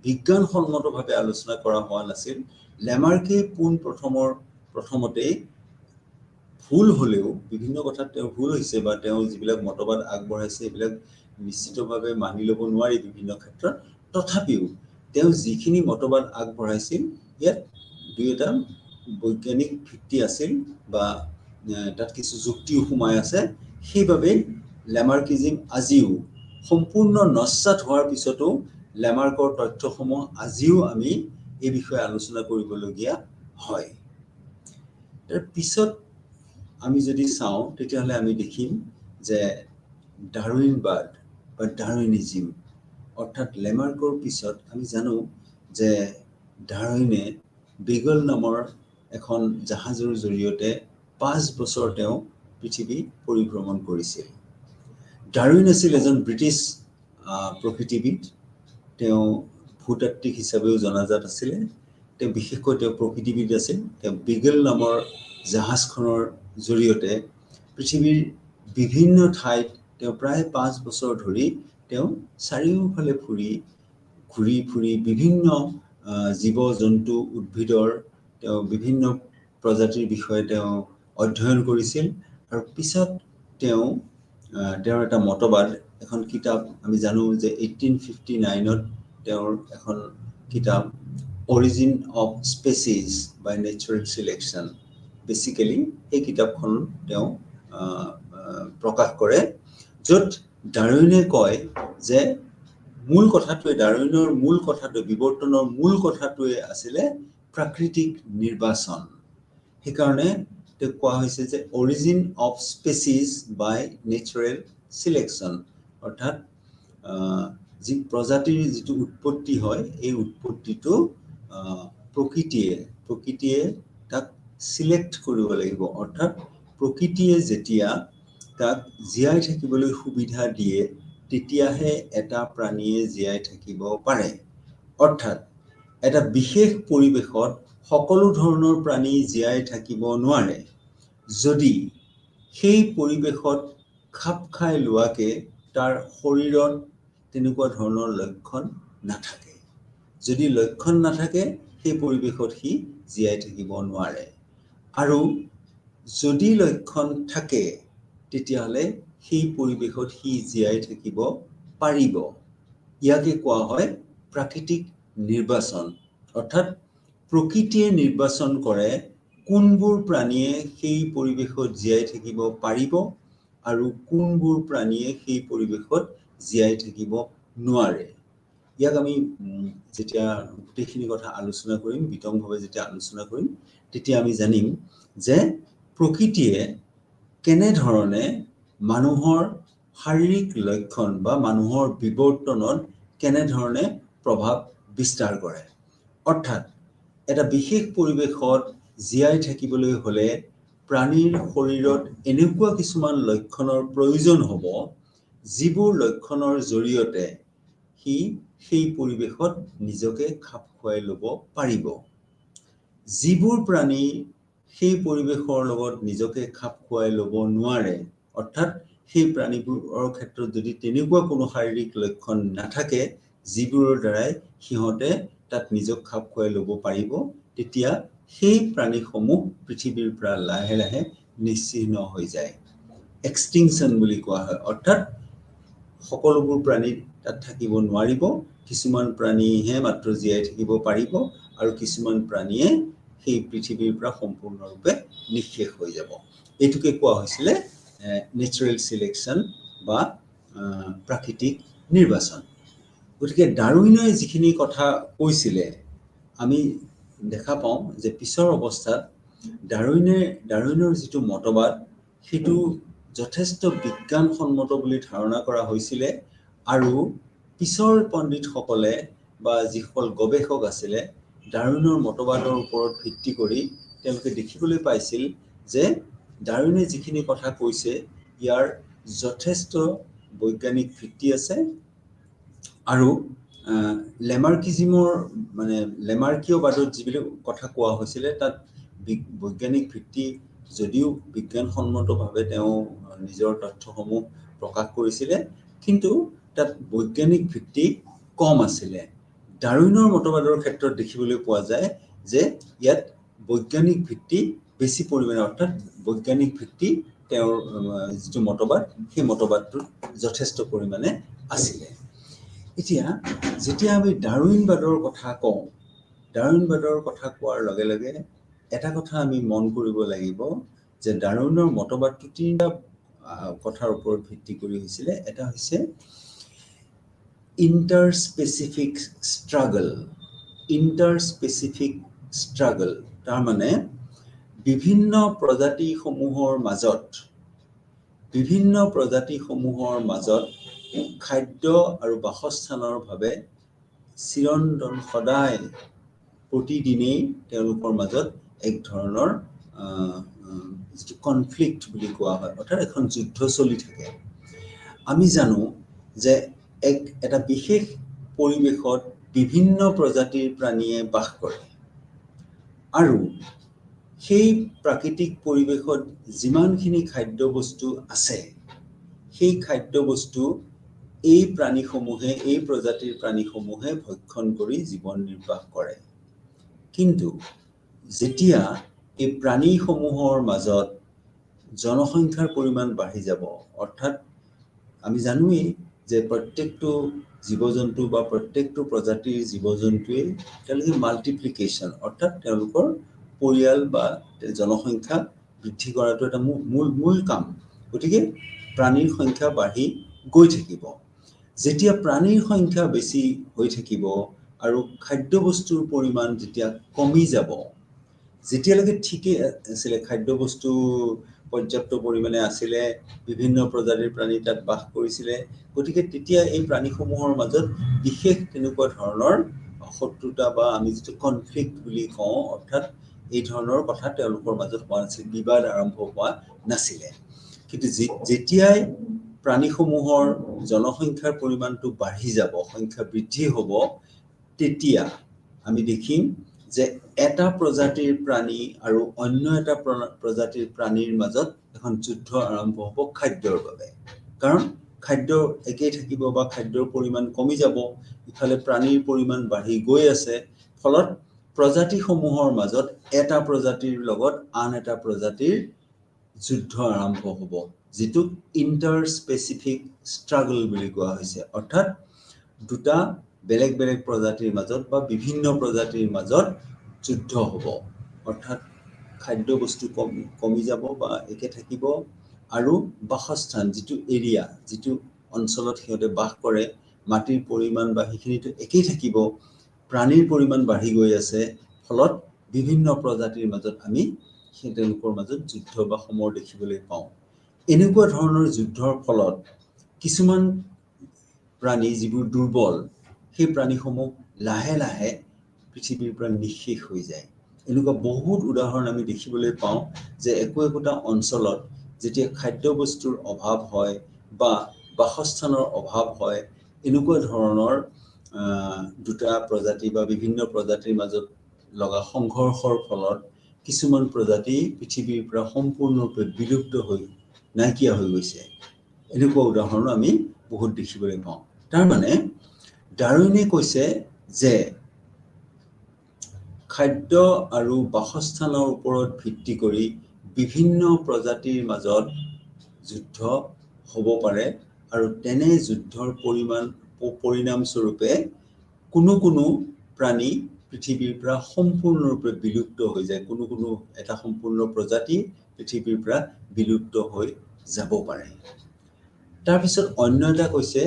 বিজ্ঞানসন্মতভাৱে আলোচনা কৰা হোৱা নাছিল। লেমাৰ্কে প্ৰথমতেই ভুল হ'লেও বিভিন্ন কথাত তেওঁ ভুল হৈছে বা তেওঁ যিবিলাক মতবাদ আগবঢ়াইছে এইবিলাক নিশ্চিতভাৱে মানি ল'ব নোৱাৰি বিভিন্ন ক্ষেত্ৰত। তথাপিও তেওঁ যিখিনি মতবাদ আগবঢ়াইছিল ইয়াত দুই এটা বৈজ্ঞানিক ভিত্তি আছিল বা তাত কিছু যুক্তিও সোমাই আছে। সেইবাবে লেমাৰ্কিজিম আজিও সম্পূৰ্ণ নস্যাৎ হোৱাৰ পিছতো লেমাৰ্কৰ তথ্যসমূহ আজিও আমি এই বিষয়ে আলোচনা কৰিবলগীয়া হয়। তাৰ পিছত আমি যদি চাওঁ তেতিয়াহ'লে আমি দেখিম যে ডাৰউইনবাদ বা ডাৰউইনিজিম, অৰ্থাৎ লেমাৰ্কৰ পিছত আমি জানো যে ডাৰউইনে বিগল নামৰ এখন জাহাজৰ জৰিয়তে 5 বছৰ তেওঁ পৃথিৱী পৰিভ্ৰমণ কৰিছিল। ডাৰউইন আছিল এজন ব্ৰিটিছ প্ৰকৃতিবিদ। তেওঁ ভূতাত্ত্বিক হিচাপেও জনাজাত আছিলে। তেওঁ বিশেষকৈ তেওঁ প্ৰকৃতিবিদ আছিল। তেওঁ বিগল নামৰ জাহাজখনৰ জৰিয়তে পৃথিৱীৰ বিভিন্ন ঠাইত তেওঁ প্ৰায় 5 বছৰ ধৰি তেওঁ চাৰিওফালে ঘূৰি ফুৰি বিভিন্ন জীৱ জন্তু উদ্ভিদৰ তেওঁ বিভিন্ন প্ৰজাতিৰ বিষয়ে তেওঁ অধ্যয়ন কৰিছিল। আৰু পিছত তেওঁৰ এটা মতবাদ, এখন কিতাপ আমি জানো যে 1859ত তেওঁৰ এখন কিতাপ origin of species by natural selection, basically এই কিতাপখন তেওঁ প্ৰকাশ কৰে, য'ত ডাৰউইনে কয় যে ডাৰউইনৰ মূল কথাটোৱে বিৱৰ্তনৰ মূল কথাটোৱে আছিলে প্ৰাকৃতিক নিৰ্বাচন। সেইকাৰণে তেওঁ কোৱা হৈছে যে origin of species by natural selection, অৰ্থাৎ যি প্ৰজাতিৰ যিটো উৎপত্তি হয় এই উৎপত্তিটো প্ৰকৃতিয়ে তাক চিলেক্ট কৰিব লাগিব। অৰ্থাৎ প্ৰকৃতিয়ে যেতিয়া তাক জীয়াই থাকিবলৈ সুবিধা দিয়ে তেতিয়াহে এটা প্ৰাণীয়ে জীয়াই থাকিব পাৰে। অৰ্থাৎ এটা বিশেষ পৰিৱেশত সকলো ধৰণৰ প্ৰাণী জীয়াই থাকিব নোৱাৰে যদি সেই পৰিৱেশত খাপ খাই লোৱাকে তাৰ শৰীৰত তেনেকুৱা ধৰণৰ লক্ষণ নাথাকে। যদি লক্ষণ নাথাকে সেই পৰিৱেশত সি জীয়াই থাকিব নোৱাৰে। আৰু যদি লক্ষণ থাকে তেতিয়াহ'লে সেই পৰিৱেশত সি জীয়াই থাকিব পাৰিব। ইয়াকে কোৱা হয় প্ৰাকৃতিক নিৰ্বাচন। অৰ্থাৎ প্ৰকৃতিয়ে নিৰ্বাচন কৰে কোনবোৰ প্ৰাণীয়ে সেই পৰিৱেশত জীয়াই থাকিব পাৰিব আৰু কোনবোৰ প্ৰাণীয়ে সেই পৰিৱেশত জীয়াই থাকিব নোৱাৰে। ইয়াক আমি যেতিয়া গোটেইখিনি কথা আলোচনা কৰিম, বিতংভাৱে যেতিয়া আলোচনা কৰিম, তেতিয়া আমি জানিম যে প্ৰকৃতিয়ে কেনেধৰণে মানুহৰ শাৰীৰিক লক্ষণ বা মানুহৰ বিৱৰ্তনত কেনেধৰণে প্ৰভাৱ বিস্তাৰ কৰে। অৰ্থাৎ এটা বিশেষ পৰিৱেশত জীয়াই থাকিবলৈ হ'লে প্ৰাণীৰ শৰীৰত এনেকুৱা কিছুমান লক্ষণৰ প্ৰয়োজন হ'ব যিবোৰ লক্ষণৰ জৰিয়তে সি সেই পৰিৱেশত নিজকে খাপ খুৱাই ল'ব পাৰিব। যিবোৰ প্ৰাণী সেই পৰিৱেশৰ লগত নিজকে খাপ খুৱাই ল'ব নোৱাৰে, অৰ্থাৎ সেই প্ৰাণীবোৰৰ ক্ষেত্ৰত যদি তেনেকুৱা কোনো শাৰীৰিক লক্ষণ নাথাকে যিবোৰৰ দ্বাৰাই সিহঁতে তাত নিজক খাপ খুৱাই ল'ব পাৰিব, তেতিয়া সেই প্ৰাণীসমূহ পৃথিৱীৰ পৰা লাহে লাহে নিশ্চিহ্ন হৈ যায়। এক্সটিংকশ্যন বুলি কোৱা হয়। অৰ্থাৎ সকলোবোৰ প্ৰাণী তাত থাকিব নোৱাৰিব, কিছুমান প্ৰাণীহে মাত্ৰ জীয়াই থাকিব পাৰিব আৰু কিছুমান প্ৰাণীয়ে সেই পৃথিৱীৰ পৰা সম্পূৰ্ণৰূপে নিঃশেষ হৈ যাব। এইটোকে কোৱা হৈছিলে নেচাৰেল চিলেকশ্যন বা প্ৰাকৃতিক নিৰ্বাচন। গতিকে ডাৰউইনে যিখিনি কথা কৈছিলে আমি দেখা পাওঁ যে পিছৰ অৱস্থাত ডাৰউইনৰ যিটো মতবাদ সেইটো যথেষ্ট বিজ্ঞানসন্মত বুলি ধাৰণা কৰা হৈছিলে আৰু পিছৰ পণ্ডিতসকলে বা যিসকল গৱেষক আছিলে ডাৰউইনৰ মতবাদৰ ওপৰত ভিত্তি কৰি তেওঁলোকে দেখিবলৈ পাইছিল যে ডাৰউইনে যিখিনি কথা কৈছে ইয়াৰ যথেষ্ট বৈজ্ঞানিক ভিত্তি আছে আৰু লেমাৰ্কিয়বাদত যিবিলাক কথা কোৱা হৈছিলে তাত বৈজ্ঞানিক ভিত্তি যদিও বিজ্ঞানসন্মতভাৱে তেওঁ নিজৰ তথ্যসমূহ প্ৰকাশ কৰিছিলে, কিন্তু তাত বৈজ্ঞানিক ভিত্তি কম আছিলে। ডাৰউইনৰ মতবাদৰ ক্ষেত্ৰত দেখিবলৈ পোৱা যায় যে ইয়াত বৈজ্ঞানিক ভিত্তি বেছি পৰিমাণে, অৰ্থাৎ বৈজ্ঞানিক ভিত্তি তেওঁৰ যিটো মতবাদ, সেই মতবাদটো যথেষ্ট পৰিমাণে আছিলে। এতিয়া যেতিয়া আমি ডাৰউইনবাদৰ কথা কওঁ, ডাৰউইনবাদৰ কথা কোৱাৰ লগে লগে এটা কথা আমি মন কৰিব লাগিব যে ডাৰউইনৰ মতবাদটো তিনিটা কথাৰ ওপৰত ভিত্তি কৰি হৈছিলে। এটা হৈছে ইণ্টাৰস্পেচিফিক ষ্ট্ৰাগল। ইণ্টাৰস্পেচিফিক ষ্ট্ৰাগল তাৰমানে বিভিন্ন প্ৰজাতিসমূহৰ মাজত খাদ্য আৰু বাসস্থানৰ বাবে চিৰন্তন সদায় প্ৰতিদিনেই তেওঁলোকৰ মাজত এক ধৰণৰ যিটো কনফ্লিক্ট বুলি কোৱা হয়, অৰ্থাৎ এখন যুদ্ধ চলি থাকে। আমি জানো যে এটা বিশেষ পৰিৱেশত বিভিন্ন প্ৰজাতিৰ প্ৰাণীয়ে বাস কৰে আৰু সেই প্ৰাকৃতিক পৰিৱেশত যিমানখিনি খাদ্যবস্তু আছে, সেই খাদ্যবস্তু এই প্ৰজাতিৰ প্ৰাণীসমূহে ভক্ষণ কৰি জীৱন নিৰ্বাহ কৰে। কিন্তু যেতিয়া এই প্ৰাণীসমূহৰ মাজত জনসংখ্যাৰ পৰিমাণ বাঢ়ি যাব, অৰ্থাৎ আমি জানোৱেই যে প্ৰত্যেকটো জীৱ-জন্তু বা প্ৰত্যেকটো প্ৰজাতিৰ জীৱ-জন্তুৱে তেওঁলোকে মাল্টিপ্লিকেশ্যন, অৰ্থাৎ তেওঁলোকৰ পৰিয়াল বা জনসংখ্যা বৃদ্ধি কৰাটো এটা মূল কাম। গতিকে প্ৰাণীৰ সংখ্যা বাঢ়ি গৈ থাকিব। যেতিয়া প্ৰাণীৰ সংখ্যা বেছি হৈ থাকিব আৰু খাদ্যবস্তুৰ পৰিমাণ যেতিয়া কমি যাব, যেতিয়ালৈকে ঠিকেই আছিলে, খাদ্যবস্তু পৰ্যাপ্ত পৰিমাণে আছিলে, বিভিন্ন প্ৰজাতিৰ প্ৰাণী তাত বাস কৰিছিলে, গতিকে তেতিয়া এই প্ৰাণীসমূহৰ মাজত বিশেষ তেনেকুৱা ধৰণৰ শত্ৰুতা বা আমি যিটো কনফ্লিক্ট বুলি কওঁ, অৰ্থাৎ এই ধৰণৰ কথা তেওঁলোকৰ মাজত হোৱা নাছিল, বিবাদ আৰম্ভ হোৱা নাছিলে। কিন্তু যেতিয়াই প্ৰাণীসমূহৰ জনসংখ্যাৰ পৰিমাণটো বাঢ়ি যাব, সংখ্যা বৃদ্ধি হ'ব, তেতিয়া আমি দেখিম যে এটা প্ৰজাতিৰ প্ৰাণী আৰু অন্য এটা প্ৰজাতিৰ প্ৰাণীৰ মাজত এখন যুদ্ধ আৰম্ভ হ'ব খাদ্যৰ বাবে। কাৰণ খাদ্য একেই থাকিব বা খাদ্যৰ পৰিমাণ কমি যাব, ইফালে প্ৰাণীৰ পৰিমাণ বাঢ়ি গৈ আছে, ফলত প্ৰজাতিসমূহৰ মাজত এটা প্ৰজাতিৰ লগত আন এটা প্ৰজাতিৰ যুদ্ধ আৰম্ভ হ'ব, যিটোক ইণ্টাৰস্পেচিফিক ষ্ট্ৰাগল বুলি কোৱা হৈছে। অৰ্থাৎ দুটা বেলেগ বেলেগ প্ৰজাতিৰ মাজত বা বিভিন্ন প্ৰজাতিৰ মাজত যুদ্ধ হ'ব। অৰ্থাৎ খাদ্যবস্তু কমি যাব বা একে থাকিব, আৰু বাসস্থান যিটো এৰিয়া, যিটো অঞ্চলত সিহঁতে বাস কৰে, মাটিৰ পৰিমাণ বা সেইখিনিতো একেই থাকিব, প্ৰাণীৰ পৰিমাণ বাঢ়ি গৈ আছে, ফলত বিভিন্ন প্ৰজাতিৰ মাজত আমি তেওঁলোকৰ মাজত যুদ্ধ বা সমৰ দেখিবলৈ পাওঁ। এনেকুৱা ধৰণৰ যুদ্ধৰ ফলত কিছুমান প্ৰাণী যিবোৰ দুৰ্বল, সেই প্ৰাণীসমূহ লাহে লাহে পৃথিৱীৰ পৰা নিঃশেষ হৈ যায়। এনেকুৱা বহুত উদাহৰণ আমি দেখিবলৈ পাওঁ যে একোটা অঞ্চলত যেতিয়া খাদ্যবস্তুৰ অভাৱ হয় বা বাসস্থানৰ অভাৱ হয়, এনেকুৱা ধৰণৰ দুটা প্ৰজাতি বা বিভিন্ন প্ৰজাতিৰ মাজত লগা সংঘৰ্ষৰ ফলত কিছুমান প্ৰজাতি পৃথিৱীৰ পৰা সম্পূৰ্ণৰূপে বিলুপ্ত হৈ নাইকিয়া হৈ গৈছে। এনেকুৱা উদাহৰণ আমি বহুত দেখিবলৈ পাওঁ। তাৰমানে ডাৰউইনে কৈছে যে খাদ্য আৰু বাসস্থানৰ ওপৰত ভিত্তি কৰি বিভিন্ন প্ৰজাতিৰ মাজত যুদ্ধ হ'ব পাৰে, আৰু তেনে যুদ্ধৰ পৰিণামস্বৰূপে কোনো প্ৰাণী পৃথিৱীৰ পৰা সম্পূৰ্ণৰূপে বিলুপ্ত হৈ যায়, কোনো এটা সম্পূৰ্ণ প্ৰজাতি পৃথিৱীৰ পৰা বিলুপ্ত হৈ যাব পাৰে। তাৰপিছত অন্য এটা কৈছে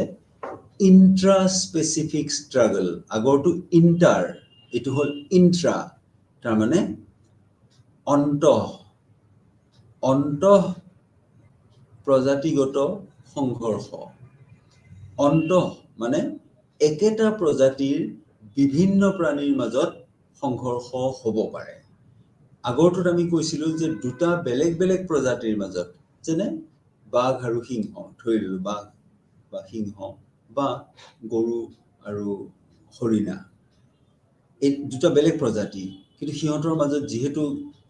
ইণ্ট্ৰাস্পেচিফিক ষ্ট্ৰাগল। আগৰটো ইণ্টাৰ, এইটো হ'ল ইন্ট্ৰা, তাৰমানে অন্তঃ প্ৰজাতিগত সংঘৰ্ষ। অন্তঃ মানে একেটা প্ৰজাতিৰ বিভিন্ন প্ৰাণীৰ মাজত সংঘৰ্ষ হ'ব পাৰে। আগৰটোত আমি কৈছিলোঁ যে দুটা বেলেগ বেলেগ প্ৰজাতিৰ মাজত, যেনে বাঘ আৰু সিংহ, ধৰি ললোঁ বাঘ বা সিংহ বা গৰু আৰু হৰিণা, এই দুটা বেলেগ প্ৰজাতি, কিন্তু সিহঁতৰ মাজত যিহেতু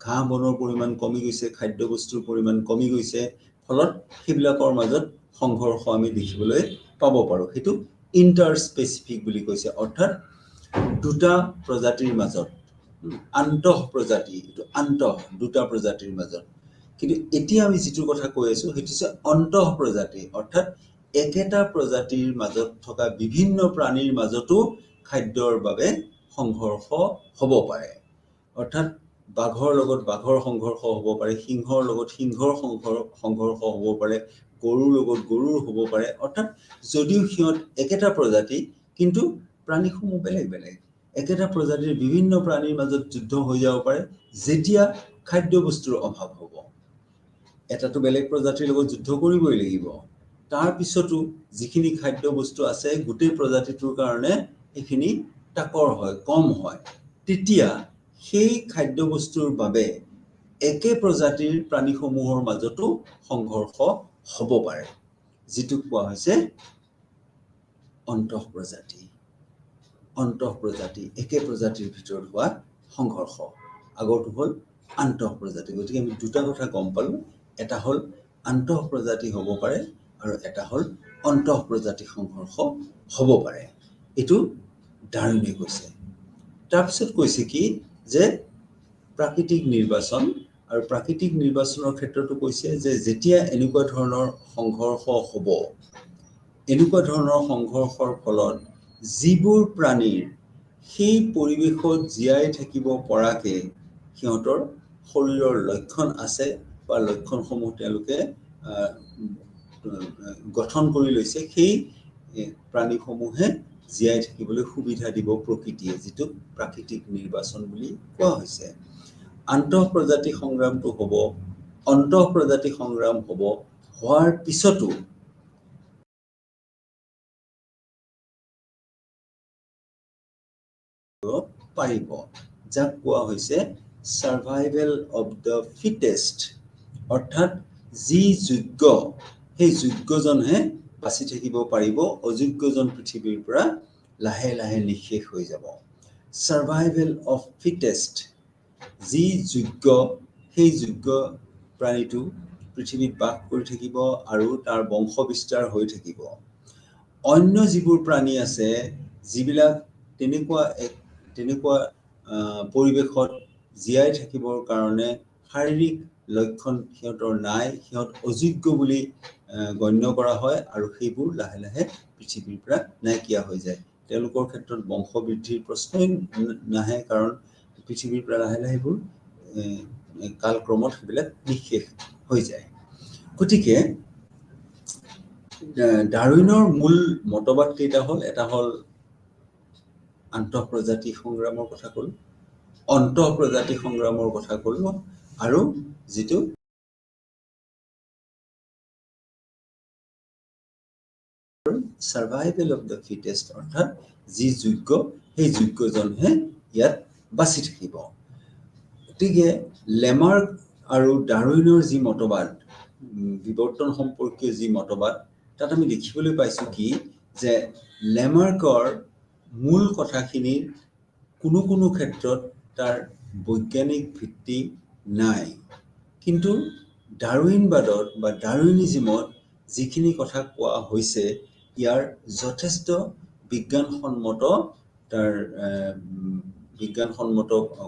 ঘাঁহ বনৰ পৰিমাণ কমি গৈছে, খাদ্যবস্তুৰ পৰিমাণ কমি গৈছে, ফলত সেইবিলাকৰ মাজত সংঘৰ্ষ আমি দেখিবলৈ পাব পাৰোঁ। সেইটো ইণ্টাৰ স্পেচিফিক বুলি কৈছে, অৰ্থাৎ দুটা প্ৰজাতিৰ মাজত, আন্তঃ প্ৰজাতি, দুটা প্ৰজাতিৰ মাজত। কিন্তু এতিয়া আমি যিটো কথা কৈ আছোঁ সেইটো হৈছে অন্তঃ প্ৰজাতি, অৰ্থাৎ একেটা প্ৰজাতিৰ মাজত থকা বিভিন্ন প্ৰাণীৰ মাজতো খাদ্যৰ বাবে সংঘৰ্ষ হ'ব পাৰে। অৰ্থাৎ বাঘৰ লগত বাঘৰ সংঘৰ্ষ হ'ব পাৰে, সিংহৰ লগত সিংহৰ সংঘৰ্ষ হ'ব পাৰে, গৰুৰ লগত গৰুৰ হ'ব পাৰে। অৰ্থাৎ যদিও সিহঁত একেটা প্ৰজাতি কিন্তু প্ৰাণীসমূহ বেলেগ বেলেগ, একেটা প্ৰজাতিৰ বিভিন্ন প্ৰাণীৰ মাজত যুদ্ধ হৈ যাব পাৰে যেতিয়া খাদ্যবস্তুৰ অভাৱ হ'ব। এটাটো বেলেগ প্ৰজাতিৰ লগত যুদ্ধ কৰিবই লাগিব, তাৰ পিছতো যিখিনি খাদ্যবস্তু আছে গোটেই প্ৰজাতিটোৰ কাৰণে এইখিনি তাকৰ হয়, কম হয়, তেতিয়া সেই খাদ্যবস্তুৰ বাবে একে প্ৰজাতিৰ প্ৰাণীসমূহৰ মাজতো সংঘৰ্ষ হ'ব পাৰে, যিটো কোৱা হৈছে অন্তঃ প্ৰজাতি। অন্তঃ প্ৰজাতি, একে প্ৰজাতিৰ ভিতৰত হোৱা সংঘৰ্ষ। আগৰটো হ'ল আন্তঃ প্ৰজাতি। গতিকে আমি দুটা কথা গম পালোঁ, এটা হ'ল আন্তঃ প্ৰজাতি হ'ব পাৰে আৰু এটা হ'ল অন্তঃ প্ৰজাতি সংঘৰ্ষ হ'ব পাৰে। এইটো ডাৰউইনে কৈছে। তাৰপিছত কৈছে কি যে প্ৰাকৃতিক নিৰ্বাচন, আৰু প্ৰাকৃতিক নিৰ্বাচনৰ ক্ষেত্ৰতো কৈছে যে যেতিয়া এনেকুৱা ধৰণৰ সংঘৰ্ষ হ'ব, এনেকুৱা ধৰণৰ সংঘৰ্ষৰ ফলত যিবোৰ প্ৰাণীৰ সেই পৰিৱেশত জীয়াই থাকিব পৰাকৈ সিহঁতৰ শৰীৰৰ লক্ষণ আছে বা লক্ষণসমূহ তেওঁলোকে গঠন কৰি লৈছে, সেই প্ৰাণীসমূহে জীয়াই থাকিবলৈ সুবিধা দিব প্ৰকৃতিয়ে, যিটো প্ৰাকৃতিক নিৰ্বাচন বুলি কোৱা হৈছে। আন্তঃ প্ৰজাতি সংগ্ৰামটো হ'ব, অন্তঃ প্ৰজাতি সংগ্ৰাম হ'ব, হোৱাৰ পিছতো পাৰিব, যাক কোৱা হৈছে সাৰ্ভাইভেল অফ দ্য ফিটেষ্ট। অৰ্থাৎ যি যোগ্য সেই যোগ্যজনহে বাচি থাকিব পাৰিব, অযোগ্যজন পৃথিৱীৰ পৰা লাহে লাহে নিঃশেষ হৈ যাব। সাৰ্ভাইভেল অফ ফিটেষ্ট, যি যোগ্য সেই যোগ্য প্ৰাণীটো পৃথিৱীত বাস কৰি থাকিব আৰু তাৰ বংশ বিস্তাৰ হৈ থাকিব। অন্য যিবোৰ প্ৰাণী আছে যিবিলাক তেনেকুৱা পৰিৱেশত জীয়াই থাকিবৰ কাৰণে শাৰীৰিক লক্ষণ সিহঁতৰ নাই, সিহঁত অযোগ্য বুলি গণ্য কৰা হয় আৰু সেইবোৰ লাহে লাহে পৃথিৱীৰ পৰা নাইকিয়া হৈ যায়। তেওঁলোকৰ ক্ষেত্ৰত বংশ বৃদ্ধিৰ প্ৰশ্নই নাহে, কাৰণ পৃথিৱীৰ পৰা লাহে লাহে সেইবোৰ কালক্ৰমত সেইবিলাক নিঃশেষ হৈ যায়। গতিকে ডাৰউইনৰ মূল মতবাদ কেইটা হ'ল, এটা হ'ল আন্তঃ প্ৰজাতি সংগ্ৰামৰ কথা ক'লো, অন্তঃ প্ৰজাতি সংগ্ৰামৰ কথা ক'লো, আৰু যিটো সাৰ্ভাইভেল অফ দ্য ফিটেষ্ট, অৰ্থাৎ যি যোগ্য সেই যোগ্যজনহে ইয়াত বাচি থাকিব। গতিকে লেমাৰ্ক আৰু ডাৰউইনৰ যি মতবাদ, বিৱৰ্তন সম্পৰ্কীয় যি মতবাদ, তাত আমি দেখিবলৈ পাইছোঁ কি যে লেমাৰ্কৰ মূল কথাখিনিৰ কোনো কোনো ক্ষেত্ৰত তাৰ বৈজ্ঞানিক ভিত্তি নাই, কিন্তু ডাৰউইনবাদত বা ডাৰউইনিজিমত যিখিনি কথা কোৱা হৈছে ইয়াৰ যথেষ্ট বিজ্ঞানসন্মত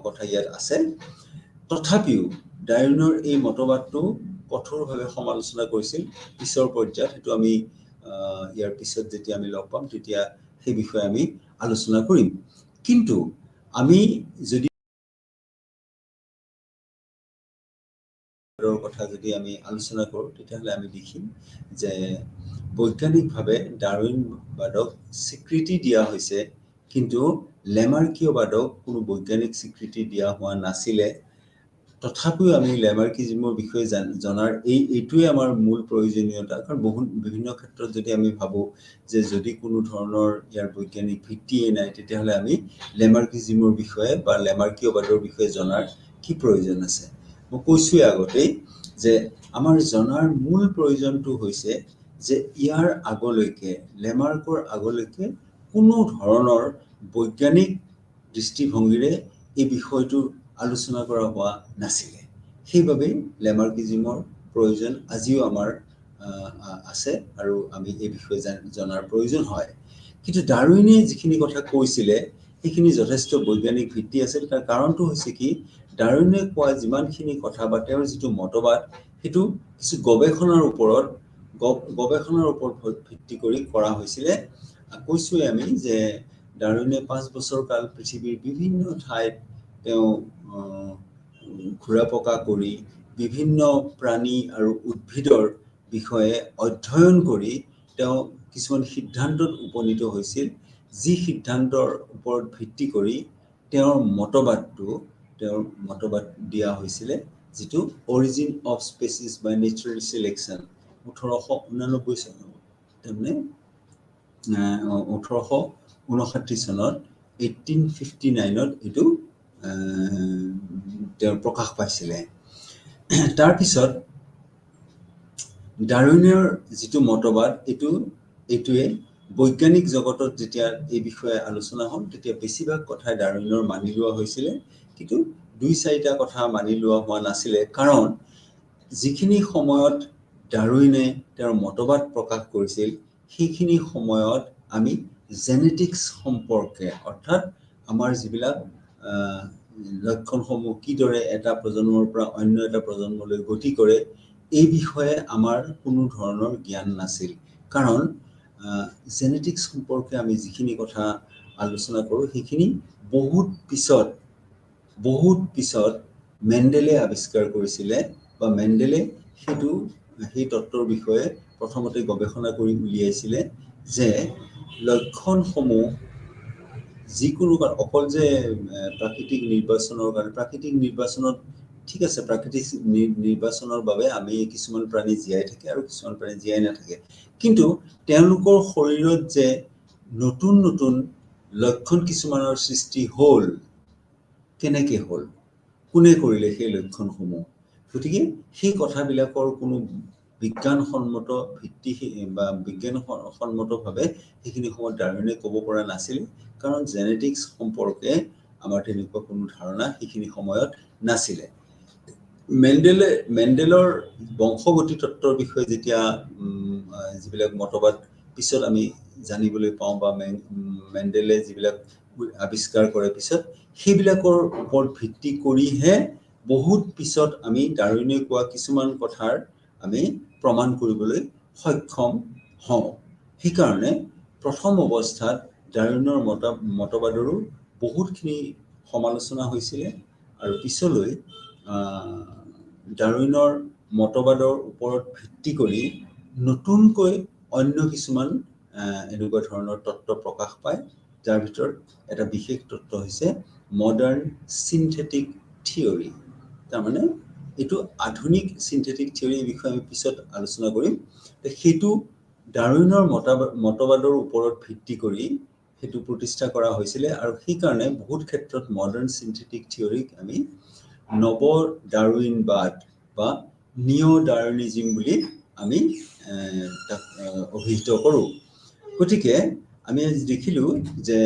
কথা ইয়াত আছে। তথাপিও ডাৰউইনৰ এই মতবাদটো কঠোৰভাৱে সমালোচনা কৰিছিল পিছৰ পৰ্যায়ত। সেইটো আমি ইয়াৰ পিছত যেতিয়া আমি লগ পাম তেতিয়া সেই বিষয়ে আমি আলোচনা কৰিম। কিন্তু আমি যদি কথা যদি আমি আলোচনা কৰোঁ তেতিয়াহ'লে আমি দেখিম যে বৈজ্ঞানিকভাৱে ডাৰউইনবাদক স্বীকৃতি দিয়া হৈছে, কিন্তু লেমাৰ্কীয়বাদক কোনো বৈজ্ঞানিক স্বীকৃতি দিয়া হোৱা নাছিলে। তথাপিও আমি লেমাৰ্কিজিমৰ বিষয়ে জনাৰ এইটোৱে আমাৰ মূল প্ৰয়োজনীয়তা, কাৰণ বিভিন্ন ক্ষেত্ৰত যদি আমি ভাবোঁ যে যদি কোনো ধৰণৰ ইয়াৰ বৈজ্ঞানিক ভিত্তিয়েই নাই, তেতিয়াহ'লে আমি লেমাৰ্কিজিমৰ বিষয়ে বা লেমাৰ্কীয়বাদৰ বিষয়ে জনাৰ কি প্ৰয়োজন আছে। মই কৈছোঁৱে আগতেই যে আমাৰ জনাৰ মূল প্ৰয়োজনটো হৈছে যে ইয়াৰ আগলৈকে, লেমাৰ্কৰ আগলৈকে কোনো ধৰণৰ বৈজ্ঞানিক দৃষ্টিভংগীৰে এই বিষয়টো আলোচনা কৰা হোৱা নাছিলে। সেইবাবে লেমাৰ্কিজিমৰ প্ৰয়োজন আজিও আমাৰ আছে আৰু আমি এই বিষয়ে জনাৰ প্ৰয়োজন হয়। কিন্তু ডাৰউইনে যিখিনি কথা কৈছিলে সেইখিনি যথেষ্ট বৈজ্ঞানিক ভিত্তি আছিল। তাৰ কাৰণটো হৈছে কি, ডাৰউইনে কোৱা যিমানখিনি কথা বা তেওঁৰ যিটো মতবাদ সেইটো কিছু গৱেষণাৰ ওপৰত ভিত্তি কৰি কৰা হৈছিলে। কৈছোৱে আমি যে ডাৰউইনে 5 বছৰ কাল পৃথিৱীৰ বিভিন্ন ঠাইত তেওঁ ঘূৰা পকা কৰি বিভিন্ন প্ৰাণী আৰু উদ্ভিদৰ বিষয়ে অধ্যয়ন কৰি তেওঁ কিছুমান সিদ্ধান্তত উপনীত হৈছিল, যি সিদ্ধান্তৰ ওপৰত ভিত্তি কৰি তেওঁৰ মতবাদ দিয়া হৈছিলে, যিটো origin of species by natural selection 1889 চনত, তাৰমানে 1859 চনত 1859ত এইটো তেওঁৰ প্ৰকাশ পাইছিলে। তাৰপিছত ডাৰউইনৰ যিটো মতবাদ এইটোৱে বৈজ্ঞানিক জগতত যেতিয়া এই বিষয়ে আলোচনা হ'ল তেতিয়া বেছিভাগ কথাই ডাৰউইনৰ মানি লোৱা হৈছিলে, কিন্তু 2-4টা কথা মানি লোৱা হোৱা নাছিলে। কাৰণ যিখিনি সময়ত ডাৰউইনে তেওঁৰ মতবাদ প্ৰকাশ কৰিছিল সেইখিনি সময়ত আমি জেনেটিক্স সম্পৰ্কে, অৰ্থাৎ আমাৰ যিবিলাক লক্ষণসমূহ কিদৰে এটা প্ৰজন্মৰ পৰা অন্য এটা প্ৰজন্মলৈ গতি কৰে এই বিষয়ে আমাৰ কোনো ধৰণৰ জ্ঞান নাছিল। কাৰণ জেনেটিক্স সম্পৰ্কে আমি যিখিনি কথা আলোচনা কৰোঁ সেইখিনি বহুত পিছত মেণ্ডেলে আৱিষ্কাৰ কৰিছিলে, বা মেণ্ডেলে সেই তত্ত্বৰ বিষয়ে প্ৰথমতে গৱেষণা কৰি উলিয়াইছিলে যে লক্ষণসমূহ যিকোনো অকল যে প্ৰাকৃতিক নিৰ্বাচনত ঠিক আছে, প্ৰাকৃতিক নিৰ্বাচনৰ বাবে আমি কিছুমান প্ৰাণী জীয়াই থাকে আৰু কিছুমান প্ৰাণী জীয়াই নাথাকে, কিন্তু তেওঁলোকৰ শৰীৰত যে নতুন নতুন লক্ষণ কিছুমানৰ সৃষ্টি হ'ল, কেনেকে হ'ল, কোনে কৰিলে সেই লক্ষণসমূহ, গতিকে সেই কথাবিলাকৰ কোনো বিজ্ঞানসন্মত ভিত্তি বা বিজ্ঞানসন্মতভাৱে সেইখিনি সময়ত ডাৰউইনে ক'ব পৰা নাছিল। কাৰণ জেনেটিক্স সম্পৰ্কে আমাৰ তেনেকুৱা কোনো ধাৰণা সেইখিনি সময়ত নাছিলে। মেণ্ডেলৰ বংশগতি তত্ত্বৰ বিষয়ে যেতিয়া যিবিলাক মতবাদ পিছত আমি জানিবলৈ পাওঁ বা মেণ্ডেলে যিবিলাক আৱিষ্কাৰ কৰে পিছত, সেইবিলাকৰ ওপৰত ভিত্তি কৰিহে বহুত পিছত আমি ডাৰউইনে কোৱা কিছুমান কথাৰ আমি প্ৰমাণ কৰিবলৈ সক্ষম হওঁ। সেইকাৰণে প্ৰথম অৱস্থাত ডাৰউইনৰ মতবাদৰো বহুতখিনি সমালোচনা হৈছিলে আৰু পিছলৈ ডাৰউইনৰ মতবাদৰ ওপৰত ভিত্তি কৰি নতুনকৈ অন্য কিছুমান এনেকুৱা ধৰণৰ তত্ত্ব প্ৰকাশ পায়, যাৰ ভিতৰত এটা বিশেষ তত্ত্ব হৈছে মডাৰ্ণ চিন্থেটিক থিয়ৰী। তাৰমানে এইটো আধুনিক চিন্থেটিক থিয়ৰীৰ বিষয়ে আমি পিছত আলোচনা কৰিম। সেইটো ডাৰউইনৰ মতবাদৰ ওপৰত ভিত্তি কৰি সেইটো প্ৰতিষ্ঠা কৰা হৈছিলে, আৰু সেইকাৰণে বহুত ক্ষেত্ৰত মডাৰ্ণ চিন্থেটিক থিয়ৰীক আমি নৱ ডাৰউইনবাদ বা নিঅ ডাৰউইনিজম বুলি আমি তাক অভিহিত কৰোঁ। গতিকে আমি আজি দেখিলোঁ যে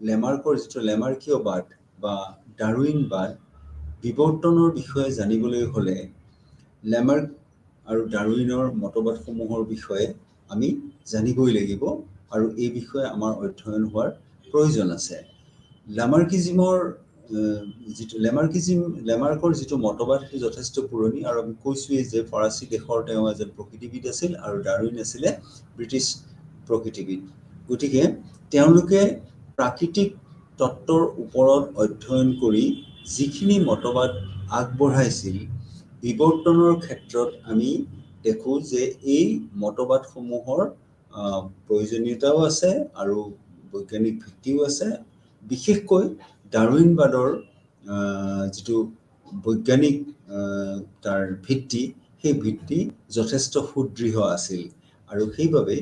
লেমাৰ্কৰ যিটো লেমাৰ্কীয়বাদ বা ডাৰউইনবাদ, বিৱৰ্তনৰ বিষয়ে জানিবলৈ হ'লে লেমাৰ্ক আৰু ডাৰউইনৰ মতবাদসমূহৰ বিষয়ে আমি জানিবই লাগিব, আৰু এই বিষয়ে আমাৰ অধ্যয়ন হোৱাৰ প্ৰয়োজন আছে। লেমাৰ্কৰ যিটো মতবাদ সেইটো যথেষ্ট পুৰণি, আৰু আমি কৈছোঁৱেই যে ফৰাচী দেশৰ তেওঁ এজন প্ৰকৃতিবিদ আছিল আৰু ডাৰউইন আছিলে ব্ৰিটিছ প্ৰকৃতিবিদ। গতিকে তেওঁলোকে প্ৰাকৃতিক তত্ত্বৰ ওপৰত অধ্যয়ন কৰি যিখিনি মতবাদ আগবঢ়াইছিল, বিৱৰ্তনৰ ক্ষেত্ৰত আমি দেখোঁ যে এই মতবাদসমূহৰ প্ৰয়োজনীয়তাও আছে আৰু বৈজ্ঞানিক ভিত্তিও আছে। বিশেষকৈ ডাৰউইনবাদৰ যিটো বৈজ্ঞানিক তাৰ ভিত্তি, সেই ভিত্তি যথেষ্ট সুদৃঢ় আছিল, আৰু সেইবাবে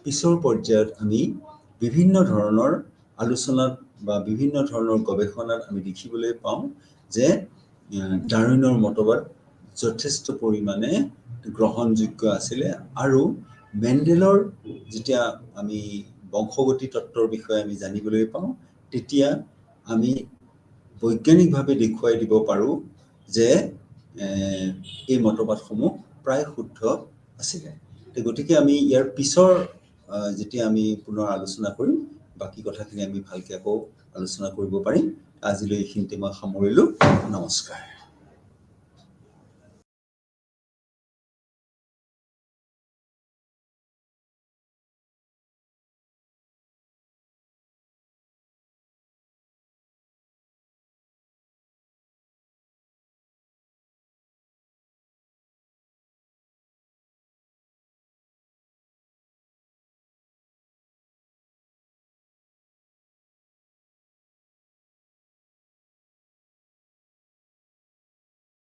পিছৰ পৰ্যায়ত আমি বিভিন্ন ধৰণৰ আলোচনাত বা বিভিন্ন ধৰণৰ গৱেষণাত আমি দেখিবলৈ পাওঁ যে ডাৰউইনৰ মতবাদ যথেষ্ট পৰিমাণে গ্ৰহণযোগ্য আছিলে। আৰু মেণ্ডেলৰ যেতিয়া আমি বংশগতি তত্ত্বৰ বিষয়ে আমি জানিবলৈ পাওঁ, তেতিয়া আমি বৈজ্ঞানিকভাৱে দেখুৱাই দিব পাৰোঁ যে এই মতবাদসমূহ প্ৰায় শুদ্ধ আছিলে। গতিকে আমি ইয়াৰ পিছৰ যেতিয়া আমি পুনৰ আলোচনা কৰিম, বাকী কথাখিনি আমি ভালকৈ আকৌ আলোচনা কৰিব পাৰিম। আজিলৈ এইখিনিতে মই সামৰিলোঁ। নমস্কাৰ।